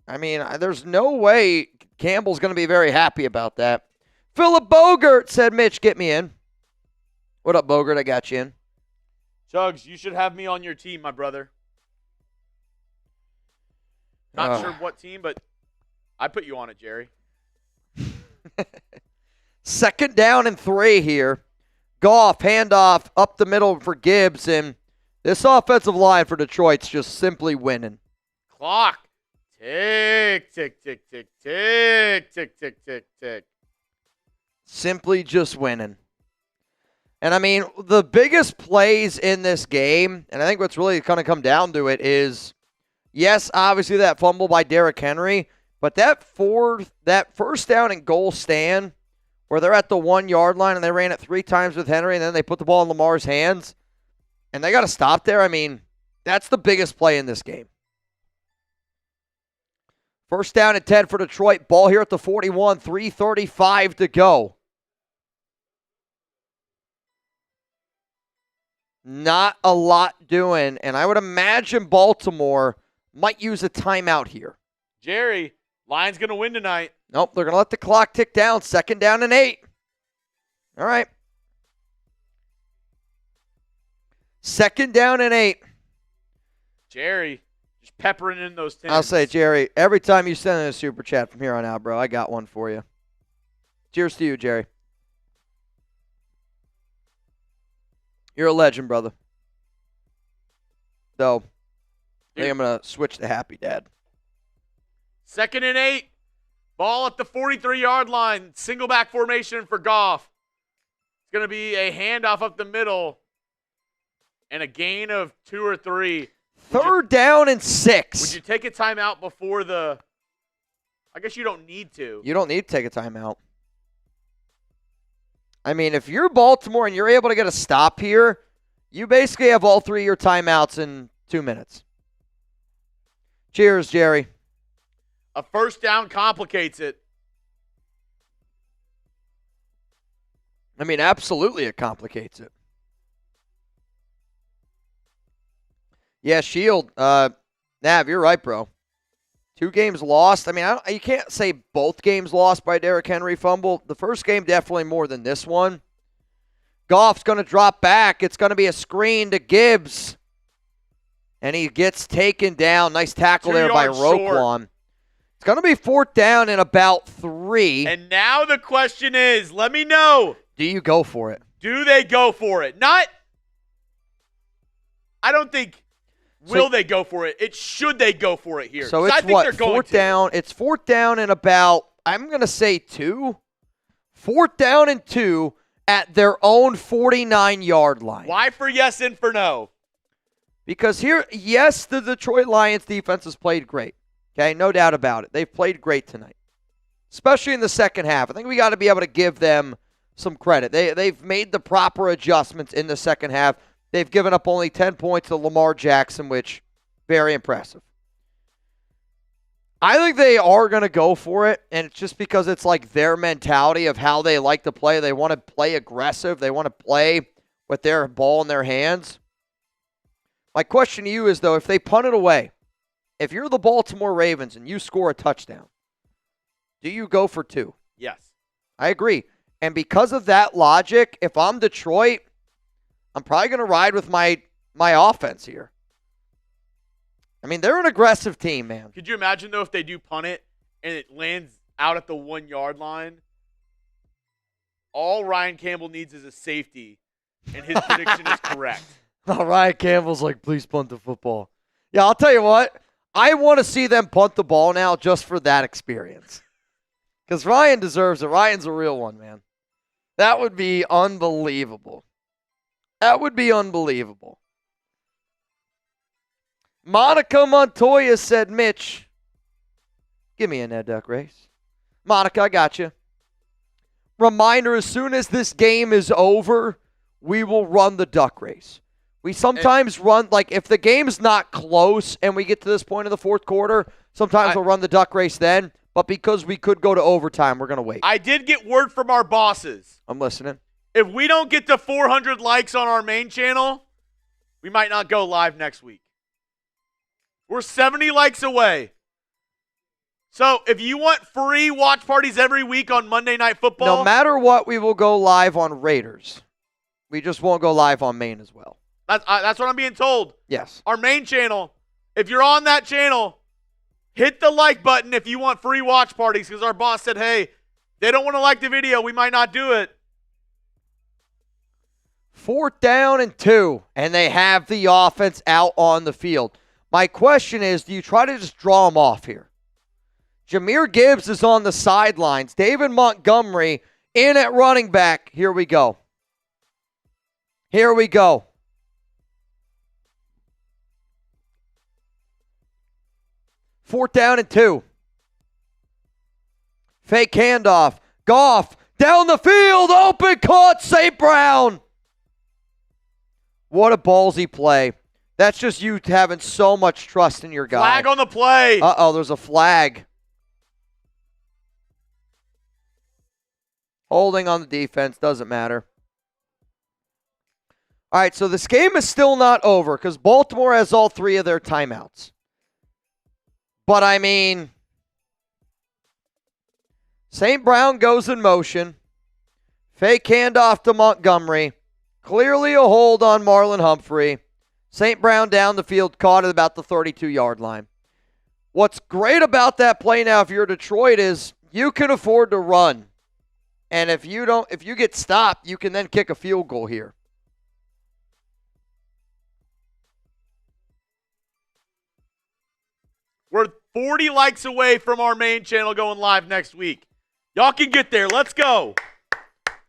I mean, there's no way Campbell's going to be very happy about that. Philip Bogert said, Mitch, get me in. What up, Bogert? I got you in. Chuggs, you should have me on your team, my brother. Not sure what team, but I put you on it, Jerry. 2nd down and 3 here. Goff, handoff up the middle for Gibbs, and this offensive line for Detroit's just simply winning. Clock. Tick, tick, tick, tick, tick, tick, tick, tick, tick. Simply just winning. And, I mean, the biggest plays in this game, and I think what's really going to come down to it is, yes, obviously that fumble by Derrick Henry, but that first down and goal stand where they're at the 1-yard line and they ran it 3 times with Henry and then they put the ball in Lamar's hands and they got to stop there. I mean, that's the biggest play in this game. First down and 10 for Detroit. Ball here at the 41, 3:35 to go. Not a lot doing, and I would imagine Baltimore might use a timeout here. Jerry, Lions going to win tonight. Nope, they're going to let the clock tick down. 2nd down and 8. All right. 2nd down and 8. Jerry, just peppering in those 10s. I'll say, Jerry, every time you send in a super chat from here on out, bro, I got one for you. Cheers to you, Jerry. You're a legend, brother. So, I think I'm going to switch to Happy Dad. 2nd and 8. Ball at the 43-yard line. Single back formation for Goff. It's going to be a handoff up the middle and a gain of 2 or 3. 3rd down and 6. Would you take a timeout before the – I guess you don't need to. You don't need to take a timeout. I mean, if you're Baltimore and you're able to get a stop here, you basically have all 3 of your timeouts in 2 minutes. Cheers, Jerry. A first down complicates it. I mean, absolutely it complicates it. Yeah, Shield. Nav, you're right, bro. 2 games lost. I mean, you can't say both games lost by Derrick Henry fumble. The first game definitely more than this one. Goff's going to drop back. It's going to be a screen to Gibbs. And he gets taken down. Nice tackle there by Roquan. It's going to be 4th down and about 3. And now the question is, let me know. Do you go for it? Do they go for it? Not, I don't think, will they go for it? It's should they go for it here. So it's I think what, they're going 4th down? It's 4th down and about, I'm going to say 2. 4th down and 2 at their own 49-yard line. Why for yes and for no? Because here, yes, the Detroit Lions defense has played great. Okay, no doubt about it. They've played great tonight, especially in the second half. I think we got to be able to give them some credit. They've made the proper adjustments in the second half. They've given up only 10 points to Lamar Jackson, which, very impressive. I think they are going to go for it, and it's just because it's like their mentality of how they like to play. They want to play aggressive. They want to play with their ball in their hands. My question to you is, though, if they punt it away, if you're the Baltimore Ravens and you score a touchdown, do you go for 2? Yes. I agree. And because of that logic, if I'm Detroit, I'm probably going to ride with my offense here. I mean, they're an aggressive team, man. Could you imagine, though, if they do punt it and it lands out at the 1-yard line? All Ryan Campbell needs is a safety, and his prediction is correct. Ryan Campbell's like, please punt the football. Yeah, I'll tell you what. I want to see them punt the ball now just for that experience. Because Ryan deserves it. Ryan's a real one, man. That would be unbelievable. That would be unbelievable. Monica Montoya said, Mitch, give me a Ned Duck race. Monica, I got you. Reminder, as soon as this game is over, we will run the duck race. We sometimes run, like, if the game's not close and we get to this point of the fourth quarter, sometimes we'll run the duck race then. But because we could go to overtime, we're going to wait. I did get word from our bosses. I'm listening. If we don't get to 400 likes on our main channel, we might not go live next week. We're 70 likes away. So if you want free watch parties every week on Monday Night Football. No matter what, we will go live on Raiders. We just won't go live on main as well. That's what I'm being told. Yes. Our main channel, if you're on that channel, hit the like button if you want free watch parties, because our boss said, hey, they don't want to like the video. We might not do it. 4th down and 2, and they have the offense out on the field. My question is, do you try to just draw them off here? Jahmyr Gibbs is on the sidelines. David Montgomery in at running back. Here we go. Here we go. Fourth down and 2. Fake handoff. Goff Down the field, open, caught, St. Brown. What a ballsy play. That's just you having so much trust in your guy. Flag on the play. Uh-oh, there's a flag. Holding on the defense, doesn't matter. All right, so this game is still not over because Baltimore has all 3 of their timeouts. But, I mean, St. Brown goes in motion. Fake handoff to Montgomery. Clearly a hold on Marlon Humphrey. St. Brown down the field, caught at about the 32-yard line. What's great about that play now if you're Detroit is you can afford to run. And if you get stopped, you can then kick a field goal here. We're 40 likes away from our main channel going live next week. Y'all can get there. Let's go.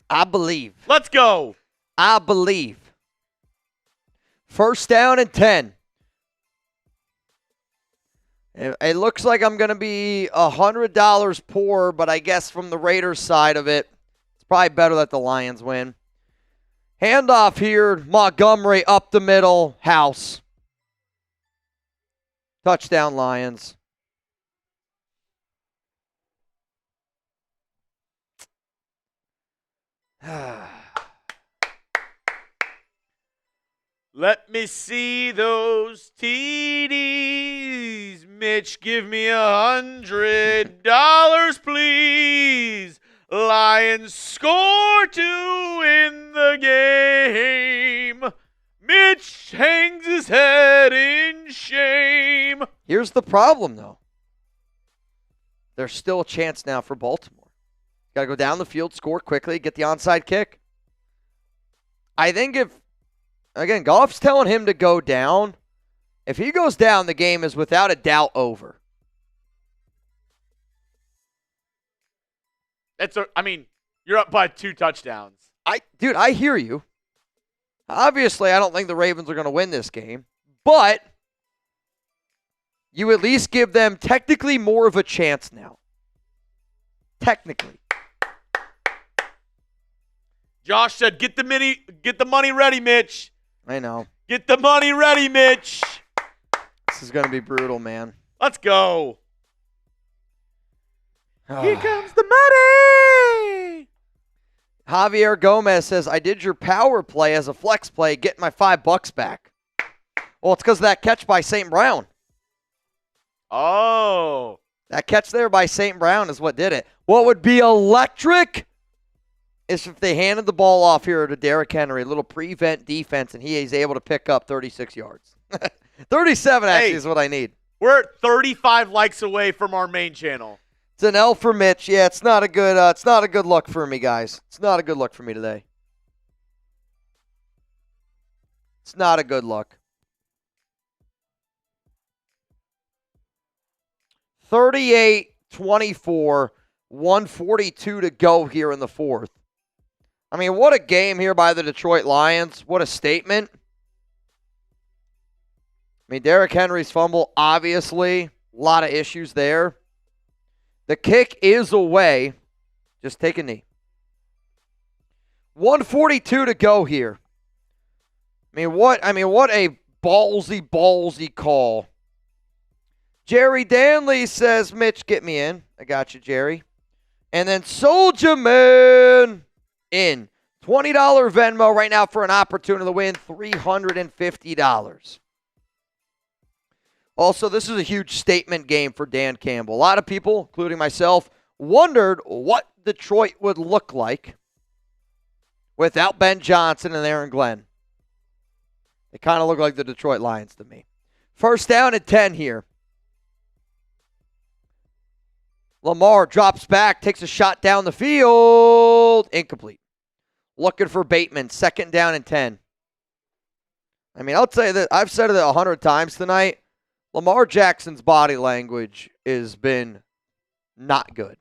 I believe. Let's go. I believe. First down and 10. It looks like I'm going to be $100 poor, but I guess from the Raiders side of it, it's probably better that the Lions win. Handoff here, Montgomery up the middle, House. Touchdown, Lions. Let me see those TDs. Mitch, give me $100, please. Lions score 2 in the game. Mitch hangs his head in shame. Here's the problem, though. There's still a chance now for Baltimore. Got to go down the field, score quickly, get the onside kick. I think again, Goff's telling him to go down. If he goes down, the game is without a doubt over. You're up by 2 touchdowns. Dude, I hear you. Obviously, I don't think the Ravens are going to win this game, but you at least give them technically more of a chance now. Technically. Josh said, get the money ready, Mitch. I know. Get the money ready, Mitch. This is going to be brutal, man. Let's go. Here comes the money. Javier Gomez says, I did your power play as a flex play, get my $5 back. Well, it's because of that catch by St. Brown. Oh. That catch there by St. Brown is what did it. What would be electric is if they handed the ball off here to Derrick Henry, a little prevent defense, and he is able to pick up 36 yards. 37 actually is what I need. We're at 35 likes away from our main channel. It's an L for Mitch. Yeah, it's not a good look for me, guys. It's not a good look for me today. It's not a good look. 38-24, 142 to go here in the fourth. I mean, what a game here by the Detroit Lions. What a statement. I mean, Derrick Henry's fumble, obviously, a lot of issues there. The kick is away. Just take a knee. 142 to go here. I mean, what a ballsy call. Jerry Danley says, Mitch, get me in. I got you, Jerry. And then Soulja Man in. $20 Venmo right now for an opportunity to win $350. Also, this is a huge statement game for Dan Campbell. A lot of people, including myself, wondered what Detroit would look like without Ben Johnson and Aaron Glenn. They kind of look like the Detroit Lions to me. First down and 10 here. Lamar drops back, takes a shot down the field. Incomplete. Looking for Bateman. Second down and 10. I mean, I'll tell you that I've said it 100 times tonight. Lamar Jackson's body language has been not good.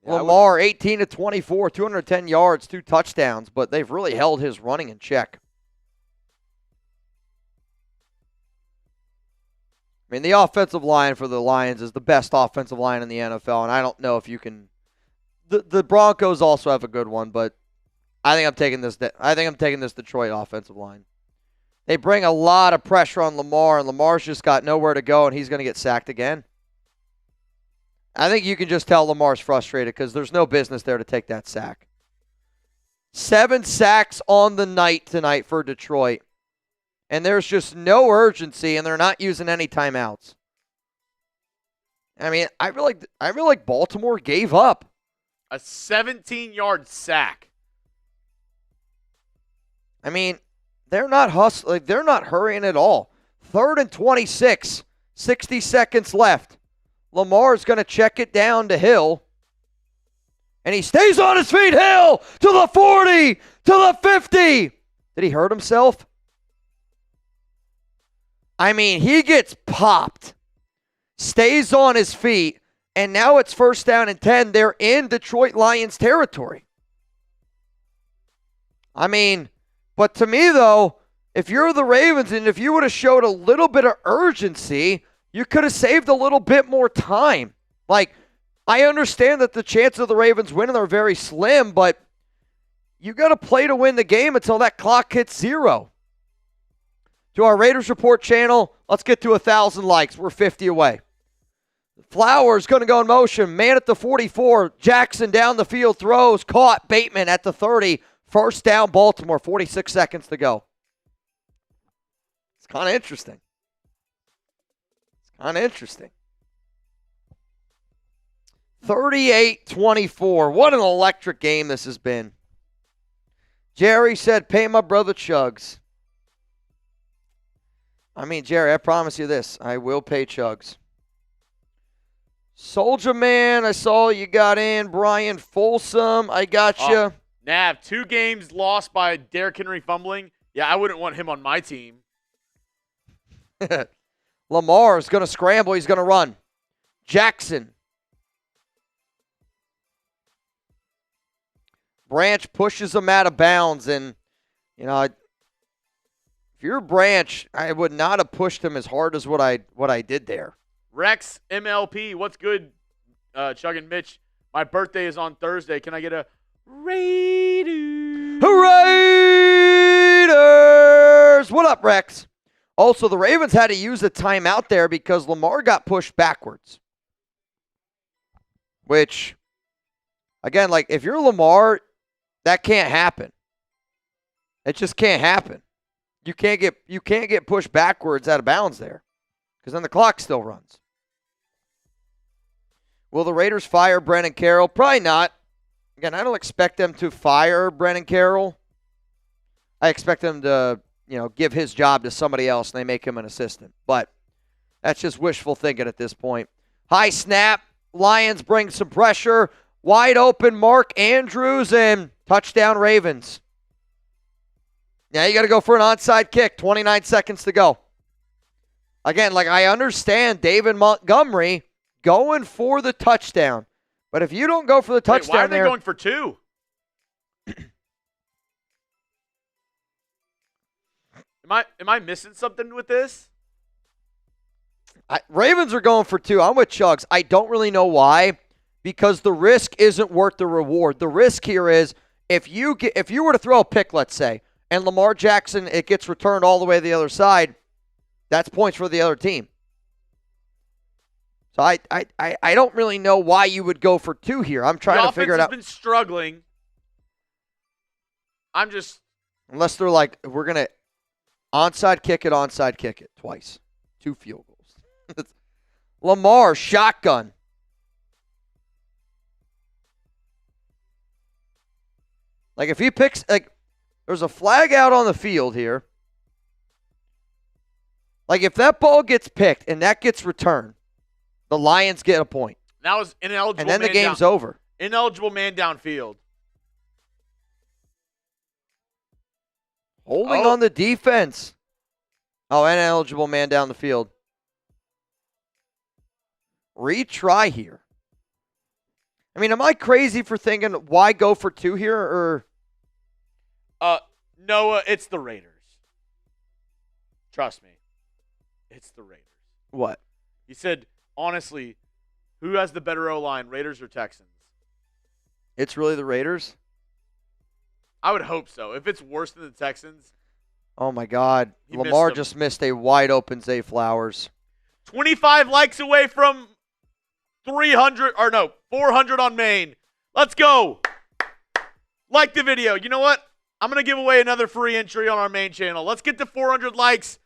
Yeah, Lamar, 18-24, 210 yards, 2 touchdowns, but they've really held his running in check. I mean, the offensive line for the Lions is the best offensive line in the NFL, and I don't know if you can. The Broncos also have a good one, but I think I'm taking this. I think I'm taking this Detroit offensive line. They bring a lot of pressure on Lamar, and Lamar's just got nowhere to go, and he's going to get sacked again. I think you can just tell Lamar's frustrated because there's no business there to take that sack. 7 sacks on the night tonight for Detroit. And there's just no urgency, and they're not using any timeouts. I mean, I feel like Baltimore gave up. A 17-yard sack. I mean, they're not hustling. They're not hurrying at all. 3rd and 26, 60 seconds left. Lamar's going to check it down to Hill. And he stays on his feet. Hill to the 40, to the 50. Did he hurt himself? I mean, he gets popped. Stays on his feet. And now it's 1st down and 10. They're in Detroit Lions territory. I mean, but to me, though, if you're the Ravens and if you would have showed a little bit of urgency, you could have saved a little bit more time. Like, I understand that the chances of the Ravens winning are very slim, but you got to play to win the game until that clock hits 0. To our Raiders Report channel, let's get to 1,000 likes. We're 50 away. Flowers going to go in motion. Man at the 44. Jackson down the field throws. Caught. Bateman at the 30. 1st down, Baltimore. 46 seconds to go. It's kind of interesting. 38-24. What an electric game this has been. Jerry said, pay my brother Chuggs. I mean, Jerry, I promise you this. I will pay Chuggs. Soldier Man, I saw you got in. Brian Folsom, I got you. Nav, 2 games lost by Derrick Henry fumbling. Yeah, I wouldn't want him on my team. Lamar is going to scramble. He's going to run. Jackson. Branch pushes him out of bounds. And, you know, if you're Branch, I would not have pushed him as hard as what I did there. Rex MLP, what's good, Chug and Mitch? My birthday is on Thursday. Can I get a Raiders? Raiders! What up, Rex? Also, the Ravens had to use a timeout there because Lamar got pushed backwards. Which, again, like, if you're Lamar, that can't happen. It just can't happen. You can't get pushed backwards out of bounds there because then the clock still runs. Will the Raiders fire Brennan Carroll? Probably not. Again, I don't expect them to fire Brennan Carroll. I expect them to, give his job to somebody else and they make him an assistant. But that's just wishful thinking at this point. High snap. Lions bring some pressure. Wide open Mark Andrews and touchdown Ravens. Now you got to go for an onside kick. 29 seconds to go. Again, like, I understand David Montgomery going for the touchdown. But if you don't go for the touchdown, why are they going for 2? Am I missing something with this? Ravens are going for 2. I'm with Chuggs. I don't really know why, because the risk isn't worth the reward. The risk here is if you were to throw a pick, let's say, and Lamar Jackson, it gets returned all the way to the other side, that's points for the other team. So I don't really know why you would go for 2 here. I'm trying to figure it out. The offense has been struggling. Unless they're like, we're going to onside kick it twice. 2 field goals. Lamar, shotgun. Like, if he picks, like, there's a flag out on the field here. Like, if that ball gets picked and that gets returned, the Lions get a point. That was ineligible. And then the game's over. Ineligible man downfield. Holding on the defense. Oh, ineligible man down the field. Retry here. I mean, am I crazy for thinking why go for 2 here? Or Noah, it's the Raiders. Trust me. It's the Raiders. What? He said, honestly, who has the better O-line, Raiders or Texans? It's really the Raiders? I would hope so. If it's worse than the Texans. Oh, my God. He Lamar missed him. just missed a wide-open Zay Flowers. 25 likes away from 400 on Maine. Let's go. Like the video. You know what? I'm going to give away another free entry on our main channel. Let's get to 400 likes.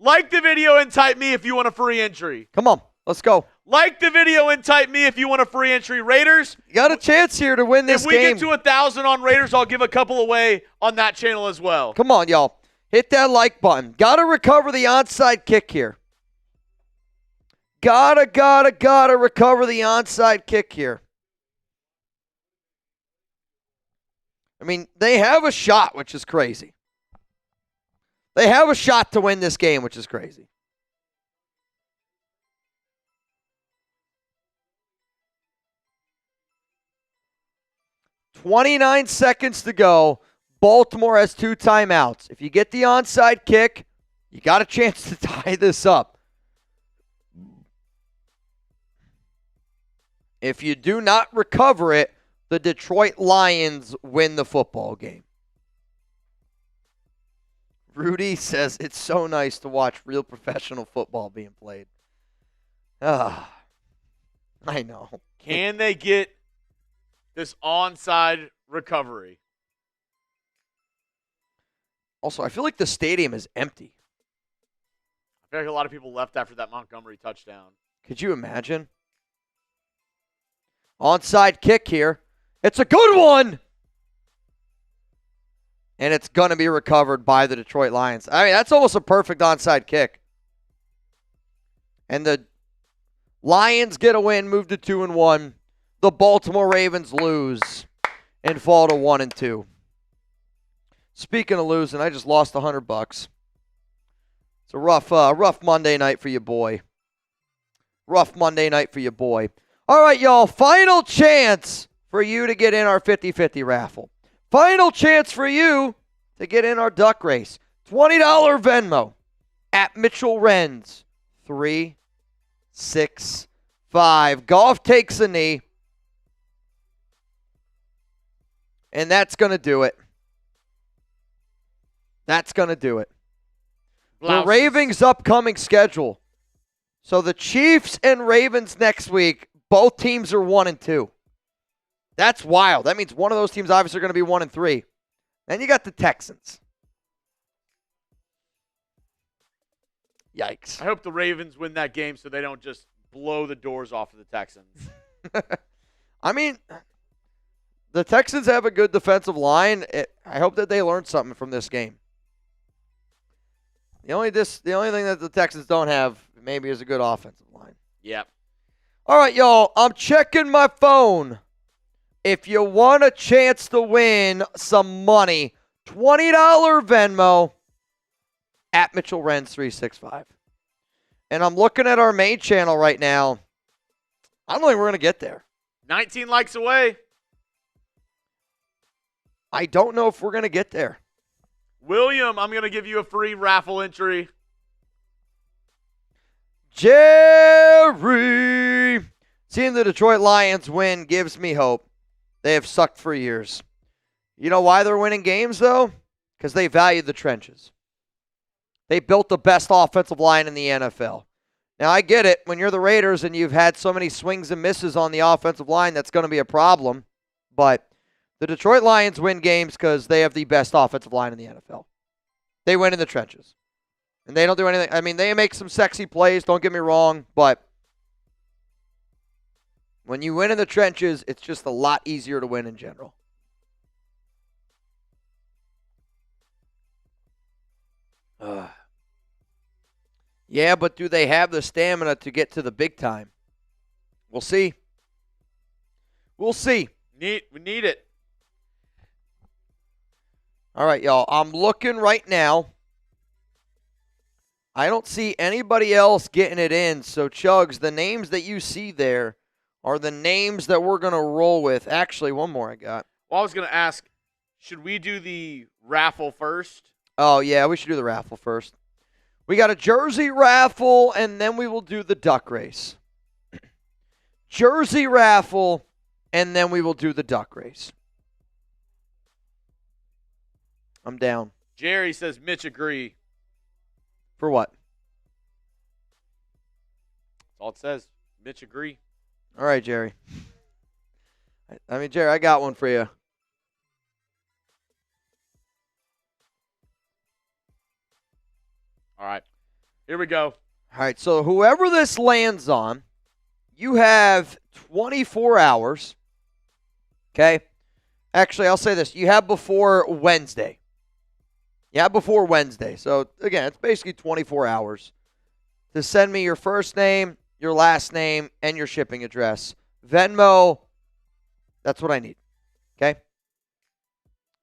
Like the video and type me if you want a free entry. Come on. Let's go. Like the video and type me if you want a free entry. Raiders. You got a chance here to win this if we game. get to 1,000 on Raiders, I'll give a couple away on that channel as well. Come on, y'all. Hit that like button. Got to recover the onside kick here. Gotta recover the onside kick here. I mean, they have a shot, which is crazy. They have a shot to win this game, which is crazy. .29 seconds to go. Baltimore has 2 timeouts. If you get the onside kick, you got a chance to tie this up. If you do not recover it, the Detroit Lions win the football game. Rudy says it's so nice to watch real professional football being played. I know. Can they get this onside recovery? Also, I feel like the stadium is empty. I feel like a lot of people left after that Montgomery touchdown. Could you imagine? Onside kick here. It's a good one. And it's going to be recovered by the Detroit Lions. I mean, that's almost a perfect onside kick. And the Lions get a win, move to 2-1. The Baltimore Ravens lose and fall to 1-2. Speaking of losing, I just lost $100. It's a rough Monday night for your boy. Rough Monday night for your boy. All right, y'all. Final chance for you to get in our 50-50 raffle. Final chance for you to get in our duck race. $20 Venmo at Mitchell Renz. 3, 6, 5. Golf takes a knee. And that's going to do it. That's going to do it. The Ravens' upcoming schedule. So the Chiefs and Ravens next week, both teams are 1-2. That's wild. That means one of those teams obviously are going to be 1-3. Then you got the Texans. Yikes. I hope the Ravens win that game so they don't just blow the doors off of the Texans. I mean, the Texans have a good defensive line. I hope that they learned something from this game. The only thing that the Texans don't have maybe is a good offensive line. Yep. All right, y'all. I'm checking my phone. If you want a chance to win some money, $20 Venmo at Mitchell Renz 365. And I'm looking at our main channel right now. I don't think we're going to get there. 19 likes away. I don't know if we're going to get there. William, I'm going to give you a free raffle entry. Jerry! Seeing the Detroit Lions win gives me hope. They have sucked for years. You know why they're winning games, though? Because they value the trenches. They built the best offensive line in the NFL. Now, I get it. When you're the Raiders and you've had so many swings and misses on the offensive line, that's going to be a problem. But the Detroit Lions win games because they have the best offensive line in the NFL. They win in the trenches. And they don't do anything. I mean, they make some sexy plays, don't get me wrong, but when you win in the trenches, it's just a lot easier to win in general. Yeah, but do they have the stamina to get to the big time? We'll see. We'll see. We need it. All right, y'all. I'm looking right now. I don't see anybody else getting it in. So, Chuggs, the names that you see there are the names that we're going to roll with. Actually, one more I got. Well, I was going to ask, should we do the raffle first? Oh, yeah, we should do the raffle first. We got a jersey raffle, and then we will do the duck race. Jersey raffle, and then we will do the duck race. I'm down. Jerry says Mitch agree. For what? That's all it says. Mitch agree. All right, Jerry. I mean, Jerry, I got one for you. All right. Here we go. All right, so whoever this lands on, you have 24 hours. Okay? Actually, I'll say this. You have before Wednesday. So, again, it's basically 24 hours to send me your first name, your last name, and your shipping address. Venmo, that's what I need. Okay?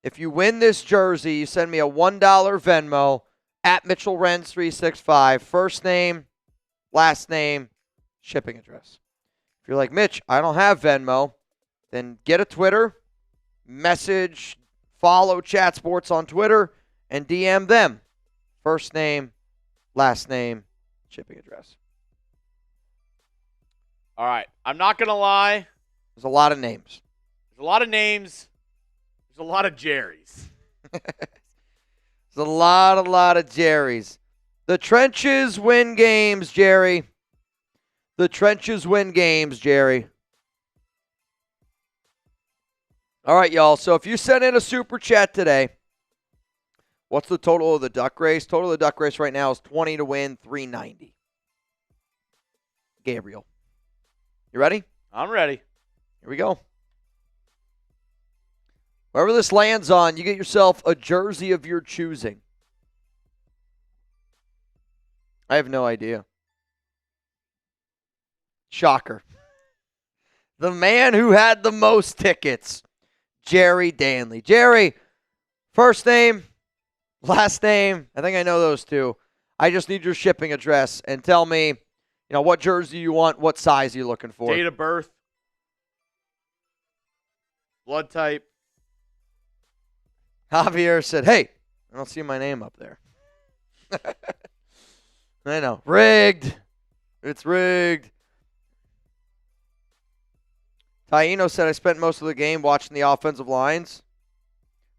If you win this jersey, you send me a $1 Venmo at Mitchell Renz 365. First name, last name, shipping address. If you're like, Mitch, I don't have Venmo, then get a Twitter, message, follow Chat Sports on Twitter, and DM them. First name, last name, shipping address. All right. I'm not going to lie. There's a lot of names. There's a lot of names. There's a lot of Jerrys. There's a lot of Jerrys. The trenches win games, Jerry. The trenches win games, Jerry. All right, y'all. So if you sent in a super chat today, what's the total of the duck race? Total of the duck race right now is 20 to win, 390. Gabriel. You ready? I'm ready. Here we go. Wherever this lands on, you get yourself a jersey of your choosing. I have no idea. Shocker. The man who had the most tickets, Jerry Danley. Jerry, first name, last name. I think I know those two. I just need your shipping address and tell me, what jersey you want, what size you're looking for. Date of birth. Blood type. Javier said, hey, I don't see my name up there. I know. Rigged. It's rigged. Taino said, I spent most of the game watching the offensive lines.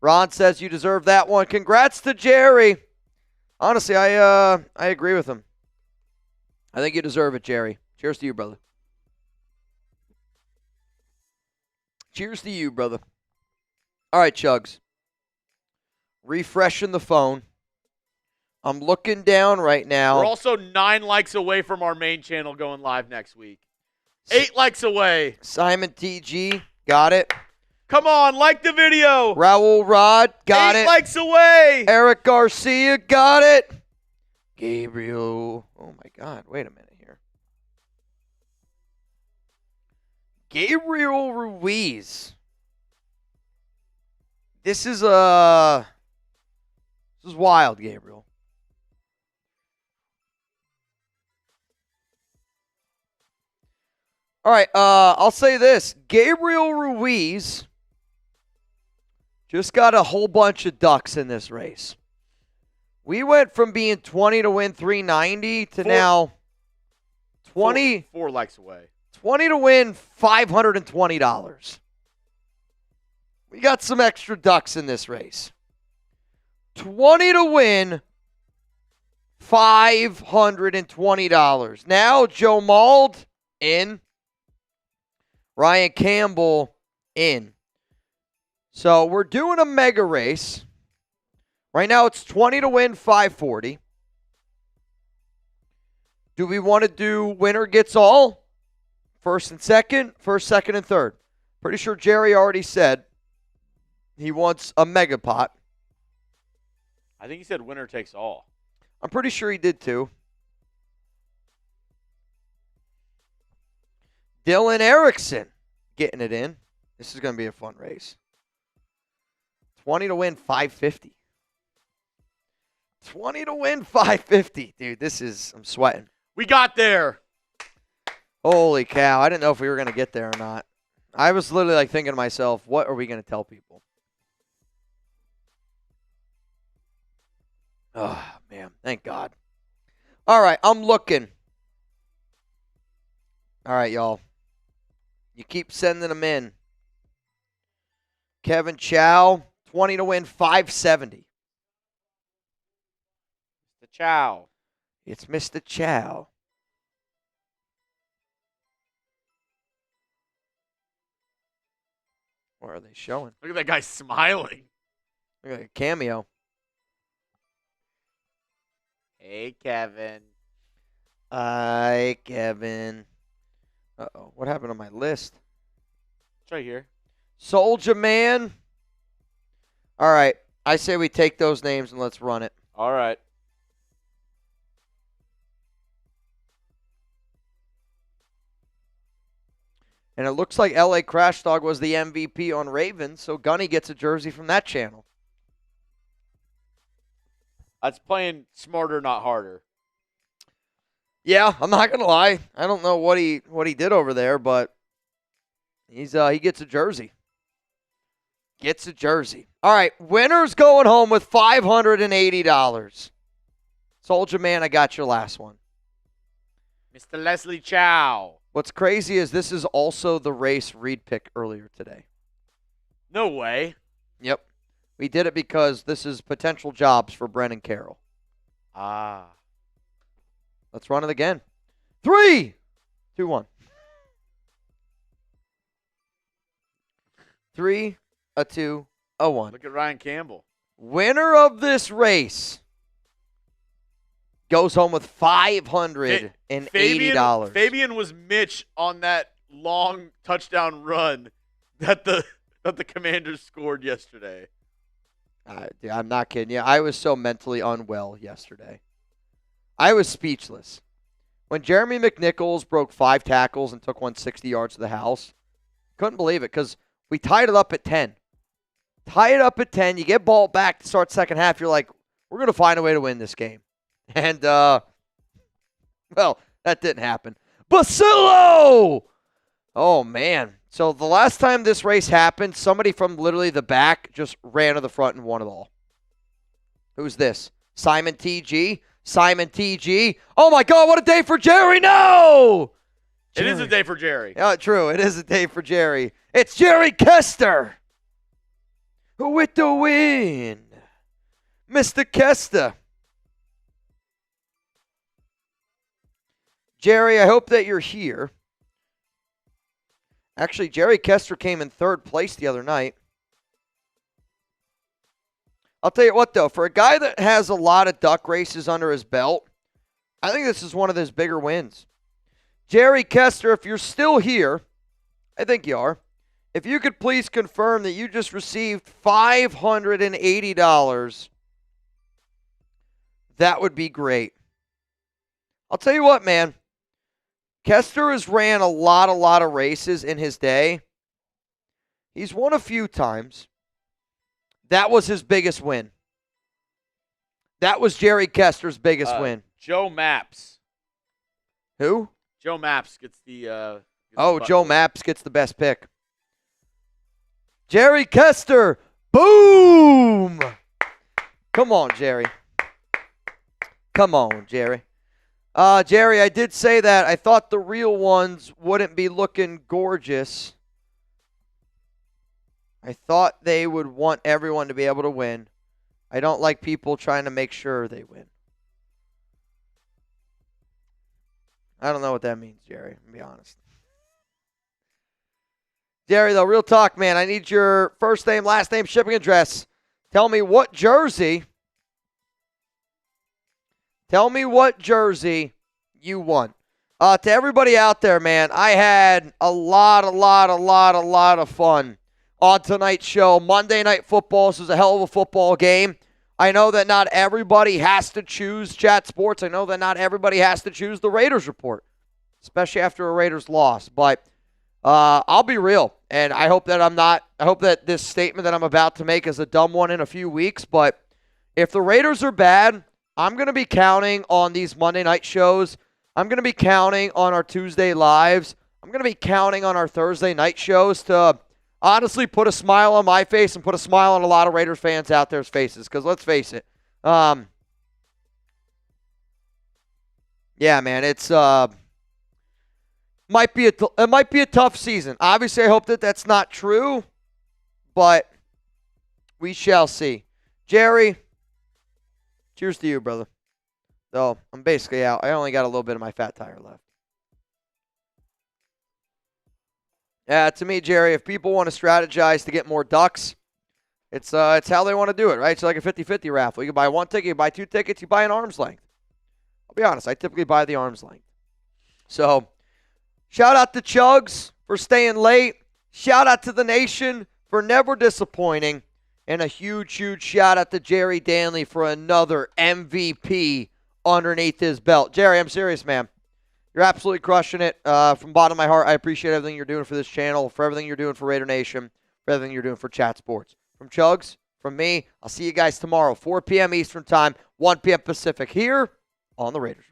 Ron says, you deserve that one. Congrats to Jerry. Honestly, I agree with him. I think you deserve it, Jerry. Cheers to you, brother. Cheers to you, brother. All right, Chuggs. Refreshing the phone. I'm looking down right now. We're also 9 likes away from our main channel going live next week. 8 likes away. Simon TG, got it. Come on, like the video. Raul Rod, got 8 it. likes away. Eric Garcia, got it. Gabriel, oh my God, wait a minute here. Gabriel Ruiz. This is wild, Gabriel. All right, I'll say this. Gabriel Ruiz just got a whole bunch of ducks in this race. We went from being 20 to win 390 to now 20. 4 likes away. 20 to win $520. We got some extra ducks in this race. 20 to win $520. Now Joe Mald in. Ryan Campbell in. So we're doing a mega race. Right now it's 20 to win $540. Do we want to do winner gets all? First, second, and third. Pretty sure Jerry already said he wants a mega pot. I think he said winner takes all. I'm pretty sure he did too. Dylan Erickson getting it in. This is going to be a fun race. 20 to win $550. 20 to win $550. Dude, I'm sweating. We got there. Holy cow. I didn't know if we were going to get there or not. I was literally thinking to myself, what are we going to tell people? Oh, man. Thank God. All right, I'm looking. All right, y'all. You keep sending them in. Kevin Chow, 20 to win, 570. The Chow. It's Mr. Chow. What are they showing? Look at that guy smiling. Look like a cameo. Hey, Kevin. Hi, Kevin. Uh-oh. What happened to my list? It's right here. Soldier Man. All right. I say we take those names and let's run it. All right. And it looks like LA Crash Dog was the MVP on Ravens, so Gunny gets a jersey from that channel. That's playing smarter, not harder. Yeah, I'm not gonna lie. I don't know what he did over there, but he gets a jersey. Gets a jersey. All right, winner's going home with $580. Soldier Man, I got your last one. Mr. Leslie Chow. What's crazy is this is also the race Reed picked earlier today. No way. Yep. We did it because this is potential jobs for Brennan Carroll. Ah. Let's run it again. 3, 2, 1. 3, a 2, a 1. Look at Ryan Campbell. Winner of this race goes home with $580. Fabian was Mitch on that long touchdown run that the Commanders scored yesterday. Dude, I'm not kidding you. I was so mentally unwell yesterday. I was speechless. When Jeremy McNichols broke 5 tackles and took 160 yards to the house, couldn't believe it because we tied it up at 10. Tie it up at 10. You get ball back to start second half. You're like, we're going to find a way to win this game. And, well, that didn't happen. Bacillo! Oh, man. So the last time this race happened, somebody from literally the back just ran to the front and won it all. Who's this? Simon TG? Simon TG? Oh, my God, what a day for Jerry. No! It is a day for Jerry. Yeah, true. It is a day for Jerry. It's Jerry Kester with the win. Mr. Kester. Jerry, I hope that you're here. Actually, Jerry Kester came in 3rd place the other night. I'll tell you what, though. For a guy that has a lot of duck races under his belt, I think this is one of his bigger wins. Jerry Kester, if you're still here, I think you are, if you could please confirm that you just received $580, that would be great. I'll tell you what, man. Kester has ran a lot of races in his day. He's won a few times. That was his biggest win. That was Jerry Kester's biggest win. Joe Maps. Who? Joe Maps gets the Joe Maps gets the best pick. Jerry Kester. Boom! Come on, Jerry. Come on, Jerry. Jerry, I did say that I thought the real ones wouldn't be looking gorgeous. I thought they would want everyone to be able to win. I don't like people trying to make sure they win. I don't know what that means, Jerry, to be honest. Jerry, though, real talk, man. I need your first name, last name, shipping address. Tell me what jersey you want. To everybody out there, man, I had a lot of fun on tonight's show. Monday Night Football. This was a hell of a football game. I know that not everybody has to choose Chat Sports. I know that not everybody has to choose the Raiders Report, especially after a Raiders loss. But I'll be real, and I hope that this statement that I'm about to make is a dumb one in a few weeks. But if the Raiders are bad, I'm going to be counting on these Monday night shows. I'm going to be counting on our Tuesday lives. I'm going to be counting on our Thursday night shows to honestly put a smile on my face and put a smile on a lot of Raiders fans out there's faces. Because let's face it, Yeah, man, it's might be a tough season. Obviously, I hope that that's not true, but we shall see. Jerry, cheers to you, brother. So I'm basically out. I only got a little bit of my fat tire left. Yeah, to me, Jerry, if people want to strategize to get more ducks, it's how they want to do it, right? So like a 50-50 raffle. You can buy one ticket, you buy two tickets, you buy an arm's length. I'll be honest, I typically buy the arm's length. So shout out to Chuggs for staying late. Shout out to the nation for never disappointing. And a huge, huge shout out to Jerry Danley for another MVP underneath his belt. Jerry, I'm serious, man. You're absolutely crushing it. From the bottom of my heart, I appreciate everything you're doing for this channel, for everything you're doing for Raider Nation, for everything you're doing for Chat Sports. From Chuggs, from me, I'll see you guys tomorrow, 4 p.m. Eastern Time, 1 p.m. Pacific, here on the Raiders.